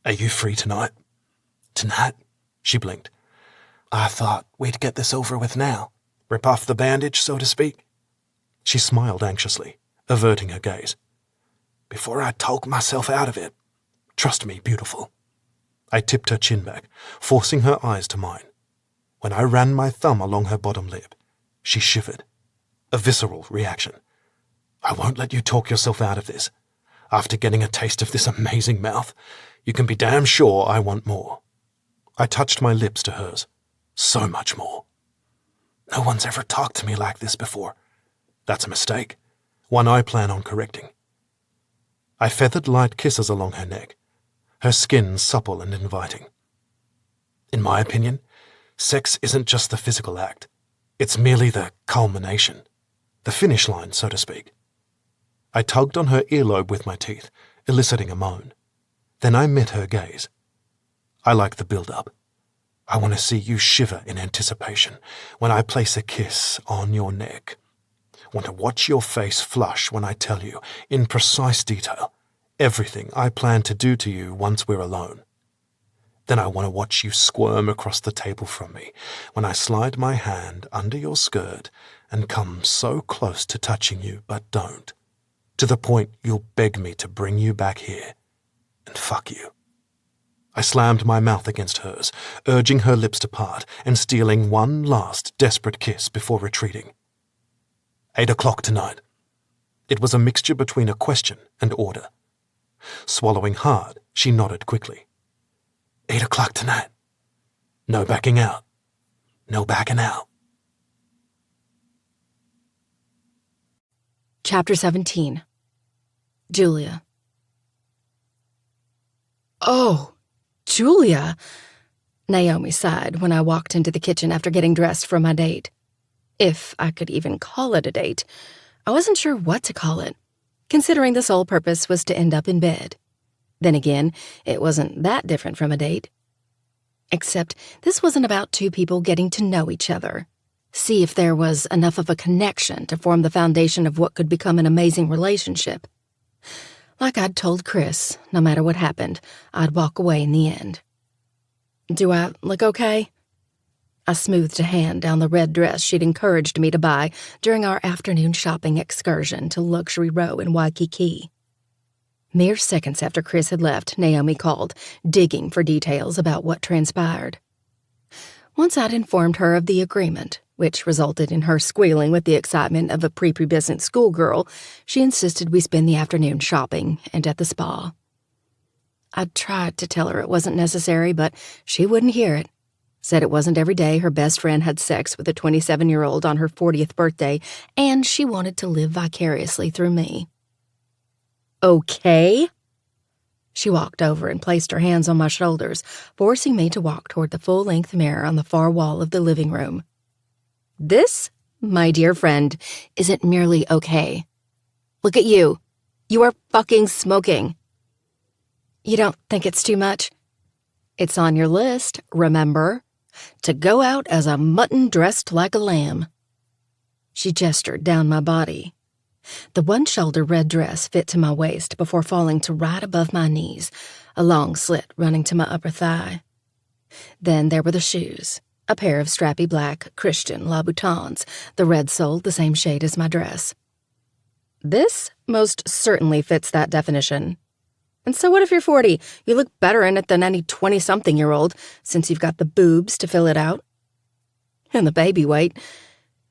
B: Are you free tonight? Tonight? She blinked. I thought we'd get this over with now. Rip off the bandage, so to speak. She smiled anxiously, averting her gaze. Before I talk myself out of it. Trust me, beautiful. I tipped her chin back, forcing her eyes to mine. When I ran my thumb along her bottom lip, she shivered. A visceral reaction. I won't let you talk yourself out of this. After getting a taste of this amazing mouth, you can be damn sure I want more. I touched my lips to hers. So much more. No one's ever talked to me like this before. That's a mistake, one I plan on correcting. I feathered light kisses along her neck, her skin supple and inviting. In my opinion, sex isn't just the physical act. It's merely the culmination, the finish line, so to speak. I tugged on her earlobe with my teeth, eliciting a moan. Then I met her gaze. I like the build-up. I want to see you shiver in anticipation when I place a kiss on your neck. Want to watch your face flush when I tell you, in precise detail, everything I plan to do to you once we're alone. Then I want to watch you squirm across the table from me when I slide my hand under your skirt and come so close to touching you but don't, to the point you'll beg me to bring you back here and fuck you. I slammed my mouth against hers, urging her lips to part and stealing one last desperate kiss before retreating. 8 o'clock tonight. It was a mixture between a question and order. Swallowing hard, she nodded quickly. 8 o'clock tonight. No backing out. No backing out.
A: Chapter 17. Julia. Oh, Julia, Naomi sighed when I walked into the kitchen after getting dressed for my date. If I could even call it a date. I wasn't sure what to call it, considering the sole purpose was to end up in bed. Then again, it wasn't that different from a date. Except this wasn't about two people getting to know each other, see if there was enough of a connection to form the foundation of what could become an amazing relationship. Like I'd told Chris, no matter what happened, I'd walk away in the end. Do I look okay? I smoothed a hand down the red dress she'd encouraged me to buy during our afternoon shopping excursion to Luxury Row in Waikiki. Mere seconds after Chris had left, Naomi called, digging for details about what transpired. Once I'd informed her of the agreement, which resulted in her squealing with the excitement of a prepubescent schoolgirl, she insisted we spend the afternoon shopping and at the spa. I tried to tell her it wasn't necessary, but she wouldn't hear it. Said it wasn't every day her best friend had sex with a 27-year-old on her 40th birthday, and she wanted to live vicariously through me. Okay? She walked over and placed her hands on my shoulders, forcing me to walk toward the full-length mirror on the far wall of the living room. This, my dear friend, isn't merely okay. Look at you. You are fucking smoking. You don't think it's too much? It's on your list, remember? To go out as a mutton dressed like a lamb. She gestured down my body. The one-shoulder red dress fit to my waist before falling to right above my knees, a long slit running to my upper thigh. Then there were the shoes, a pair of strappy black Christian Louboutins, the red sole the same shade as my dress. This most certainly fits that definition. And so what if you're 40? You look better in it than any 20-something-year-old, since you've got the boobs to fill it out. And the baby weight.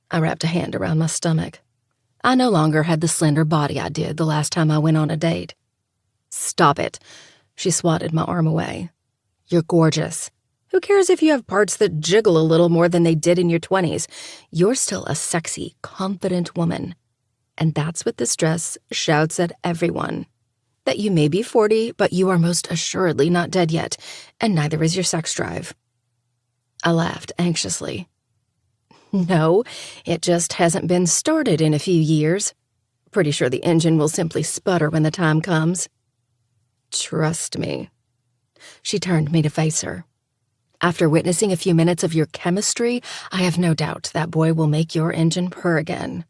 A: I wrapped a hand around my stomach. I no longer had the slender body I did the last time I went on a date. Stop it. She swatted my arm away. You're gorgeous. Who cares if you have parts that jiggle a little more than they did in your 20s? You're still a sexy, confident woman. And that's what this dress shouts at everyone. That you may be 40, but you are most assuredly not dead yet, and neither is your sex drive. I laughed anxiously. No, it just hasn't been started in a few years. Pretty sure the engine will simply sputter when the time comes. Trust me. She turned me to face her. After witnessing a few minutes of your chemistry, I have no doubt that boy will make your engine purr again.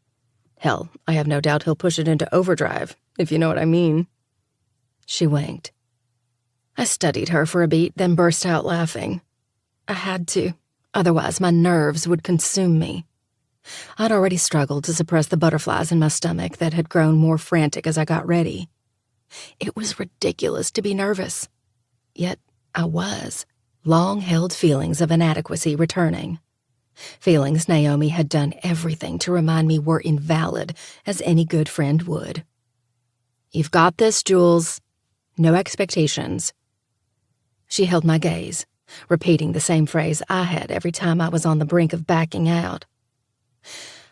A: Hell, I have no doubt he'll push it into overdrive, if you know what I mean. She winked. I studied her for a beat, then burst out laughing. I had to. Otherwise, my nerves would consume me. I'd already struggled to suppress the butterflies in my stomach that had grown more frantic as I got ready. It was ridiculous to be nervous. Yet I was. Long-held feelings of inadequacy returning. Feelings Naomi had done everything to remind me were invalid, as any good friend would. You've got this, Jules. No expectations. She held my gaze, repeating the same phrase I had every time I was on the brink of backing out.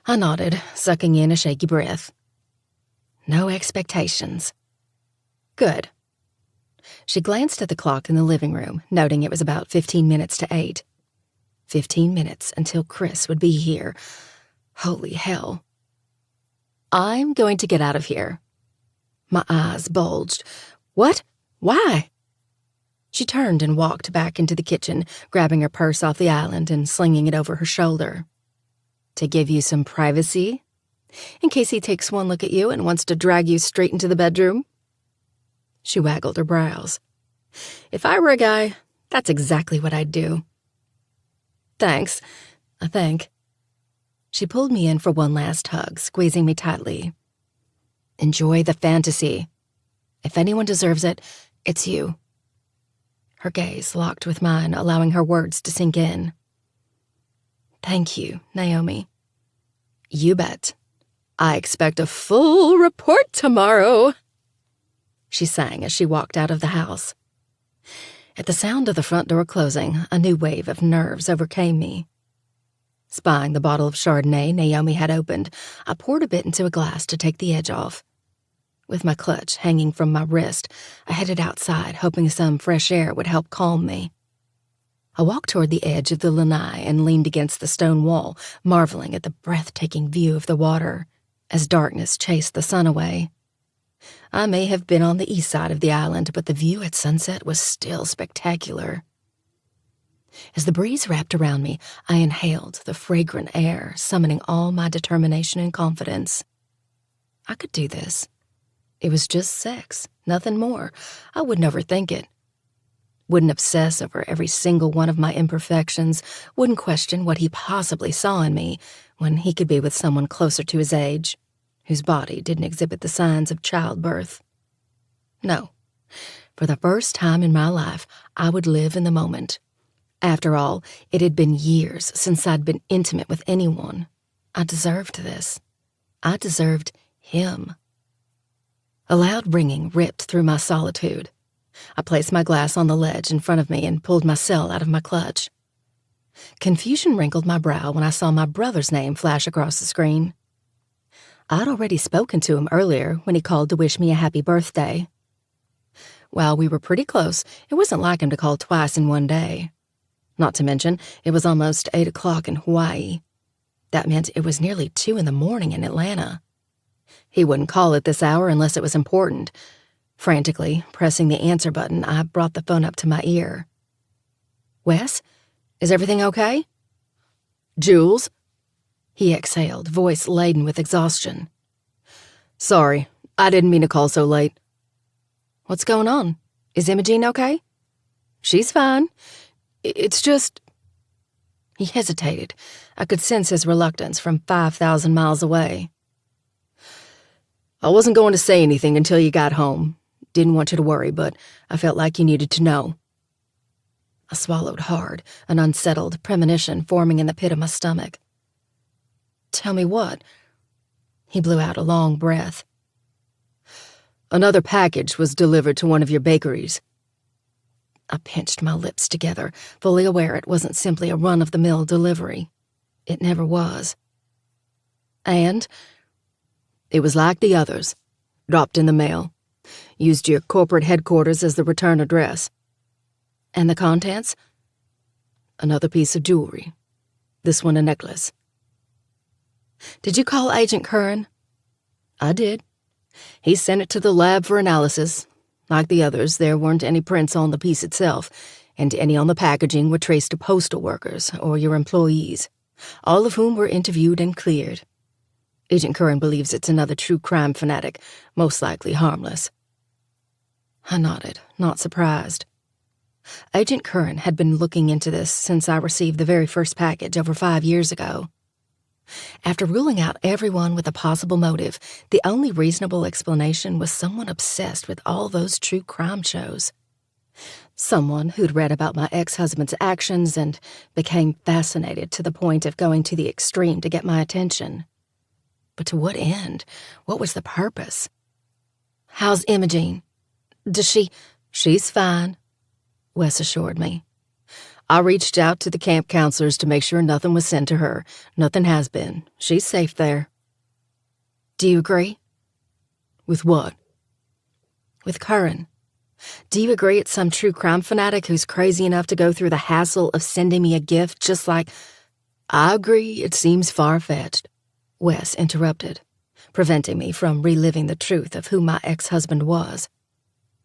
A: I nodded, sucking in a shaky breath. No expectations. Good. She glanced at the clock in the living room, noting it was about 15 minutes to 8. 15 minutes until Chris would be here. Holy hell. I'm going to get out of here. My eyes bulged. What? Why? She turned and walked back into the kitchen, grabbing her purse off the island and slinging it over her shoulder. To give you some privacy? In case he takes one look at you and wants to drag you straight into the bedroom? She waggled her brows. If I were a guy, that's exactly what I'd do. Thanks, I think. She pulled me in for one last hug, squeezing me tightly. Enjoy the fantasy. If anyone deserves it, it's you. Her gaze locked with mine, allowing her words to sink in. Thank you, Naomi. You bet. I expect a full report tomorrow, she sang as she walked out of the house. At the sound of the front door closing, a new wave of nerves overcame me. Spying the bottle of Chardonnay Naomi had opened, I poured a bit into a glass to take the edge off. With my clutch hanging from my wrist, I headed outside, hoping some fresh air would help calm me. I walked toward the edge of the lanai and leaned against the stone wall, marveling at the breathtaking view of the water, as darkness chased the sun away. I may have been on the east side of the island, but the view at sunset was still spectacular. As the breeze wrapped around me, I inhaled the fragrant air, summoning all my determination and confidence. I could do this. It was just sex, nothing more. I wouldn't overthink it. Wouldn't obsess over every single one of my imperfections, wouldn't question what he possibly saw in me when he could be with someone closer to his age, whose body didn't exhibit the signs of childbirth. No, for the first time in my life, I would live in the moment. After all, it had been years since I'd been intimate with anyone. I deserved this. I deserved him. A loud ringing ripped through my solitude. I placed my glass on the ledge in front of me and pulled my cell out of my clutch. Confusion wrinkled my brow when I saw my brother's name flash across the screen. I'd already spoken to him earlier when he called to wish me a happy birthday. While we were pretty close, it wasn't like him to call twice in one day. Not to mention, it was almost 8 o'clock in Hawaii. That meant it was nearly 2 in the morning in Atlanta. He wouldn't call at this hour unless it was important. Frantically, pressing the answer button, I brought the phone up to my ear. Wes, is everything okay? Jules? He exhaled, voice laden with exhaustion. Sorry, I didn't mean to call so late. What's going on? Is Imogene okay? She's fine. It's just... He hesitated. I could sense his reluctance from 5,000 miles away. I wasn't going to say anything until you got home. Didn't want you to worry, but I felt like you needed to know. I swallowed hard, an unsettled premonition forming in the pit of my stomach. Tell me what? He blew out a long breath. Another package was delivered to one of your bakeries. I pinched my lips together, fully aware it wasn't simply a run-of-the-mill delivery. It never was. And it was like the others, dropped in the mail. Used your corporate headquarters as the return address. And the contents? Another piece of jewelry. This one a necklace. Did you call Agent Curran? I did. He sent it to the lab for analysis. Like the others, there weren't any prints on the piece itself, and any on the packaging were traced to postal workers or your employees, all of whom were interviewed and cleared. Agent Curran believes it's another true crime fanatic, most likely harmless. I nodded, not surprised. Agent Curran had been looking into this since I received the very first package over 5 years ago. After ruling out everyone with a possible motive, the only reasonable explanation was someone obsessed with all those true crime shows. Someone who'd read about my ex-husband's actions and became fascinated to the point of going to the extreme to get my attention. But to what end? What was the purpose? How's Imogene? Does she... She's fine, Wes assured me. I reached out to the camp counselors to make sure nothing was sent to her. Nothing has been. She's safe there. Do you agree? With what? With Curran. Do you agree it's some true crime fanatic who's crazy enough to go through the hassle of sending me a gift just like... I agree it seems far-fetched, Wes interrupted. preventing me from reliving the truth of who my ex-husband was.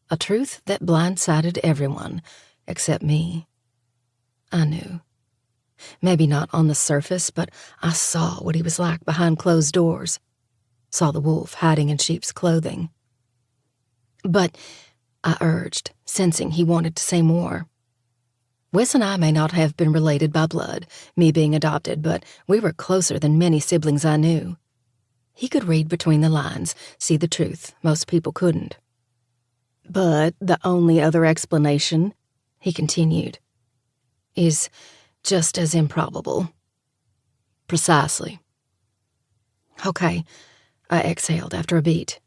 A: A truth that blindsided everyone except me. I knew. Maybe not on the surface, but I saw what he was like behind closed doors. Saw the wolf hiding in sheep's clothing. But I urged, sensing he wanted to say more. Wes and I may not have been related by blood, me being adopted, but we were closer than many siblings I knew. He could read between the lines, see the truth most people couldn't. But the only other explanation, he continued, is just as improbable. Precisely. Okay, I exhaled after a beat.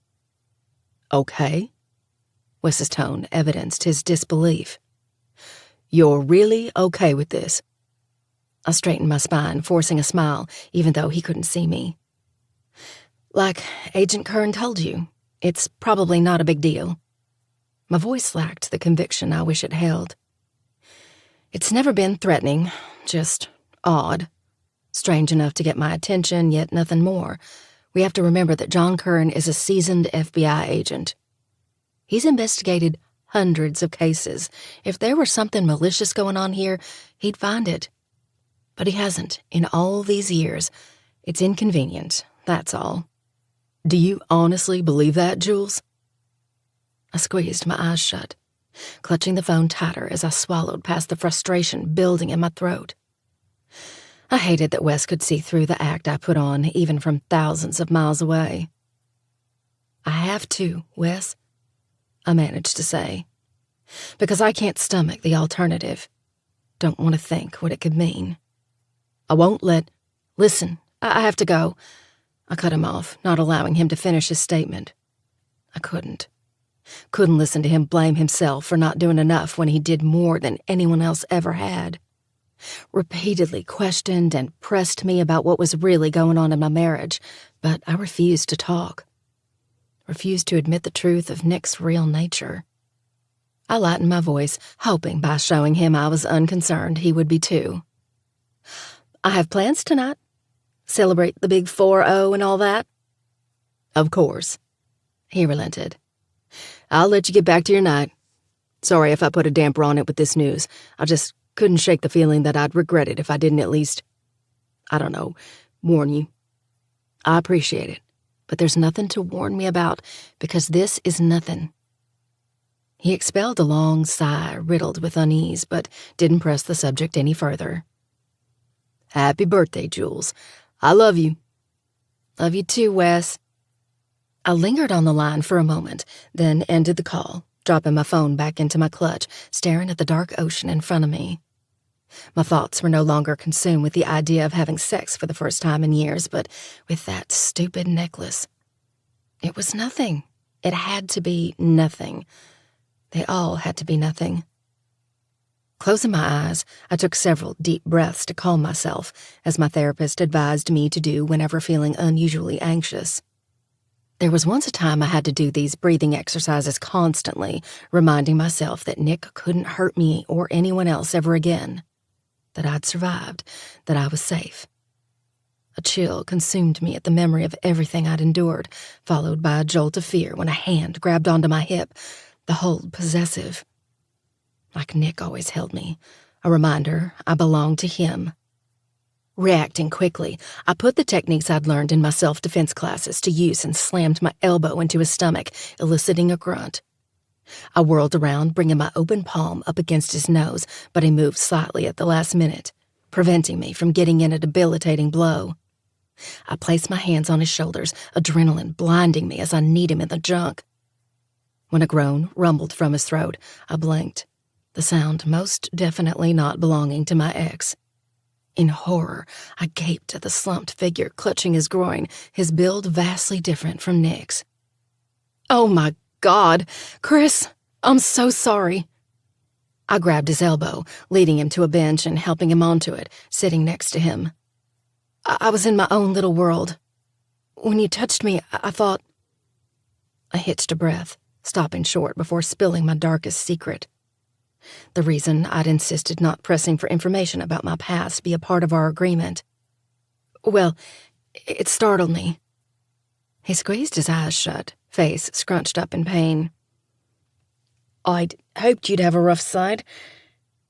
A: Okay? Wes's tone evidenced his disbelief. You're really okay with this? I straightened my spine, forcing a smile, even though he couldn't see me. Like Agent Kern told you, it's probably not a big deal. My voice lacked the conviction I wish it held. It's never been threatening, just odd. Strange enough to get my attention, yet nothing more. We have to remember that John Kern is a seasoned FBI agent. He's investigated hundreds of cases. If there were something malicious going on here, he'd find it. But he hasn't in all these years. It's inconvenient, that's all. Do you honestly believe that, Jules? I squeezed my eyes shut, clutching the phone tighter as I swallowed past the frustration building in my throat. I hated that Wes could see through the act I put on, even from thousands of miles away. I have to, Wes, I managed to say, because I can't stomach the alternative. Don't want to think what it could mean. I won't let... Listen, I have to go. I cut him off, not allowing him to finish his statement. I couldn't. Couldn't listen to him blame himself for not doing enough when he did more than anyone else ever had. Repeatedly questioned and pressed me about what was really going on in my marriage, but I refused to talk. Refused to admit the truth of Nick's real nature. I lightened my voice, hoping by showing him I was unconcerned he would be too. I have plans tonight. Celebrate the big 4-0 and all that. Of course, he relented. I'll let you get back to your night. Sorry if I put a damper on it with this news. I just couldn't shake the feeling that I'd regret it if I didn't at least, I don't know, warn you. I appreciate it, but there's nothing to warn me about because this is nothing. He expelled a long sigh riddled with unease, but didn't press the subject any further. Happy birthday, Jules. I love you. Love you too, Wes. I lingered on the line for a moment, then ended the call, dropping my phone back into my clutch, staring at the dark ocean in front of me. My thoughts were no longer consumed with the idea of having sex for the first time in years, but with that stupid necklace. It was nothing. It had to be nothing. They all had to be nothing. Closing my eyes, I took several deep breaths to calm myself, as my therapist advised me to do whenever feeling unusually anxious. There was once a time I had to do these breathing exercises constantly, reminding myself that Nick couldn't hurt me or anyone else ever again, that I'd survived, that I was safe. A chill consumed me at the memory of everything I'd endured, followed by a jolt of fear when a hand grabbed onto my hip, the hold possessive. Like Nick always held me, a reminder I belonged to him. Reacting quickly, I put the techniques I'd learned in my self-defense classes to use and slammed my elbow into his stomach, eliciting a grunt. I whirled around, bringing my open palm up against his nose, but he moved slightly at the last minute, preventing me from getting in a debilitating blow. I placed my hands on his shoulders, adrenaline blinding me as I kneed him in the junk. When a groan rumbled from his throat, I blinked, the sound most definitely not belonging to my ex. In horror, I gaped at the slumped figure clutching his groin, his build vastly different from Nick's. Oh my God, Chris, I'm so sorry. I grabbed his elbow, leading him to a bench and helping him onto it, sitting next to him. I was in my own little world. When you touched me, I thought... I hitched a breath, stopping short before spilling my darkest secret. The reason I'd insisted not pressing for information about my past be a part of our agreement. Well, it startled me. He squeezed his eyes shut, face scrunched up in pain. "I'd hoped you'd have a rough side,"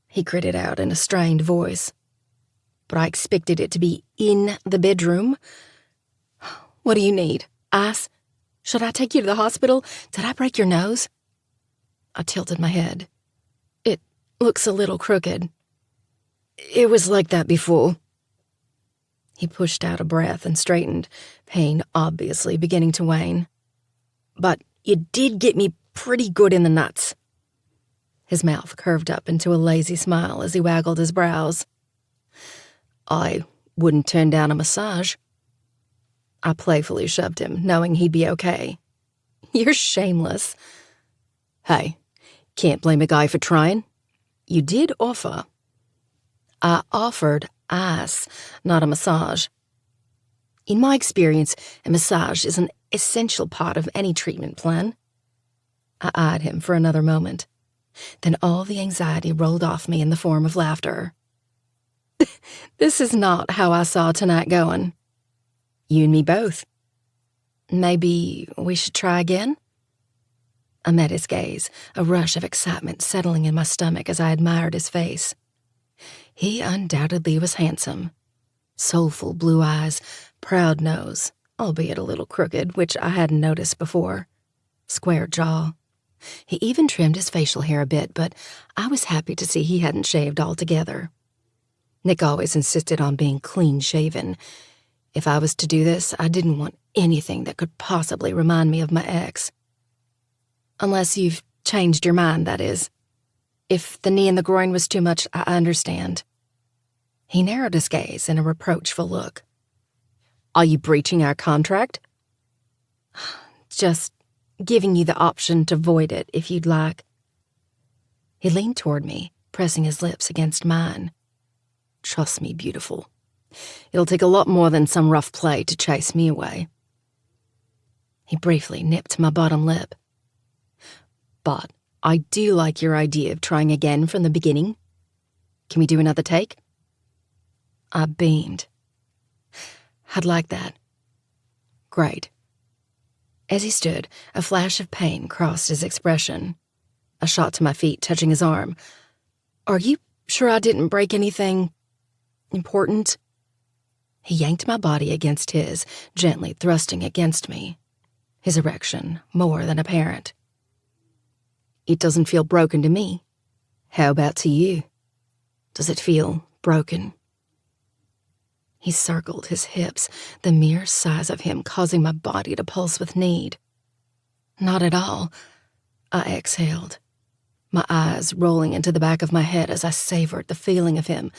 A: he gritted out in a strained voice. "But I expected it to be in the bedroom. What do you need? Ice? Should I take you to the hospital? Did I break your nose?" I tilted my head. "It looks a little crooked." "It was like that before." He pushed out a breath and straightened, pain obviously beginning to wane. "But you did get me pretty good in the nuts." His mouth curved up into a lazy smile as he waggled his brows. "I wouldn't turn down a massage." I playfully shoved him, knowing he'd be okay. "You're shameless." "Hey, can't blame a guy for trying. You did offer." "I offered ice, not a massage. In my experience, a massage is an essential part of any treatment plan." I eyed him for another moment. Then all the anxiety rolled off me in the form of laughter. "This is not how I saw tonight going." "You and me both." "Maybe we should try again?" I met his gaze, a rush of excitement settling in my stomach as I admired his face. He undoubtedly was handsome. Soulful blue eyes, proud nose, albeit a little crooked, which I hadn't noticed before. Square jaw. He even trimmed his facial hair a bit, but I was happy to see he hadn't shaved altogether. Nick always insisted on being clean-shaven. If I was to do this, I didn't want anything that could possibly remind me of my ex. Unless you've changed your mind, that is. If the knee and the groin was too much, I understand. He narrowed his gaze in a reproachful look. "Are you breaching our contract?" "Just giving you the option to void it if you'd like." He leaned toward me, pressing his lips against mine. "Trust me, beautiful. It'll take a lot more than some rough play to chase me away." He briefly nipped my bottom lip. "But I do like your idea of trying again from the beginning. Can we do another take?" I beamed. "I'd like that." "Great." As he stood, a flash of pain crossed his expression. I shot to my feet, touching his arm. "Are you sure I didn't break anything important?" He yanked my body against his, gently thrusting against me. His erection more than apparent. "It doesn't feel broken to me. How about to you? Does it feel broken?" He circled his hips, the mere size of him causing my body to pulse with need. "Not at all." I exhaled, my eyes rolling into the back of my head as I savored the feeling of him.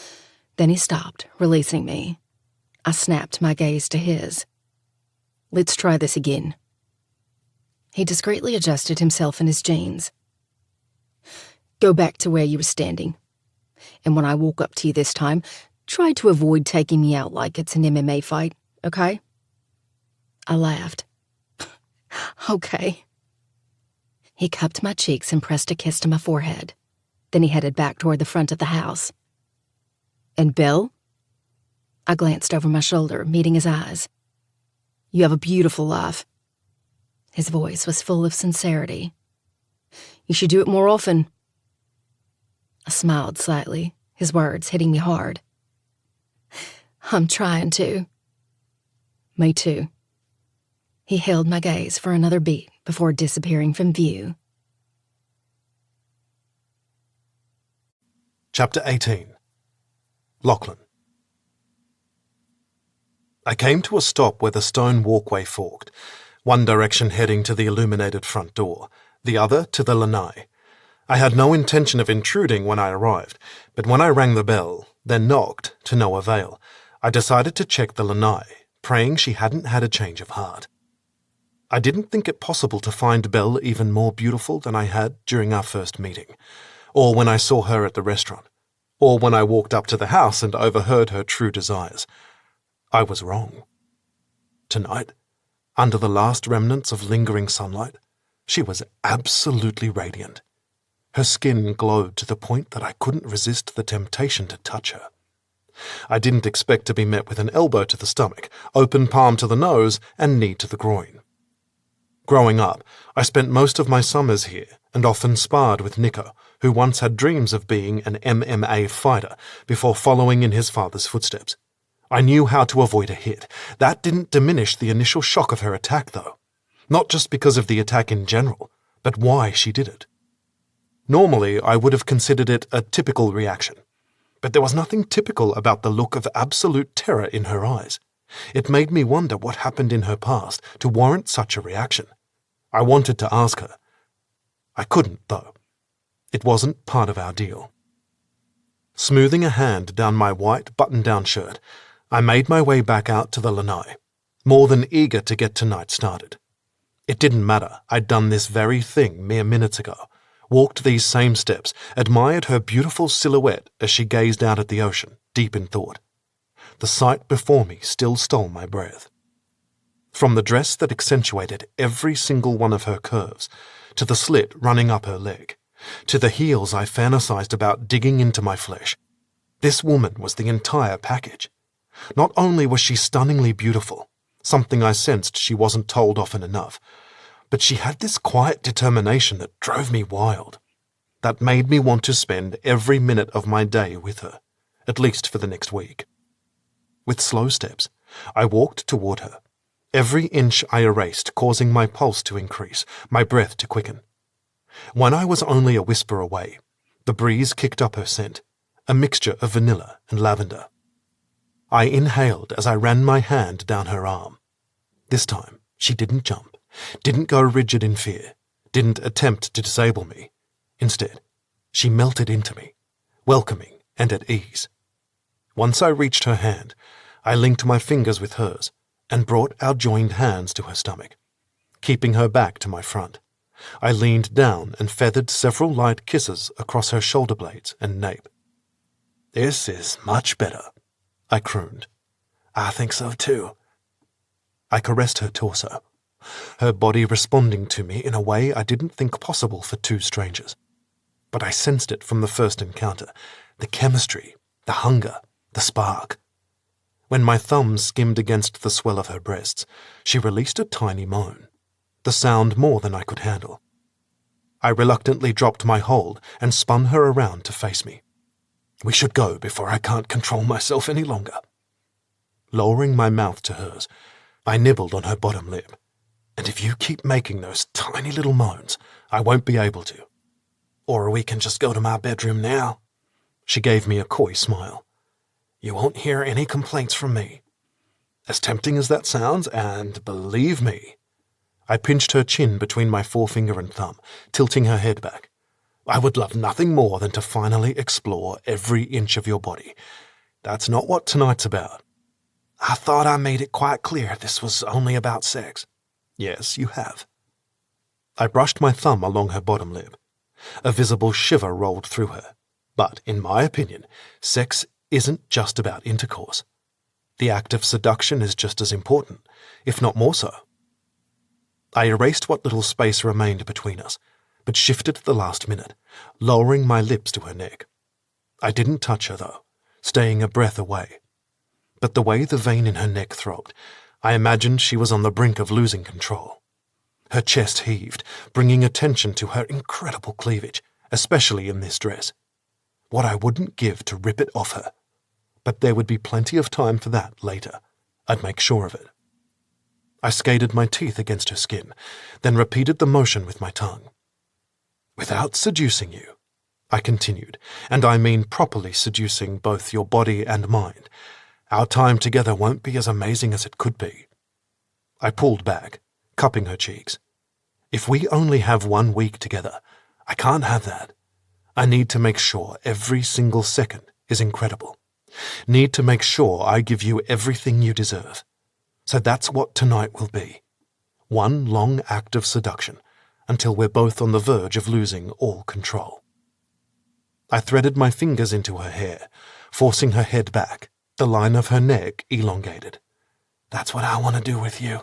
A: Then he stopped, releasing me. I snapped my gaze to his. "Let's try this again." He discreetly adjusted himself in his jeans. "Go back to where you were standing. And when I walk up to you this time, try to avoid taking me out like it's an MMA fight, okay?" I laughed. "Okay." He cupped my cheeks and pressed a kiss to my forehead. Then he headed back toward the front of the house. "And Bill?" I glanced over my shoulder, meeting his eyes. "You have a beautiful life." His voice was full of sincerity. "You should do it more often." I smiled slightly, his words hitting me hard. "I'm trying to." "Me too." He held my gaze for another beat before disappearing from view.
B: Chapter 18. Lachlan. I came to a stop where the stone walkway forked, one direction heading to the illuminated front door, the other to the lanai. I had no intention of intruding when I arrived, but when I rang the bell, then knocked, to no avail, I decided to check the lanai, praying she hadn't had a change of heart. I didn't think it possible to find Belle even more beautiful than I had during our first meeting, or when I saw her at the restaurant, or when I walked up to the house and overheard her true desires. I was wrong. Tonight, under the last remnants of lingering sunlight, she was absolutely radiant. Her skin glowed to the point that I couldn't resist the temptation to touch her. I didn't expect to be met with an elbow to the stomach, open palm to the nose, and knee to the groin. Growing up, I spent most of my summers here and often sparred with Nico, who once had dreams of being an MMA fighter before following in his father's footsteps. I knew how to avoid a hit. That didn't diminish the initial shock of her attack, though. Not just because of the attack in general, but why she did it. Normally, I would have considered it a typical reaction. But there was nothing typical about the look of absolute terror in her eyes. It made me wonder what happened in her past to warrant such a reaction. I wanted to ask her. I couldn't, though. It wasn't part of our deal. Smoothing a hand down my white button-down shirt, I made my way back out to the lanai, more than eager to get tonight started. It didn't matter. I'd done this very thing mere minutes ago, walked these same steps, admired her beautiful silhouette as she gazed out at the ocean, deep in thought. The sight before me still stole my breath. From the dress that accentuated every single one of her curves, to the slit running up her leg, to the heels I fantasized about digging into my flesh, this woman was the entire package. Not only was she stunningly beautiful, something I sensed she wasn't told often enough, but she had this quiet determination that drove me wild, that made me want to spend every minute of my day with her, at least for the next week. With slow steps, I walked toward her. Every inch I erased, causing my pulse to increase, my breath to quicken. When I was only a whisper away, the breeze kicked up her scent, a mixture of vanilla and lavender. I inhaled as I ran my hand down her arm. This time, she didn't jump, didn't go rigid in fear, didn't attempt to disable me. Instead, she melted into me, welcoming and at ease. Once I reached her hand, I linked my fingers with hers and brought our joined hands to her stomach. Keeping her back to my front, I leaned down and feathered several light kisses across her shoulder blades and nape. "This is much better," I crooned. "I think so too." I caressed her torso, her body responding to me in a way I didn't think possible for two strangers. But I sensed it from the first encounter, the chemistry, the hunger, the spark. When my thumb skimmed against the swell of her breasts, she released a tiny moan, the sound more than I could handle. I reluctantly dropped my hold and spun her around to face me. "We should go before I can't control myself any longer." Lowering my mouth to hers, I nibbled on her bottom lip. "And if you keep making those tiny little moans, I won't be able to. Or we can just go to my bedroom now." She gave me a coy smile. "You won't hear any complaints from me." As tempting as that sounds, and believe me, I pinched her chin between my forefinger and thumb, tilting her head back. "I would love nothing more than to finally explore every inch of your body. That's not what tonight's about." "I thought I made it quite clear this was only about sex." "Yes, you have." I brushed my thumb along her bottom lip. A visible shiver rolled through her. But, in my opinion, sex isn't just about intercourse. The act of seduction is just as important, if not more so. I erased what little space remained between us, but shifted at the last minute, lowering my lips to her neck. I didn't touch her, though, staying a breath away. But the way the vein in her neck throbbed, I imagined she was on the brink of losing control. Her chest heaved, bringing attention to her incredible cleavage, especially in this dress. What I wouldn't give to rip it off her. But there would be plenty of time for that later. I'd make sure of it. I skated my teeth against her skin, then repeated the motion with my tongue. "Without seducing you," I continued, "and I mean properly seducing both your body and mind, our time together won't be as amazing as it could be." I pulled back, cupping her cheeks. "If we only have 1 week together, I can't have that. I need to make sure every single second is incredible. Need to make sure I give you everything you deserve. So that's what tonight will be. One long act of seduction, until we're both on the verge of losing all control." I threaded my fingers into her hair, forcing her head back, the line of her neck elongated. "That's what I want to do with you.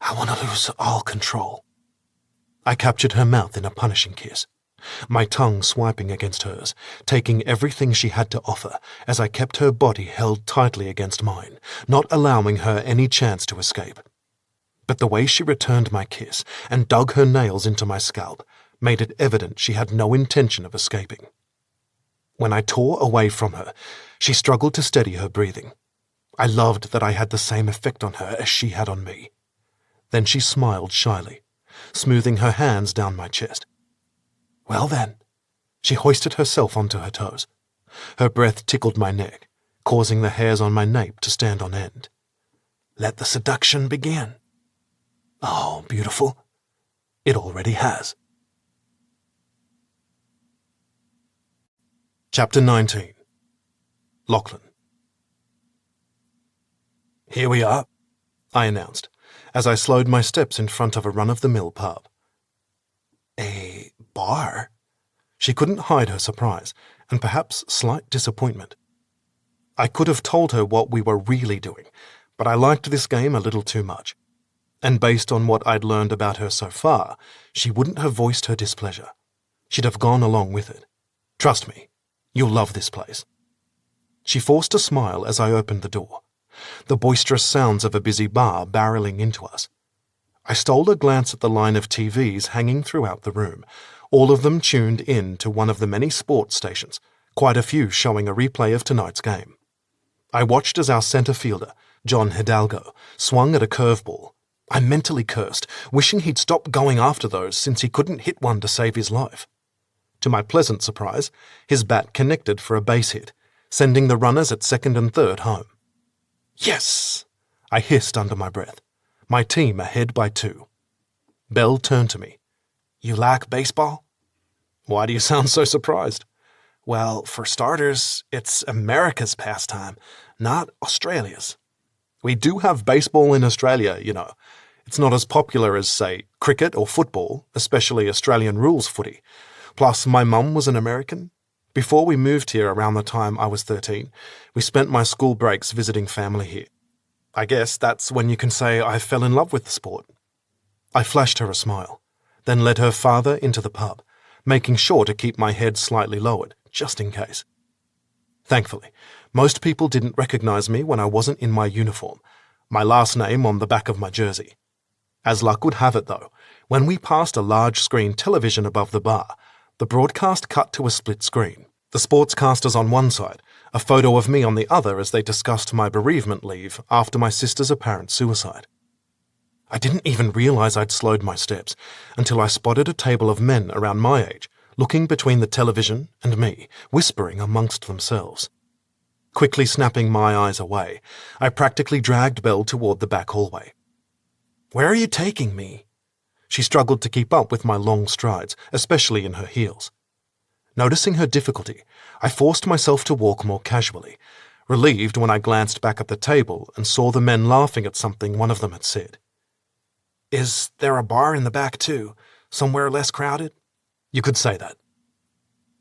B: I want to lose all control." I captured her mouth in a punishing kiss. my tongue swiping against hers, taking everything she had to offer as I kept her body held tightly against mine, not allowing her any chance to escape. But the way she returned my kiss and dug her nails into my scalp made it evident she had no intention of escaping. When I tore away from her, she struggled to steady her breathing. I loved that I had the same effect on her as she had on me. Then she smiled shyly, smoothing her hands down my chest. Well then, she hoisted herself onto her toes. Her breath tickled my neck, causing the hairs on my nape to stand on end. Let the seduction begin. Oh, beautiful. It already has. Chapter 19. Lachlan. Here we are, I announced, as I slowed my steps in front of a run-of-the-mill pub. A bar? She couldn't hide her surprise, and perhaps slight disappointment. I could have told her what we were really doing, but I liked this game a little too much. And based on what I'd learned about her so far, she wouldn't have voiced her displeasure. She'd have gone along with it. Trust me, you'll love this place. She forced a smile as I opened the door, the boisterous sounds of a busy bar barreling into us. I stole a glance at the line of TVs hanging throughout the room, all of them tuned in to one of the many sports stations, quite a few showing a replay of tonight's game. I watched as our centre fielder, John Hidalgo, swung at a curveball. I mentally cursed, wishing he'd stop going after those since he couldn't hit one to save his life. To my pleasant surprise, his bat connected for a base hit, sending the runners at second and third home. Yes! I hissed under my breath. My team ahead by 2. Belle turned to me. You like baseball? Why do you sound so surprised? Well, for starters, it's America's pastime, not Australia's. We do have baseball in Australia, you know. It's not as popular as, say, cricket or football, especially Australian rules footy. Plus, my mum was an American. Before we moved here around the time I was 13, we spent my school breaks visiting family here. I guess that's when you can say I fell in love with the sport. I flashed her a smile, then led her farther into the pub, making sure to keep my head slightly lowered, just in case. Thankfully, most people didn't recognize me when I wasn't in my uniform, my last name on the back of my jersey. As luck would have it, though, when we passed a large-screen television above the bar, the broadcast cut to a split screen, the sportscasters on one side, a photo of me on the other as they discussed my bereavement leave after my sister's apparent suicide. I didn't even realize I'd slowed my steps until I spotted a table of men around my age, looking between the television and me, whispering amongst themselves. Quickly snapping my eyes away, I practically dragged Belle toward the back hallway. Where are you taking me? She struggled to keep up with my long strides, especially in her heels. Noticing her difficulty, I forced myself to walk more casually, relieved when I glanced back at the table and saw the men laughing at something one of them had said. Is there a bar in the back too, somewhere less crowded? You could say that.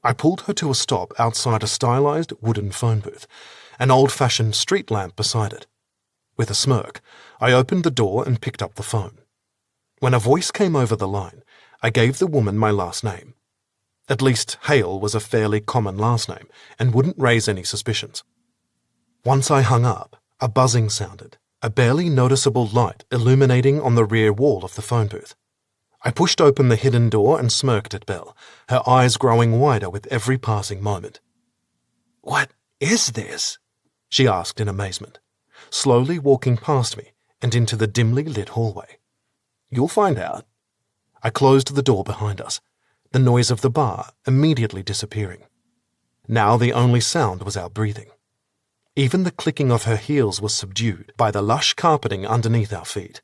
B: I pulled her to a stop outside a stylized wooden phone booth, an old-fashioned street lamp beside it. With a smirk, I opened the door and picked up the phone. When a voice came over the line, I gave the woman my last name. At least Hale was a fairly common last name and wouldn't raise any suspicions. Once I hung up, a buzzing sounded, a barely noticeable light illuminating on the rear wall of the phone booth. I pushed open the hidden door and smirked at Belle, her eyes growing wider with every passing moment. What is this? She asked in amazement, slowly walking past me and into the dimly lit hallway. You'll find out. I closed the door behind us, the noise of the bar immediately disappearing. Now the only sound was our breathing. Even the clicking of her heels was subdued by the lush carpeting underneath our feet.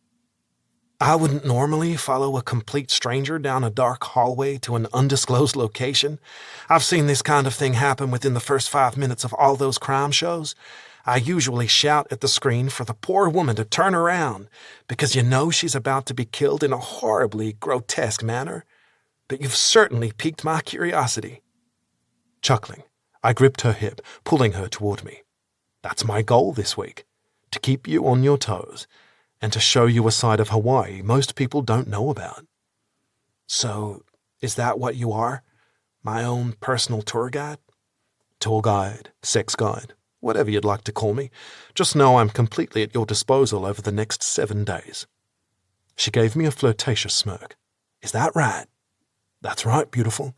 B: I wouldn't normally follow a complete stranger down a dark hallway to an undisclosed location. I've seen this kind of thing happen within the first 5 minutes of all those crime shows. I usually shout at the screen for the poor woman to turn around, because you know she's about to be killed in a horribly grotesque manner. But you've certainly piqued my curiosity. Chuckling, I gripped her hip, pulling her toward me. That's my goal this week, to keep you on your toes, and to show you a side of Hawaii most people don't know about. So, is that what you are? My own personal tour guide? Tour guide, sex guide, whatever you'd like to call me. Just know I'm completely at your disposal over the next 7 days. She gave me a flirtatious smirk. Is that right? That's right, beautiful.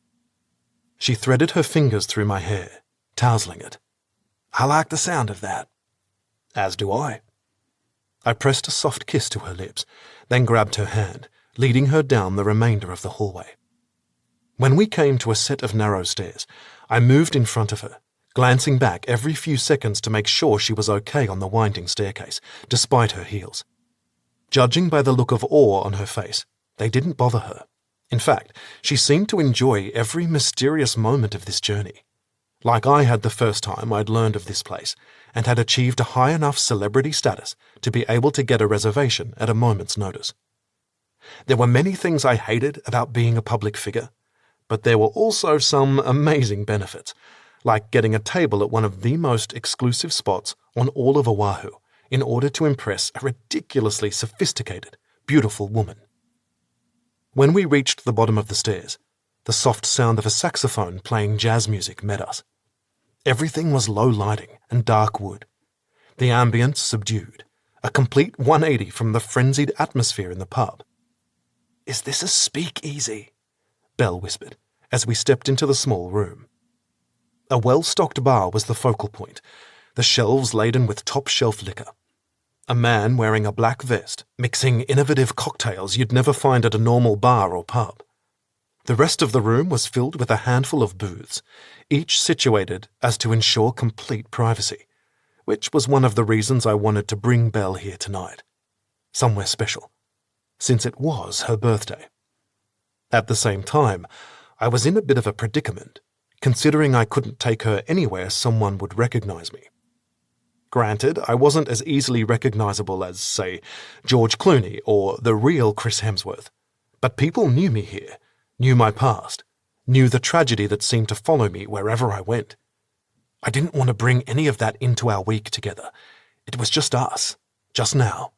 B: She threaded her fingers through my hair, tousling it. I like the sound of that. As do I. I pressed a soft kiss to her lips, then grabbed her hand, leading her down the remainder of the hallway. When we came to a set of narrow stairs, I moved in front of her, glancing back every few seconds to make sure she was okay on the winding staircase, despite her heels. Judging by the look of awe on her face, they didn't bother her. In fact, she seemed to enjoy every mysterious moment of this journey. Like I had the first time I'd learned of this place, and had achieved a high enough celebrity status to be able to get a reservation at a moment's notice. There were many things I hated about being a public figure, but there were also some amazing benefits, like getting a table at one of the most exclusive spots on all of Oahu in order to impress a ridiculously sophisticated, beautiful woman. When we reached the bottom of the stairs, the soft sound of a saxophone playing jazz music met us. Everything was low lighting and dark wood. The ambience subdued, a complete 180 from the frenzied atmosphere in the pub. Is this a speakeasy? Belle whispered, as we stepped into the small room. A well-stocked bar was the focal point, the shelves laden with top-shelf liquor. A man wearing a black vest, mixing innovative cocktails you'd never find at a normal bar or pub. The rest of the room was filled with a handful of booths, each situated as to ensure complete privacy, which was one of the reasons I wanted to bring Belle here tonight. Somewhere special, since it was her birthday. At the same time, I was in a bit of a predicament, considering I couldn't take her anywhere someone would recognize me. Granted, I wasn't as easily recognizable as, say, George Clooney or the real Chris Hemsworth, but people knew me here, knew my past, knew the tragedy that seemed to follow me wherever I went. I didn't want to bring any of that into our week together. It was just us, just now.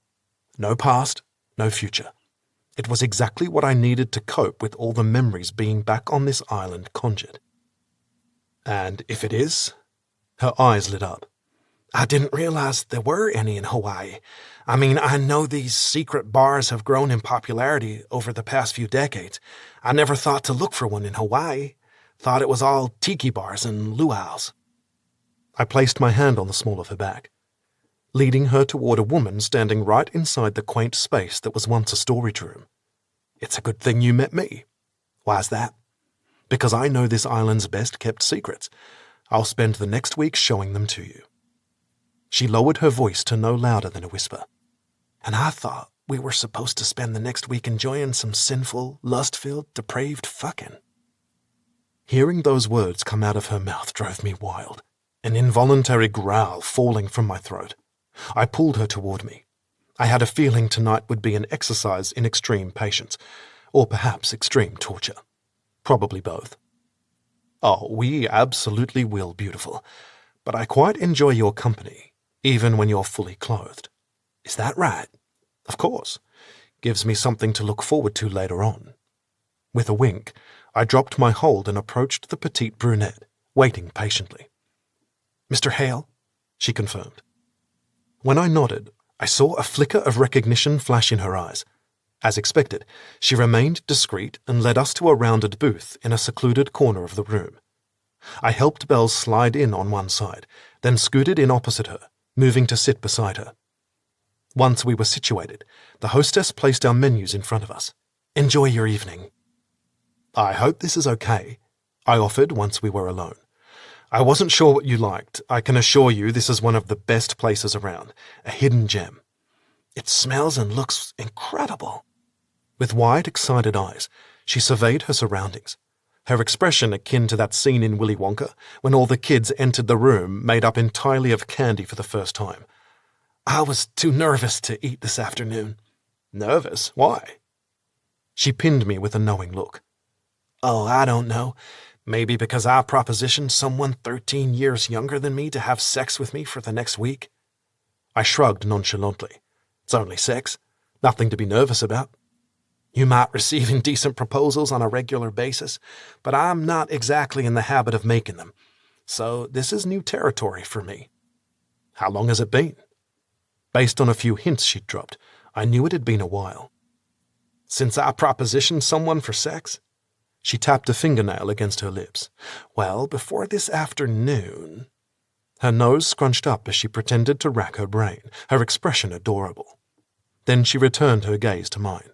B: No past, no future. It was exactly what I needed to cope with all the memories being back on this island conjured. And if it is? Her eyes lit up. I didn't realize there were any in Hawaii. I mean, I know these secret bars have grown in popularity over the past few decades. I never thought to look for one in Hawaii. Thought it was all tiki bars and luau's. I placed my hand on the small of her back, leading her toward a woman standing right inside the quaint space that was once a storage room. It's a good thing you met me. Why's that? Because I know this island's best-kept secrets. I'll spend the next week showing them to you. She lowered her voice to no louder than a whisper. And I thought we were supposed to spend the next week enjoying some sinful, lust-filled, depraved fucking. Hearing those words come out of her mouth drove me wild, an involuntary growl falling from my throat. I pulled her toward me. I had a feeling tonight would be an exercise in extreme patience, or perhaps extreme torture. Probably both. Oh, we absolutely will, beautiful, but I quite enjoy your company, even when you're fully clothed. Is that right? Of course. Gives me something to look forward to later on. With a wink, I dropped my hold and approached the petite brunette, waiting patiently. Mr. Hale, she confirmed. When I nodded, I saw a flicker of recognition flash in her eyes. As expected, she remained discreet and led us to a rounded booth in a secluded corner of the room. I helped Belle slide in on one side, then scooted in opposite her, moving to sit beside her. Once we were situated, the hostess placed our menus in front of us. Enjoy your evening. I hope this is okay, I offered once we were alone. I wasn't sure what you liked. I can assure you this is one of the best places around, a hidden gem. It smells and looks incredible. With wide, excited eyes, she surveyed her surroundings. Her expression akin to that scene in Willy Wonka when all the kids entered the room made up entirely of candy for the first time. I was too nervous to eat this afternoon. Nervous? Why? She pinned me with a knowing look. Oh, I don't know. Maybe because I propositioned someone 13 years younger than me to have sex with me for the next week. I shrugged nonchalantly. It's only sex. Nothing to be nervous about. You might receive indecent proposals on a regular basis, but I'm not exactly in the habit of making them, so this is new territory for me. How long has it been? Based on a few hints she'd dropped, I knew it had been a while. Since I propositioned someone for sex? She tapped a fingernail against her lips. Well, before this afternoon. Her nose scrunched up as she pretended to rack her brain, her expression adorable. Then she returned her gaze to mine.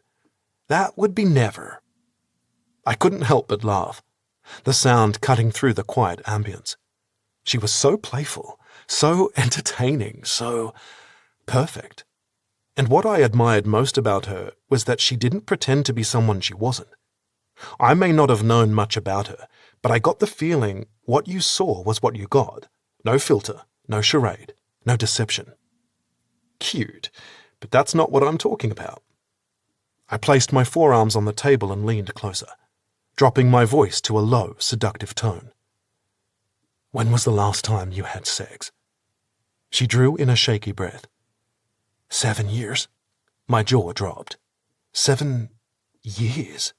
B: That would be never. I couldn't help but laugh, the sound cutting through the quiet ambience. She was so playful, so entertaining, so perfect. And what I admired most about her was that she didn't pretend to be someone she wasn't. I may not have known much about her, but I got the feeling what you saw was what you got. No filter, no charade, no deception. Cute, but that's not what I'm talking about. I placed my forearms on the table and leaned closer, dropping my voice to a low, seductive tone. When was the last time you had sex? She drew in a shaky breath. 7 years. My jaw dropped. 7 years.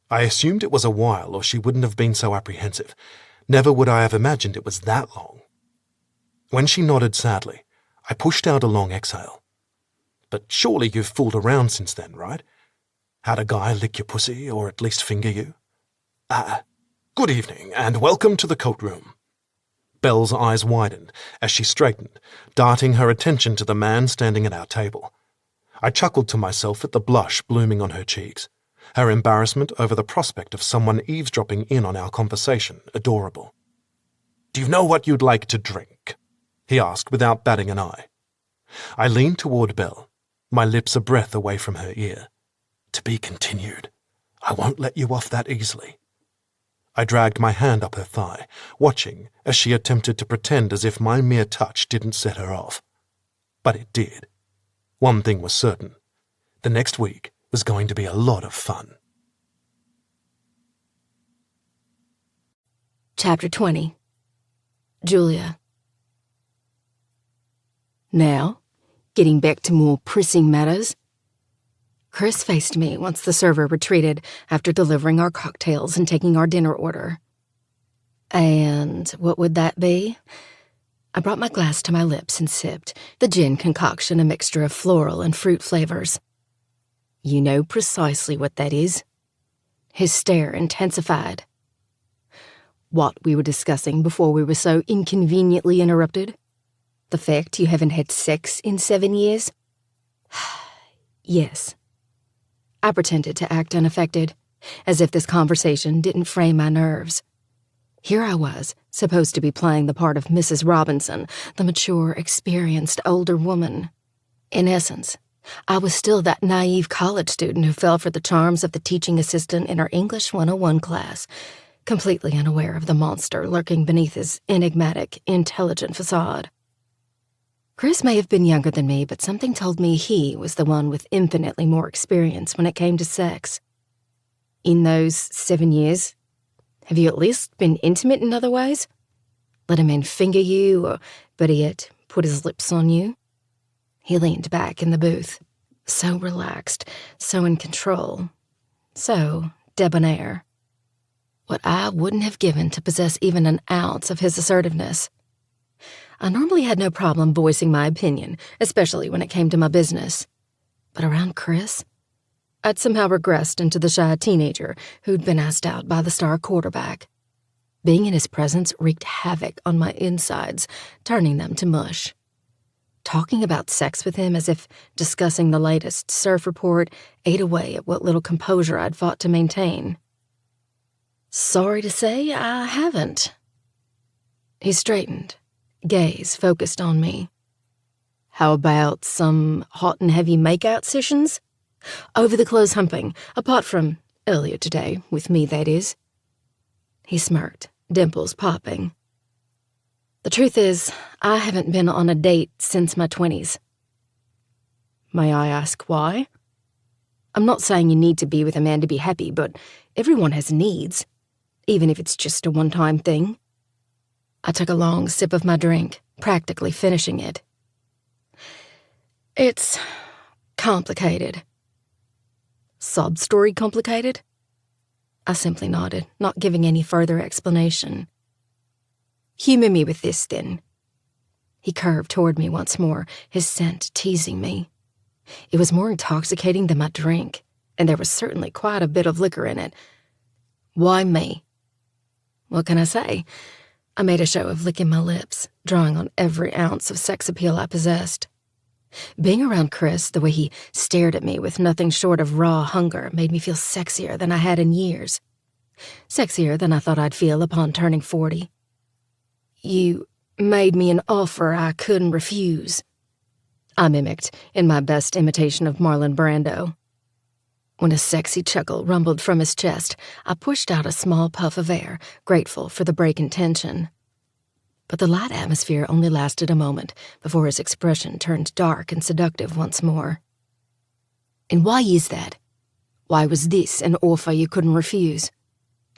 B: I assumed it was a while, or she wouldn't have been so apprehensive. Never would I have imagined it was that long. When she nodded sadly, I pushed out a long exhale. But surely you've fooled around since then, right? Had a guy lick your pussy, or at least finger you? Good evening, and welcome to the coat room. Belle's eyes widened as she straightened, darting her attention to the man standing at our table. I chuckled to myself at the blush blooming on her cheeks, her embarrassment over the prospect of someone eavesdropping in on our conversation adorable. Do you know what you'd like to drink? He asked without batting an eye. I leaned toward Belle, my lips a breath away from her ear. To be continued. I won't let you off that easily. I dragged my hand up her thigh, watching as she attempted to pretend as if my mere touch didn't set her off. But it did. One thing was certain. The next week was going to be a lot of fun.
A: Chapter 20. Julia. Now, getting back to more pressing matters. Chris faced me once the server retreated after delivering our cocktails and taking our dinner order. And what would that be? I brought my glass to my lips and sipped, the gin concoction a mixture of floral and fruit flavors. You know precisely what that is. His stare intensified. What we were discussing before we were so inconveniently interrupted? The fact you haven't had sex in 7 years? Yes. I pretended to act unaffected, as if this conversation didn't fray my nerves. Here I was, supposed to be playing the part of Mrs. Robinson, the mature, experienced older woman. In essence, I was still that naive college student who fell for the charms of the teaching assistant in her English 101 class, completely unaware of the monster lurking beneath his enigmatic, intelligent facade. Chris may have been younger than me, but something told me he was the one with infinitely more experience when it came to sex. In those 7 years, have you at least been intimate in other ways? Let a man finger you, or, better yet, put his lips on you? He leaned back in the booth, so relaxed, so in control, so debonair. What I wouldn't have given to possess even an ounce of his assertiveness. I normally had no problem voicing my opinion, especially when it came to my business. But around Chris, I'd somehow regressed into the shy teenager who'd been asked out by the star quarterback. Being in his presence wreaked havoc on my insides, turning them to mush. Talking about sex with him as if discussing the latest surf report ate away at what little composure I'd fought to maintain. Sorry to say, I haven't. He straightened, gaze focused on me. How about some hot and heavy makeout sessions? Over the clothes humping, apart from earlier today, with me that is. He smirked, dimples popping. The truth is, I haven't been on a date since my 20s. May I ask why? I'm not saying you need to be with a man to be happy, but everyone has needs, even if it's just a one-time thing. I took a long sip of my drink, practically finishing it. It's complicated. Sob story complicated? I simply nodded, not giving any further explanation. Humour me with this, then. He curved toward me once more, his scent teasing me. It was more intoxicating than my drink, and there was certainly quite a bit of liquor in it. Why me? What can I say? I made a show of licking my lips, drawing on every ounce of sex appeal I possessed. Being around Chris, the way he stared at me with nothing short of raw hunger, made me feel sexier than I had in years. Sexier than I thought I'd feel upon turning 40. You made me an offer I couldn't refuse, I mimicked in my best imitation of Marlon Brando. When a sexy chuckle rumbled from his chest, I pushed out a small puff of air, grateful for the break in tension. But the light atmosphere only lasted a moment before his expression turned dark and seductive once more. And why is that? Why was this an offer you couldn't refuse?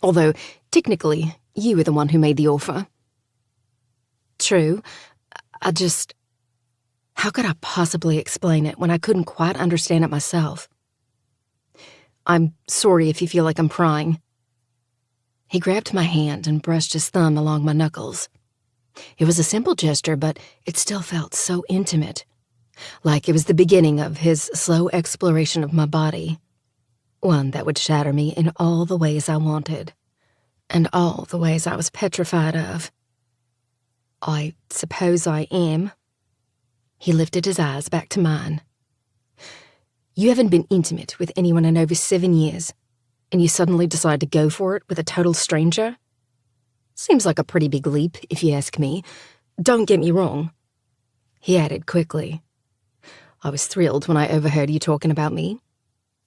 A: Although, technically, you were the one who made the offer. True, how could I possibly explain it when I couldn't quite understand it myself? I'm sorry if you feel like I'm prying. He grabbed my hand and brushed his thumb along my knuckles. It was a simple gesture, but it still felt so intimate, like it was the beginning of his slow exploration of my body, one that would shatter me in all the ways I wanted, and all the ways I was petrified of. I suppose I am. He lifted his eyes back to mine. You haven't been intimate with anyone in over 7 years, and you suddenly decide to go for it with a total stranger? Seems like a pretty big leap, if you ask me. Don't get me wrong. He added quickly. I was thrilled when I overheard you talking about me.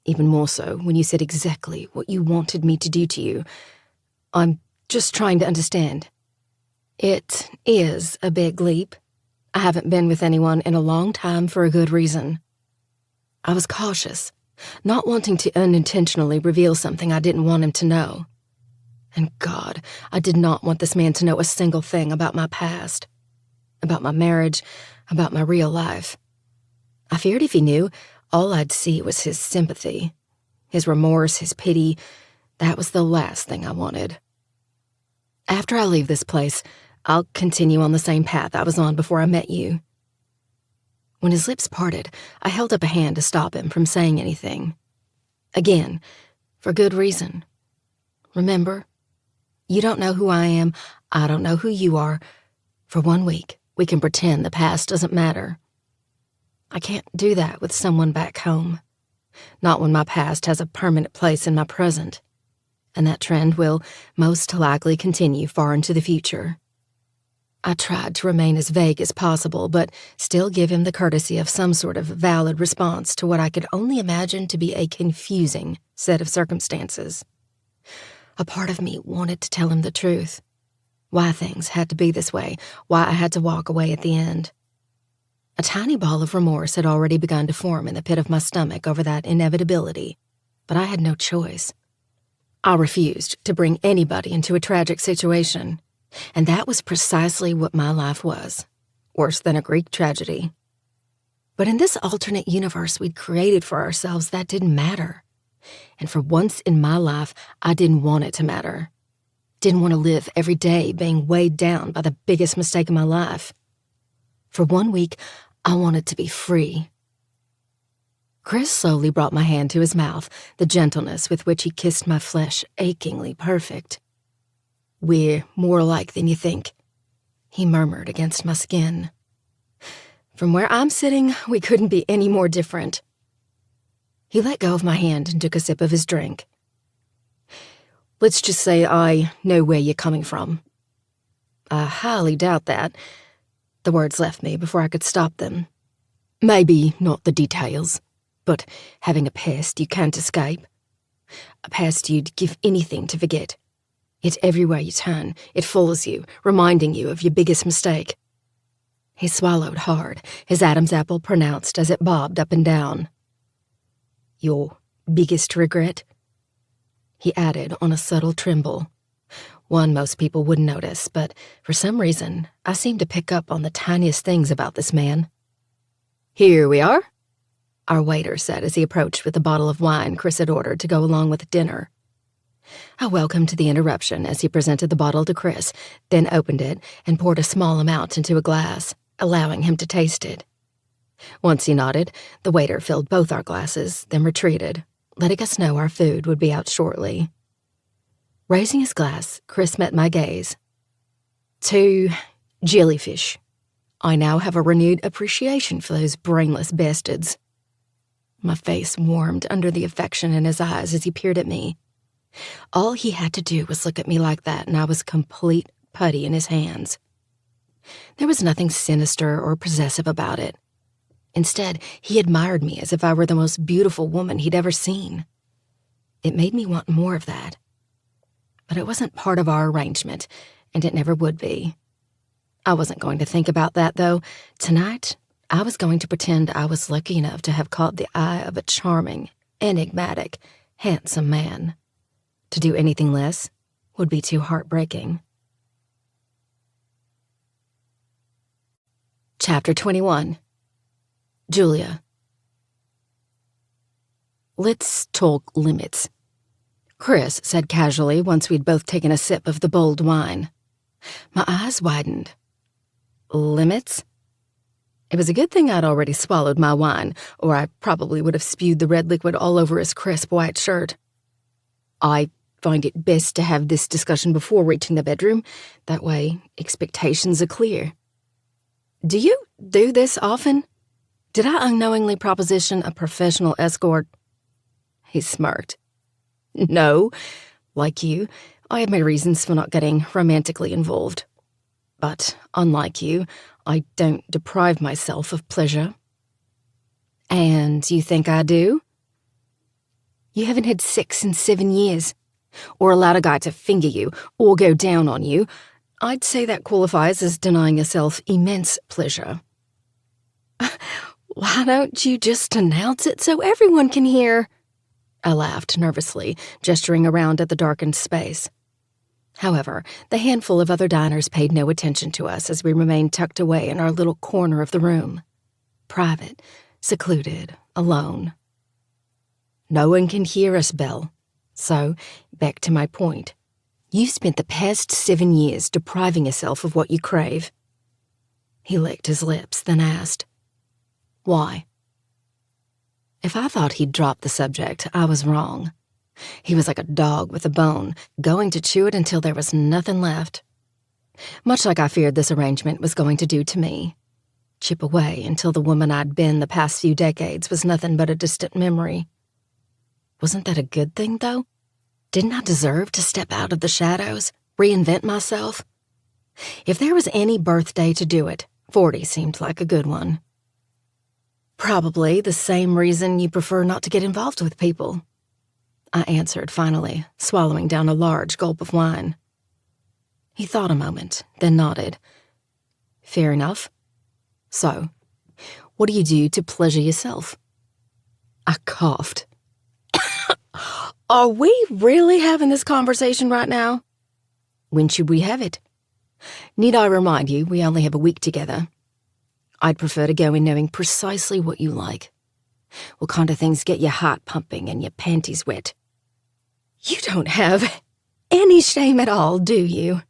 A: Even more so when you said exactly what you wanted me to do to you. I'm just trying to understand. It is a big leap. I haven't been with anyone in a long time for a good reason. I was cautious, not wanting to unintentionally reveal something I didn't want him to know. And God, I did not want this man to know a single thing about my past, about my marriage, about my real life. I feared if he knew, all I'd see was his sympathy, his remorse, his pity. That was the last thing I wanted. After I leave this place, I'll continue on the same path I was on before I met you. When his lips parted, I held up a hand to stop him from saying anything. Again, for good reason. Remember? You don't know who I am, I don't know who you are. For 1 week, we can pretend the past doesn't matter. I can't do that with someone back home. Not when my past has a permanent place in my present. And that trend will most likely continue far into the future. I tried to remain as vague as possible, but still give him the courtesy of some sort of valid response to what I could only imagine to be a confusing set of circumstances. A part of me wanted to tell him the truth. Why things had to be this way, why I had to walk away at the end. A tiny ball of remorse had already begun to form in the pit of my stomach over that inevitability, but I had no choice. I refused to bring anybody into a tragic situation, and that was precisely what my life was, worse than a Greek tragedy. But in this alternate universe we'd created for ourselves, that didn't matter. And for once in my life, I didn't want it to matter. Didn't want to live every day being weighed down by the biggest mistake of my life. For 1 week, I wanted to be free. Chris slowly brought my hand to his mouth, the gentleness with which he kissed my flesh achingly perfect. We're more alike than you think, he murmured against my skin. From where I'm sitting, we couldn't be any more different. He let go of my hand and took a sip of his drink. Let's just say I know where you're coming from. I highly doubt that. The words left me before I could stop them. Maybe not the details, but having a past you can't escape. A past you'd give anything to forget. Yet everywhere you turn, it follows you, reminding you of your biggest mistake. He swallowed hard, his Adam's apple pronounced as it bobbed up and down. Your biggest regret? He added on a subtle tremble. One most people wouldn't notice, but for some reason, I seemed to pick up on the tiniest things about this man. Here we are. our waiter said as he approached with a bottle of wine Chris had ordered to go along with dinner. I welcomed the interruption as he presented the bottle to Chris, then opened it and poured a small amount into a glass, allowing him to taste it. Once he nodded, the waiter filled both our glasses, then retreated, letting us know our food would be out shortly. Raising his glass, Chris met my gaze. "To jellyfish. I now have a renewed appreciation for those brainless bastards." My face warmed under the affection in his eyes as he peered at me. All he had to do was look at me like that, and I was complete putty in his hands. There was nothing sinister or possessive about it. Instead, he admired me as if I were the most beautiful woman he'd ever seen. It made me want more of that. But it wasn't part of our arrangement, and it never would be. I wasn't going to think about that, though. Tonight, I was going to pretend I was lucky enough to have caught the eye of a charming, enigmatic, handsome man. To do anything less would be too heartbreaking. Chapter 21. Julia. "Let's talk limits," Chris said casually once we'd both taken a sip of the bold wine. My eyes widened. Limits? It was a good thing I'd already swallowed my wine, or I probably would have spewed the red liquid all over his crisp white shirt. "I find it best to have this discussion before reaching the bedroom. That way, expectations are clear." "Do you do this often? Did I unknowingly proposition a professional escort?" He smirked. "No. Like you, I have my reasons for not getting romantically involved. But, unlike you, I don't deprive myself of pleasure." "And you think I do?" "You haven't had sex in 7 years, or allowed a guy to finger you, or go down on you. I'd say that qualifies as denying yourself immense pleasure." "Why don't you just announce it so everyone can hear?" I laughed nervously, gesturing around at the darkened space. However, the handful of other diners paid no attention to us as we remained tucked away in our little corner of the room. Private, secluded, alone. No one can hear us, Belle. So, back to my point. You've spent the past 7 years depriving yourself of what you crave. He licked his lips, then asked, "Why?" If I thought he'd dropped the subject, I was wrong. He was like a dog with a bone, going to chew it until there was nothing left. Much like I feared this arrangement was going to do to me. Chip away until the woman I'd been the past few decades was nothing but a distant memory. Wasn't that a good thing, though? Didn't I deserve to step out of the shadows, reinvent myself? If there was any birthday to do it, 40 seemed like a good one. "Probably the same reason you prefer not to get involved with people," I answered finally, swallowing down a large gulp of wine. He thought a moment, then nodded. "Fair enough. So, what do you do to pleasure yourself?" I coughed. "Are we really having this conversation right now?" "When should we have it?" "Need I remind you, we only have a week together. I'd prefer to go in knowing precisely what you like. What kind of things get your heart pumping and your panties wet?" "You don't have any shame at all, do you?"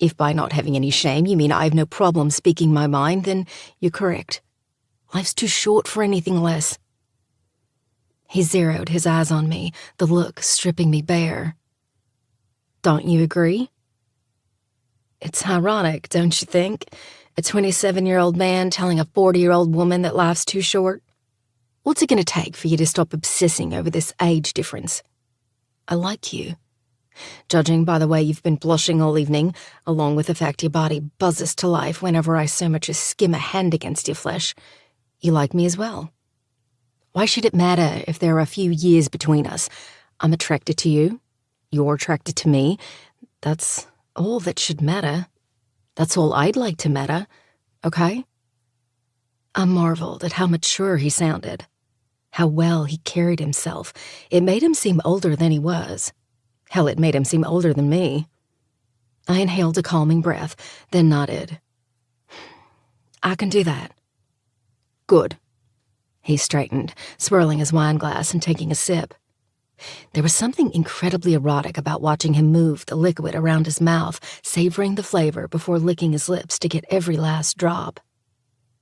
A: If by not having any shame you mean I have no problem speaking my mind, then you're correct. Life's too short for anything less. He zeroed his eyes on me, the look stripping me bare. "Don't you agree?" It's ironic, don't you think? A 27-year-old man telling a 40-year-old woman that life's too short. What's it going to take for you to stop obsessing over this age difference? I like you. Judging by the way you've been blushing all evening, along with the fact your body buzzes to life whenever I so much as skim a hand against your flesh, you like me as well. Why should it matter if there are a few years between us? I'm attracted to you. You're attracted to me. That's all that should matter. That's all I'd like to matter, okay? I marveled at how mature he sounded, how well he carried himself. It made him seem older than he was. Hell, it made him seem older than me. I inhaled a calming breath, then nodded. "I can do that." "Good." He straightened, swirling his wine glass and taking a sip. There was something incredibly erotic about watching him move the liquid around his mouth, savoring the flavor before licking his lips to get every last drop.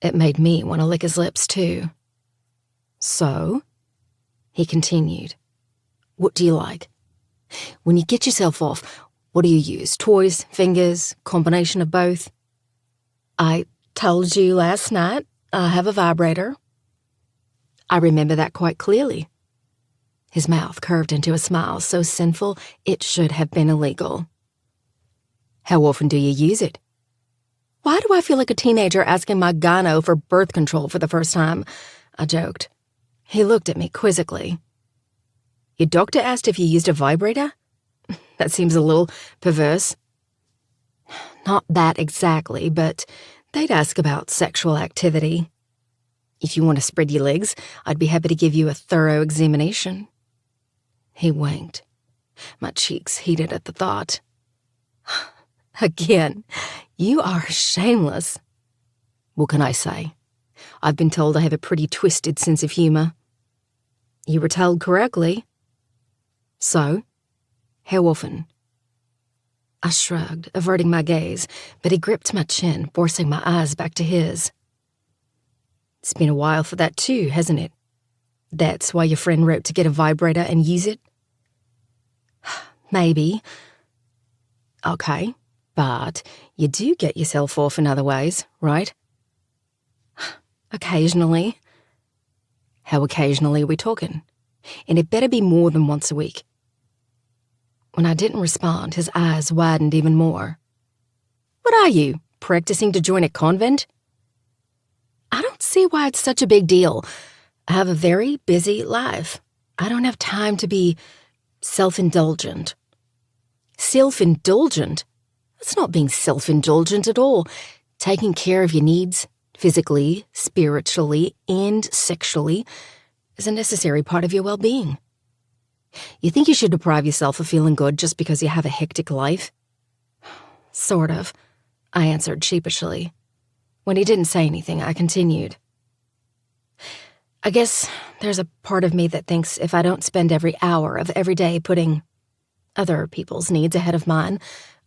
A: It made me want to lick his lips, too. "So?" he continued. "What do you like? When you get yourself off, what do you use? Toys, fingers, combination of both?" "I told you last night I have a vibrator." "I remember that quite clearly." His mouth curved into a smile so sinful it should have been illegal. "How often do you use it?" "Why do I feel like a teenager asking my gyno for birth control for the first time?" I joked. He looked at me quizzically. "Your doctor asked if you used a vibrator? That seems a little perverse." "Not that exactly, but they'd ask about sexual activity. If you want to spread your legs, I'd be happy to give you a thorough examination." He winked. My cheeks heated at the thought. "Again, you are shameless." "What can I say? I've been told I have a pretty twisted sense of humor." "You were told correctly." "So? How often?" I shrugged, averting my gaze, but he gripped my chin, forcing my eyes back to his. "It's been a while for that too, hasn't it? That's why your friend wrote to get a vibrator and use it?" "Maybe." "Okay, but you do get yourself off in other ways, right?" "Occasionally." "How occasionally are we talking? And it better be more than once a week." When I didn't respond, his eyes widened even more. "What are you, practicing to join a convent?" "I don't see why it's such a big deal. I have a very busy life. I don't have time to be self-indulgent." "Self-indulgent? That's not being self-indulgent at all. Taking care of your needs, physically, spiritually, and sexually, is a necessary part of your well-being. You think you should deprive yourself of feeling good just because you have a hectic life?" "Sort of," I answered sheepishly. When he didn't say anything, I continued. "I guess there's a part of me that thinks if I don't spend every hour of every day putting other people's needs ahead of mine,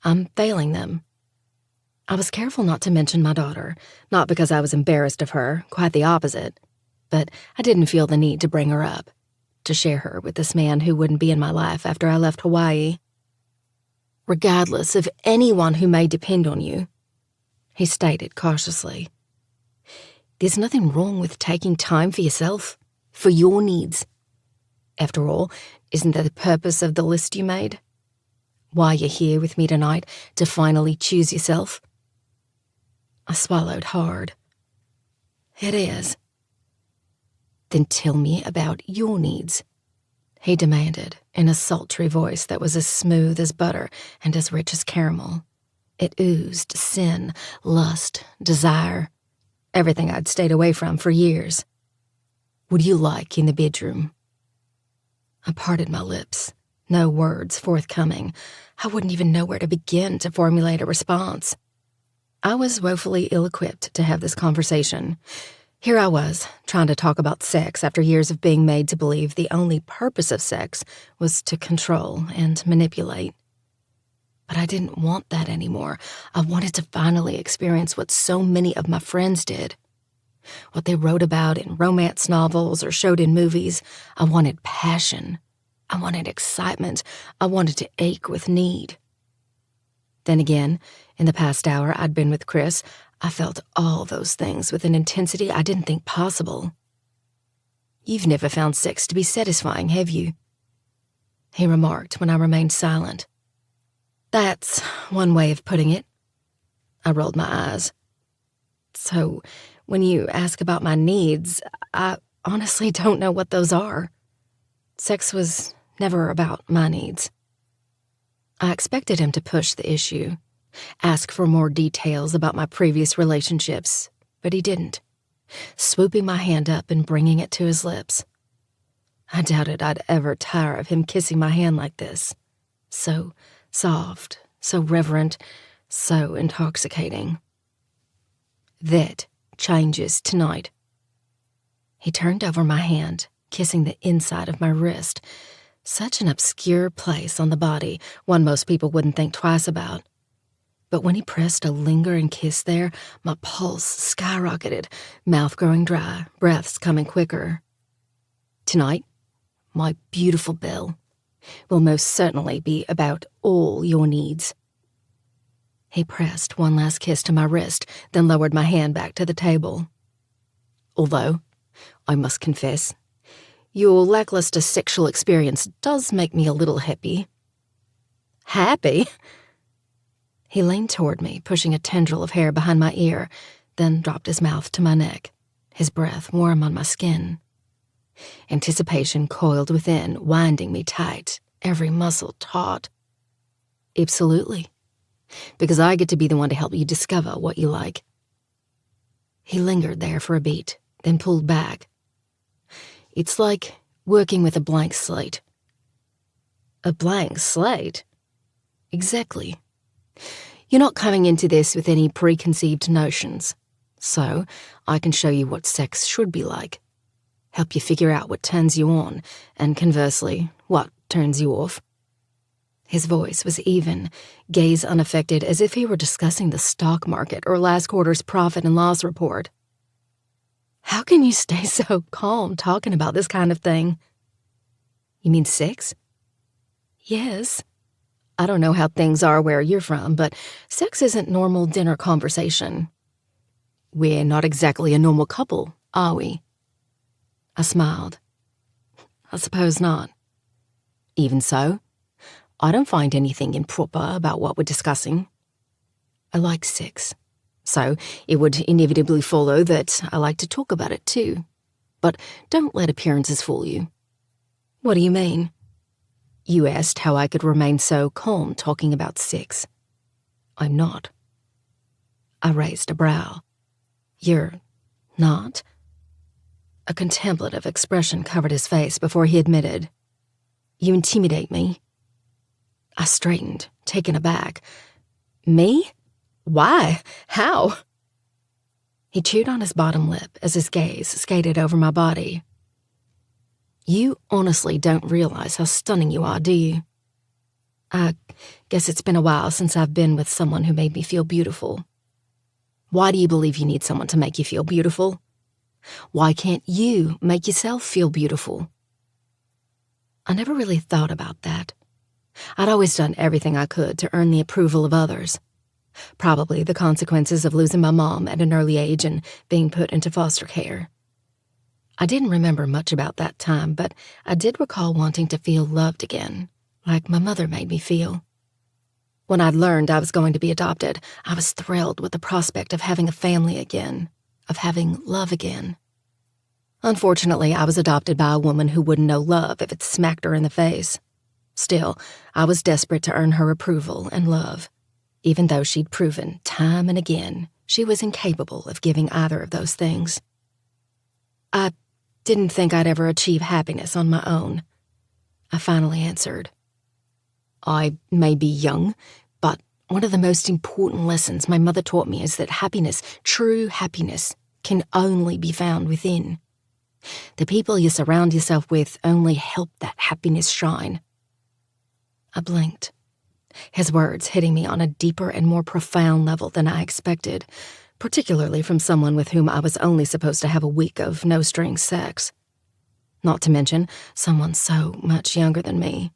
A: I'm failing them." I was careful not to mention my daughter, not because I was embarrassed of her, quite the opposite, but I didn't feel the need to bring her up, to share her with this man who wouldn't be in my life after I left Hawaii. "Regardless of anyone who may depend on you," he stated cautiously, "there's nothing wrong with taking time for yourself, for your needs. After all, isn't that the purpose of the list you made? Why you're here with me tonight, to finally choose yourself?" I swallowed hard. "It is." "Then tell me about your needs," he demanded in a sultry voice that was as smooth as butter and as rich as caramel. It oozed sin, lust, desire, everything I'd stayed away from for years. "What do you like in the bedroom?" I parted my lips, no words forthcoming. I wouldn't even know where to begin to formulate a response. I was woefully ill-equipped to have this conversation. Here I was, trying to talk about sex after years of being made to believe the only purpose of sex was to control and manipulate. But I didn't want that anymore. I wanted to finally experience what so many of my friends did. What they wrote about in romance novels or showed in movies. I wanted passion. I wanted excitement. I wanted to ache with need. Then again, in the past hour I'd been with Chris, I felt all those things with an intensity I didn't think possible. "You've never found sex to be satisfying, have you?" he remarked when I remained silent. "That's one way of putting it." I rolled my eyes. "So, when you ask about my needs, I honestly don't know what those are. Sex was never about my needs." I expected him to push the issue, ask for more details about my previous relationships, but he didn't, swooping my hand up and bringing it to his lips. I doubted I'd ever tire of him kissing my hand like this. So soft, so reverent, so intoxicating. "That changes tonight," He turned over my hand, kissing the inside of my wrist. Such an obscure place on the body, one most people wouldn't think twice about. But when he pressed a lingering kiss there, my pulse skyrocketed, mouth growing dry, breaths coming quicker. Tonight, my beautiful Bill, will most certainly be about all your needs. He pressed one last kiss to my wrist, then lowered my hand back to the table. Although, I must confess, your lackluster sexual experience does make me a little happy. Happy? He leaned toward me, pushing a tendril of hair behind my ear, then dropped his mouth to my neck, his breath warm on my skin. Anticipation coiled within, winding me tight, every muscle taut. Absolutely. Because I get to be the one to help you discover what you like. He lingered there for a beat, then pulled back. It's like working with a blank slate. A blank slate? Exactly. You're not coming into this with any preconceived notions, so I can show you what sex should be like, help you figure out what turns you on, and conversely, what turns you off. His voice was even, gaze unaffected, as if he were discussing the stock market or last quarter's profit and loss report. How can you stay so calm talking about this kind of thing? You mean sex? Yes. I don't know how things are where you're from, but sex isn't normal dinner conversation. We're not exactly a normal couple, are we? I smiled. I suppose not. Even so, I don't find anything improper about what we're discussing. I like sex, so it would inevitably follow that I like to talk about it too. But don't let appearances fool you. What do you mean? You asked how I could remain so calm talking about sex. I'm not. I raised a brow. You're not? A contemplative expression covered his face before he admitted, You intimidate me. I straightened, taken aback. Me? Why? How? He chewed on his bottom lip as his gaze skated over my body. You honestly don't realize how stunning you are, do you? I guess it's been a while since I've been with someone who made me feel beautiful. Why do you believe you need someone to make you feel beautiful? Why can't you make yourself feel beautiful? I never really thought about that. I'd always done everything I could to earn the approval of others. Probably the consequences of losing my mom at an early age and being put into foster care. I didn't remember much about that time, but I did recall wanting to feel loved again, like my mother made me feel. When I'd learned I was going to be adopted, I was thrilled with the prospect of having a family again, of having love again. Unfortunately, I was adopted by a woman who wouldn't know love if it smacked her in the face. Still, I was desperate to earn her approval and love, even though she'd proven time and again she was incapable of giving either of those things. I didn't think I'd ever achieve happiness on my own. I finally answered. I may be young, but one of the most important lessons my mother taught me is that happiness, true happiness, can only be found within. The people you surround yourself with only help that happiness shine. I blinked, his words hitting me on a deeper and more profound level than I expected, particularly from someone with whom I was only supposed to have a week of no-strings sex. Not to mention someone so much younger than me.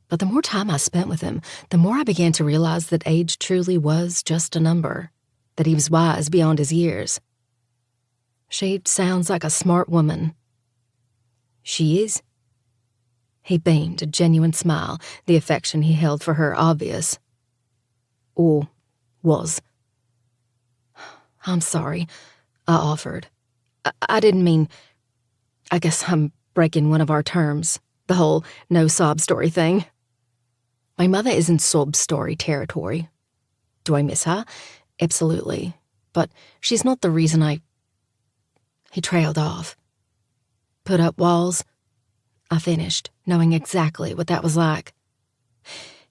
A: But the more time I spent with him, the more I began to realize that age truly was just a number, that he was wise beyond his years. She sounds like a smart woman. She is. He beamed a genuine smile, the affection he held for her obvious. Or was. I'm sorry, I offered. I didn't mean... I guess I'm breaking one of our terms, the whole no sob story thing. My mother is in sob story territory. Do I miss her? Absolutely. But she's not the reason I... He trailed off. Put up walls? I finished, knowing exactly what that was like.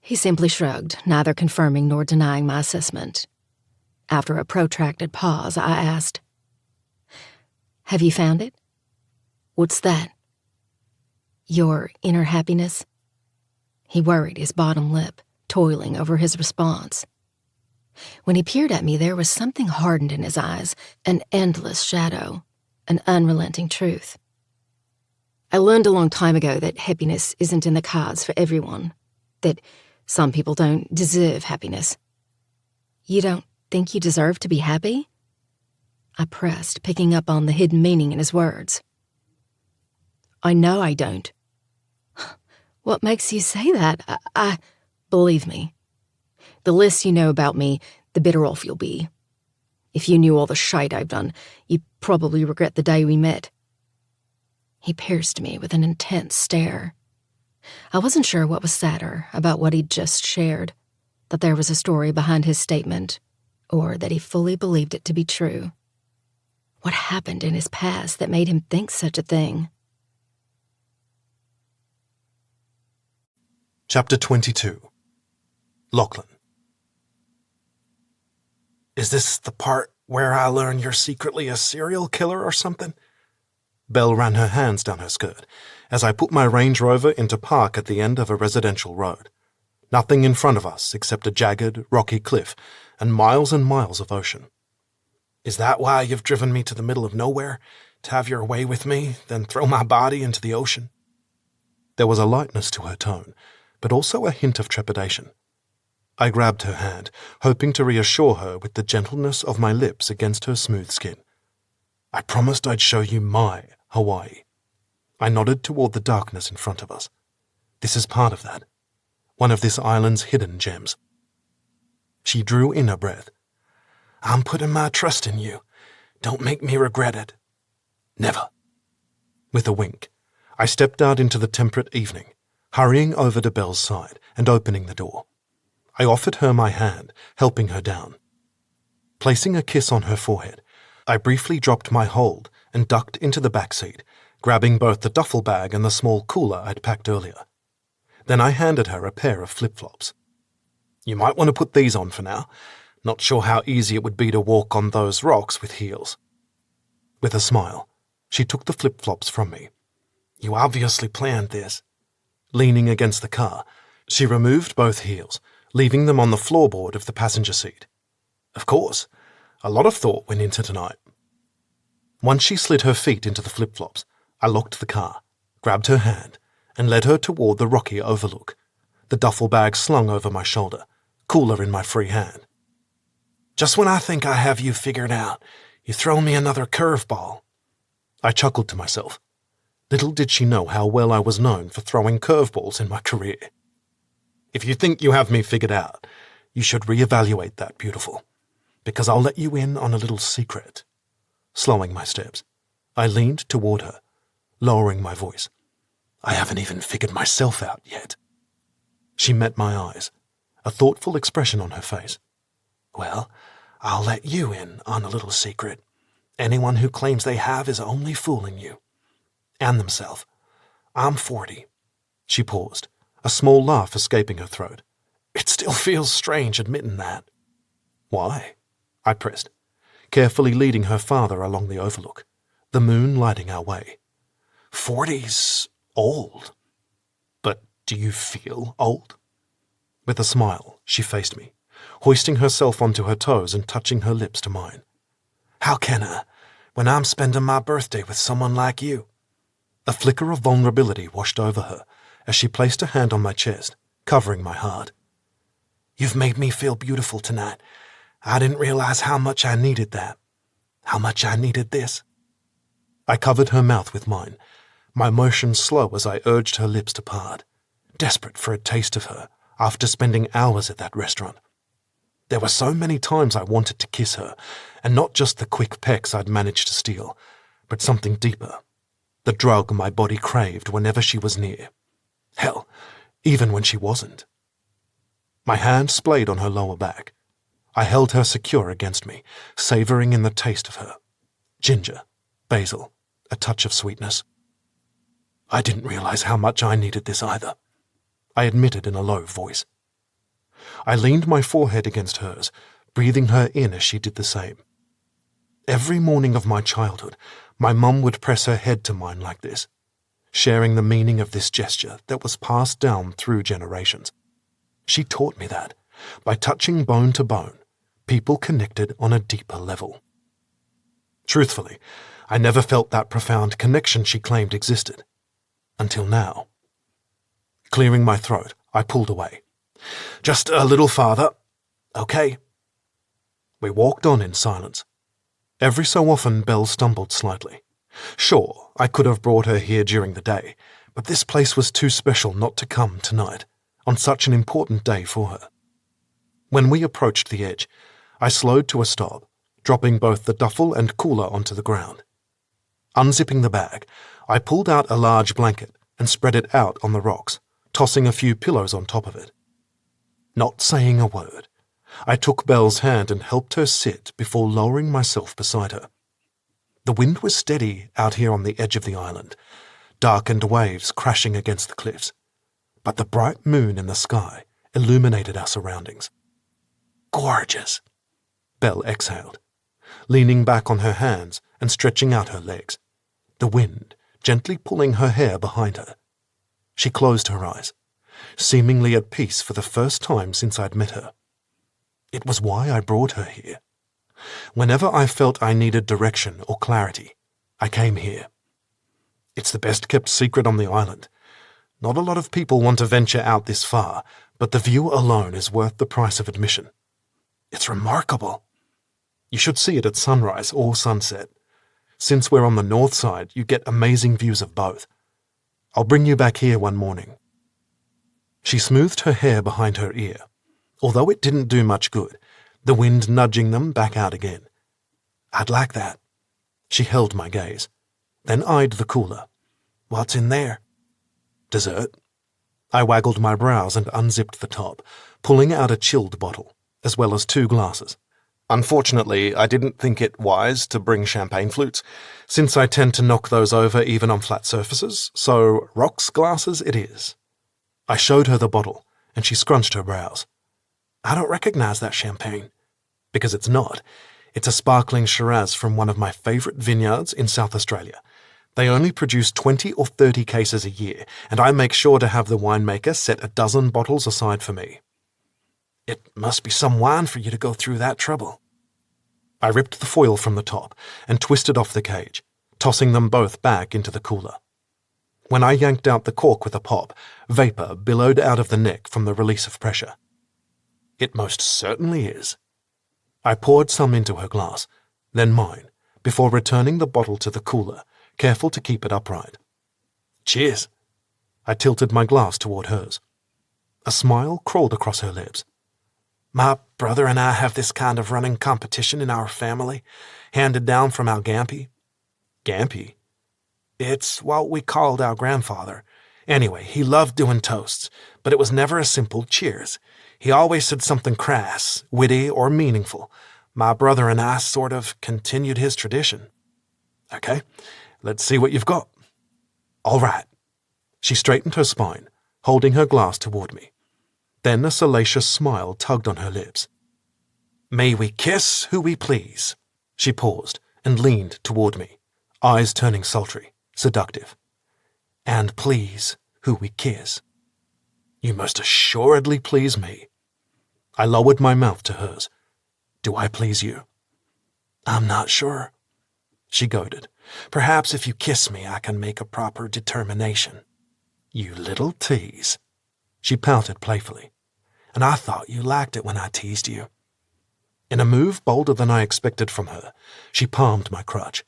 A: He simply shrugged, neither confirming nor denying my assessment. After a protracted pause, I asked, Have you found it? What's that? Your inner happiness? He worried his bottom lip, toiling over his response. When he peered at me, there was something hardened in his eyes, an endless shadow, an unrelenting truth. I learned a long time ago that happiness isn't in the cards for everyone, that some people don't deserve happiness. You don't think you deserve to be happy? I pressed, picking up on the hidden meaning in his words. I know I don't. What makes you say that? I believe me. The less you know about me, the better off you'll be. If you knew all the shite I've done, you'd probably regret the day we met. He pierced me with an intense stare. I wasn't sure what was sadder about what he'd just shared, that there was a story behind his statement, or that he fully believed it to be true. What happened in his past that made him think such a thing?
B: Chapter 22. Lachlan. Is this the part where I learn you're secretly a serial killer or something? Belle ran her hands down her skirt as I put my Range Rover into park at the end of a residential road. Nothing in front of us except a jagged, rocky cliff and miles of ocean. Is that why you've driven me to the middle of nowhere, to have your way with me, then throw my body into the ocean? There was a lightness to her tone, but also a hint of trepidation. I grabbed her hand, hoping to reassure her with the gentleness of my lips against her smooth skin. I promised I'd show you my Hawaii. I nodded toward the darkness in front of us. This is part of that. One of this island's hidden gems. She drew in a breath. I'm putting my trust in you. Don't make me regret it. Never. With a wink, I stepped out into the temperate evening, hurrying over to Belle's side and opening the door. I offered her my hand, helping her down. Placing a kiss on her forehead, I briefly dropped my hold and ducked into the back seat, grabbing both the duffel bag and the small cooler I'd packed earlier. Then I handed her a pair of flip-flops. You might want to put these on for now. Not sure how easy it would be to walk on those rocks with heels. With a smile, she took the flip-flops from me. You obviously planned this. Leaning against the car, she removed both heels, leaving them on the floorboard of the passenger seat. Of course, a lot of thought went into tonight. Once she slid her feet into the flip-flops, I locked the car, grabbed her hand, and led her toward the rocky overlook, the duffel bag slung over my shoulder, cooler in my free hand. Just when I think I have you figured out, you throw me another curveball. I chuckled to myself. Little did she know how well I was known for throwing curveballs in my career. If you think you have me figured out, you should reevaluate that, beautiful, because I'll let you in on a little secret. Slowing my steps, I leaned toward her, lowering my voice. I haven't even figured myself out yet. She met my eyes, a thoughtful expression on her face. Well, I'll let you in on a little secret. Anyone who claims they have is only fooling you. And themselves. I'm 40. She paused, a small laugh escaping her throat. It still feels strange admitting that. Why? I pressed, carefully leading her farther along the overlook, the moon lighting our way. 40's old. But do you feel old? With a smile, she faced me, hoisting herself onto her toes and touching her lips to mine. How can I, when I'm spending my birthday with someone like you? A flicker of vulnerability washed over her as she placed a hand on my chest, covering my heart. You've made me feel beautiful tonight. I didn't realize how much I needed that. How much I needed this. I covered her mouth with mine, my motion slow as I urged her lips to part, desperate for a taste of her after spending hours at that restaurant. There were so many times I wanted to kiss her, and not just the quick pecks I'd managed to steal, but something deeper, the drug my body craved whenever she was near. Hell, even when she wasn't. My hand splayed on her lower back. I held her secure against me, savoring in the taste of her. Ginger, basil, a touch of sweetness. I didn't realize how much I needed this either, I admitted in a low voice. I leaned my forehead against hers, breathing her in as she did the same. Every morning of my childhood, My mum would press her head to mine like this, sharing the meaning of this gesture that was passed down through generations. She taught me that, by touching bone to bone, people connected on a deeper level. Truthfully, I never felt that profound connection she claimed existed. Until now. Clearing my throat, I pulled away. Just a little farther. Okay. We walked on in silence. Every so often, Belle stumbled slightly. Sure, I could have brought her here during the day, but this place was too special not to come tonight, on such an important day for her. When we approached the edge, I slowed to a stop, dropping both the duffel and cooler onto the ground. Unzipping the bag, I pulled out a large blanket and spread it out on the rocks, tossing a few pillows on top of it. Not saying a word, I took Belle's hand and helped her sit before lowering myself beside her. The wind was steady out here on the edge of the island, darkened waves crashing against the cliffs, but the bright moon in the sky illuminated our surroundings. Gorgeous, Belle exhaled, leaning back on her hands and stretching out her legs, the wind gently pulling her hair behind her. She closed her eyes, seemingly at peace for the first time since I'd met her. It was why I brought her here. Whenever I felt I needed direction or clarity, I came here. It's the best-kept secret on the island. Not a lot of people want to venture out this far, but the view alone is worth the price of admission. It's remarkable. You should see it at sunrise or sunset. Since we're on the north side, you get amazing views of both. I'll bring you back here one morning. She smoothed her hair behind her ear, although it didn't do much good, the wind nudging them back out again. I'd like that. She held my gaze, then eyed the cooler. What's in there? Dessert. I waggled my brows and unzipped the top, pulling out a chilled bottle, as well as 2 glasses. Unfortunately, I didn't think it wise to bring champagne flutes, since I tend to knock those over even on flat surfaces, so rocks glasses it is. I showed her the bottle, and she scrunched her brows. I don't recognize that champagne. Because it's not. It's a sparkling Shiraz from one of my favourite vineyards in South Australia. They only produce 20 or 30 cases a year, and I make sure to have the winemaker set a dozen bottles aside for me. It must be some wine for you to go through that trouble. I ripped the foil from the top and twisted off the cage, tossing them both back into the cooler. When I yanked out the cork with a pop, vapour billowed out of the neck from the release of pressure. It most certainly is. I poured some into her glass, then mine, before returning the bottle to the cooler, careful to keep it upright. Cheers. I tilted my glass toward hers. A smile crawled across her lips. My brother and I have this kind of running competition in our family, handed down from our Gampy. Gampy? It's what we called our grandfather. Anyway, he loved doing toasts, but it was never a simple cheers. He always said something crass, witty, or meaningful. My brother and I sort of continued his tradition. Okay, let's see what you've got. All right. She straightened her spine, holding her glass toward me. Then a salacious smile tugged on her lips. May we kiss who we please. She paused and leaned toward me, eyes turning sultry, seductive. And please who we kiss. You most assuredly please me. I lowered my mouth to hers. Do I please you? I'm not sure. She goaded. Perhaps if you kiss me, I can make a proper determination. You little tease. She pouted playfully. And I thought you liked it when I teased you. In a move bolder than I expected from her, she palmed my crotch.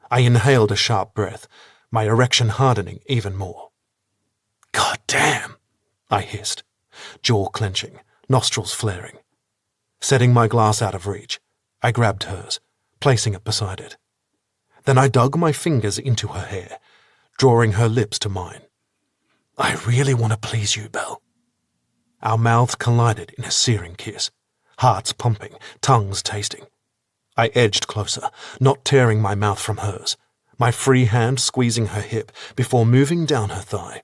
B: I inhaled a sharp breath, my erection hardening even more. God damn, I hissed, jaw clenching, nostrils flaring. Setting my glass out of reach, I grabbed hers, placing it beside it. Then I dug my fingers into her hair, drawing her lips to mine. I really want to please you, Belle. Our mouths collided in a searing kiss, hearts pumping, tongues tasting. I edged closer, not tearing my mouth from hers, my free hand squeezing her hip before moving down her thigh.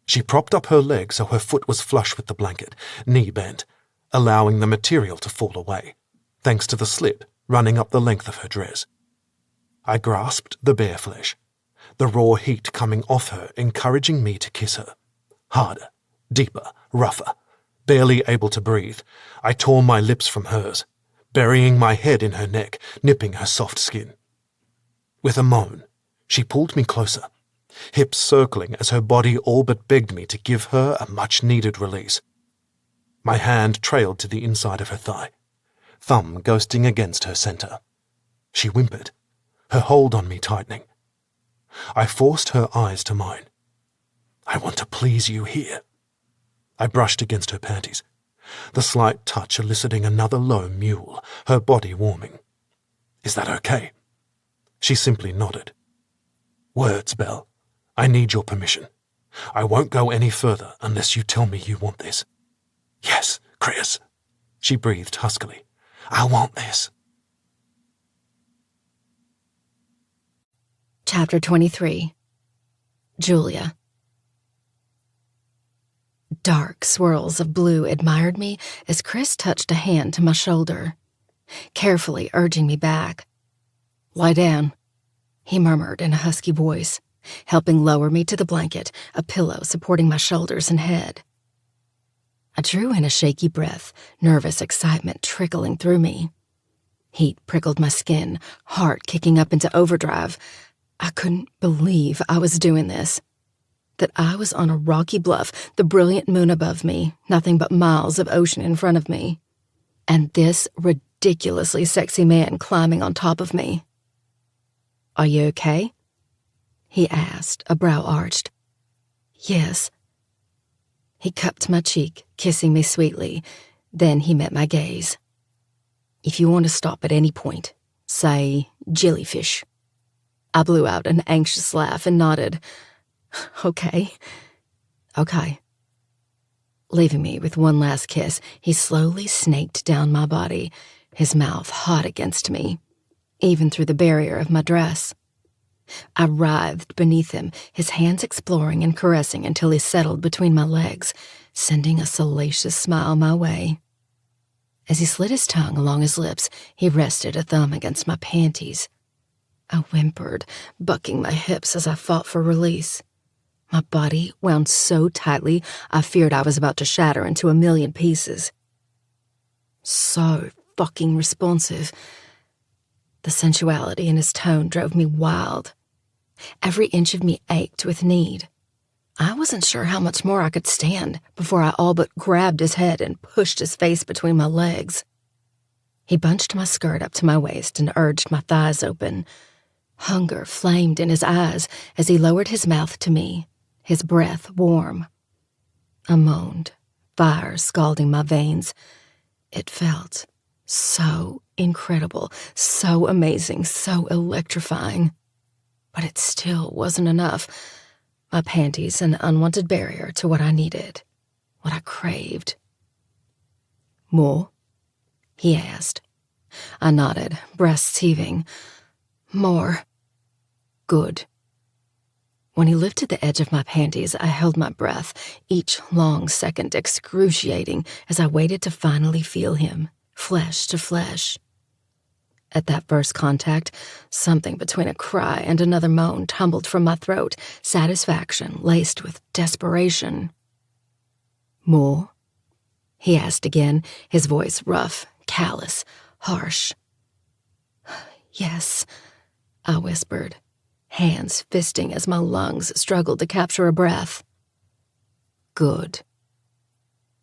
B: She propped up her leg so her foot was flush with the blanket, knee bent, allowing the material to fall away, thanks to the slit running up the length of her dress. I grasped the bare flesh, the raw heat coming off her, encouraging me to kiss her. Harder, deeper, rougher. Barely able to breathe, I tore my lips from hers, burying my head in her neck, nipping her soft skin. With a moan, she pulled me closer, hips circling as her body all but begged me to give her a much-needed release. My hand trailed to the inside of her thigh, thumb ghosting against her center. She whimpered, her hold on me tightening. I forced her eyes to mine. I want to please you here. I brushed against her panties, the slight touch eliciting another low mewl, her body warming. Is that okay? She simply nodded. Words, Belle. I need your permission. I won't go any further unless you tell me you want this. Yes, Chris, she breathed huskily. I want this.
A: Chapter 23. Julia. Dark swirls of blue admired me as Chris touched a hand to my shoulder, carefully urging me back. Lie down, he murmured in a husky voice, helping lower me to the blanket, a pillow supporting my shoulders and head. I drew in a shaky breath, nervous excitement trickling through me. Heat prickled my skin, heart kicking up into overdrive. I couldn't believe I was doing this. That I was on a rocky bluff, the brilliant moon above me, nothing but miles of ocean in front of me, and this ridiculously sexy man climbing on top of me. Are you okay? He asked, a brow arched. Yes. He cupped my cheek, kissing me sweetly. Then he met my gaze. If you want to stop at any point, say jellyfish. I blew out an anxious laugh and nodded. Okay. Leaving me with one last kiss, he slowly snaked down my body, his mouth hot against me, even through the barrier of my dress. I writhed beneath him, his hands exploring and caressing until he settled between my legs, sending a salacious smile my way. As he slid his tongue along his lips, he rested a thumb against my panties. I whimpered, bucking my hips as I fought for release. My body wound so tightly I feared I was about to shatter into a million pieces. So fucking responsive. The sensuality in his tone drove me wild. Every inch of me ached with need. I wasn't sure how much more I could stand before I all but grabbed his head and pushed his face between my legs. He bunched my skirt up to my waist and urged my thighs open. Hunger flamed in his eyes as he lowered his mouth to me, his breath warm. I moaned, fire scalding my veins. It felt so incredible, so amazing, so electrifying. But it still wasn't enough. My panties an unwanted barrier to what I needed, what I craved. More? He asked. I nodded, breasts heaving. More. Good. When he lifted the edge of my panties, I held my breath, each long second excruciating as I waited to finally feel him, flesh to flesh. At that first contact, something between a cry and another moan tumbled from my throat, satisfaction laced with desperation. More? He asked again, his voice rough, callous, harsh. Yes, I whispered, hands fisting as my lungs struggled to capture a breath. Good.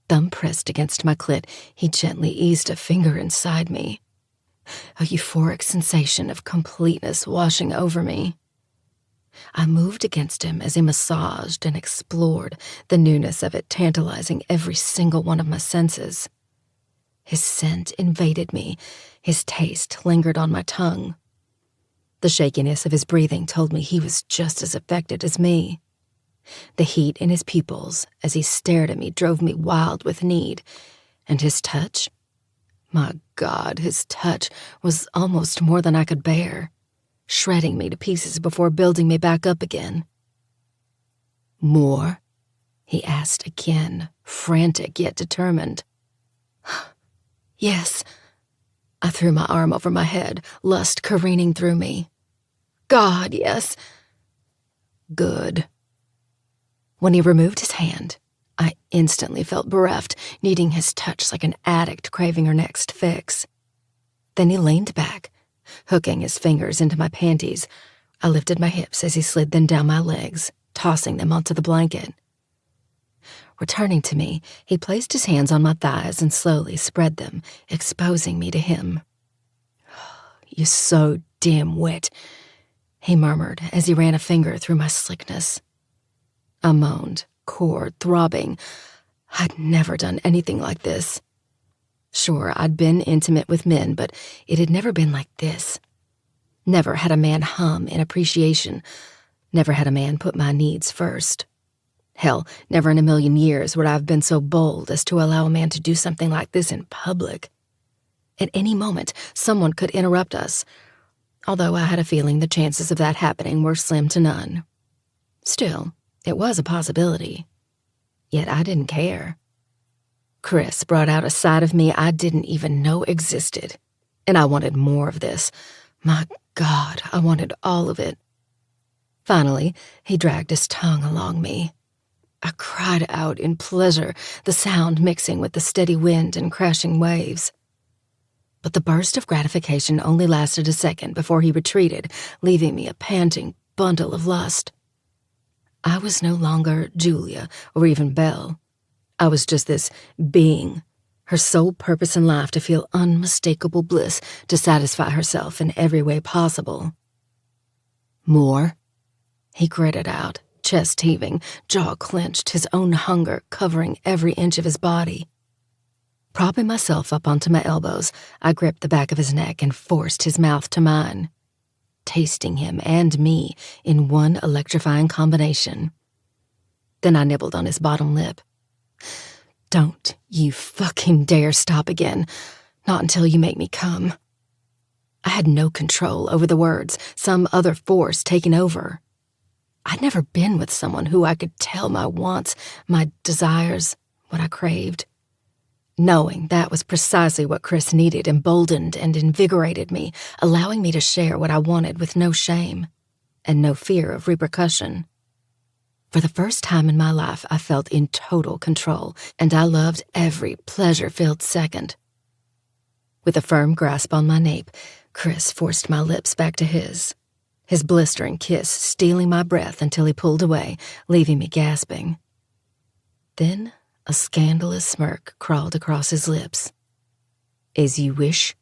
A: Thumb pressed against my clit, he gently eased a finger inside me. A euphoric sensation of completeness washing over me. I moved against him as he massaged and explored, the newness of it tantalizing every single one of my senses. His scent invaded me, his taste lingered on my tongue. The shakiness of his breathing told me he was just as affected as me. The heat in his pupils as he stared at me drove me wild with need, and his touch? My God, his touch was almost more than I could bear, shredding me to pieces before building me back up again. More? He asked again, frantic yet determined. Yes. I threw my arm over my head, lust careening through me. God, yes. Good. When he removed his hand, I instantly felt bereft, needing his touch like an addict craving her next fix. Then he leaned back, hooking his fingers into my panties. I lifted my hips as he slid them down my legs, tossing them onto the blanket. Returning to me, he placed his hands on my thighs and slowly spread them, exposing me to him. "You're so damn wet," he murmured as he ran a finger through my slickness. I moaned, core throbbing. I'd never done anything like this. Sure, I'd been intimate with men, but it had never been like this. Never had a man hum in appreciation. Never had a man put my needs first. Hell, never in a million years would I have been so bold as to allow a man to do something like this in public. At any moment, someone could interrupt us, although I had a feeling the chances of that happening were slim to none. Still, it was a possibility. Yet I didn't care. Chris brought out a side of me I didn't even know existed, and I wanted more of this. My God, I wanted all of it. Finally, he dragged his tongue along me. I cried out in pleasure, the sound mixing with the steady wind and crashing waves. But the burst of gratification only lasted a second before he retreated, leaving me a panting bundle of lust. I was no longer Julia or even Belle. I was just this being, her sole purpose in life to feel unmistakable bliss, to satisfy herself in every way possible. "More?" he gritted out, chest heaving, jaw clenched, his own hunger covering every inch of his body. Propping myself up onto my elbows, I gripped the back of his neck and forced his mouth to mine, tasting him and me in one electrifying combination. Then I nibbled on his bottom lip. "Don't you fucking dare stop again. Not until you make me come." I had no control over the words, some other force taking over. I'd never been with someone who I could tell my wants, my desires, what I craved. Knowing that was precisely what Chris needed emboldened and invigorated me, allowing me to share what I wanted with no shame and no fear of repercussion. For the first time in my life, I felt in total control, and I loved every pleasure-filled second. With a firm grasp on my nape, Chris forced my lips back to his blistering kiss stealing my breath until he pulled away, leaving me gasping. Then a scandalous smirk crawled across his lips. "As you wish."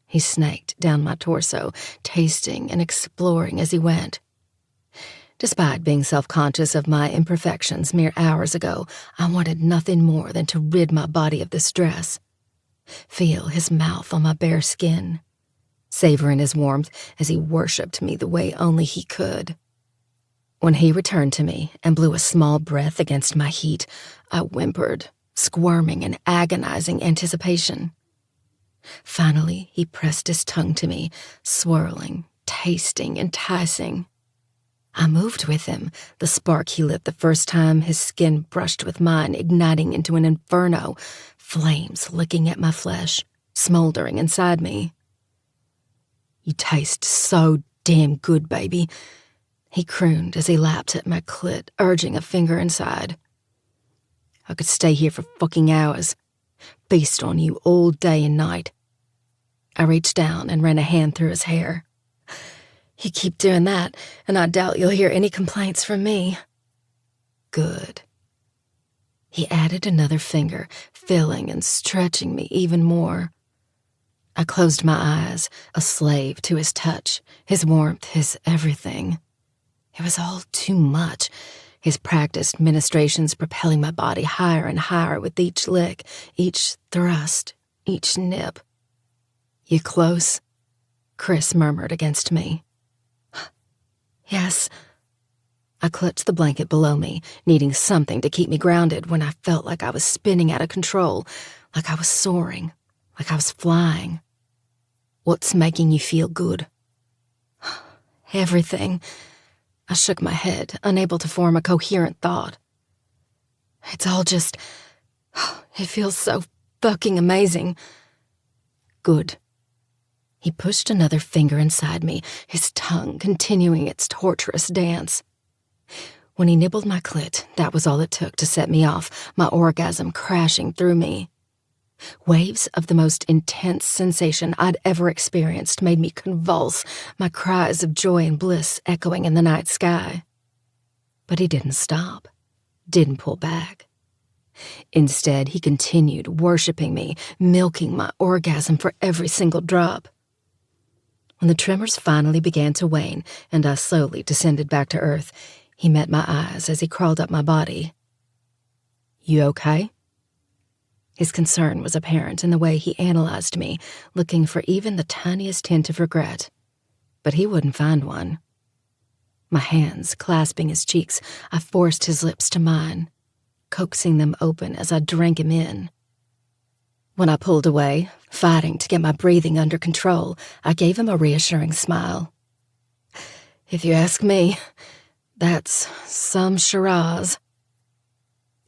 A: He snaked down my torso, tasting and exploring as he went. Despite being self-conscious of my imperfections mere hours ago, I wanted nothing more than to rid my body of this dress. Feel his mouth on my bare skin, savoring his warmth as he worshipped me the way only he could. When he returned to me and blew a small breath against my heat, I whimpered, squirming in agonizing anticipation. Finally, he pressed his tongue to me, swirling, tasting, enticing. I moved with him, the spark he lit the first time his skin brushed with mine, igniting into an inferno, flames licking at my flesh, smoldering inside me. "You taste so damn good, baby," he crooned as he lapped at my clit, urging a finger inside. "I could stay here for fucking hours, feast on you all day and night." I reached down and ran a hand through his hair. "You keep doing that, and I doubt you'll hear any complaints from me." "Good." He added another finger, filling and stretching me even more. I closed my eyes, a slave to his touch, his warmth, his everything. It was all too much, his practiced ministrations propelling my body higher and higher with each lick, each thrust, each nip. "You close?" Chris murmured against me. "Yes." I clutched the blanket below me, needing something to keep me grounded when I felt like I was spinning out of control, like I was soaring, like I was flying. "What's making you feel good?" "Everything." I shook my head, unable to form a coherent thought. "It's all just... it feels so fucking amazing." "Good." He pushed another finger inside me, his tongue continuing its torturous dance. When he nibbled my clit, that was all it took to set me off, my orgasm crashing through me. Waves of the most intense sensation I'd ever experienced made me convulse, my cries of joy and bliss echoing in the night sky. But he didn't stop, didn't pull back. Instead, he continued worshiping me, milking my orgasm for every single drop. When the tremors finally began to wane and I slowly descended back to earth, he met my eyes as he crawled up my body. "You okay?" His concern was apparent in the way he analyzed me, looking for even the tiniest hint of regret. But he wouldn't find one. My hands clasping his cheeks, I forced his lips to mine, coaxing them open as I drank him in. When I pulled away, fighting to get my breathing under control, I gave him a reassuring smile. "If you ask me, that's some Shiraz."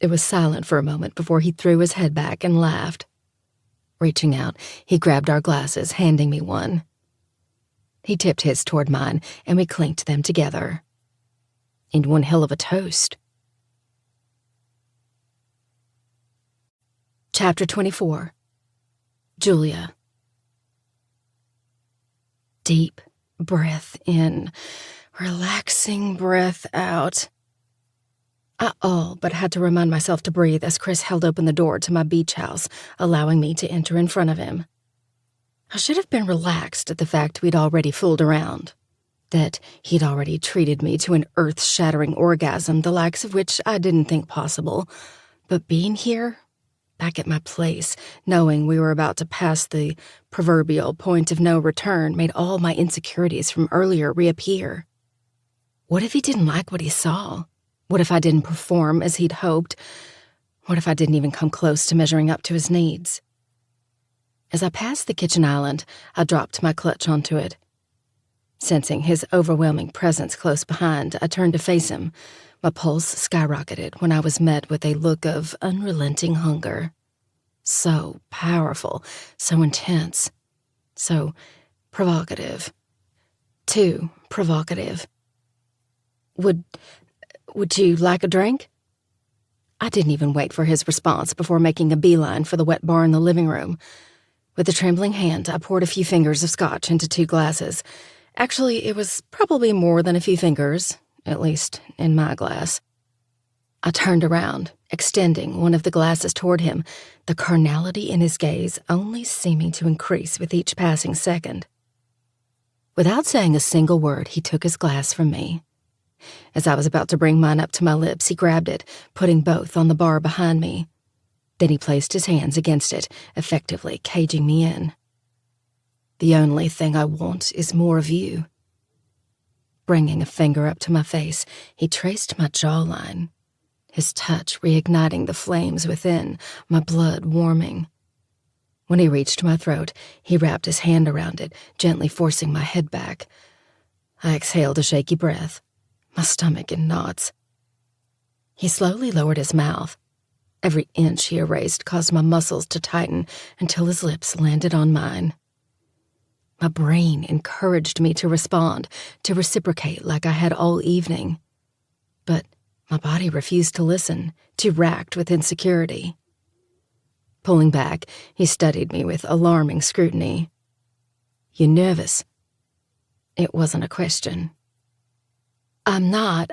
A: It was silent for a moment before he threw his head back and laughed. Reaching out, he grabbed our glasses, handing me one. He tipped his toward mine, and we clinked them together. And one hell of a toast. Chapter 24. Julia. Deep breath in, relaxing breath out. I all but had to remind myself to breathe as Chris held open the door to my beach house, allowing me to enter in front of him. I should have been relaxed at the fact we'd already fooled around, that he'd already treated me to an earth-shattering orgasm, the likes of which I didn't think possible. But being here, back at my place, knowing we were about to pass the proverbial point of no return, made all my insecurities from earlier reappear. What if he didn't like what he saw? What if I didn't perform as he'd hoped? What if I didn't even come close to measuring up to his needs? As I passed the kitchen island, I dropped my clutch onto it. Sensing his overwhelming presence close behind, I turned to face him. My pulse skyrocketed when I was met with a look of unrelenting hunger. So powerful, so intense, so provocative. Too provocative. Would you like a drink?" I didn't even wait for his response before making a beeline for the wet bar in the living room. With a trembling hand, I poured a few fingers of scotch into 2 glasses. Actually, it was probably more than a few fingers, at least in my glass. I turned around, extending one of the glasses toward him, the carnality in his gaze only seeming to increase with each passing second. Without saying a single word, he took his glass from me. As I was about to bring mine up to my lips, he grabbed it, putting both on the bar behind me. Then he placed his hands against it, effectively caging me in. "The only thing I want is more of you." Bringing a finger up to my face, he traced my jawline, his touch reigniting the flames within, my blood warming. When he reached my throat, he wrapped his hand around it, gently forcing my head back. I exhaled a shaky breath, my stomach in knots. He slowly lowered his mouth. Every inch he erased caused my muscles to tighten until his lips landed on mine. My brain encouraged me to respond, to reciprocate like I had all evening. But my body refused to listen, too racked with insecurity. Pulling back, he studied me with alarming scrutiny. "You nervous?" It wasn't a question. "I'm not.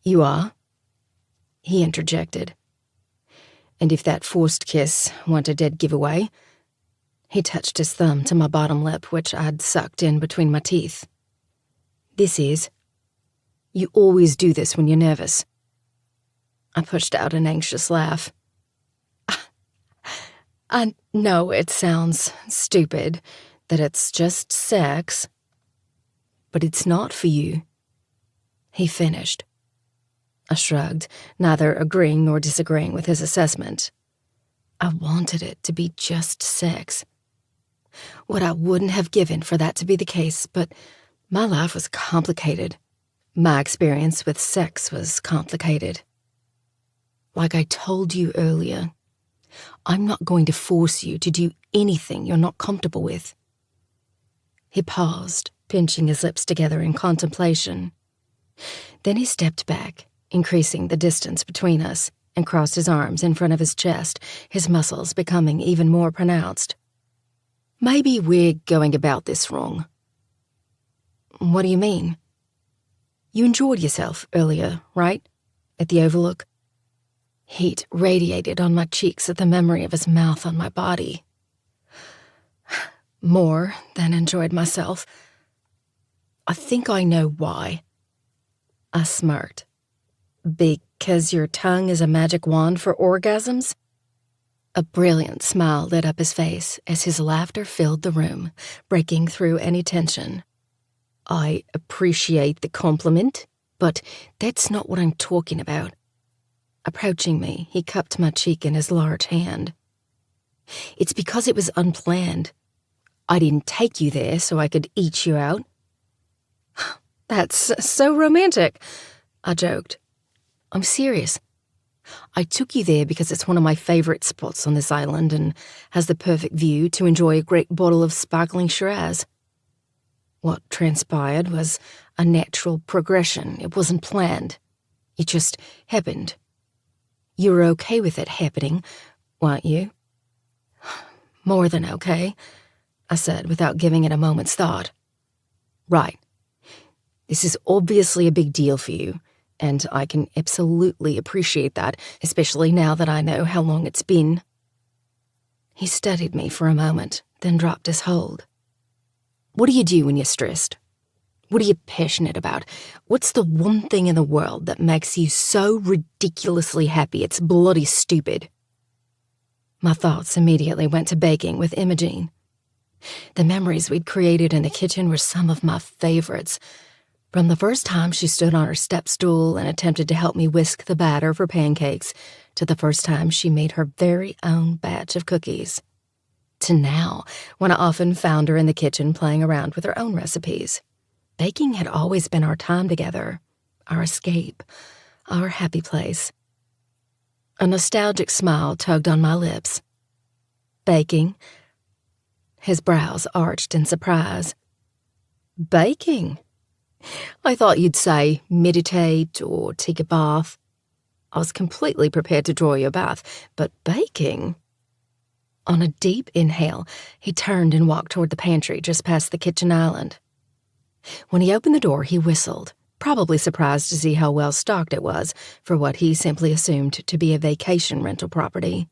A: You are?" he interjected. "And if that forced kiss weren't a dead giveaway?" He touched his thumb to my bottom lip, which I'd sucked in between my teeth. "This is. You always do this when you're nervous." I pushed out an anxious laugh. "I know it sounds stupid, that it's just sex, but it's not for you," he finished. I shrugged, neither agreeing nor disagreeing with his assessment. I wanted it to be just sex. What I wouldn't have given for that to be the case, but my life was complicated. My experience with sex was complicated. Like I told you earlier, I'm not going to force you to do anything you're not comfortable with. He paused, pinching his lips together in contemplation. Then he stepped back, increasing the distance between us, and crossed his arms in front of his chest, his muscles becoming even more pronounced. Maybe we're going about this wrong. What do you mean? You enjoyed yourself earlier, right? At the Overlook? Heat radiated on my cheeks at the memory of his mouth on my body. More than enjoyed myself. I think I know why. I smirked. Because your tongue is a magic wand for orgasms? A brilliant smile lit up his face as his laughter filled the room, breaking through any tension. I appreciate the compliment, but that's not what I'm talking about. Approaching me, he cupped my cheek in his large hand. It's because it was unplanned. I didn't take you there so I could eat you out. That's so romantic, I joked. I'm serious. I took you there because it's one of my favorite spots on this island and has the perfect view to enjoy a great bottle of sparkling Shiraz. What transpired was a natural progression. It wasn't planned. It just happened. You were okay with it happening, weren't you? More than okay, I said without giving it a moment's thought. Right. This is obviously a big deal for you, and I can absolutely appreciate that, especially now that I know how long it's been. He studied me for a moment, then dropped his hold. What do you do when you're stressed? What are you passionate about? What's the one thing in the world that makes you so ridiculously happy it's bloody stupid? My thoughts immediately went to baking with Imogene. The memories we'd created in the kitchen were some of my favorites. From the first time she stood on her step stool and attempted to help me whisk the batter for pancakes, to the first time she made her very own batch of cookies, to now, when I often found her in the kitchen playing around with her own recipes. Baking had always been our time together, our escape, our happy place. A nostalgic smile tugged on my lips. Baking? His brows arched in surprise. Baking? I thought you'd say meditate or take a bath. I was completely prepared to draw you a bath, but baking? On a deep inhale, he turned and walked toward the pantry just past the kitchen island. When he opened the door, he whistled, probably surprised to see how well stocked it was for what he simply assumed to be a vacation rental property.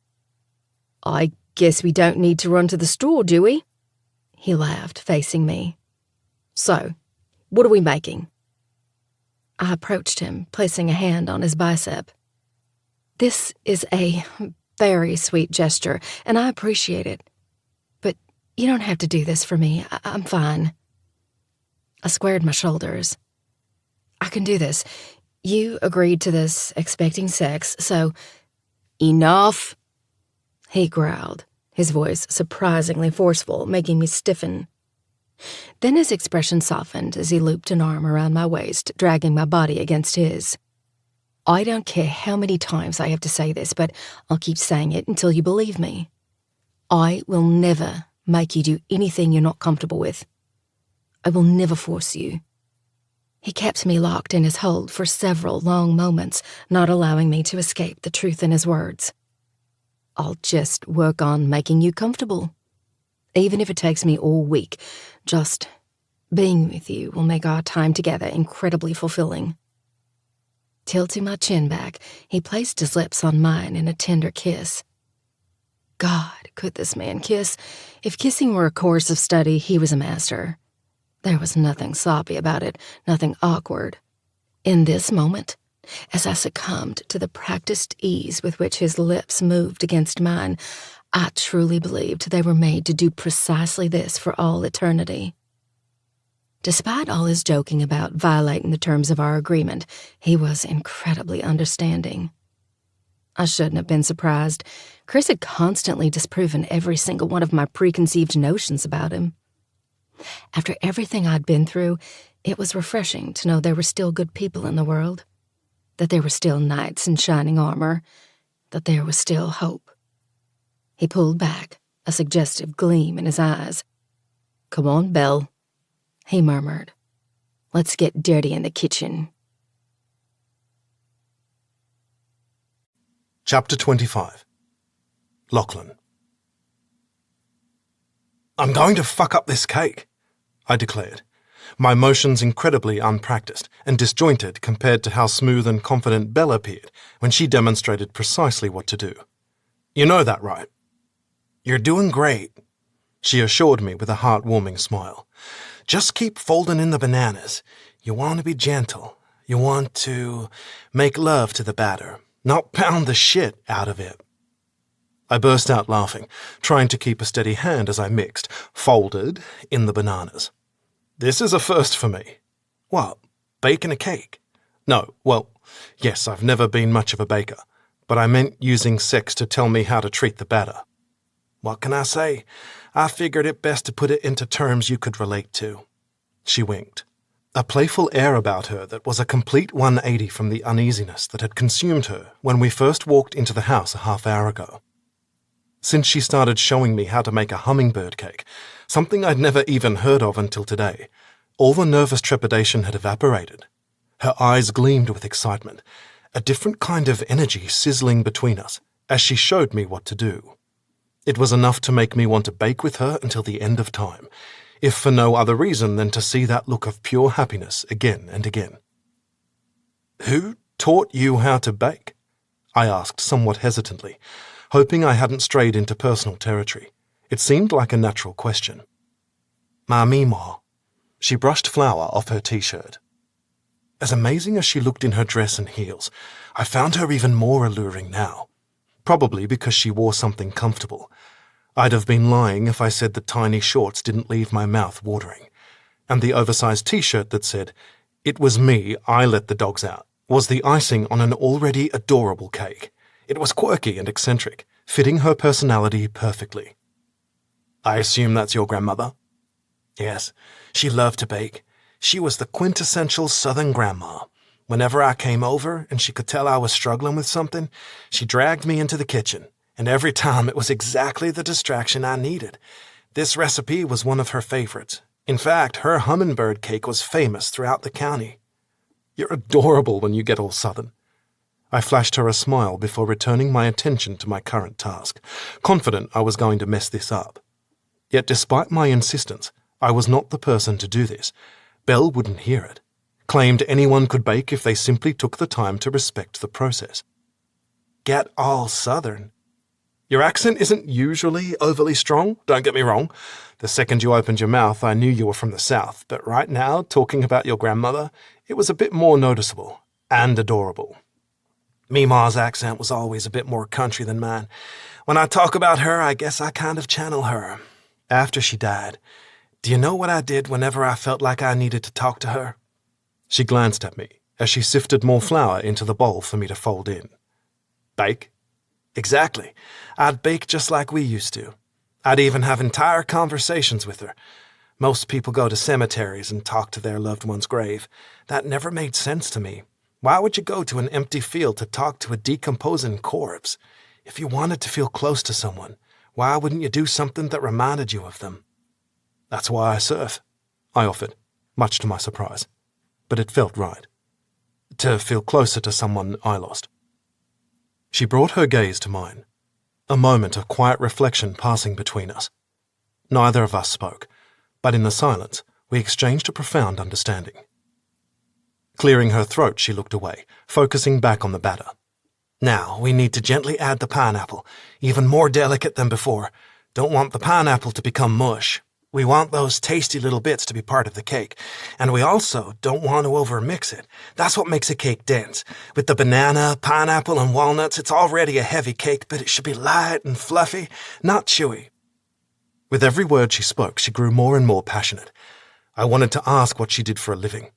A: I guess we don't need to run to the store, do we? He laughed, facing me. So, what are we making? I approached him, placing a hand on his bicep. This is a very sweet gesture, and I appreciate it. But you don't have to do this for me. I'm fine. I squared my shoulders. I can do this. You agreed to this expecting sex, so... Enough, he growled, his voice surprisingly forceful, making me stiffen. Then his expression softened as he looped an arm around my waist, dragging my body against his. I don't care how many times I have to say this, but I'll keep saying it until you believe me. I will never make you do anything you're not comfortable with. I will never force you. He kept me locked in his hold for several long moments, not allowing me to escape the truth in his words. I'll just work on making you comfortable. Even if it takes me all week, just being with you will make our time together incredibly fulfilling. Tilting my chin back, he placed his lips on mine in a tender kiss. God, could this man kiss? If kissing were a course of study, he was a master. There was nothing sloppy about it, nothing awkward. In this moment, as I succumbed to the practiced ease with which his lips moved against mine, I truly believed they were made to do precisely this for all eternity. Despite all his joking about violating the terms of our agreement, he was incredibly understanding. I shouldn't have been surprised. Chris had constantly disproven every single one of my preconceived notions about him. After everything I'd been through, it was refreshing to know there were still good people in the world, that there were still knights in shining armor, that there was still hope. He pulled back, a suggestive gleam in his eyes. Come on, Belle. he murmured. Let's get dirty in the kitchen.
B: Chapter 25. Lachlan. "I'm going to fuck up this cake," I declared, my motions incredibly unpracticed and disjointed compared to how smooth and confident Belle appeared when she demonstrated precisely what to do. "You know that, right?" "You're doing great," she assured me with a heartwarming smile. "Just keep folding in the bananas. You want to be gentle. You want to make love to the batter, not pound the shit out of it." I burst out laughing, trying to keep a steady hand as I mixed, folded, in the bananas. This is a first for me. What, baking a cake? No, well, yes, I've never been much of a baker, but I meant using sex to tell me how to treat the batter. What can I say? I figured it best to put it into terms you could relate to. She winked, a playful air about her that was a complete 180 from the uneasiness that had consumed her when we first walked into the house a half-hour ago. Since she started showing me how to make a hummingbird cake, something I'd never even heard of until today, all the nervous trepidation had evaporated. Her eyes gleamed with excitement, a different kind of energy sizzling between us as she showed me what to do. It was enough to make me want to bake with her until the end of time, if for no other reason than to see that look of pure happiness again and again. "Who taught you how to bake?" I asked somewhat hesitantly, hoping I hadn't strayed into personal territory. It seemed like a natural question. "My meemaw." She brushed flour off her t-shirt. As amazing as she looked in her dress and heels, I found her even more alluring now, probably because she wore something comfortable. I'd have been lying if I said the tiny shorts didn't leave my mouth watering, and the oversized t-shirt that said, "It was me, I let the dogs out," was the icing on an already adorable cake. It was quirky and eccentric, fitting her personality perfectly. "I assume that's your grandmother?" "Yes, she loved to bake. She was the quintessential Southern grandma. Whenever I came over and she could tell I was struggling with something, she dragged me into the kitchen, and every time it was exactly the distraction I needed. This recipe was one of her favorites. In fact, her hummingbird cake was famous throughout the county." "You're adorable when you get all Southern." I flashed her a smile before returning my attention to my current task, confident I was going to mess this up. Yet despite my insistence, I was not the person to do this. Belle wouldn't hear it, claimed anyone could bake if they simply took the time to respect the process. "Get all Southern." "Your accent isn't usually overly strong, don't get me wrong. The second you opened your mouth, I knew you were from the South, but right now, talking about your grandmother, it was a bit more noticeable and adorable." "Meemaw's accent was always a bit more country than mine. When I talk about her, I guess I kind of channel her. After she died, do you know what I did whenever I felt like I needed to talk to her?" She glanced at me as she sifted more flour into the bowl for me to fold in. "Bake?" "Exactly. I'd bake just like we used to. I'd even have entire conversations with her. Most people go to cemeteries and talk to their loved one's grave. That never made sense to me. Why would you go to an empty field to talk to a decomposing corpse? If you wanted to feel close to someone, why wouldn't you do something that reminded you of them?" "That's why I surf," I offered, much to my surprise. But it felt right. To feel closer to someone I lost. She brought her gaze to mine, a moment of quiet reflection passing between us. Neither of us spoke, but in the silence we exchanged a profound understanding. Clearing her throat, she looked away, focusing back on the batter. "Now, we need to gently add the pineapple, even more delicate than before. Don't want the pineapple to become mush. We want those tasty little bits to be part of the cake, and we also don't want to overmix it. That's what makes a cake dense. With the banana, pineapple, and walnuts, it's already a heavy cake, but it should be light and fluffy, not chewy." With every word she spoke, she grew more and more passionate. I wanted to ask what she did for a living.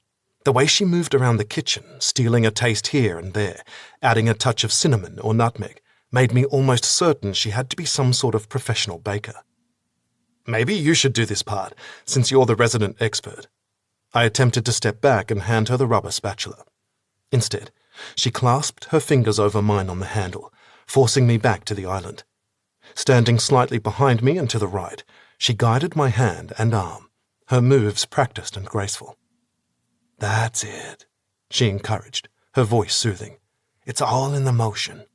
B: The way she moved around the kitchen, stealing a taste here and there, adding a touch of cinnamon or nutmeg, made me almost certain she had to be some sort of professional baker. "Maybe you should do this part, since you're the resident expert." I attempted to step back and hand her the rubber spatula. Instead, she clasped her fingers over mine on the handle, forcing me back to the island. Standing slightly behind me and to the right, she guided my hand and arm, her moves practiced and graceful. "That's it," she encouraged, her voice soothing. "It's all in the motion."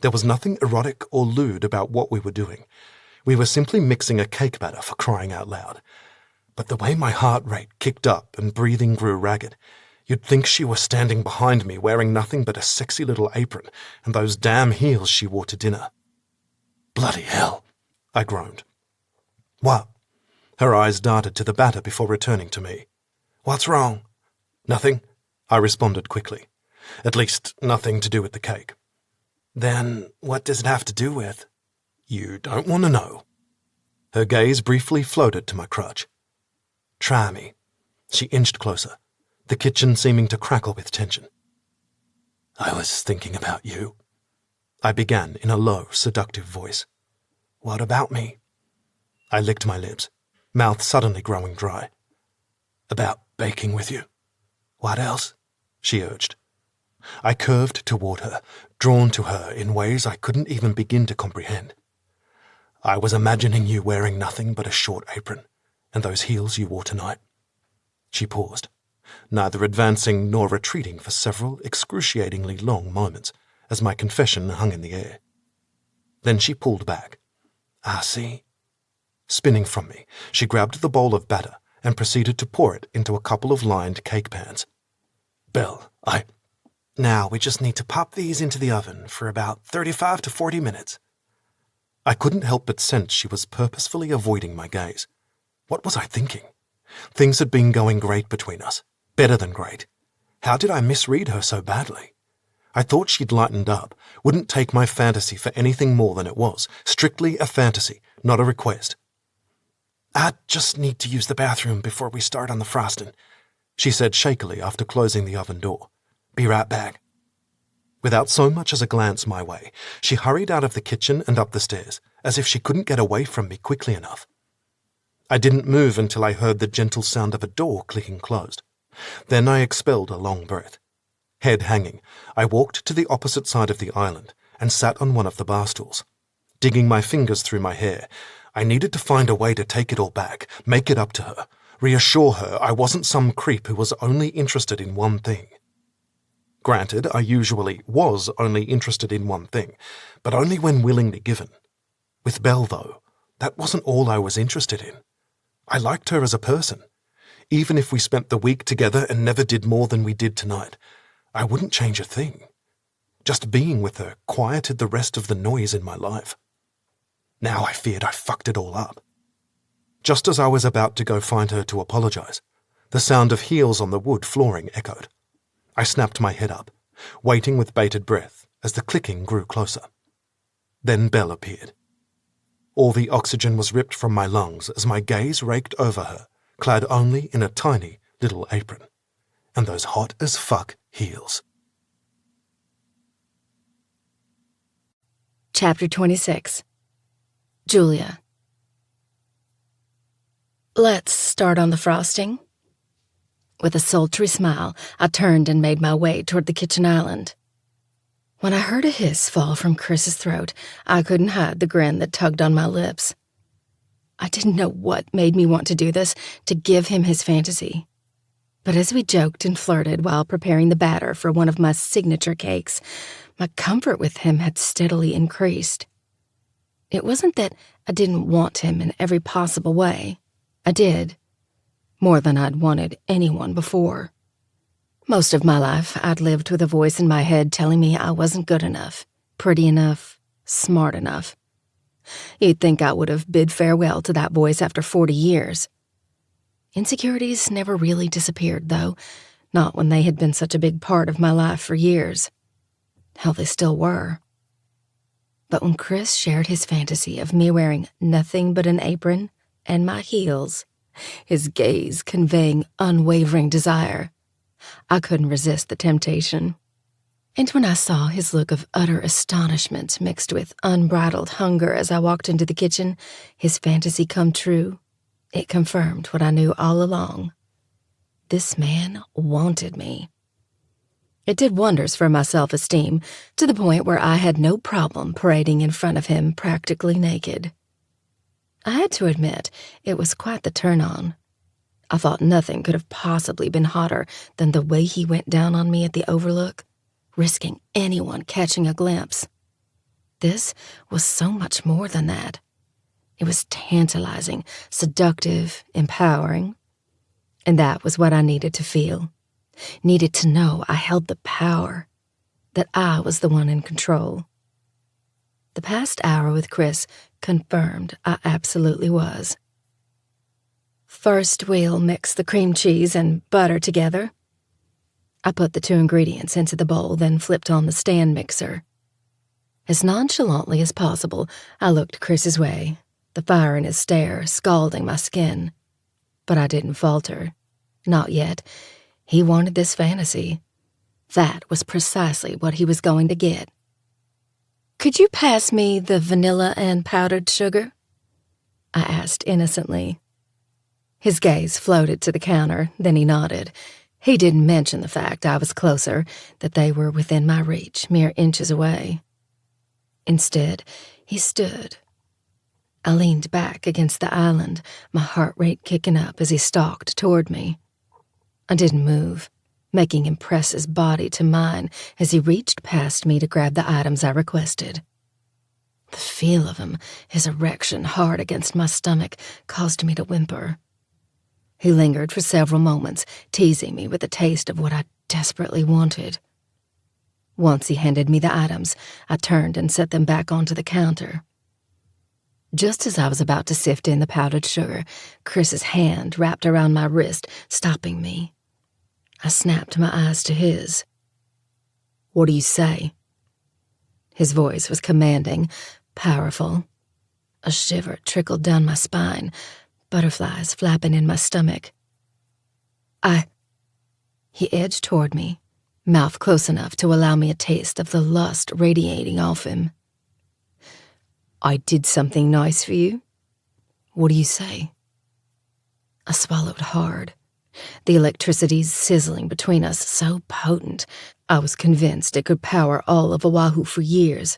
B: There was nothing erotic or lewd about what we were doing. We were simply mixing a cake batter, for crying out loud. But the way my heart rate kicked up and breathing grew ragged, you'd think she were standing behind me wearing nothing but a sexy little apron and those damn heels she wore to dinner. "Bloody hell," I groaned. "What?" Her eyes darted to the batter before returning to me. "What's wrong?" "Nothing," I responded quickly. "At least, nothing to do with the cake." "Then what does it have to do with?" "You don't want to know." Her gaze briefly floated to my crotch. "Try me." She inched closer, the kitchen seeming to crackle with tension. "I was thinking about you," I began in a low, seductive voice. "What about me?" I licked my lips, mouth suddenly growing dry. "About baking with you." "What else?" she urged. I curved toward her, drawn to her in ways I couldn't even begin to comprehend. "I was imagining you wearing nothing but a short apron, and those heels you wore tonight." She paused, neither advancing nor retreating for several excruciatingly long moments, as my confession hung in the air. Then she pulled back. "I see." Spinning from me, she grabbed the bowl of batter and proceeded to pour it into a couple of lined cake pans. "Belle, Now we just need to pop these into the oven for about 35 to 40 minutes. I couldn't help but sense she was purposefully avoiding my gaze. What was I thinking? Things had been going great between us, better than great. How did I misread her so badly? I thought she'd lightened up, wouldn't take my fantasy for anything more than it was, strictly a fantasy, not a request. "I just need to use the bathroom before we start on the frosting," she said shakily after closing the oven door. "Be right back." Without so much as a glance my way, she hurried out of the kitchen and up the stairs, as if she couldn't get away from me quickly enough. I didn't move until I heard the gentle sound of a door clicking closed. Then I expelled a long breath. Head hanging, I walked to the opposite side of the island and sat on one of the bar stools. Digging my fingers through my hair, I needed to find a way to take it all back, make it up to her, reassure her I wasn't some creep who was only interested in one thing. Granted, I usually was only interested in one thing, but only when willingly given. With Belle, though, that wasn't all I was interested in. I liked her as a person. Even if we spent the week together and never did more than we did tonight, I wouldn't change a thing. Just being with her quieted the rest of the noise in my life. Now I feared I fucked it all up. Just as I was about to go find her to apologize, the sound of heels on the wood flooring echoed. I snapped my head up, waiting with bated breath as the clicking grew closer. Then Belle appeared. All the oxygen was ripped from my lungs as my gaze raked over her, clad only in a tiny little apron, and those hot-as-fuck heels.
A: Chapter 26. Julia. "Let's start on the frosting." With a sultry smile, I turned and made my way toward the kitchen island. When I heard a hiss fall from Chris's throat, I couldn't hide the grin that tugged on my lips. I didn't know what made me want to do this, to give him his fantasy. But as we joked and flirted while preparing the batter for one of my signature cakes, my comfort with him had steadily increased. It wasn't that I didn't want him in every possible way. I did. More than I'd wanted anyone before. Most of my life, I'd lived with a voice in my head telling me I wasn't good enough, pretty enough, smart enough. You'd think I would have bid farewell to that voice after 40 years. Insecurities never really disappeared, though, not when they had been such a big part of my life for years. Hell, they still were. But when Chris shared his fantasy of me wearing nothing but an apron and my heels, his gaze conveying unwavering desire, I couldn't resist the temptation. And when I saw his look of utter astonishment mixed with unbridled hunger as I walked into the kitchen, his fantasy come true, it confirmed what I knew all along. This man wanted me. It did wonders for my self-esteem, to the point where I had no problem parading in front of him practically naked. I had to admit, it was quite the turn-on, I thought nothing could have possibly been hotter than the way he went down on me at the Overlook, risking anyone catching a glimpse. This was so much more than that. It was tantalizing, seductive, empowering. And that was what I needed to feel. Needed to know I held the power, that I was the one in control. The past hour with Chris confirmed I absolutely was. First, we'll mix the cream cheese and butter together. I put the 2 ingredients into the bowl, then flipped on the stand mixer. As nonchalantly as possible, I looked Chris's way, the fire in his stare scalding my skin. But I didn't falter. Not yet. He wanted this fantasy. That was precisely what he was going to get. "Could you pass me the vanilla and powdered sugar?" I asked innocently. His gaze floated to the counter, then he nodded. He didn't mention the fact I was closer, that they were within my reach, mere inches away. Instead, he stood. I leaned back against the island, my heart rate kicking up as he stalked toward me. I didn't move, making him press his body to mine as he reached past me to grab the items I requested. The feel of him, his erection hard against my stomach, caused me to whimper. He lingered for several moments, teasing me with a taste of what I desperately wanted. Once he handed me the items, I turned and set them back onto the counter. Just as I was about to sift in the powdered sugar, Chris's hand wrapped around my wrist, stopping me. I snapped my eyes to his. "What do you say?" His voice was commanding, powerful. A shiver trickled down my spine, butterflies flapping in my stomach. He edged toward me, mouth close enough to allow me a taste of the lust radiating off him. "I did something nice for you? What do you say?" I swallowed hard. The electricity sizzling between us so potent, I was convinced it could power all of Oahu for years.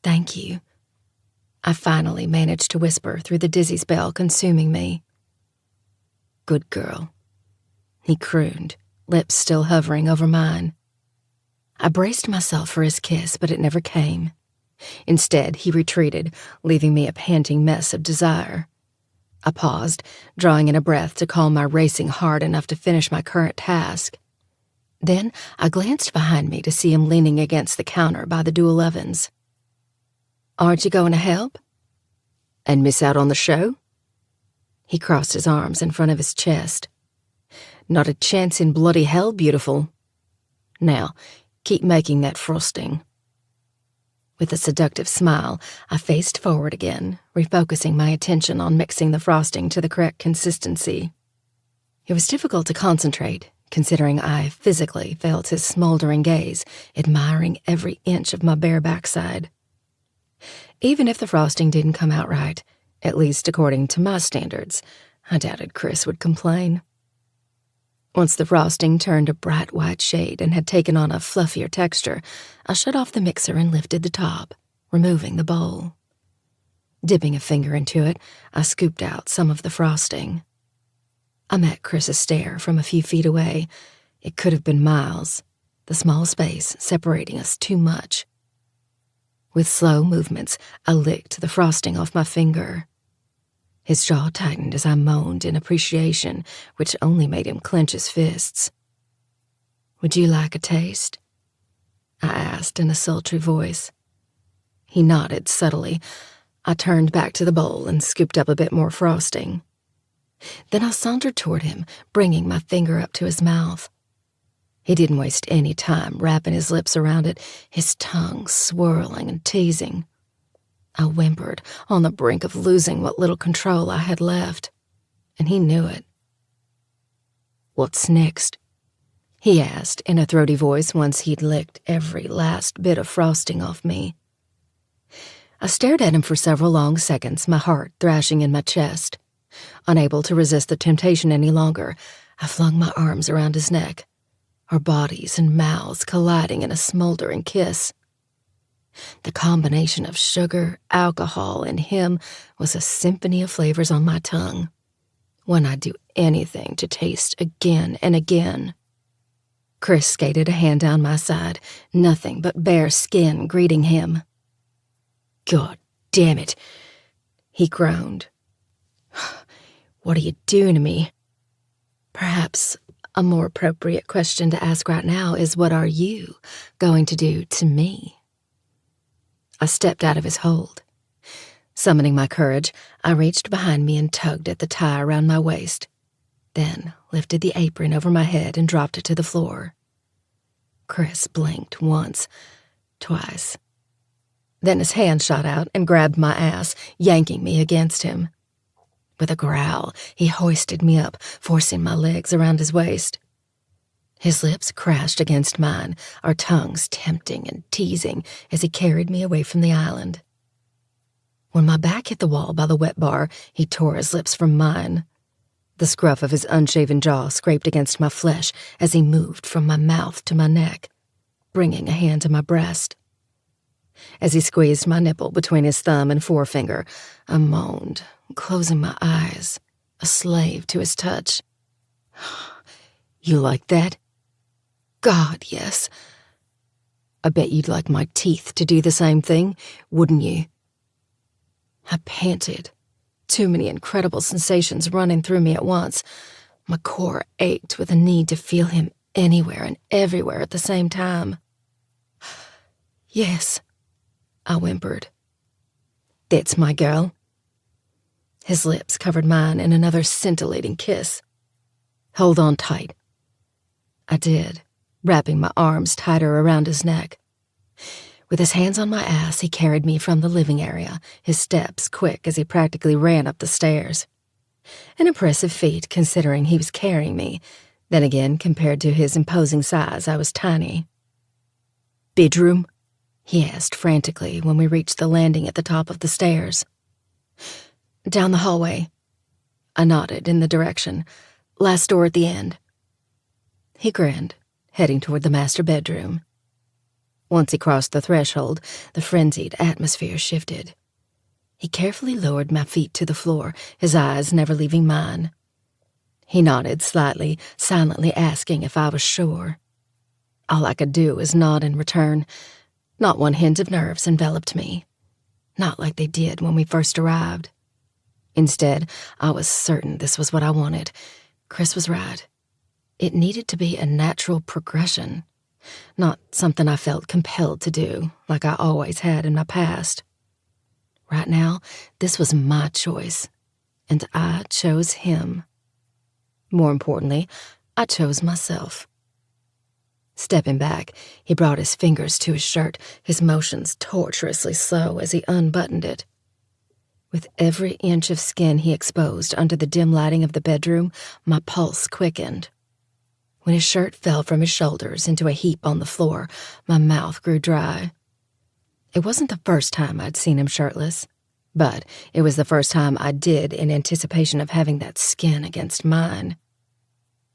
A: "Thank you," I finally managed to whisper through the dizzy spell consuming me. "Good girl," he crooned, lips still hovering over mine. I braced myself for his kiss, but it never came. Instead, he retreated, leaving me a panting mess of desire. I paused, drawing in a breath to calm my racing heart enough to finish my current task. Then I glanced behind me to see him leaning against the counter by the dual ovens. "Aren't you going to help? And miss out on the show?" He crossed his arms in front of his chest. "Not a chance in bloody hell, beautiful. Now, keep making that frosting." With a seductive smile, I faced forward again, refocusing my attention on mixing the frosting to the correct consistency. It was difficult to concentrate, considering I physically felt his smoldering gaze, admiring every inch of my bare backside. Even if the frosting didn't come out right, at least according to my standards, I doubted Chris would complain. Once the frosting turned a bright white shade and had taken on a fluffier texture, I shut off the mixer and lifted the top, removing the bowl. Dipping a finger into it, I scooped out some of the frosting. I met Chris's stare from a few feet away. It could have been miles, the small space separating us too much. With slow movements, I licked the frosting off my finger. His jaw tightened as I moaned in appreciation, which only made him clench his fists. "Would you like a taste?" I asked in a sultry voice. He nodded subtly. I turned back to the bowl and scooped up a bit more frosting. Then I sauntered toward him, bringing my finger up to his mouth. He didn't waste any time wrapping his lips around it, his tongue swirling and teasing. I whimpered, on the brink of losing what little control I had left, and he knew it. "What's next?" he asked in a throaty voice once he'd licked every last bit of frosting off me. I stared at him for several long seconds, my heart thrashing in my chest. Unable to resist the temptation any longer, I flung my arms around his neck, our bodies and mouths colliding in a smoldering kiss. The combination of sugar, alcohol, and him was a symphony of flavors on my tongue. one I'd do anything to taste again and again. Chris skated a hand down my side, nothing but bare skin greeting him. "God damn it," he groaned. "What are you doing to me?" Perhaps a more appropriate question to ask right now is, what are you going to do to me? I stepped out of his hold. Summoning my courage, I reached behind me and tugged at the tie around my waist, then lifted the apron over my head and dropped it to the floor. Chris blinked once, twice. Then his hand shot out and grabbed my ass, yanking me against him. With a growl, he hoisted me up, forcing my legs around his waist. His lips crashed against mine, our tongues tempting and teasing as he carried me away from the island. When my back hit the wall by the wet bar, he tore his lips from mine. The scruff of his unshaven jaw scraped against my flesh as he moved from my mouth to my neck, bringing a hand to my breast. As he squeezed my nipple between his thumb and forefinger, I moaned, closing my eyes, a slave to his touch. "You like that?" "God, yes." "I bet you'd like my teeth to do the same thing, wouldn't you?" I panted, too many incredible sensations running through me at once. My core ached with a need to feel him anywhere and everywhere at the same time. "Yes," I whimpered. "That's my girl." His lips covered mine in another scintillating kiss. "Hold on tight." I did, wrapping my arms tighter around his neck. With his hands on my ass, he carried me from the living area, his steps quick as he practically ran up the stairs. An impressive feat, considering he was carrying me. Then again, compared to his imposing size, I was tiny. "Bedroom?" he asked frantically when we reached the landing at the top of the stairs. "Down the hallway." I nodded in the direction. "Last door at the end." He grinned, heading toward the master bedroom. Once he crossed the threshold, the frenzied atmosphere shifted. He carefully lowered my feet to the floor, his eyes never leaving mine. He nodded slightly, silently asking if I was sure. All I could do was nod in return. Not one hint of nerves enveloped me. Not like they did when we first arrived. Instead, I was certain this was what I wanted. Chris was right. It needed to be a natural progression, not something I felt compelled to do, like I always had in my past. Right now, this was my choice, and I chose him. More importantly, I chose myself. Stepping back, he brought his fingers to his shirt, his motions tortuously slow as he unbuttoned it. With every inch of skin he exposed under the dim lighting of the bedroom, my pulse quickened. When his shirt fell from his shoulders into a heap on the floor, my mouth grew dry. It wasn't the first time I'd seen him shirtless, but it was the first time I did in anticipation of having that skin against mine.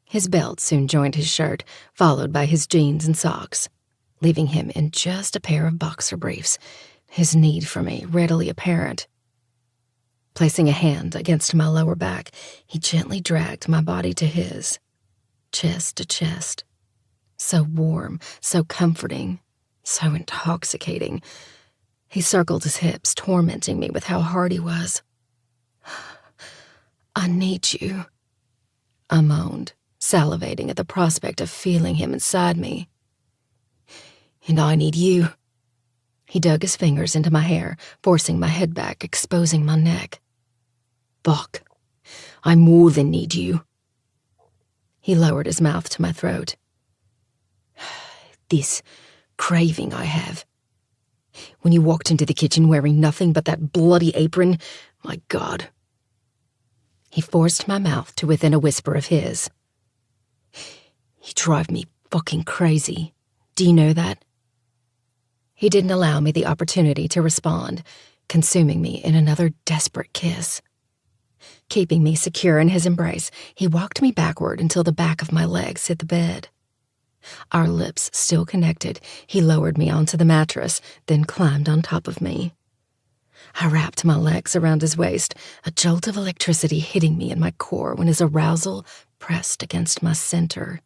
A: His belt soon joined his shirt, followed by his jeans and socks, leaving him in just a pair of boxer briefs, his need for me readily apparent. Placing a hand against my lower back, he gently dragged my body to his, chest to chest. So warm, so comforting, so intoxicating. He circled his hips, tormenting me with how hard he was. "I need you," I moaned, salivating at the prospect of feeling him inside me. "And I need you." He dug his fingers into my hair, forcing my head back, exposing my neck. "Fuck, I more than need you." He lowered his mouth to my throat. "This craving I have. When you walked into the kitchen wearing nothing but that bloody apron, my God." He forced my mouth to within a whisper of his. "You drive me fucking crazy. Do you know that?" He didn't allow me the opportunity to respond, consuming me in another desperate kiss. Keeping me secure in his embrace, he walked me backward until the back of my legs hit the bed. Our lips still connected, he lowered me onto the mattress, then climbed on top of me. I wrapped my legs around his waist, a jolt of electricity hitting me in my core when his arousal pressed against my center.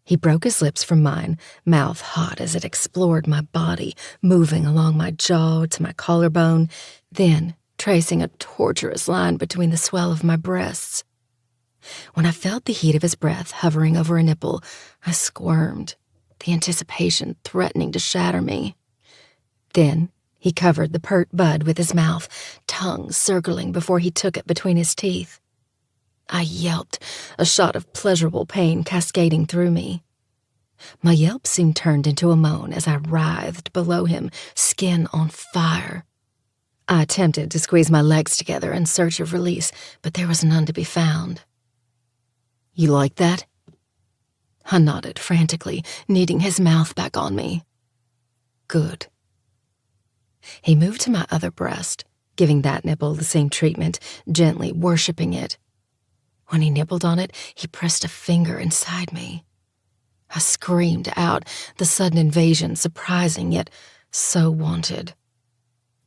A: He broke his lips from mine, mouth hot as it explored my body, moving along my jaw to my collarbone, then tracing a torturous line between the swell of my breasts. When I felt the heat of his breath hovering over a nipple, I squirmed, the anticipation threatening to shatter me. Then he covered the pert bud with his mouth, tongue circling before he took it between his teeth. I yelped, a shot of pleasurable pain cascading through me. My yelp soon turned into a moan as I writhed below him, skin on fire. I attempted to squeeze my legs together in search of release, but there was none to be found. "You like that?" I nodded frantically, needing his mouth back on me. "Good." He moved to my other breast, giving that nipple the same treatment, gently worshipping it. When he nibbled on it, he pressed a finger inside me. I screamed out, the sudden invasion surprising yet so wanted.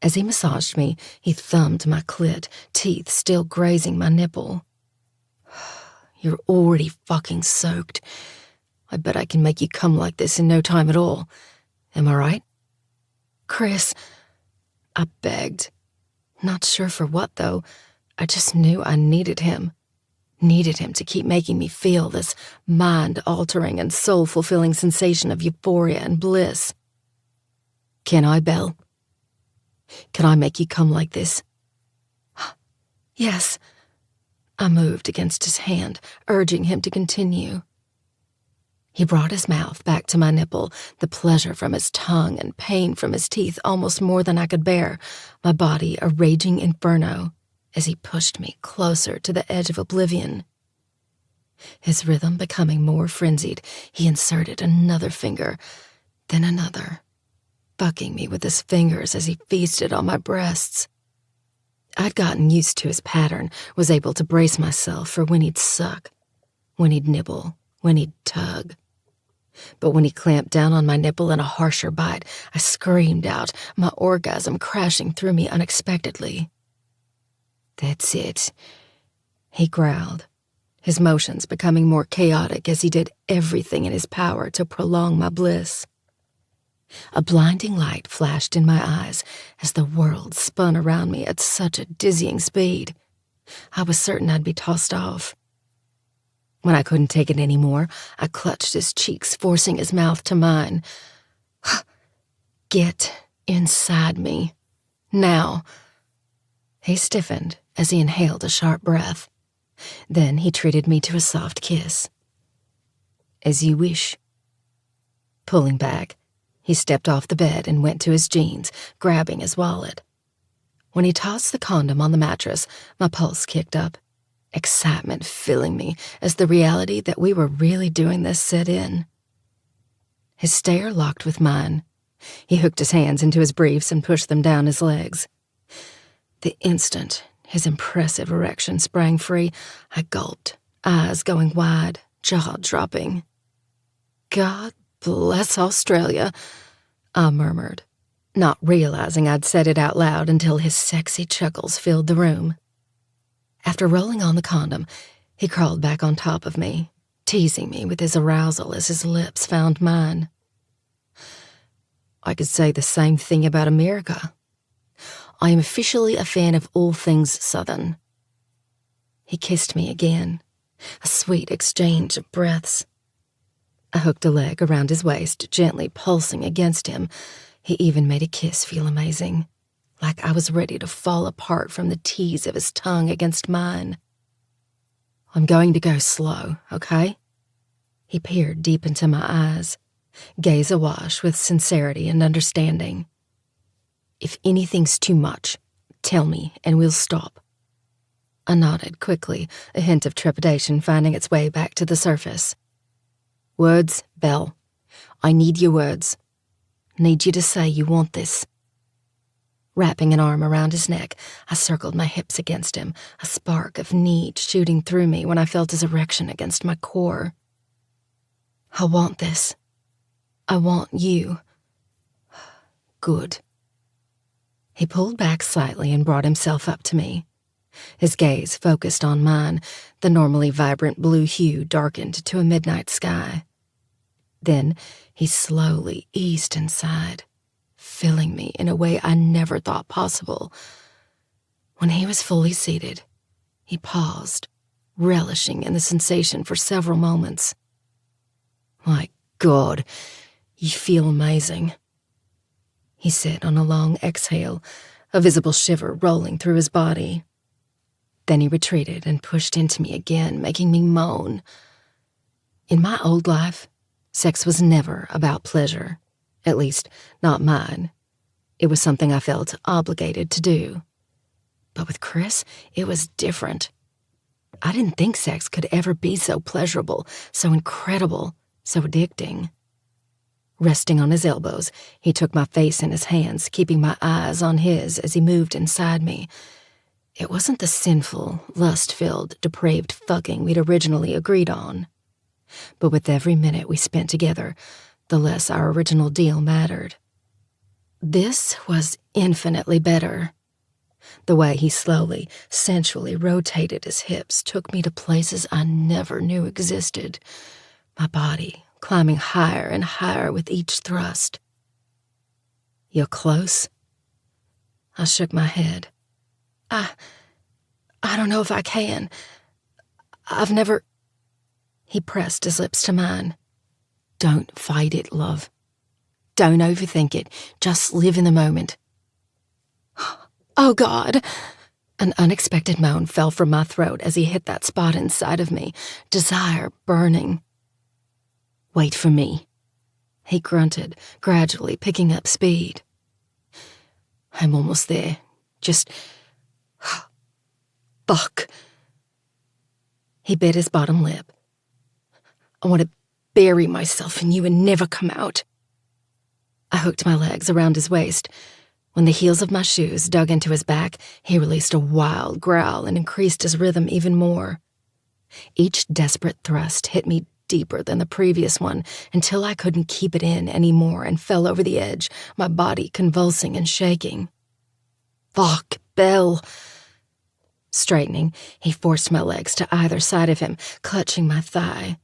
A: As he massaged me, he thumbed my clit, teeth still grazing my nipple. "You're already fucking soaked. I bet I can make you come like this in no time at all. Am I right?" "Chris," I begged. Not sure for what, though. I just knew I needed him. Needed him to keep making me feel this mind-altering and soul-fulfilling sensation of euphoria and bliss. "Can I, Belle? Can I make you come like this?" "Yes." I moved against his hand, urging him to continue. He brought his mouth back to my nipple, the pleasure from his tongue and pain from his teeth almost more than I could bear, my body a raging inferno, as he pushed me closer to the edge of oblivion. His rhythm becoming more frenzied, he inserted another finger, then another, bucking me with his fingers as he feasted on my breasts. I'd gotten used to his pattern, was able to brace myself for when he'd suck, when he'd nibble, when he'd tug. But when he clamped down on my nipple in a harsher bite, I screamed out, my orgasm crashing through me unexpectedly. "That's it," he growled, his motions becoming more chaotic as he did everything in his power to prolong my bliss. A blinding light flashed in my eyes as the world spun around me at such a dizzying speed. I was certain I'd be tossed off. When I couldn't take it anymore, I clutched his cheeks, forcing his mouth to mine. "Get inside me. Now." He stiffened as he inhaled a sharp breath. Then he treated me to a soft kiss. "As you wish." Pulling back, he stepped off the bed and went to his jeans, grabbing his wallet. When he tossed the condom on the mattress, my pulse kicked up, excitement filling me as the reality that we were really doing this set in. His stare locked with mine. He hooked his hands into his briefs and pushed them down his legs. The instant his impressive erection sprang free, I gulped, eyes going wide, jaw dropping. "God bless Australia," I murmured, not realizing I'd said it out loud until his sexy chuckles filled the room. After rolling on the condom, he crawled back on top of me, teasing me with his arousal as his lips found mine. "I could say the same thing about America. I am officially a fan of all things Southern." He kissed me again, a sweet exchange of breaths. I hooked a leg around his waist, gently pulsing against him. He even made a kiss feel amazing, like I was ready to fall apart from the tease of his tongue against mine. "I'm going to go slow, okay?" He peered deep into my eyes, gaze awash with sincerity and understanding. "If anything's too much, tell me and we'll stop." I nodded quickly, a hint of trepidation finding its way back to the surface. "Words, Belle. I need your words. Need you to say you want this." Wrapping an arm around his neck, I circled my hips against him, a spark of need shooting through me when I felt his erection against my core. "I want this. I want you." "Good." He pulled back slightly and brought himself up to me. His gaze focused on mine, the normally vibrant blue hue darkened to a midnight sky. Then he slowly eased inside, filling me in a way I never thought possible. When he was fully seated, he paused, relishing in the sensation for several moments. "My God, you feel amazing," he said on a long exhale, a visible shiver rolling through his body. Then he retreated and pushed into me again, making me moan. In my old life, sex was never about pleasure, at least not mine. It was something I felt obligated to do. But with Chris, it was different. I didn't think sex could ever be so pleasurable, so incredible, so addicting. Resting on his elbows, he took my face in his hands, keeping my eyes on his as he moved inside me. It wasn't the sinful, lust-filled, depraved fucking we'd originally agreed on. But with every minute we spent together, the less our original deal mattered. This was infinitely better. The way he slowly, sensually rotated his hips took me to places I never knew existed, my body climbing higher and higher with each thrust. "You're close?" I shook my head. I don't know if I can. I've never..." He pressed his lips to mine. "Don't fight it, love. Don't overthink it. Just live in the moment." "Oh, God!" An unexpected moan fell from my throat as he hit that spot inside of me, desire burning. "Wait for me," he grunted, gradually picking up speed. "I'm almost there. Just... fuck." He bit his bottom lip. "I want to bury myself in you and never come out." I hooked my legs around his waist. When the heels of my shoes dug into his back, he released a wild growl and increased his rhythm even more. Each desperate thrust hit me deeper than the previous one until I couldn't keep it in anymore and fell over the edge, my body convulsing and shaking. "Fuck, Bill." Straightening, he forced my legs to either side of him, clutching my thigh.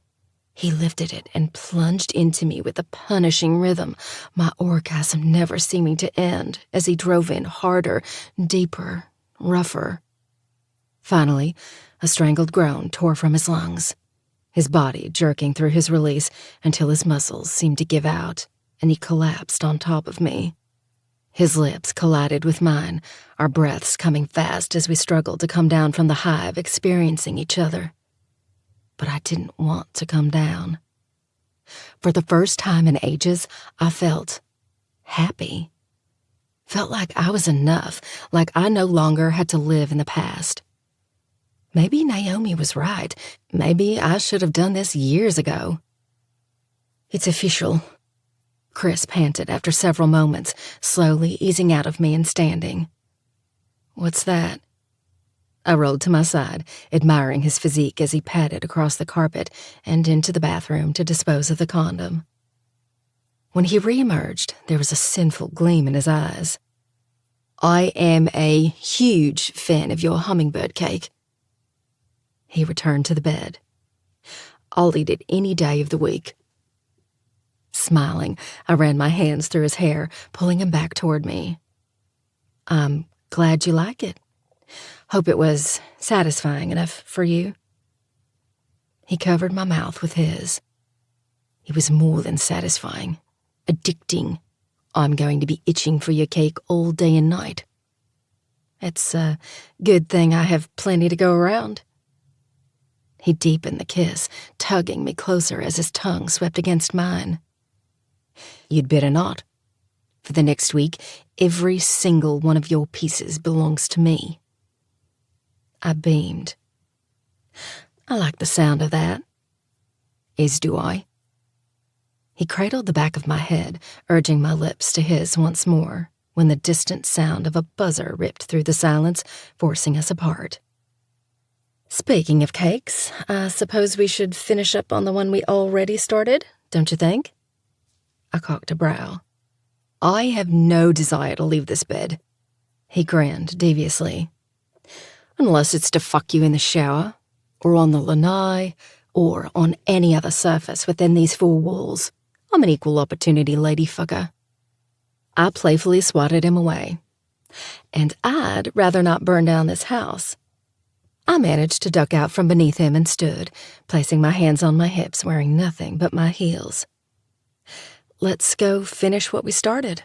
A: He lifted it and plunged into me with a punishing rhythm, my orgasm never seeming to end as he drove in harder, deeper, rougher. Finally, a strangled groan tore from his lungs, his body jerking through his release until his muscles seemed to give out, and he collapsed on top of me. His lips collided with mine, our breaths coming fast as we struggled to come down from the high of experiencing each other. But I didn't want to come down. For the first time in ages, I felt happy. Felt like I was enough, like I no longer had to live in the past. Maybe Naomi was right. Maybe I should have done this years ago. "It's official," Chris panted after several moments, slowly easing out of me and standing. "What's that?" I rolled to my side, admiring his physique as he padded across the carpet and into the bathroom to dispose of the condom. When he reemerged, there was a sinful gleam in his eyes. "I am a huge fan of your hummingbird cake." He returned to the bed. "I'll eat it any day of the week." Smiling, I ran my hands through his hair, pulling him back toward me. "I'm glad you like it. Hope it was satisfying enough for you." He covered my mouth with his. It was more than satisfying. Addicting. I'm going to be itching for your cake all day and night. It's a good thing I have plenty to go around. He deepened the kiss, tugging me closer as his tongue swept against mine. "You'd better not. For the next week, every single one of your pieces belongs to me." I beamed. "I like the sound of that." "As do I." He cradled the back of my head, urging my lips to his once more, when the distant sound of a buzzer ripped through the silence, forcing us apart. "Speaking of cakes, I suppose we should finish up on the one we already started, don't you think?" I cocked a brow. "I have no desire to leave this bed." He grinned deviously. Unless it's to fuck you in the shower, or on the lanai, or on any other surface within these four walls. I'm an equal opportunity ladyfucker. I playfully swatted him away. And I'd rather not burn down this house. I managed to duck out from beneath him and stood, placing my hands on my hips, wearing nothing but my heels. Let's go finish what we started.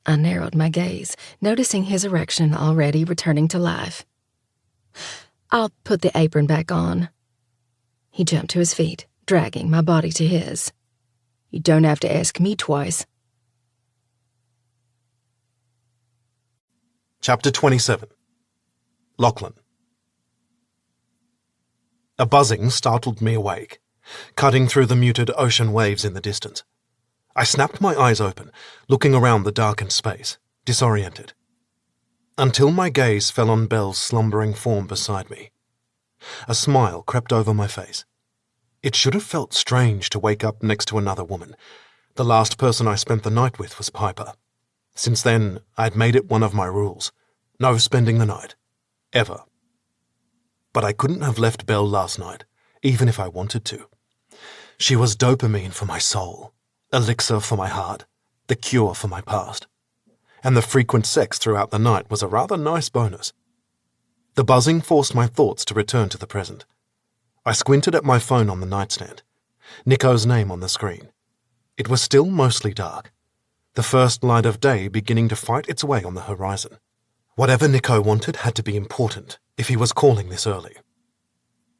A: I narrowed my gaze, noticing his erection already returning to life. I'll put the apron back on. He jumped to his feet, dragging my body to his. You don't have to ask me twice.
B: Chapter 27. Lachlan. A buzzing startled me awake, cutting through the muted ocean waves in the distance. I snapped my eyes open, looking around the darkened space, disoriented, until my gaze fell on Belle's slumbering form beside me. A smile crept over my face. It should have felt strange to wake up next to another woman. The last person I spent the night with was Piper. Since then, I'd made it one of my rules. No spending the night. Ever. But I couldn't have left Belle last night, even if I wanted to. She was dopamine for my soul, elixir for my heart, the cure for my past. And the frequent sex throughout the night was a rather nice bonus. The buzzing forced my thoughts to return to the present. I squinted at my phone on the nightstand, Nico's name on the screen. It was still mostly dark, the first light of day beginning to fight its way on the horizon. Whatever Nico wanted had to be important if he was calling this early.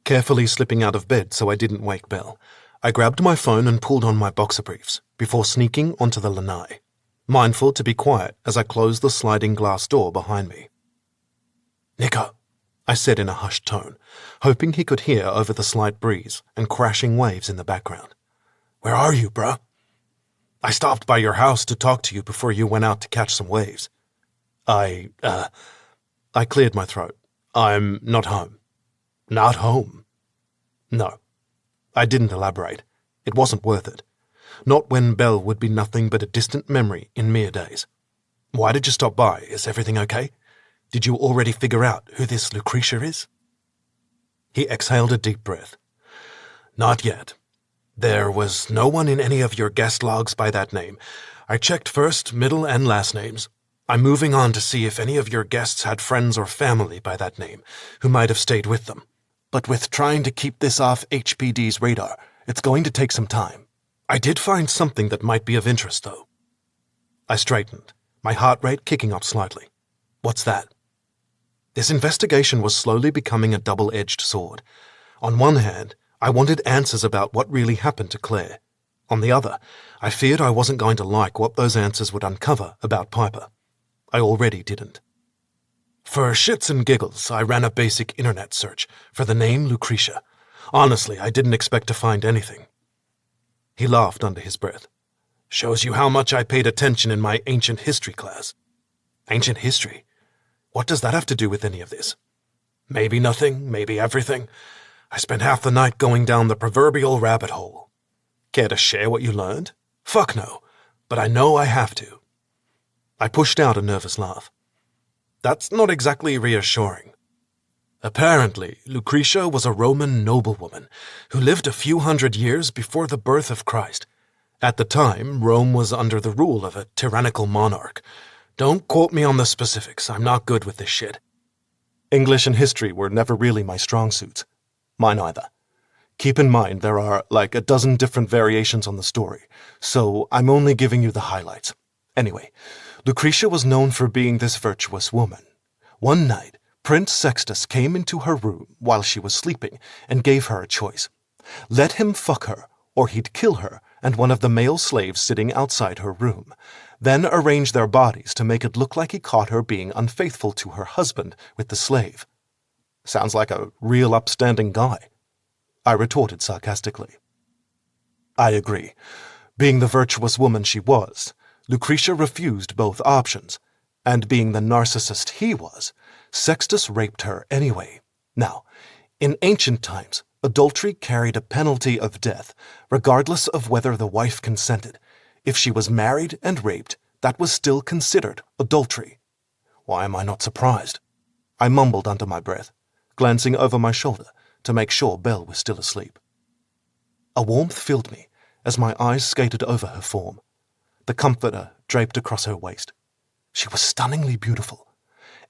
B: Carefully slipping out of bed so I didn't wake Belle, I grabbed my phone and pulled on my boxer briefs before sneaking onto the lanai, mindful to be quiet as I closed the sliding glass door behind me. "Nico," I said in a hushed tone, hoping he could hear over the slight breeze and crashing waves in the background. "Where are you, bruh? I stopped by your house to talk to you before you went out to catch some waves. I cleared my throat. I'm not home." "Not home?" No. I didn't elaborate. It wasn't worth it. Not when Belle would be nothing but a distant memory in mere days. "Why did you stop by? Is everything okay? Did you already figure out who this Lucretia is?" He exhaled a deep breath. "Not yet. There was no one in any of your guest logs by that name. I checked first, middle, and last names. I'm moving on to see if any of your guests had friends or family by that name who might have stayed with them. But with trying to keep this off HPD's radar, it's going to take some time. I did find something that might be of interest, though." I straightened, my heart rate kicking up slightly. "What's that?" This investigation was slowly becoming a double-edged sword. On one hand, I wanted answers about what really happened to Claire. On the other, I feared I wasn't going to like what those answers would uncover about Piper. I already didn't. For shits and giggles, I ran a basic internet search for the name Lucretia. Honestly, I didn't expect to find anything. He laughed under his breath. "Shows you how much I paid attention in my ancient history class." "Ancient history? What does that have to do with any of this?" "Maybe nothing, maybe everything. I spent half the night going down the proverbial rabbit hole. Care to share what you learned?" "Fuck no, but I know I have to." I pushed out a nervous laugh. "That's not exactly reassuring. Apparently, Lucretia was a Roman noblewoman who lived a few hundred years before the birth of Christ. At the time, Rome was under the rule of a tyrannical monarch. Don't quote me on the specifics, I'm not good with this shit. English and history were never really my strong suits. Mine either. Keep in mind there are like a dozen different variations on the story, so I'm only giving you the highlights. Anyway, Lucretia was known for being this virtuous woman. One night, Prince Sextus came into her room while she was sleeping and gave her a choice. Let him fuck her, or he'd kill her and one of the male slaves sitting outside her room, then arrange their bodies to make it look like he caught her being unfaithful to her husband with the slave. Sounds like a real upstanding guy, I retorted sarcastically. I agree. Being the virtuous woman she was, Lucretia refused both options, and being the narcissist he was, Sextus raped her anyway. Now, in ancient times, adultery carried a penalty of death, regardless of whether the wife consented. If she was married and raped, that was still considered adultery. Why am I not surprised? I mumbled under my breath, glancing over my shoulder to make sure Belle was still asleep. A warmth filled me as my eyes skated over her form, the comforter draped across her waist. She was stunningly beautiful,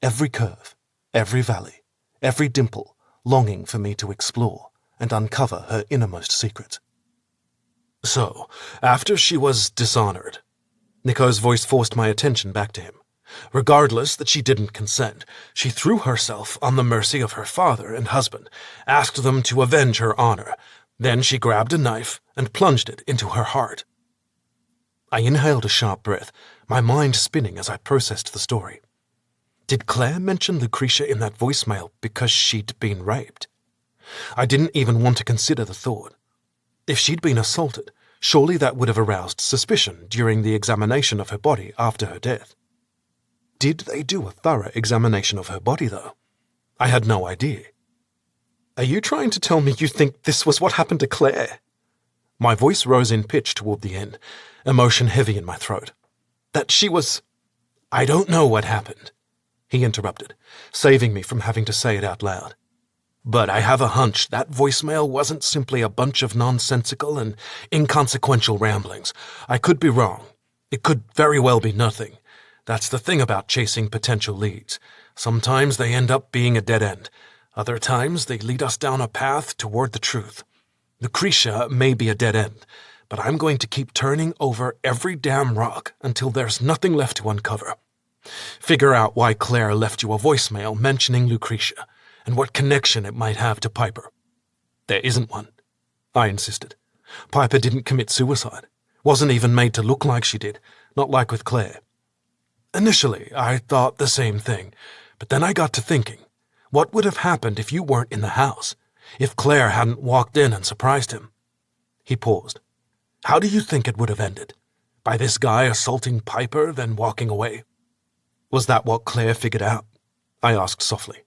B: every curve, every valley, every dimple longing for me to explore and uncover her innermost secrets. So, after she was dishonored, Nico's voice forced my attention back to him. Regardless that she didn't consent, she threw herself on the mercy of her father and husband, asked them to avenge her honor. Then she grabbed a knife and plunged it into her heart. I inhaled a sharp breath, my mind spinning as I processed the story. Did Claire mention Lucretia in that voicemail because she'd been raped? I didn't even want to consider the thought. If she'd been assaulted, surely that would have aroused suspicion during the examination of her body after her death. Did they do a thorough examination of her body, though? I had no idea. Are you trying to tell me you think this was what happened to Claire? My voice rose in pitch toward the end, emotion heavy in my throat. That she was... I don't know what happened, he interrupted, saving me from having to say it out loud. But I have a hunch that voicemail wasn't simply a bunch of nonsensical and inconsequential ramblings. I could be wrong. It could very well be nothing. That's the thing about chasing potential leads. Sometimes they end up being a dead end. Other times they lead us down a path toward the truth. Lucretia may be a dead end, but I'm going to keep turning over every damn rock until there's nothing left to uncover. Figure out why Claire left you a voicemail mentioning Lucretia, and what connection it might have to Piper. There isn't one, I insisted. Piper didn't commit suicide. Wasn't even made to look like she did, not like with Claire. Initially, I thought the same thing, but then I got to thinking, what would have happened if you weren't in the house? If Claire hadn't walked in and surprised him? He paused. How do you think it would have ended? By this guy assaulting Piper, then walking away? Was that what Claire figured out? I asked softly,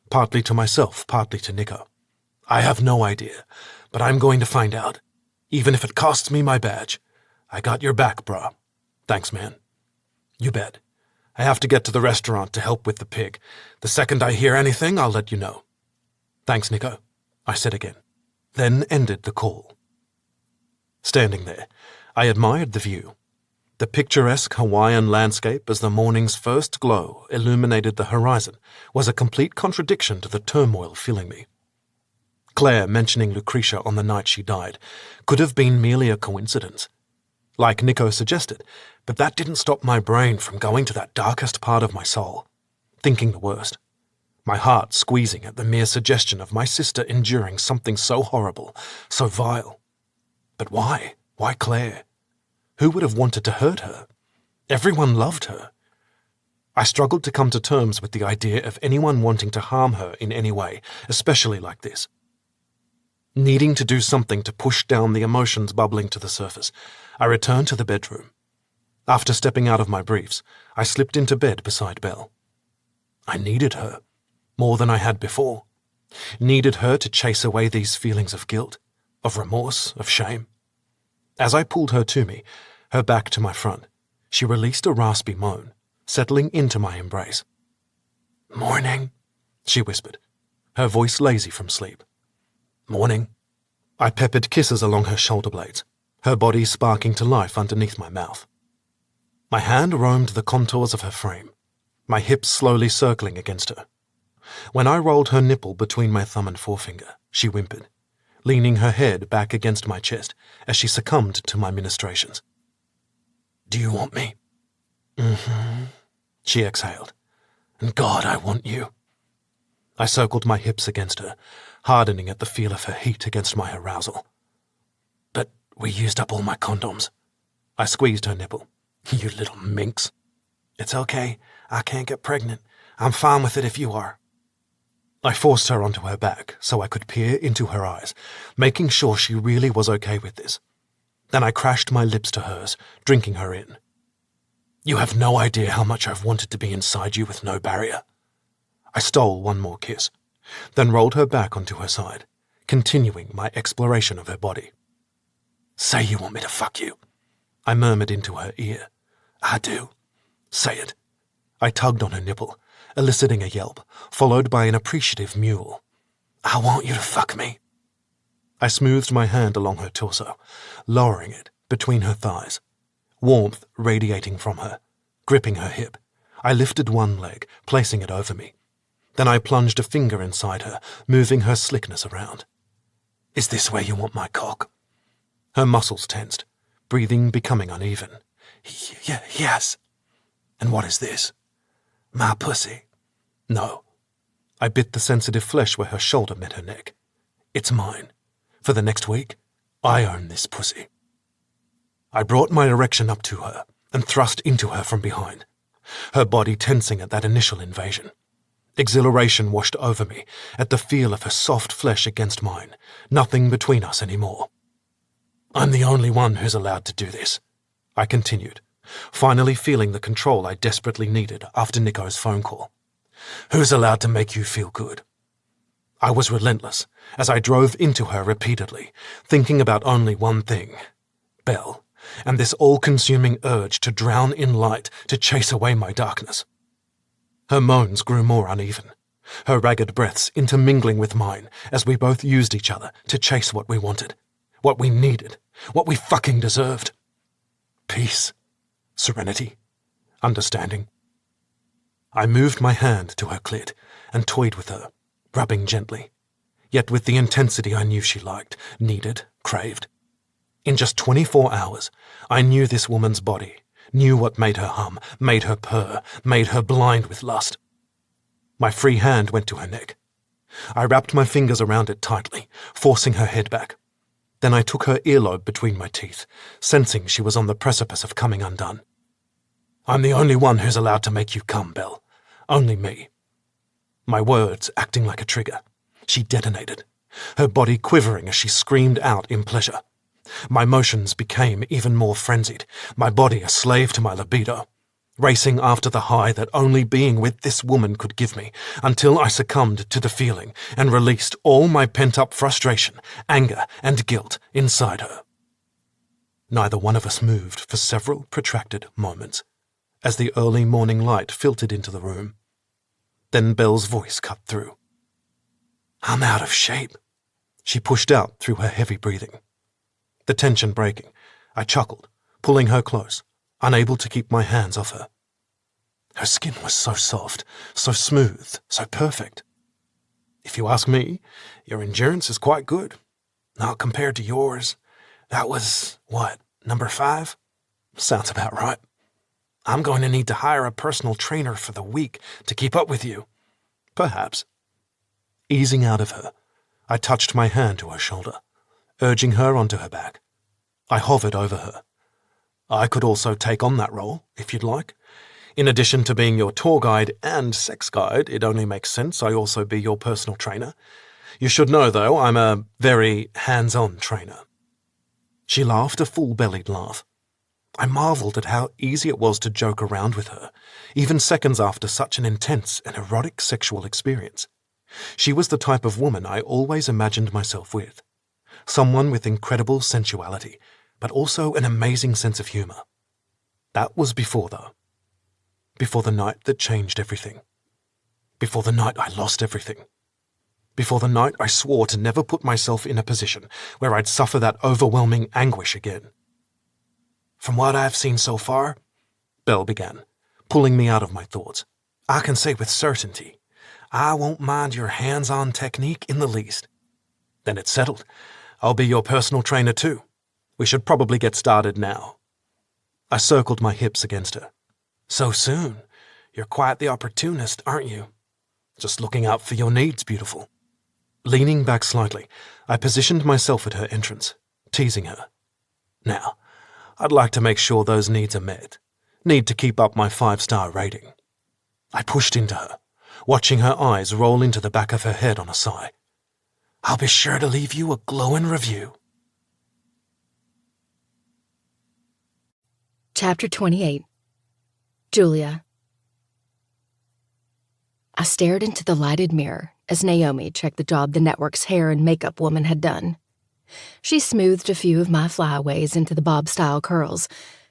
B: partly to myself, partly to Nico. I have no idea, but I'm going to find out, even if it costs me my badge. I got your back, brah. Thanks, man. You bet. I have to get to the restaurant to help with the pig. The second I hear anything, I'll let you know. Thanks, Nico, I said again, then ended the call. Standing there, I admired the view. The picturesque Hawaiian landscape as the morning's first glow illuminated the horizon was a complete contradiction to the turmoil filling me. Claire mentioning Lucretia on the night she died could have been merely a coincidence, like Nico suggested, but that didn't stop my brain from going to that darkest part of my soul, thinking the worst, my heart squeezing at the mere suggestion of my sister enduring something so horrible, so vile. But why? Why Claire? Who would have wanted to hurt her? Everyone loved her. I struggled to come to terms with the idea of anyone wanting to harm her in any way, especially like this. Needing to do something to push down the emotions bubbling to the surface, I returned to the bedroom. After stepping out of my briefs, I slipped into bed beside Belle. I needed her, more than I had before. Needed her to chase away these feelings of guilt, of remorse, of shame. As I pulled her to me, her back to my front, she released a raspy moan, settling into my embrace. "Morning," she whispered, her voice lazy from sleep. "Morning." I peppered kisses along her shoulder blades, her body sparking to life underneath my mouth. My hand roamed the contours of her frame, my hips slowly circling against her. When I rolled her nipple between my thumb and forefinger, she whimpered, leaning her head back against my chest as she succumbed to my ministrations. "Do you want me?" "Mm-hmm," she exhaled. "And God, I want you." I circled my hips against her, hardening at the feel of her heat against my arousal. "But we used up all my condoms." I squeezed her nipple. "You little minx." "It's okay. I can't get pregnant. I'm fine with it if you are." I forced her onto her back so I could peer into her eyes, making sure she really was okay with this. Then I crashed my lips to hers, drinking her in. "You have no idea how much I've wanted to be inside you with no barrier." I stole one more kiss, then rolled her back onto her side, continuing my exploration of her body. "Say you want me to fuck you," I murmured into her ear. "I do. Say it." I tugged on her nipple, eliciting a yelp, followed by an appreciative mewl. "I want you to fuck me." I smoothed my hand along her torso, lowering it between her thighs, warmth radiating from her, gripping her hip. I lifted one leg, placing it over me. Then I plunged a finger inside her, moving her slickness around. "Is this where you want my cock?" Her muscles tensed, breathing becoming uneven. Yes. "And what is this?" "My pussy." "No." I bit the sensitive flesh where her shoulder met her neck. "It's mine. For the next week, I own this pussy." I brought my erection up to her and thrust into her from behind, her body tensing at that initial invasion. Exhilaration washed over me at the feel of her soft flesh against mine, nothing between us anymore. "I'm the only one who's allowed to do this," I continued, finally feeling the control I desperately needed after Nico's phone call. "Who's allowed to make you feel good?" I was relentless as I drove into her repeatedly, thinking about only one thing, Belle, and this all-consuming urge to drown in light to chase away my darkness. Her moans grew more uneven, her ragged breaths intermingling with mine as we both used each other to chase what we wanted, what we needed, what we fucking deserved. Peace, serenity, understanding. I moved my hand to her clit and toyed with her, rubbing gently, yet with the intensity I knew she liked, needed, craved. In just 24 hours, I knew this woman's body, knew what made her hum, made her purr, made her blind with lust. My free hand went to her neck. I wrapped my fingers around it tightly, forcing her head back. Then I took her earlobe between my teeth, sensing she was on the precipice of coming undone. "I'm the only one who's allowed to make you come, Belle. Only me." My words acting like a trigger. She detonated, her body quivering as she screamed out in pleasure. My motions became even more frenzied, my body a slave to my libido, racing after the high that only being with this woman could give me, until I succumbed to the feeling and released all my pent-up frustration, anger, and guilt inside her. Neither one of us moved for several protracted moments, as the early morning light filtered into the room. Then Belle's voice cut through. "I'm out of shape," she pushed out through her heavy breathing. The tension breaking, I chuckled, pulling her close, unable to keep my hands off her. Her skin was so soft, so smooth, so perfect. "If you ask me, your endurance is quite good. Not compared to yours. That was, what, number 5? Sounds about right. I'm going to need to hire a personal trainer for the week to keep up with you." "Perhaps." Easing out of her, I touched my hand to her shoulder, urging her onto her back. I hovered over her. "I could also take on that role, if you'd like. In addition to being your tour guide and sex guide, it only makes sense I also be your personal trainer. You should know, though, I'm a very hands-on trainer." She laughed a full-bellied laugh. I marveled at how easy it was to joke around with her, even seconds after such an intense and erotic sexual experience. She was the type of woman I always imagined myself with. Someone with incredible sensuality, but also an amazing sense of humor. That was before, though. Before the night that changed everything. Before the night I lost everything. Before the night I swore to never put myself in a position where I'd suffer that overwhelming anguish again. "From what I've seen so far," Belle began, pulling me out of my thoughts, "I can say with certainty, I won't mind your hands-on technique in the least." "Then it's settled. I'll be your personal trainer too. We should probably get started now." I circled my hips against her. "So soon? You're quite the opportunist, aren't you? Just looking out for your needs, beautiful." Leaning back slightly, I positioned myself at her entrance, teasing her. "Now, I'd like to make sure those needs are met. Need to keep up my 5-star rating." I pushed into her, watching her eyes roll into the back of her head on a sigh. "I'll be sure to leave you a glowing review."
A: Chapter 28. Julia. I stared into the lighted mirror as Naomi checked the job the network's hair and makeup woman had done. She smoothed a few of my flyaways into the bob-style curls.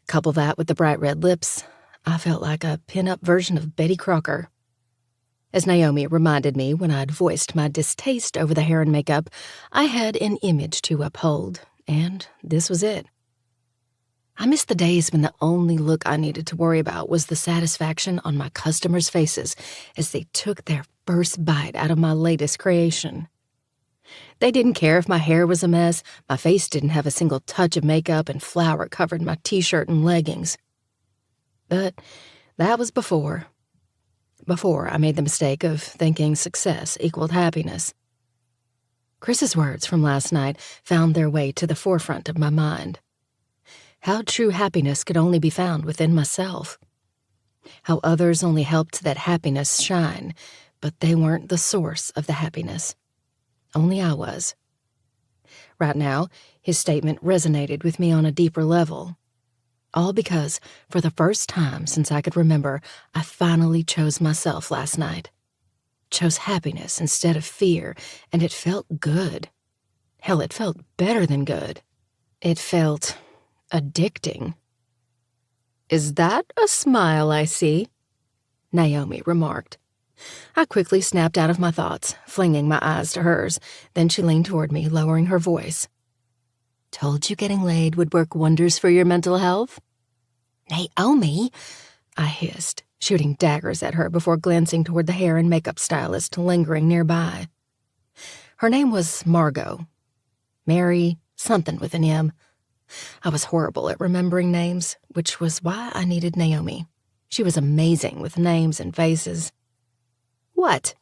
A: Couple that with the bright red lips, I felt like a pin-up version of Betty Crocker. As Naomi reminded me when I'd voiced my distaste over the hair and makeup, I had an image to uphold, and this was it. I missed the days when the only look I needed to worry about was the satisfaction on my customers' faces as they took their first bite out of my latest creation. They didn't care if my hair was a mess, my face didn't have a single touch of makeup, and flour covered my t-shirt and leggings. But that was before I made the mistake of thinking success equaled happiness. Chris's words from last night found their way to the forefront of my mind. How true happiness could only be found within myself. How others only helped that happiness shine, but they weren't the source of the happiness. Only I was. Right now, his statement resonated with me on a deeper level. All because, for the first time since I could remember, I finally chose myself last night. Chose happiness instead of fear, and it felt good. Hell, it felt better than good. It felt addicting. "Is that a smile I see?" Naomi remarked. I quickly snapped out of my thoughts, flinging my eyes to hers. Then she leaned toward me, lowering her voice. "Told you getting laid would work wonders for your mental health?" "Naomi," I hissed, shooting daggers at her before glancing toward the hair and makeup stylist lingering nearby. Her name was Margot. Mary, something with an M. I was horrible at remembering names, which was why I needed Naomi. She was amazing with names and faces. "What?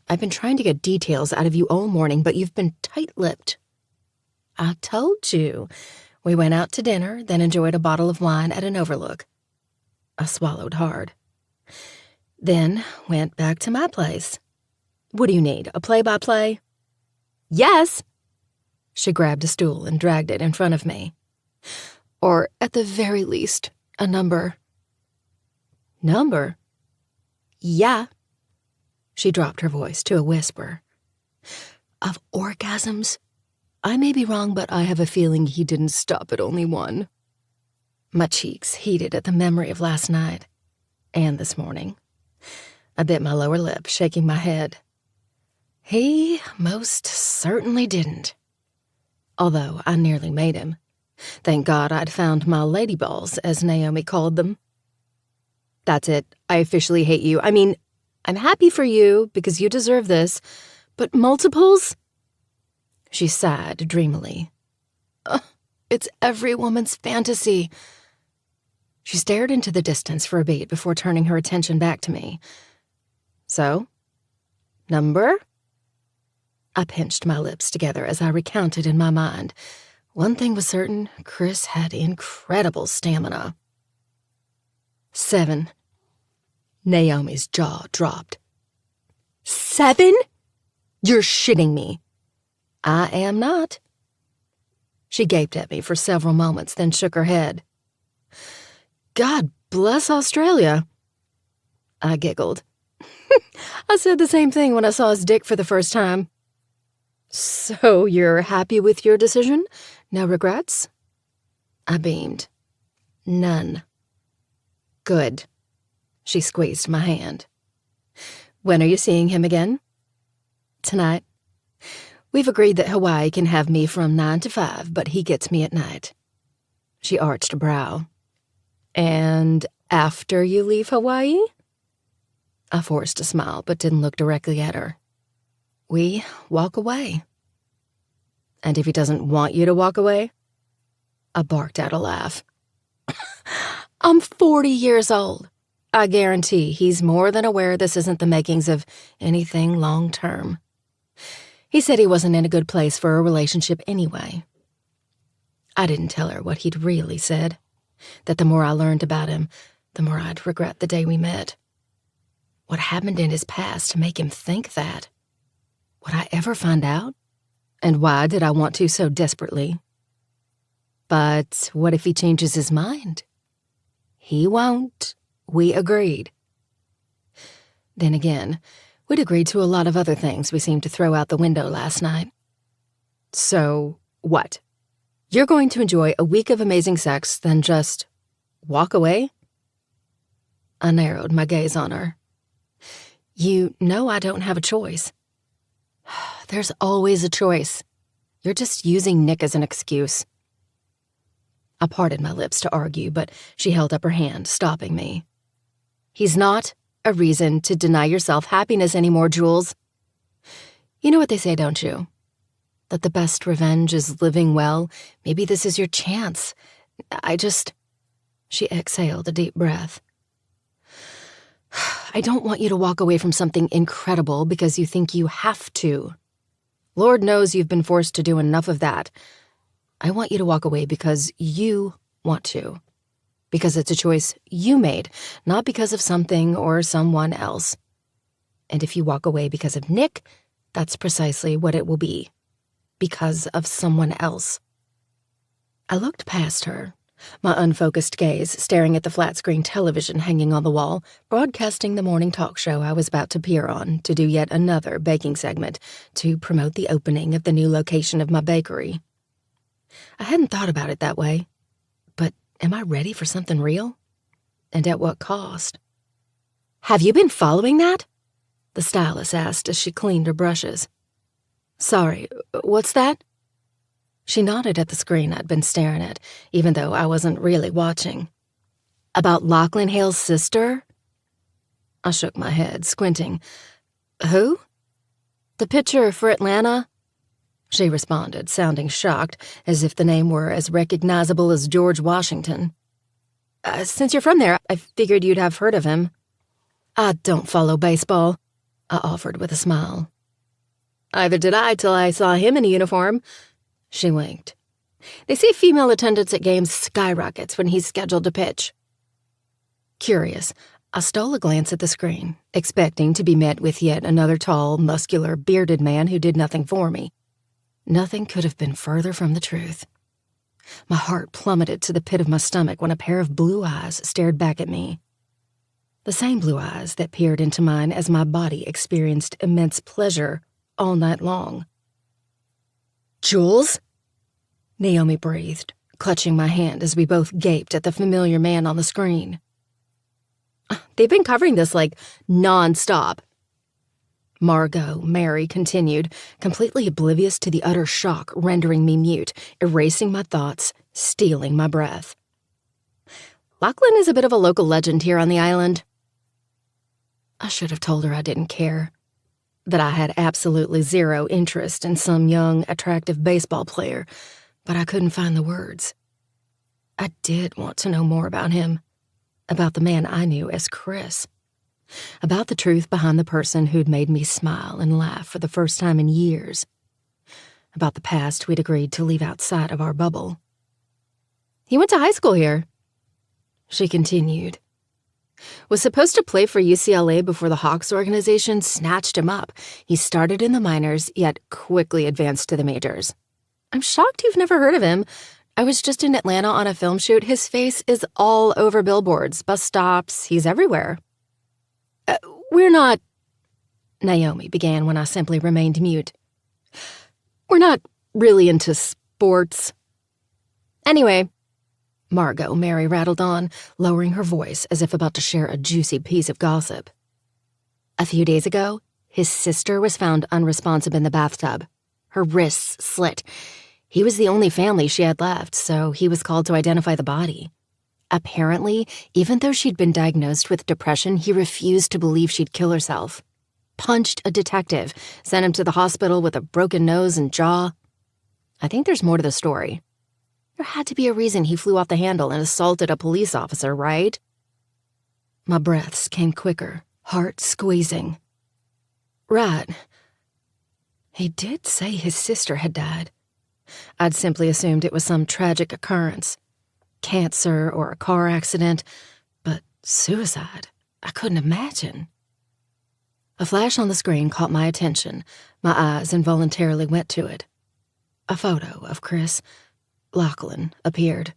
A: I've been trying to get details out of you all morning, but you've been tight-lipped." "I told you. We went out to dinner, then enjoyed a bottle of wine at an overlook." I swallowed hard. "Then went back to my place." "What do you need, a play-by-play?" "Yes!" She grabbed a stool and dragged it in front of me. "Or, at the very least, a number." "Number?" "Yeah." She dropped her voice to a whisper. "Of orgasms? I may be wrong, but I have a feeling he didn't stop at only one." My cheeks heated at the memory of last night, and this morning. I bit my lower lip, shaking my head. He most certainly didn't. Although I nearly made him. Thank God I'd found my lady balls, as Naomi called them. "That's it. I officially hate you. I mean, I'm happy for you, because you deserve this, but multiples?" She sighed dreamily. It's every woman's fantasy." She stared into the distance for a beat before turning her attention back to me. "So? Number?" I pinched my lips together as I recounted in my mind. One thing was certain, Chris had incredible stamina. 7. Naomi's jaw dropped. 7? You're shitting me. I am not. She gaped at me for several moments, then shook her head. God bless Australia. I giggled. I said the same thing when I saw his dick for the first time. "So you're happy with your decision? No regrets?" I beamed. "None." "Good." She squeezed my hand. "When are you seeing him again?" "Tonight. We've agreed that Hawaii can have me from 9 to 5, but he gets me at night." She arched a brow. "And after you leave Hawaii?" I forced a smile, but didn't look directly at her. "We walk away." "And if he doesn't want you to walk away?" I barked out a laugh. "I'm 40 years old. I guarantee he's more than aware this isn't the makings of anything long-term. He said he wasn't in a good place for a relationship anyway." I didn't tell her what he'd really said, that the more I learned about him, the more I'd regret the day we met. What happened in his past to make him think that? Would I ever find out? And why did I want to so desperately? But what if he changes his mind? He won't. We agreed. Then again, we'd agreed to a lot of other things we seemed to throw out the window last night. "So, what? You're going to enjoy a week of amazing sex, then just walk away?" I narrowed my gaze on her. You know I don't have a choice. There's always a choice. You're just using Nick as an excuse. I parted my lips to argue, but she held up her hand, stopping me. He's not a reason to deny yourself happiness anymore, Jules. You know what they say, don't you? That the best revenge is living well. Maybe this is your chance. She exhaled a deep breath. I don't want you to walk away from something incredible because you think you have to. Lord knows you've been forced to do enough of that. I want you to walk away because you want to. Because it's a choice you made, not because of something or someone else. And if you walk away because of Nick, that's precisely what it will be. Because of someone else. I looked past her, my unfocused gaze staring at the flat-screen television hanging on the wall, broadcasting the morning talk show I was about to appear on to do yet another baking segment to promote the opening of the new location of my bakery. I hadn't thought about it that way, but am I ready for something real? And at what cost? Have you been following that? The stylist asked as she cleaned her brushes. Sorry, what's that? She nodded at the screen I'd been staring at, even though I wasn't really watching. About Lachlan Hale's sister? I shook my head, squinting. Who? The pitcher for Atlanta? She responded, sounding shocked, as if the name were as recognizable as George Washington. Since you're from there, I figured you'd have heard of him. I don't follow baseball, I offered with a smile. Either did I till I saw him in a uniform. She winked. They say female attendance at games skyrockets when he's scheduled to pitch. Curious, I stole a glance at the screen, expecting to be met with yet another tall, muscular, bearded man who did nothing for me. Nothing could have been further from the truth. My heart plummeted to the pit of my stomach when a pair of blue eyes stared back at me. The same blue eyes that peered into mine as my body experienced immense pleasure all night long. Jules? Naomi breathed, clutching my hand as we both gaped at the familiar man on the screen. They've been covering this non-stop. Margot, Mary continued, completely oblivious to the utter shock rendering me mute, erasing my thoughts, stealing my breath. Lachlan is a bit of a local legend here on the island. I should have told her I didn't care, that I had absolutely zero interest in some young, attractive baseball player, but I couldn't find the words. I did want to know more about him, about the man I knew as Chris. About the truth behind the person who'd made me smile and laugh for the first time in years. About the past we'd agreed to leave outside of our bubble. He went to high school here, she continued. Was supposed to play for UCLA before the Hawks organization snatched him up. He started in the minors, yet quickly advanced to the majors. I'm shocked you've never heard of him. I was just in Atlanta on a film shoot. His face is all over billboards, bus stops, he's everywhere. We're not, Naomi began when I simply remained mute. We're not really into sports. Anyway, Margot, Mary rattled on, lowering her voice as if about to share a juicy piece of gossip. A few days ago, his sister was found unresponsive in the bathtub, her wrists slit. He was the only family she had left, so he was called to identify the body. Apparently, even though she'd been diagnosed with depression, he refused to believe she'd kill herself. Punched a detective, sent him to the hospital with a broken nose and jaw. I think there's more to the story. There had to be a reason he flew off the handle and assaulted a police officer, right? My breaths came quicker, heart squeezing. Right. He did say his sister had died. I'd simply assumed it was some tragic occurrence. Cancer or a car accident, but suicide, I couldn't imagine. A flash on the screen caught my attention. My eyes involuntarily went to it. A photo of Chris Lachlan appeared.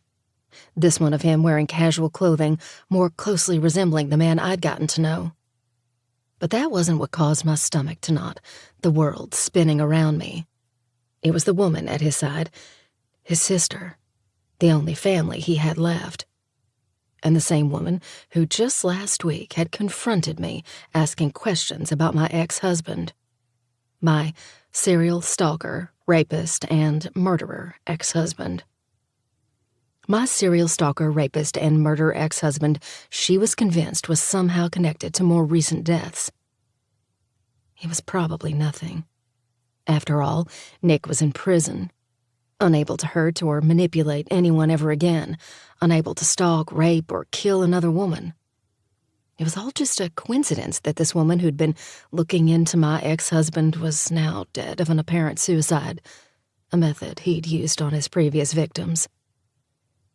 A: This one of him wearing casual clothing, more closely resembling the man I'd gotten to know. But that wasn't what caused my stomach to knot, the world spinning around me. It was the woman at his side, his sister, the only family he had left. and the same woman who just last week had confronted me asking questions about my ex-husband. My serial stalker, rapist, and murderer ex-husband. My serial stalker, rapist, and murderer ex-husband she was convinced was somehow connected to more recent deaths. He was probably nothing. After all, Nick was in prison, unable to hurt or manipulate anyone ever again, unable to stalk, rape, or kill another woman. It was all just a coincidence that this woman who'd been looking into my ex-husband was now dead of an apparent suicide, a method he'd used on his previous victims.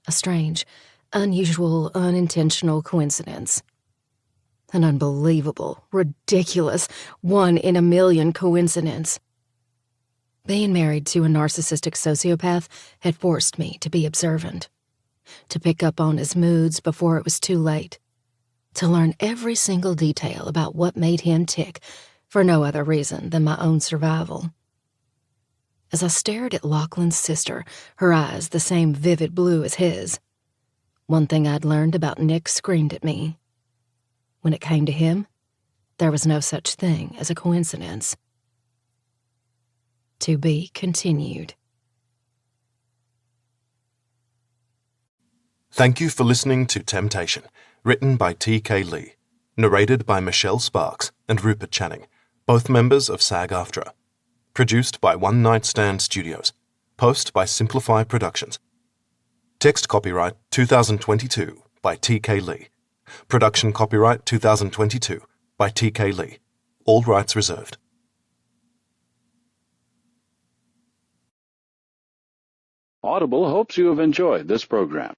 A: A strange, unusual, unintentional coincidence. An unbelievable, ridiculous, 1-in-a-million coincidence. Being married to a narcissistic sociopath had forced me to be observant, to pick up on his moods before it was too late, to learn every single detail about what made him tick for no other reason than my own survival. As I stared at Lachlan's sister, her eyes the same vivid blue as his, one thing I'd learned about Nick screamed at me. When it came to him, there was no such thing as a coincidence. To be continued.
B: Thank you for listening to Temptation, written by T.K. Lee, narrated by Michelle Sparks and Rupert Channing, both members of SAG-AFTRA. Produced by One Night Stand Studios. Post by Simplify Productions. Text copyright 2022 by T.K. Lee. Production copyright 2022 by T.K. Lee. All rights reserved.
C: Audible hopes you have enjoyed this program.